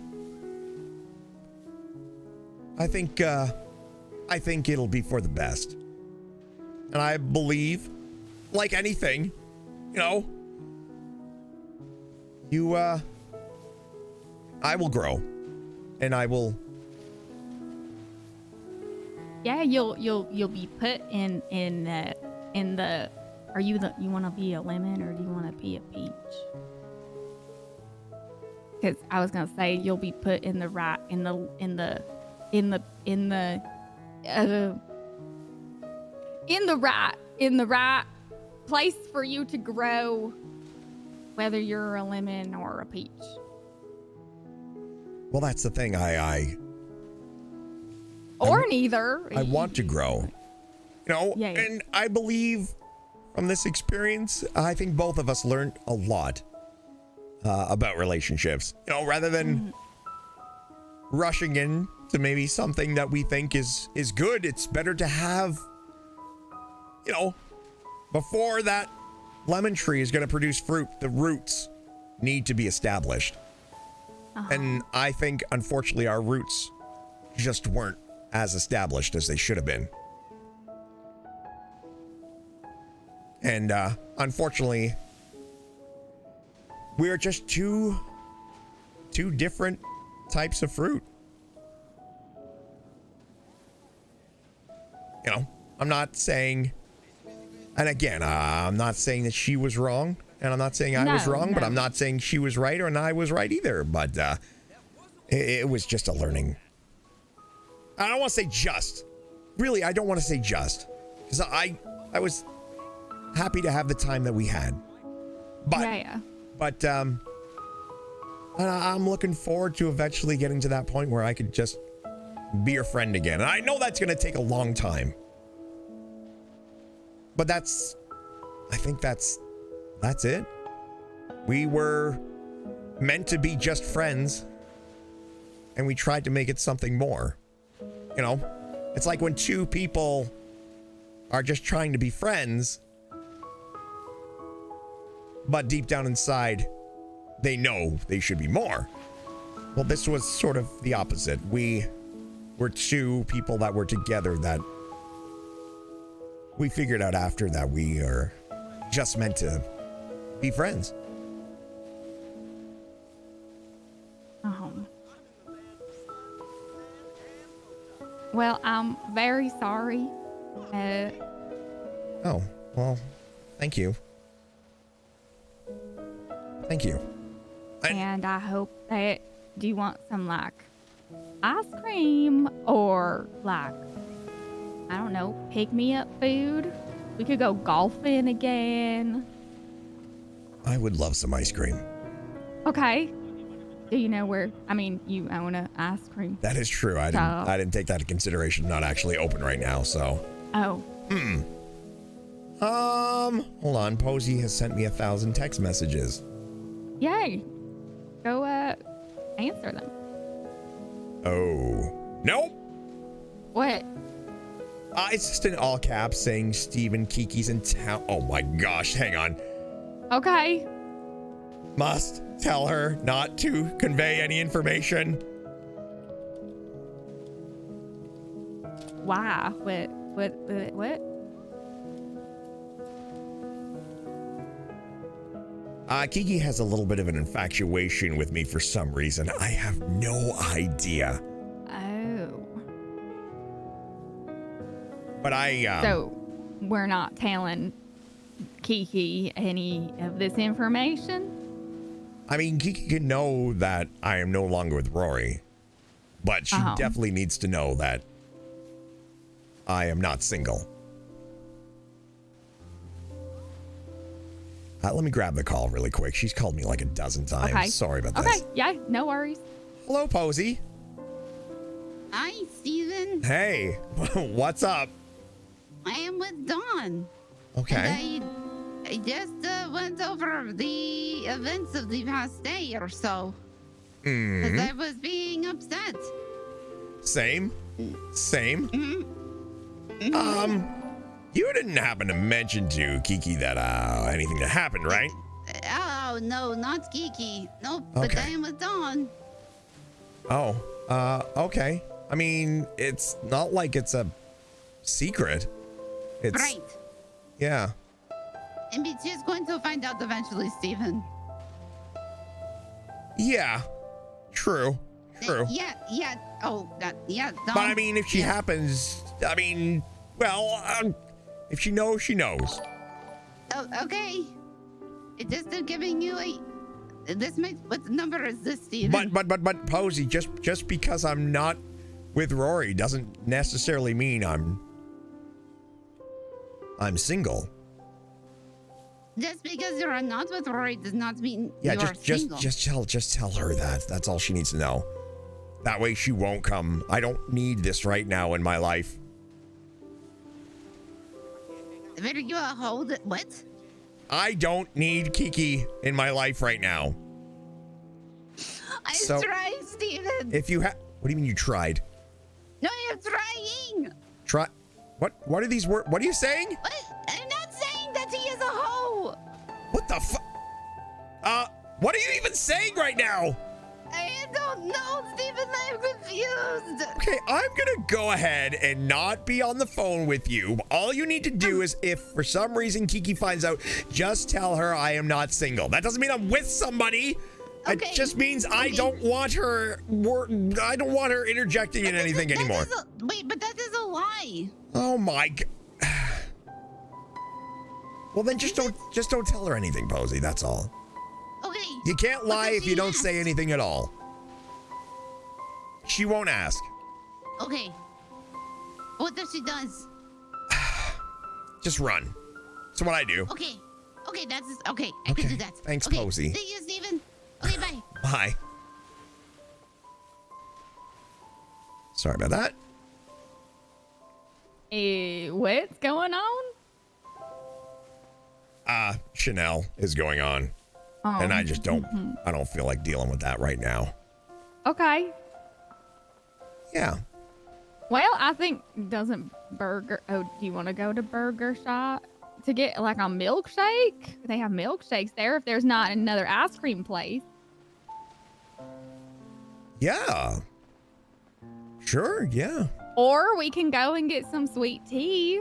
I think it'll be for the best. And I believe, like anything, I will grow. And I will. Yeah, you'll be put in the. Are you want to be a lemon or do you want to be a peach? Because I was gonna say you'll be put in the right place for you to grow, whether you're a lemon or a peach. Well, that's the thing. Or neither. I want to grow. Yeah. And I believe from this experience, I think both of us learned a lot about relationships. Rather than rushing in to maybe something that we think is good, it's better to have, before that lemon tree is going to produce fruit, the roots need to be established. And I think, unfortunately, our roots just weren't as established as they should have been. And unfortunately, we're just two different types of fruit. I'm not saying, and again, I'm not saying that she was wrong, and I'm not saying I was wrong, but I'm not saying she was right or I was right either. But it was just a learning. I don't want to say just. Really, I don't want to say just. Because I was happy to have the time that we had. But, But I'm looking forward to eventually getting to that point where I could just be your friend again. And I know that's going to take a long time. But I think that's it. We were meant to be just friends, and we tried to make it something more. It's like when two people are just trying to be friends, but deep down inside, they know they should be more. Well, this was sort of the opposite. We were two people that were together that we figured out after that we are just meant to be friends. Well, I'm very sorry. Oh, well, thank you. Thank you. And I hope that, do you want some ice cream or I don't know, pick me up food? We could go golfing again. I would love some ice cream. Okay. Do you know where? You own an ice cream. That is true. I didn't take that into consideration. Not actually open right now, so. Oh. Hold on. Posey has sent me 1,000 text messages. Yay. Go answer them. Oh. Nope. What? It's just in all caps saying Stephen Kiki's in town. Oh my gosh. Hang on. Okay. Must tell her not to convey any information. Why? What? Kiki has a little bit of an infatuation with me for some reason. I have no idea. Oh. But So, we're not telling Kiki any of this information? Kiki can know that I am no longer with Rory. But she definitely needs to know that I am not single. Let me grab the call really quick. She's called me like a dozen times. Okay. Sorry about Okay, this. yeah, no worries. Hello, Posey. Hi, Steven. Hey, what's up? I am with Dawn. Okay. And I just went over the events of the past day or so. Because I was being upset. Same. Same. You didn't happen to mention to Kiki that anything that happened, right? Oh, no, not Kiki. Nope, but I am with Dawn. Oh, okay. I mean, it's not like it's a secret. It's Right. Yeah. And she's going to find out eventually, Steven. Yeah. True. True. Yeah. Oh, yeah. Dawn. But I mean, if she happens, I mean, well, if she knows, she knows. Oh, okay. It's just giving you a. What number is this, Steven? But Posey, just because I'm not with Rory doesn't necessarily mean I'm single. Just because you're not with Rory does not mean Yeah, you're single. just tell her that. That's all she needs to know. That way she won't come. I don't need this right now in my life. Better you hold it. What? I don't need Kiki in my life right now. I'm trying, Steven. If you have, what do you mean you tried? No, I'm trying. Try. What are these words? What are you saying? What? I'm not saying that he is a hoe. What the fuck? What are you even saying right now? I don't know, Steven. I'm confused. Okay, I'm gonna go ahead and not be on the phone with you. All you need to do is, if for some reason Kiki finds out, just tell her I am not single. That doesn't mean I'm with somebody. It just means I don't want her. I don't want her interjecting in anything anymore. Wait, but that is a lie. Oh my god. Well, then just don't tell her anything, Posey. That's all. Okay. You can't lie if you don't say anything at all. She won't ask. Okay. What if she does? Just run. That's what I do. Okay. Okay, that's okay. I can do that. Thanks, okay. Posey. See you, Steven. Okay, bye. Bye. Sorry about that. What's going on? Chanel is going on. Oh. And I just don't, I don't feel like dealing with that right now. Okay. Yeah. Well, I think do you want to go to Burger Shop to get like a milkshake? They have milkshakes there if there's not another ice cream place. Yeah. Sure, yeah. Or we can go and get some sweet tea.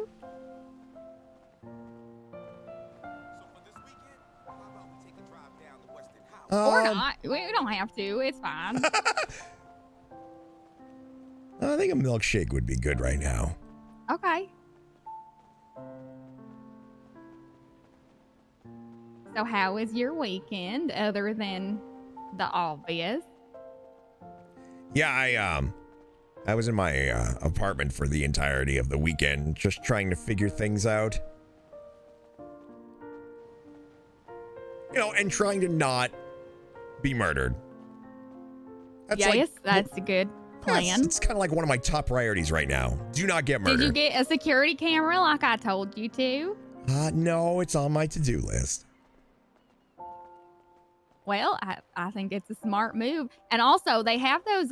Or not. We don't have to. It's fine. I think a milkshake would be good right now. Okay. So how was your weekend other than the obvious? Yeah, I was in my apartment for the entirety of the weekend, just trying to figure things out. You know, and trying to not be murdered. That's a good plan. It's kind of like one of my top priorities right now. Do not get murdered. Did you get a security camera like I told you to? No, it's on my to-do list. Well, I think it's a smart move. And also, they have those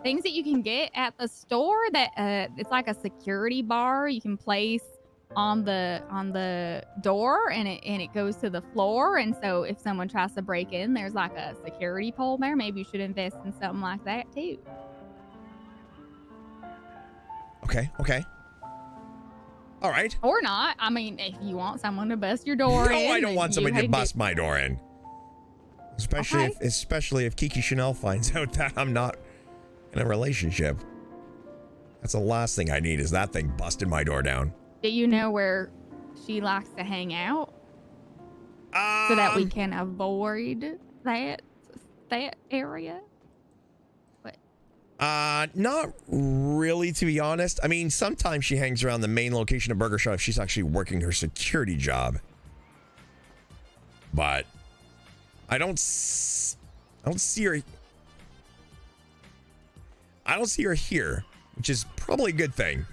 things that you can get at the store that it's like a security bar you can place on the door, and it goes to the floor. And so if someone tries to break in, there's like a security pole there. Maybe you should invest in something like that too. Okay. All right. Or not. I mean, if you want someone to bust your door in. No, I don't want somebody to bust my door in. Especially if Kiki Chanel finds out that I'm not in a relationship. That's the last thing I need is that thing busting my door down. Do you know where she likes to hang out? So that we can avoid that area? What? Not really, to be honest. I mean, sometimes she hangs around the main location of Burger Shot if she's actually working her security job. But I don't see her. I don't see her here, which is probably a good thing.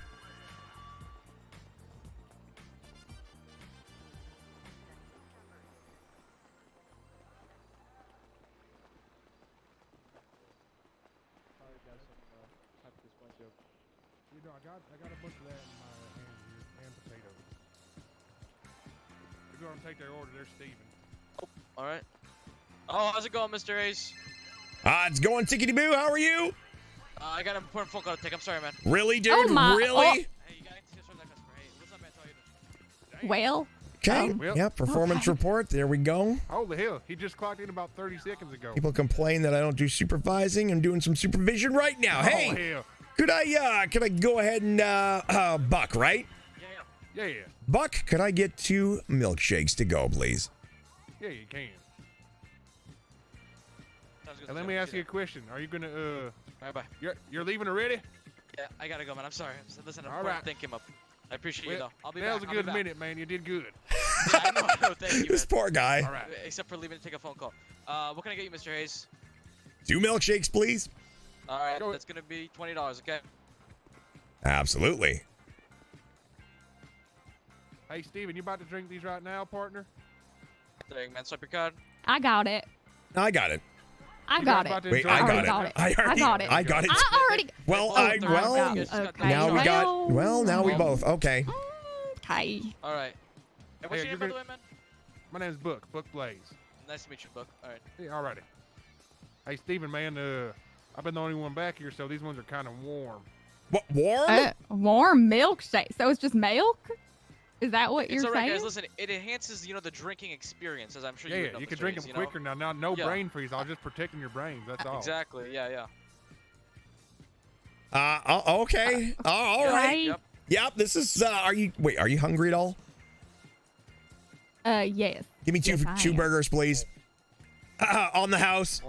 I got a bunch of that in my hand here, and potatoes. We're gonna take their order. There's Steven. Oh, all right. Oh, how's it going, Mr. Ace? It's going tickety boo. How are you? I got an important phone call to take. I'm sorry, man. Really, dude? Oh my- really? Hey, you got to serve that customer. Hey, what's up, man? Tell you. Well. Okay. Well, Yeah, performance report. There we go. Holy hell, he just clocked in about 30 seconds ago. People complain that I don't do supervising. I'm doing some supervision right now. Hey, hell. could I go ahead and Buck, right? Yeah. Buck, could I get 2 milkshakes to go, please? Yeah, you can. And let me ask you a question. Are you gonna Bye. You're leaving already? Yeah, I gotta go, man. I'm sorry. Listen, an All important right. thing came up. I appreciate you, Well, though. I'll be that back. was a I'll be good back. minute, man. You did good. Yeah, I know. Thank you, This man. poor guy. All right. Except for leaving to take a phone call. What can I get you, Mr. Hayes? 2 milkshakes, please. All right, that's gonna be $20. Okay. Absolutely. Hey, Steven, you about to drink these right now, partner? There, man. Swipe your card. I got it. I got it. I You got guys about it. to Wait, enjoy I got already it. got it. I already got it. I got it. I already. Well, Okay. now we got. Well, now we both. Okay. Okay. All right. Hey, what's Hey, your name, by the way, man? My name's Book Blaze. Nice to meet you, Book. All right. Yeah, alrighty. Hey, Steven, man, I've been the only one back here, so these ones are kind of warm. What, warm? Warm milkshake. So it's just milk? Is that what It's you're all right, saying? guys. Listen, it enhances, the drinking experience, as I'm sure you Yeah, would know, you can Mr. drink Hayes, them quicker now. No Yeah. brain freeze. I was just protecting your brains. That's all. Exactly. Yeah. Okay. All right. Yep. Yep. This is. Are you hungry at all? Yes. Give me two Yes, I two am. burgers, please. On the house.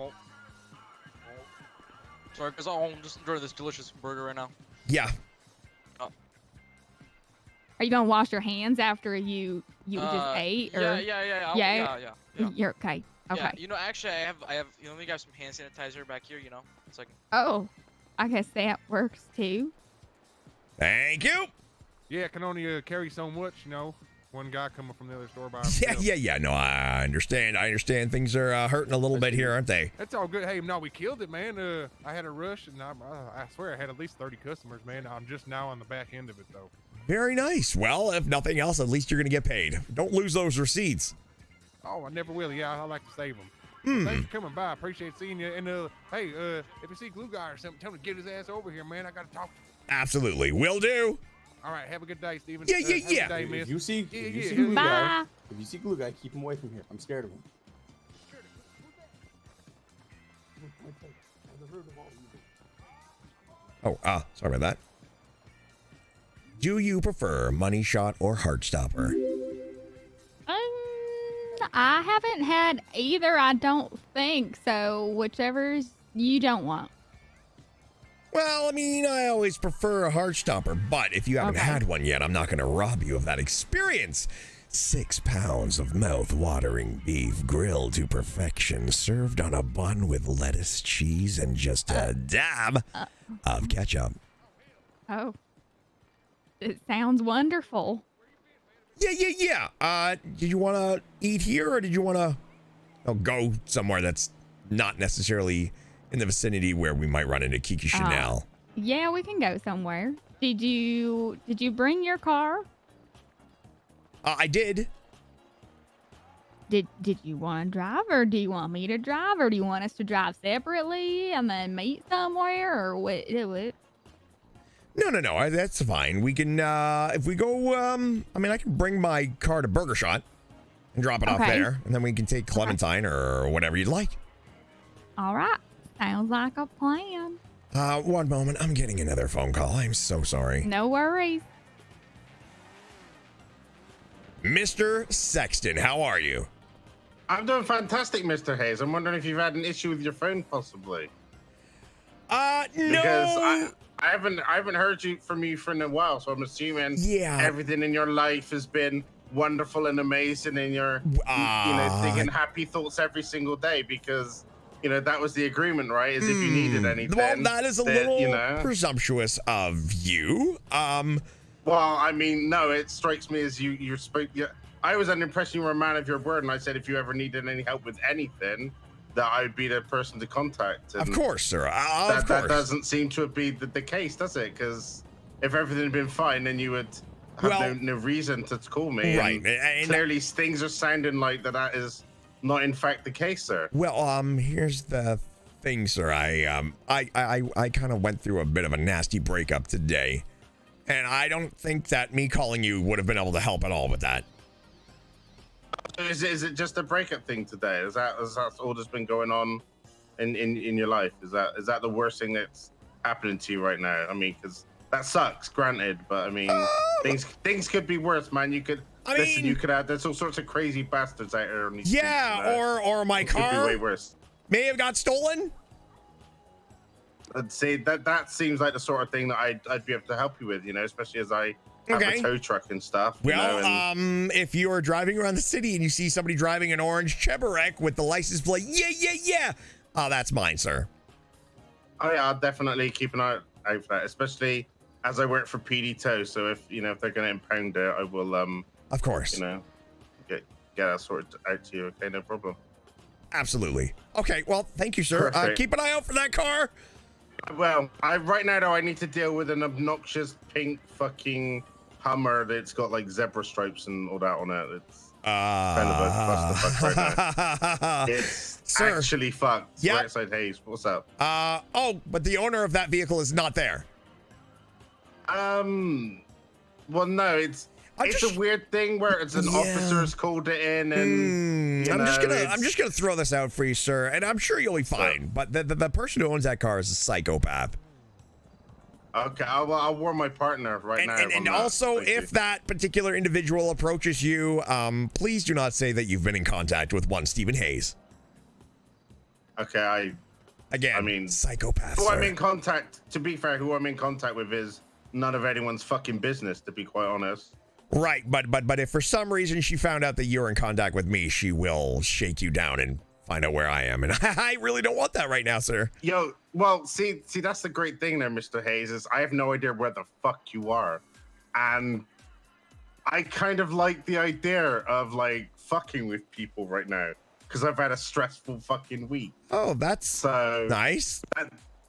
Sorry, because I'm just enjoying this delicious burger right now. Yeah. Are you gonna wash your hands after you just ate? Or? Yeah. Yeah. You're okay. Okay. Yeah, actually, I have, let me grab some hand sanitizer back here. It's like. Oh, I guess that works too. Thank you. Yeah, can only carry so much, One guy coming from the other store by himself. Yeah. No, I understand. Things are hurting a little bit here, aren't they? That's all good. Hey, no, we killed it, man. I had a rush, and I swear I had at least 30 customers, man. I'm just now on the back end of it, though. Very nice. Well, if nothing else, at least you're going to get paid. Don't lose those receipts. Oh, I never will. Yeah, I like to save them. Hmm. Thanks for coming by. Appreciate seeing you. And hey, if you see Glue Guy or something, tell him to get his ass over here, man. I got to talk to him. Absolutely. Will do. All right, have a good day, Steven. Yeah. Have a good day, miss. If you see Yeah. Glue Guy, Bye. if you see Glue Guy, keep him away from here. I'm scared of him. Oh, sorry about that. Do you prefer Money Shot or Heartstopper? I haven't had either. I don't think so. Whichever you don't want. Well, I mean, I always prefer a Heartstopper, but if you haven't had one yet, I'm not going to rob you of that experience. 6 pounds of mouth-watering beef grilled to perfection, served on a bun with lettuce, cheese, and just a dab of ketchup. Oh, it sounds wonderful. Yeah. Did you want to eat here, or did you want to go somewhere that's not necessarily in the vicinity where we might run into Kiki Chanel? Yeah, we can go somewhere. Did you bring your car? I did. Did you want to drive, or do you want me to drive, or do you want us to drive separately and then meet somewhere, or what? No. That's fine. We can, if we go, I can bring my car to Burger Shot and drop it off there, and then we can take Clementine or whatever you'd like. All right. Sounds like a plan. One moment. I'm getting another phone call. I'm so sorry. No worries. Mr. Sexton, how are you? I'm doing fantastic, Mr. Hayes. I'm wondering if you've had an issue with your phone, possibly. No. Because I haven't heard from you for a while, so I'm assuming everything in your life has been wonderful and amazing, and you're thinking happy thoughts every single day because that was the agreement, right? Is if you needed anything. Well, that is a little presumptuous of you. Well, I mean, no, it strikes me as you're I was under the impression you were a man of your word, and I said if you ever needed any help with anything, that I'd be the person to contact. And of course, sir. That doesn't seem to be the case, does it? Because if everything had been fine, then you would have no reason to call me. Right. And clearly, things are sounding like that is not in fact the case, sir. Well, here's the thing, sir. I kind of went through a bit of a nasty breakup today, and I don't think that me calling you would have been able to help at all with that. Is it just a breakup thing today? Is that all that's been going on in your life? Is that the worst thing that's happening to you right now? I mean, because that sucks, granted, but I mean, things could be worse, man. You could you could have. There's all sorts of crazy bastards out there on these streets, or my car could be way worse. May have got stolen. I'd say that seems like the sort of thing that I'd be able to help you with, especially as I have a tow truck and stuff. Well, if you're driving around the city and you see somebody driving an orange Cheburek with the license plate, oh, that's mine, sir. Oh yeah, I'll definitely keep an eye out for that, especially as I work for PD Tow. So if if they're going to impound it, I will of course, get that sorted out to you. Okay, no problem. Absolutely. Okay, well, thank you, sir. Keep an eye out for that car. Well, right now though, I need to deal with an obnoxious pink fucking Hummer that's got like zebra stripes and all that on it. It's kind of a clusterfuck right now. It's actually fucked. Yep. Right outside Hayes. What's up? But the owner of that vehicle is not there. Well, no, it's a weird thing where it's an officer's called it in, and I'm just gonna throw this out for you, sir, and I'm sure you'll be fine. But the person who owns that car is a psychopath. Okay, I'll warn my partner right now. And also, if that particular individual approaches you, please do not say that you've been in contact with one Stephen Hayes. Okay, I mean, psychopath. Who I'm in contact, to be fair, who I'm in contact with is none of anyone's fucking business, to be quite honest. Right, but if for some reason she found out that you're in contact with me, she will shake you down and find out where I am, and I really don't want that right now, sir. Yo, well, see, that's the great thing there, Mr. Hayes, is I have no idea where the fuck you are, and I kind of like the idea of like fucking with people right now because I've had a stressful fucking week. Oh, that's so nice.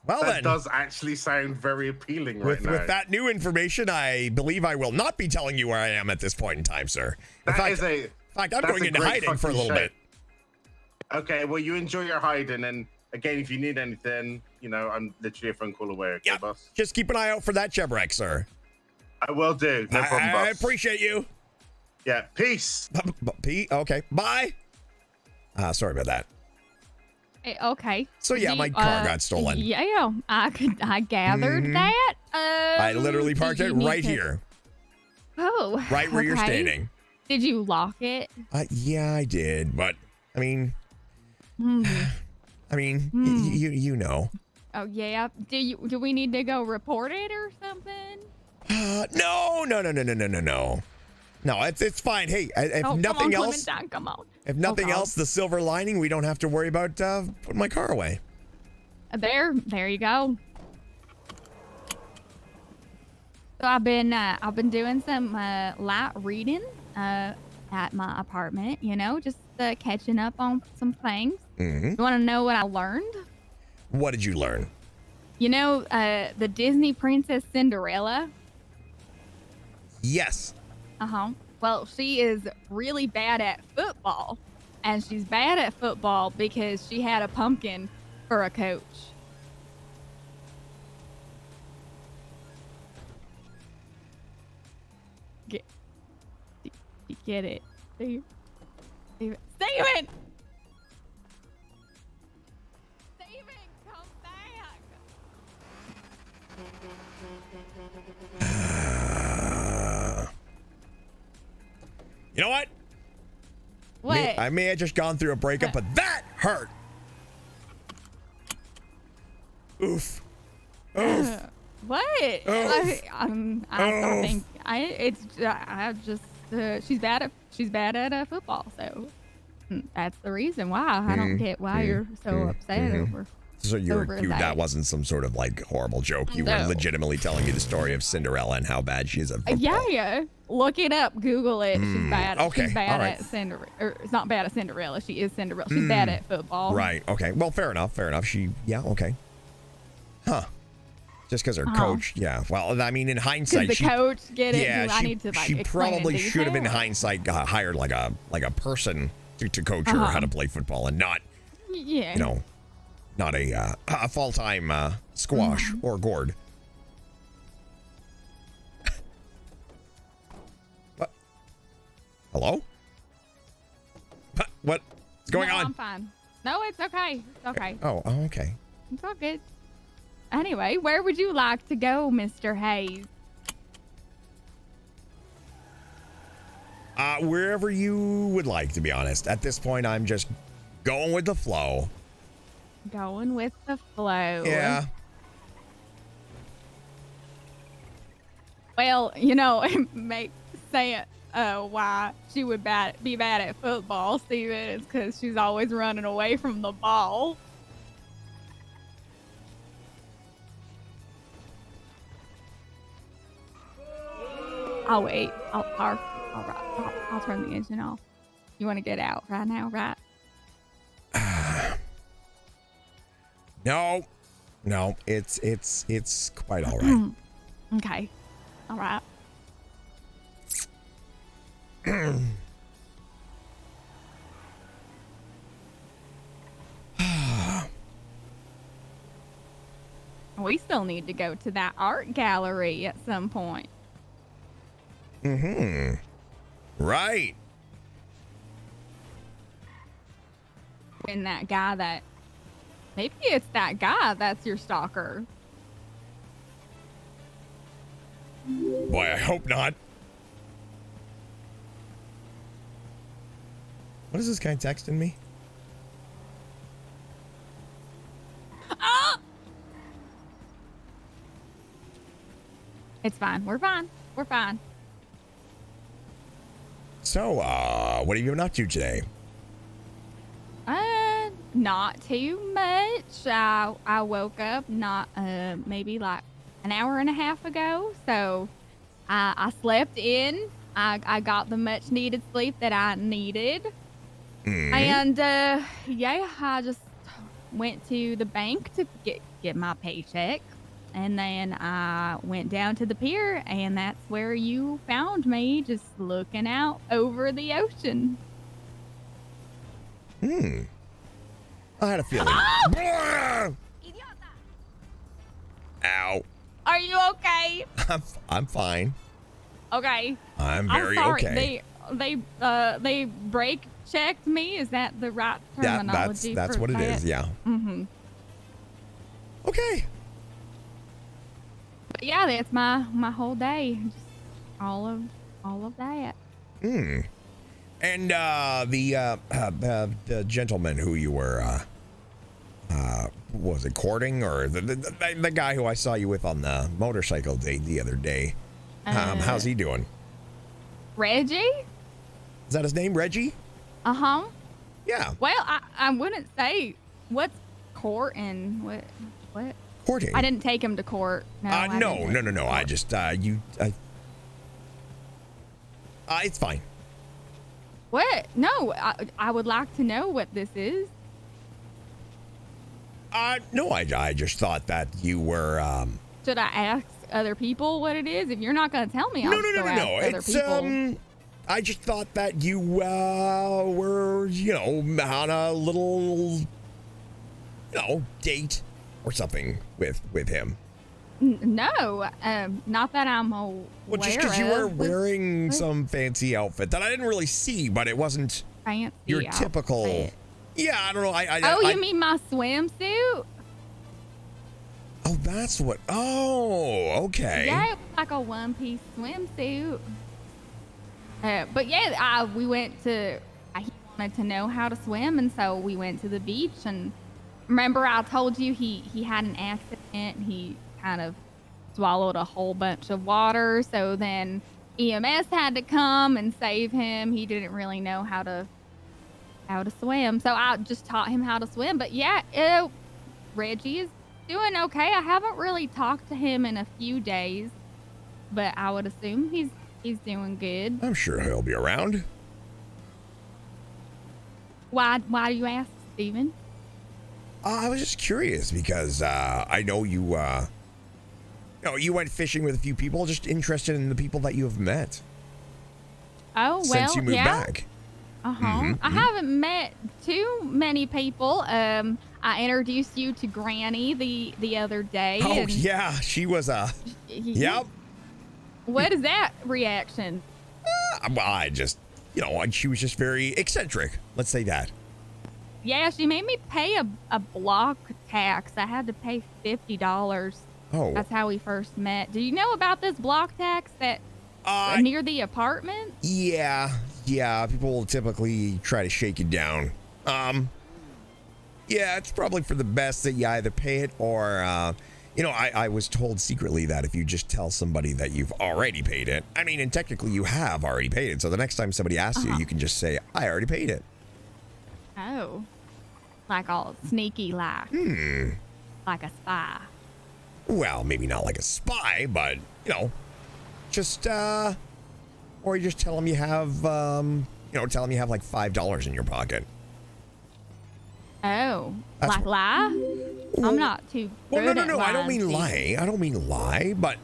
That does actually sound very appealing right now. With that new information, I believe I will not be telling you where I am at this point in time, sir. In fact, I'm going into hiding for a little bit. Okay, well, you enjoy your hiding, and again, if you need anything, I'm literally a phone call away, okay, boss? Just keep an eye out for that Cheburek, sir. I will do. No problem, boss. I appreciate you. Yeah, peace. Okay, bye. Sorry about that. Okay. So yeah, my car got stolen. Yeah, I gathered that. I literally parked it right here. Oh. Right where you're standing. Did you lock it? Yeah, I did, but I mean, you know. Oh yeah. Do we need to go report it or something? No. No, it's fine. Hey, if nothing else, come on. If nothing else, the silver lining, we don't have to worry about putting my car away. There you go. So I've been doing some light reading at my apartment. Just catching up on some things. Mm-hmm. You want to know what I learned? What did you learn? The Disney Princess Cinderella. Yes. Well, she is really bad at football, and she's bad at football because she had a pumpkin for a coach. Get it, Steve? Steven! Steven, come back! You know what? What? I may have just gone through a breakup, but that hurt. Oof. What? I don't think I just she's bad at football, so that's the reason why. I don't get why you're so upset over. So that wasn't some sort of like horrible joke. You were legitimately telling me the story of Cinderella and how bad she is at football. Yeah. Look it up. Google it. She's bad. Okay. She's bad All right. at Cinderella. It's not bad at Cinderella. She is Cinderella. She's bad at football. Right. Okay. Well, fair enough. Okay. Huh. Just because her coach, yeah. Well, I mean, in hindsight, the coach get it. Yeah, I need to like she explain probably in should have, in detail? hindsight, hired like a person to coach her how to play football, and not, Yeah. Not a full-time squash or gourd. What? Hello? What's going on? I'm fine. No, it's okay. It's okay. Oh, okay. It's all good. Anyway, where would you like to go, Mr. Hayes? Wherever you would like, to be honest. At this point, I'm just going with the flow. Going with the flow. Yeah. Well, it makes sense why she would be bad at football, Steven. It's because she's always running away from the ball. I'll wait. I'll turn the engine off. You want to get out right now, right? No, it's quite all right. Okay. All right. We still need to go to that art gallery at some point. Right. And that guy maybe it's that guy that's your stalker. Boy, I hope not. What is this guy texting me? It's fine. We're fine. We're fine. So, what have you been up to today? Not too much. I woke up maybe like an hour and a half ago. So I slept in. I got the much needed sleep that I needed. And I just went to the bank to get my paycheck. And then I went down to the pier, and that's where you found me, just looking out over the ocean. I had a feeling. Ow. Are you okay? I'm fine. Okay. I'm very sorry. okay. They brake checked me. Is that the right terminology? That's for what it that? is. Yeah. Okay. But yeah, that's my whole day. Just all of that. And the gentleman who you were was it courting, or the guy who I saw you with on the motorcycle date the other day? How's he doing? Reggie? Is that his name, Reggie? Yeah. Well, I wouldn't say what's courting. What? Courting. I didn't take him to court. No. No. I just it's fine. What? No, I would like to know what this is. No, I just thought that you were Should I ask other people what it is? If you're not going to tell me, I'll go ask other It's people. I just thought that you were, on a little, date or something with him. No, not that I'm aware Well, just because you were of. wearing some fancy outfit that I didn't really see, but it wasn't fancy your typical. outfit. Yeah, I don't know. You mean my swimsuit? Oh, that's what. Oh, okay. Yeah, it was like a one-piece swimsuit. But yeah, we went to. He wanted to know how to swim, and so we went to the beach. And remember, I told you he had an accident. He kind of swallowed a whole bunch of water. So then EMS had to come and save him. He didn't really know how to swim. So I just taught him how to swim. But yeah, Reggie is doing okay. I haven't really talked to him in a few days, but I would assume he's doing good. I'm sure he'll be around. Why do you ask, Steven? I was just curious because I know you you went fishing with a few people, just interested in the people that you have met. Oh, well, since you moved yeah. back. I haven't met too many people. I introduced you to Granny the other day. Oh, and yeah. She was yep. What is that reaction? Well, I just, she was just very eccentric. Let's say that. Yeah, she made me pay a block tax. I had to pay $50. Oh. That's how we first met. Do you know about this block tax that near the apartment? Yeah. People will typically try to shake you down. Yeah, it's probably for the best that you either pay it or, I was told secretly that if you just tell somebody that you've already paid it, and technically you have already paid it. So the next time somebody asks you, you can just say, I already paid it. Oh. Like all sneaky like. Like a spy. Well, maybe not like a spy, but, just, or you just tell them you have, tell them you have like $5 in your pocket. Oh, like lie? I'm not too good at No, I don't lying, mean Steve. lie. I don't mean lie, but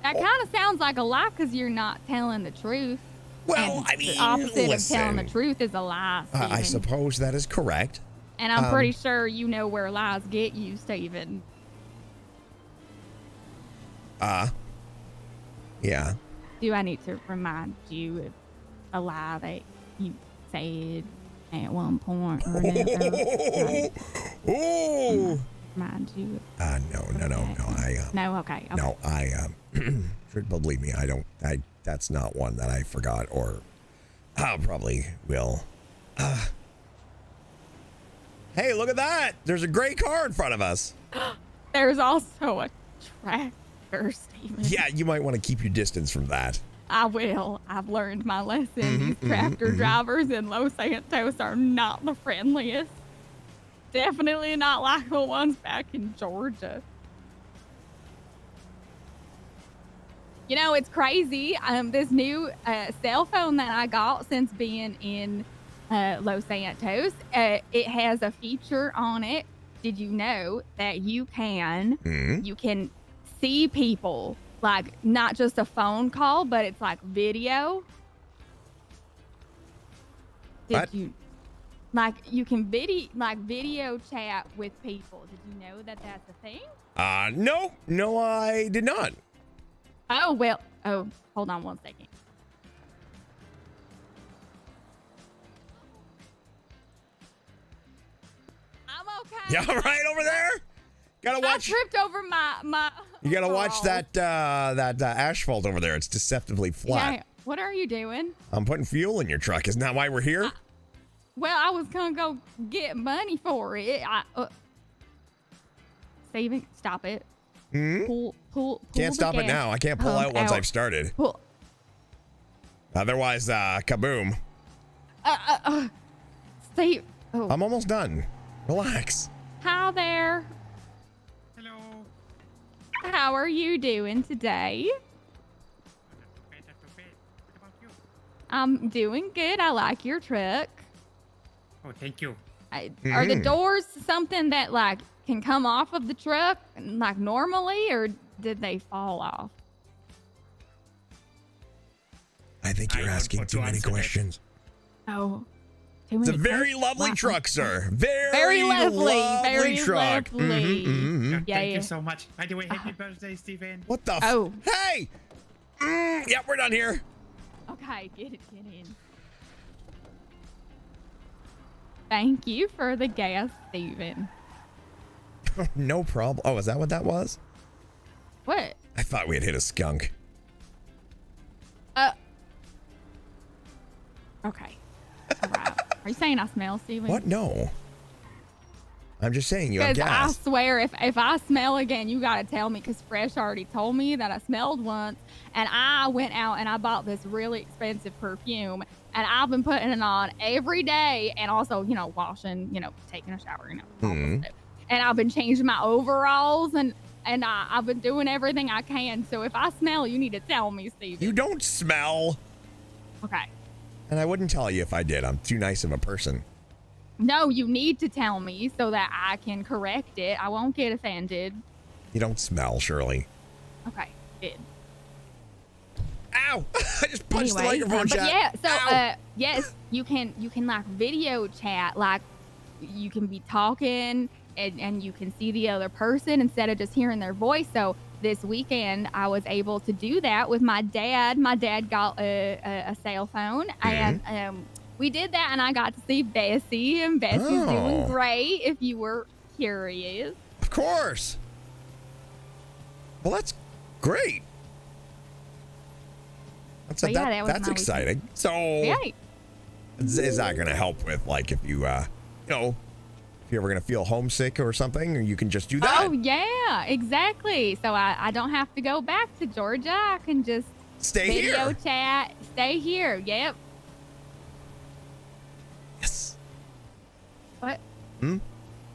That kind of sounds like a lie because you're not telling the truth. Well, and the opposite of telling the truth is a lie, I Steven. suppose that is correct. And I'm pretty sure you know where lies get you, Steven. Yeah. Do I need to remind you of a lie that you said at one point or another? Oh. Remind you. No. No, okay. No, believe me, that's not one that I forgot or I probably will. Hey, look at that. There's a gray car in front of us. There's also a tractor, Steven. Yeah, you might want to keep your distance from that. I will. I've learned my lesson. These tractor drivers in Los Santos are not the friendliest. Definitely not like the ones back in Georgia. It's crazy. This new cell phone that I got since being in Los Santos, it has a feature on it. Did you know that you can see people, like not just a phone call, but it's like video? You can video chat with people. Did you know that that's a thing? No, I did not. Oh, well. Oh, hold on one second. I'm okay. Yeah, right over there. Gotta watch. I tripped over my. You gotta watch that asphalt over there. It's deceptively flat. Yeah. What are you doing? I'm putting fuel in your truck. Isn't that why we're here? Well, I was gonna go get money for it. Steven, stop it. Pull Can't stop it now. I can't pull out once I've started. Pull. Otherwise, kaboom. Steve. Oh. I'm almost done. Relax. Hi there. Hello. How are you doing today? What about you? I'm doing good. I like your truck. Oh, thank you. Are the doors something that like can come off of the truck like normally, or did they fall off? I think you're asking too many questions. Oh. It's a very lovely truck, sir. Very lovely. Very truck. Lovely. Yeah, thank you so much. By the way, happy birthday, Steven. What the? Oh. Hey. Yep, we're done here. Okay, get in. Thank you for the gas, Steven. No problem. Oh, is that what that was? What? I thought we had hit a skunk. Okay. All right. Are you saying I smell, Steven? What? No. I'm just saying you have Because I gas. swear, if I smell again, you gotta tell me. Because Fresh already told me that I smelled once, and I went out and I bought this really expensive perfume, and I've been putting it on every day, and also, you know, washing, you know, taking a shower, you know, all this stuff. And I've been changing my overalls, and I've been doing everything I can. So if I smell, you need to tell me, Steven. You don't smell. Okay. And I wouldn't tell you if I did. I'm too nice of a person. No, you need to tell me so that I can correct it. I won't get offended. You don't smell, Shirley. Okay, good. Ow! I just punched the microphone, but chat. yeah, so yes, you can like video chat, like you can be talking and you can see the other person instead of just hearing their voice. So this weekend I was able to do that with my dad. My dad got a cell phone, and we did that, and I got to see Bessie, and Bessie's doing great, if you were curious. Of course. Well, that's great. But yeah, that was that's my exciting. weekend. So, Right. is that going to help with, like, if you, you know, if you're ever going to feel homesick or something, or you can just do that? Oh, yeah, exactly. So I don't have to go back to Georgia. I can just Stay video here. chat, stay here. Yep. Yes. What?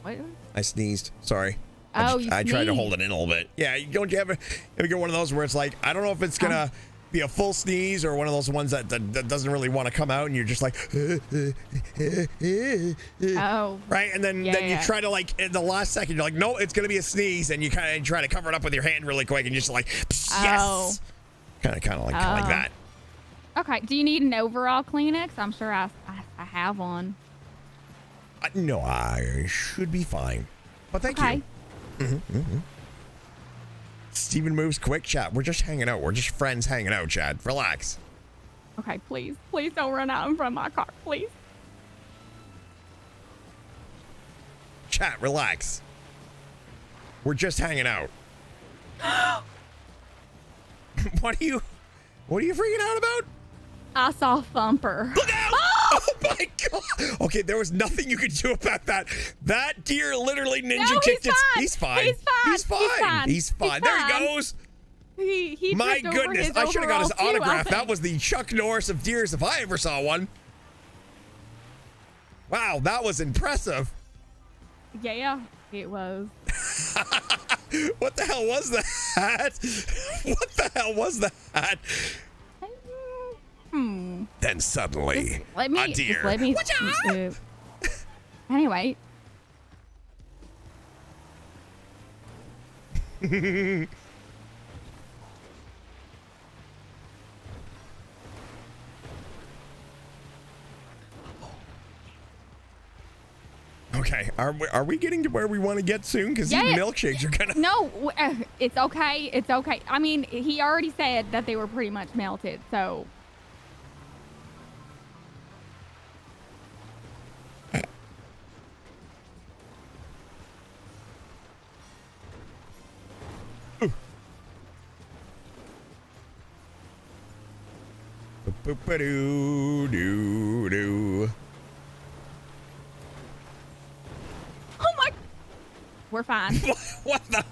What? I sneezed. Sorry. Oh, I tried to hold sneezed. it in a little bit. Yeah, don't you ever get one of those where it's like, I don't know if it's going to be a full sneeze or one of those ones that doesn't really want to come out, and you're just like, oh. Right? And then you try to, like, in the last second, you're like, no, it's going to be a sneeze, and you kind of try to cover it up with your hand really quick, and you're just like, yes! Kind of like that. Okay. Do you need an overall Kleenex? I'm sure I have one. No, I should be fine. But thank Okay. you. Steven moves quick, chat. We're just hanging out. We're just friends hanging out, Chad. Relax. Okay, please. Please don't run out in front of my car, please. Chat, relax. We're just hanging out. What are you freaking out about? I saw Thumper. Look out! Oh my god! Okay, there was nothing you could do about that. That deer literally ninja kicked its. He's fine. He's fine. There he goes. He My tripped over goodness, his I should have got his overalls too, I autograph. That think. was the Chuck Norris of deers if I ever saw one. Wow, that was impressive. Yeah, it was. What the hell was that? What the hell was that? Then suddenly, Let me. a deer. Just let me. Anyway. Okay, are we getting to where we want to get soon? Because these milkshakes are gonna. No, it's okay. It's okay. I mean, he already said that they were pretty much melted, so. Boop-a-doo-doo-doo. Oh my. We're fine. What the?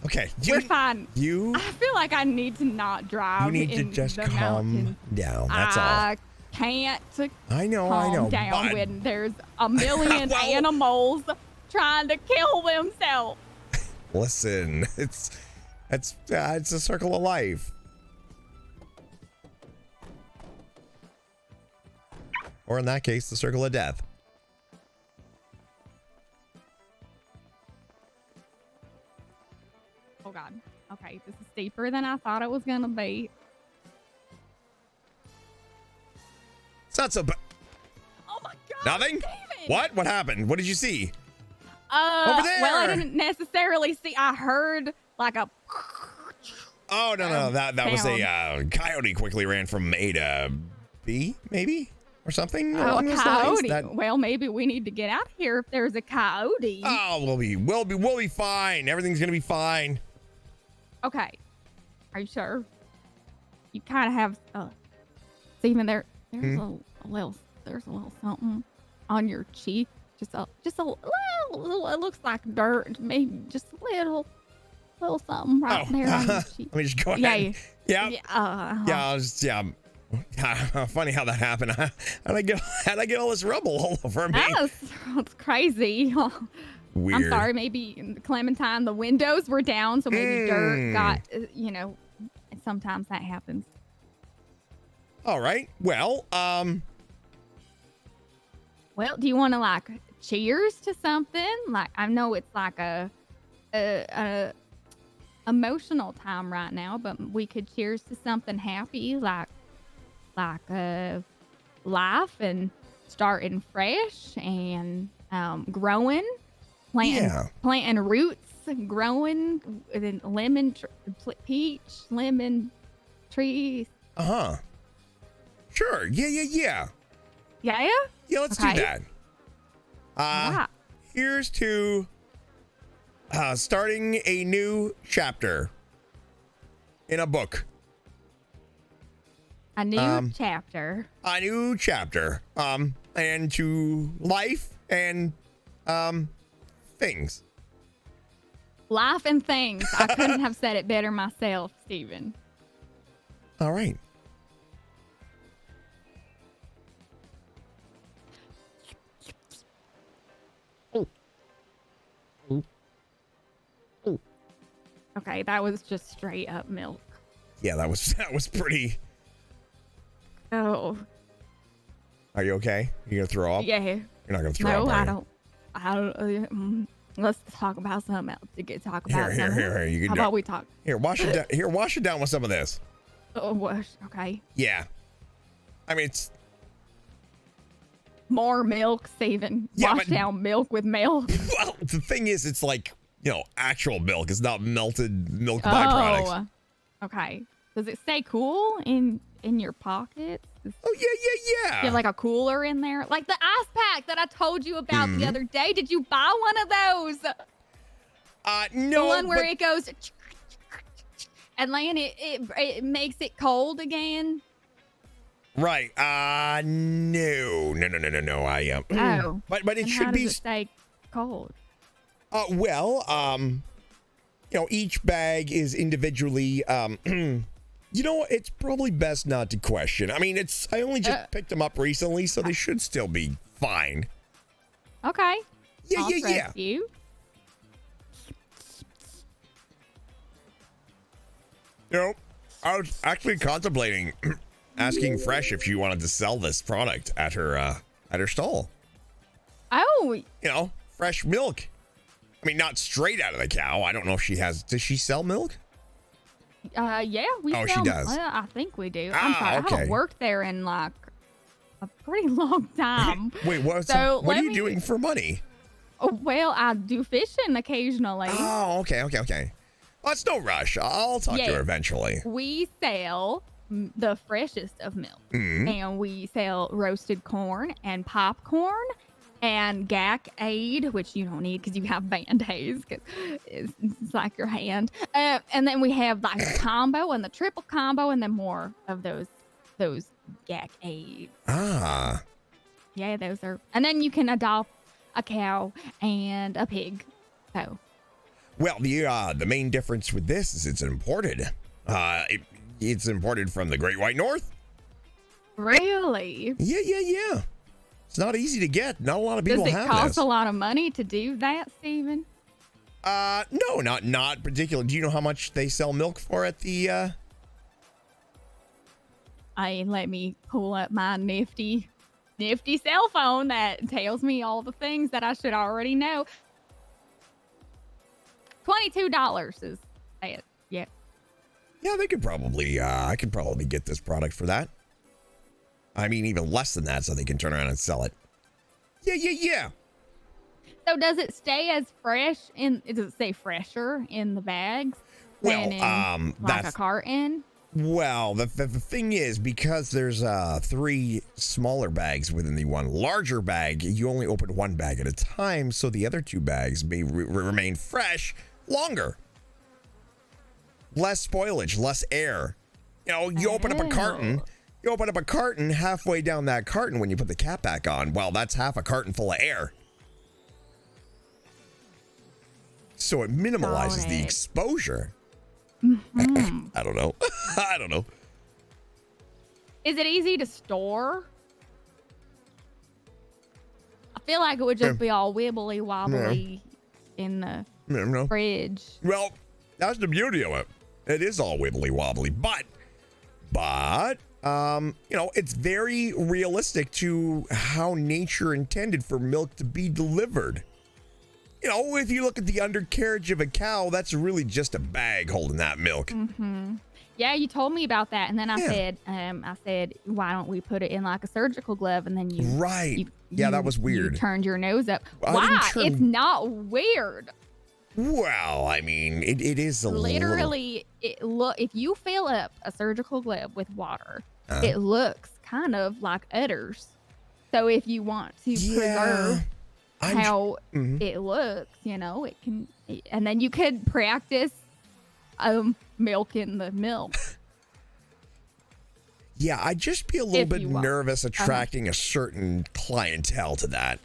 Okay, We're fine. You. I feel like I need to not drive. You need to in just the calm mountains. down. That's all. I can't. I know. Calm down but- when there's a million animals trying to kill themselves. Listen, it's a circle of life. Or in that case, the circle of death. Oh God. Okay, this is steeper than I thought it was gonna be. It's not so bad. Oh my God. Nothing? Steven! What? What happened? What did you see? Over there! Well, I didn't necessarily see. I heard like a. Oh no, that was sound. a coyote quickly ran from A to B, maybe, or something. Oh, along a those lines. coyote. That- Well, maybe we need to get out of here if there's a coyote. Oh, we'll be fine. Everything's gonna be fine. Okay. Are you sure? You kind of have. Steven, there's a little something on your cheek, just a little. It looks like dirt, maybe just a little something right there on your cheek. Let me just go ahead. Funny how that happened. How'd I get all this rubble all over me? That's crazy. Weird. I'm sorry. Maybe in Clementine, the windows were down, so maybe dirt got. Sometimes that happens. All right. Well, Well, do you want to like cheers to something? Like I know it's like a emotional time right now, but we could cheers to something happy, like life and starting fresh and growing, planting roots, growing lemon, peach, lemon trees. Sure. Yeah. Yeah? Yeah, let's do that. Here's to starting a new chapter in a book. A new chapter. A new chapter. And to life and things. Life and things. I couldn't have said it better myself, Steven. All right. Okay, that was just straight up milk. Yeah, that was pretty. Oh. Are you okay? You gonna throw up? Yeah. You're not gonna throw up. No, I don't. Let's talk about something else. Talk about Here. You can How about we talk? Here, wash it down. Here, wash it down with some of this. Oh, wash. Okay. Yeah. I mean, it's more milk, Steven. Yeah, Wash down milk with milk. Well, the thing is, it's like, actual milk. It's not melted milk byproducts. Okay. Does it stay cool in your pockets? Oh, yeah. You have like a cooler in there? Like the ice pack that I told you about the other day. Did you buy one of those? No. The one where it goes and then it makes it cold again? Right. No. I Oh. But it should how be does it stay cold. Each bag is individually it's probably best not to question. I mean, I only just picked them up recently, so they should still be fine. Okay. Yeah. Trust you. I was actually contemplating asking Fresh if she wanted to sell this product at her stall. Oh. Fresh milk. I mean, not straight out of the cow. I don't know if she has. Does she sell milk? Yeah, we Oh, sell, she does. I think we do. I'm sorry, I okay. haven't worked there in like a pretty long time. Wait, what are you doing for money? Oh, well, I do fishing occasionally. Oh, okay. Well, it's no rush. I'll talk to her eventually. We sell the freshest of milk, and we sell roasted corn and popcorn and Gac-Aid, which you don't need because you have Band-Aids, because it's like your hand. And then we have like the combo and the triple combo, and then more of those Gac-Aids. Yeah, those are. And then you can adopt a cow and a pig. So. Well, the main difference with this is it's imported. It's imported from the Great White North. Really? Yeah. It's not easy to get. Not a lot of people have this. Does it cost a lot of money to do that, Steven? No, not particularly. Do you know how much they sell milk for at the? Let me pull up my nifty cell phone that tells me all the things that I should already know. $22 is it? Yeah. Yeah, they could probably. I could probably get this product for that. I mean, even less than that, so they can turn around and sell it. Yeah. So does it stay as fresh does it stay fresher in the bags than in like a carton? Well, the thing is, because there's 3 smaller bags within the one larger bag, you only open one bag at a time, so the other 2 bags may remain fresh longer. Less spoilage, less air. You open up a carton, You open up a carton, halfway down that carton when you put the cap back on, well, that's half a carton full of air. So it minimalizes the exposure. I don't know. I don't know. Is it easy to store? I feel like it would just be all wibbly wobbly in the fridge. Well, that's the beauty of it. It is all wibbly wobbly, but you know, it's very realistic to how nature intended for milk to be delivered. You know, if you look at the undercarriage of a cow, that's really just a bag holding that milk. Mm-hmm. Yeah, you told me about that, and then I said, why don't we put it in like a surgical glove, and then you that was weird. You turned your nose up. I Why? didn't turn- It's not weird. Well, I mean, it is a Literally, if you fill up a surgical glove with water, it looks kind of like udders. So if you want to preserve how it looks, you know, it can, and then you could practice milking the milk. Yeah, I'd just be a little bit nervous attracting a certain clientele to that.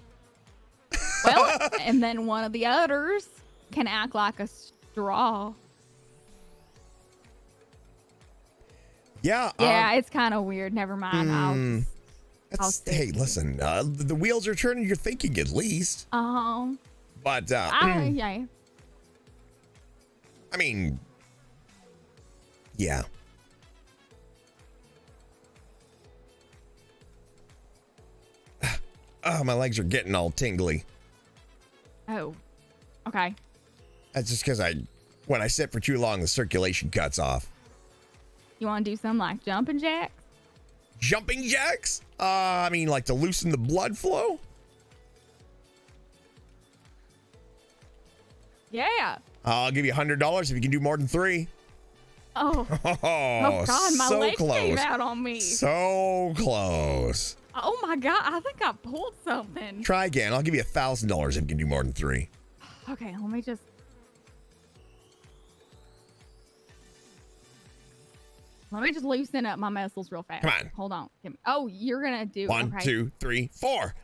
Well, and then one of the udders can act like a straw. Yeah. Yeah, it's kind of weird. Never mind. Hey, listen, the wheels are turning your thinking at least. But, yeah. I mean, yeah. Oh, my legs are getting all tingly. Oh, okay. That's just because when I sit for too long, the circulation cuts off. You want to do some like jumping jacks? Jumping jacks? I mean, like to loosen the blood flow? Yeah. I'll give you $100 if you can do more than 3. Oh God, my so legs close. came out on me. So close. Oh my God, I think I pulled something. Try again. I'll give you $1,000 if you can do more than 3. Okay, let me just. loosen up my muscles real fast. Come on. Hold on. Oh, you're gonna do 1, 2, 3, 4.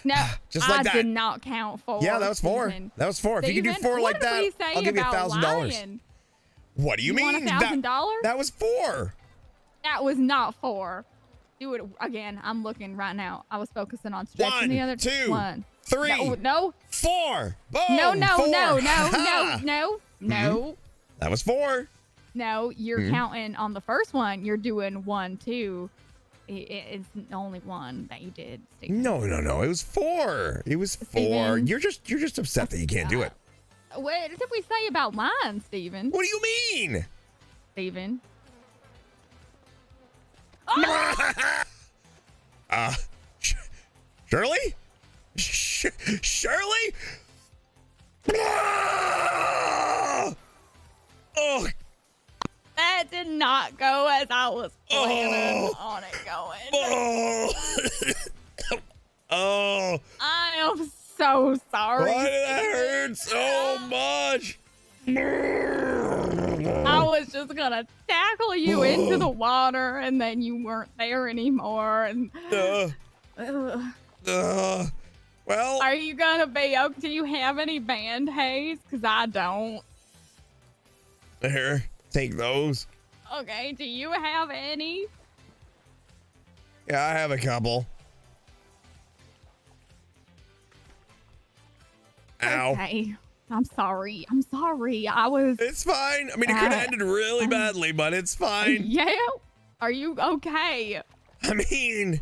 No, just like I that. did not count 4. Yeah, that was 4. Steven. That was 4. If you can do 4 like that, I'll give you $1,000. What do you mean? Want $1,000? That was 4. That was not 4. Do it again. I'm looking right now. I was focusing on stretching the other 2, one. 3, no, 4. Boom. No, 4. No. That was 4. No, you're counting on the first one. You're doing 1, 2. It's only 1 that you did, Steven. No. It was 4. It was 4. Steven. You're just upset that you can't do it. What did we say about mine, Steven? What do you mean? Steven. Shirley? Shirley? Oh. That did not go as I was planning on it going. Oh. I am so sorry. Why did that hurt so much? I was just gonna tackle you into the water, and then you weren't there anymore. And well, are you gonna be? Do you have any Band-Aids? Because I don't. Here, take those. Okay. Do you have any? Yeah, I have a couple. Ow. Okay. I'm sorry. I was. It's fine. I mean, it could have ended really badly, but it's fine. Yeah. Are you okay? I mean,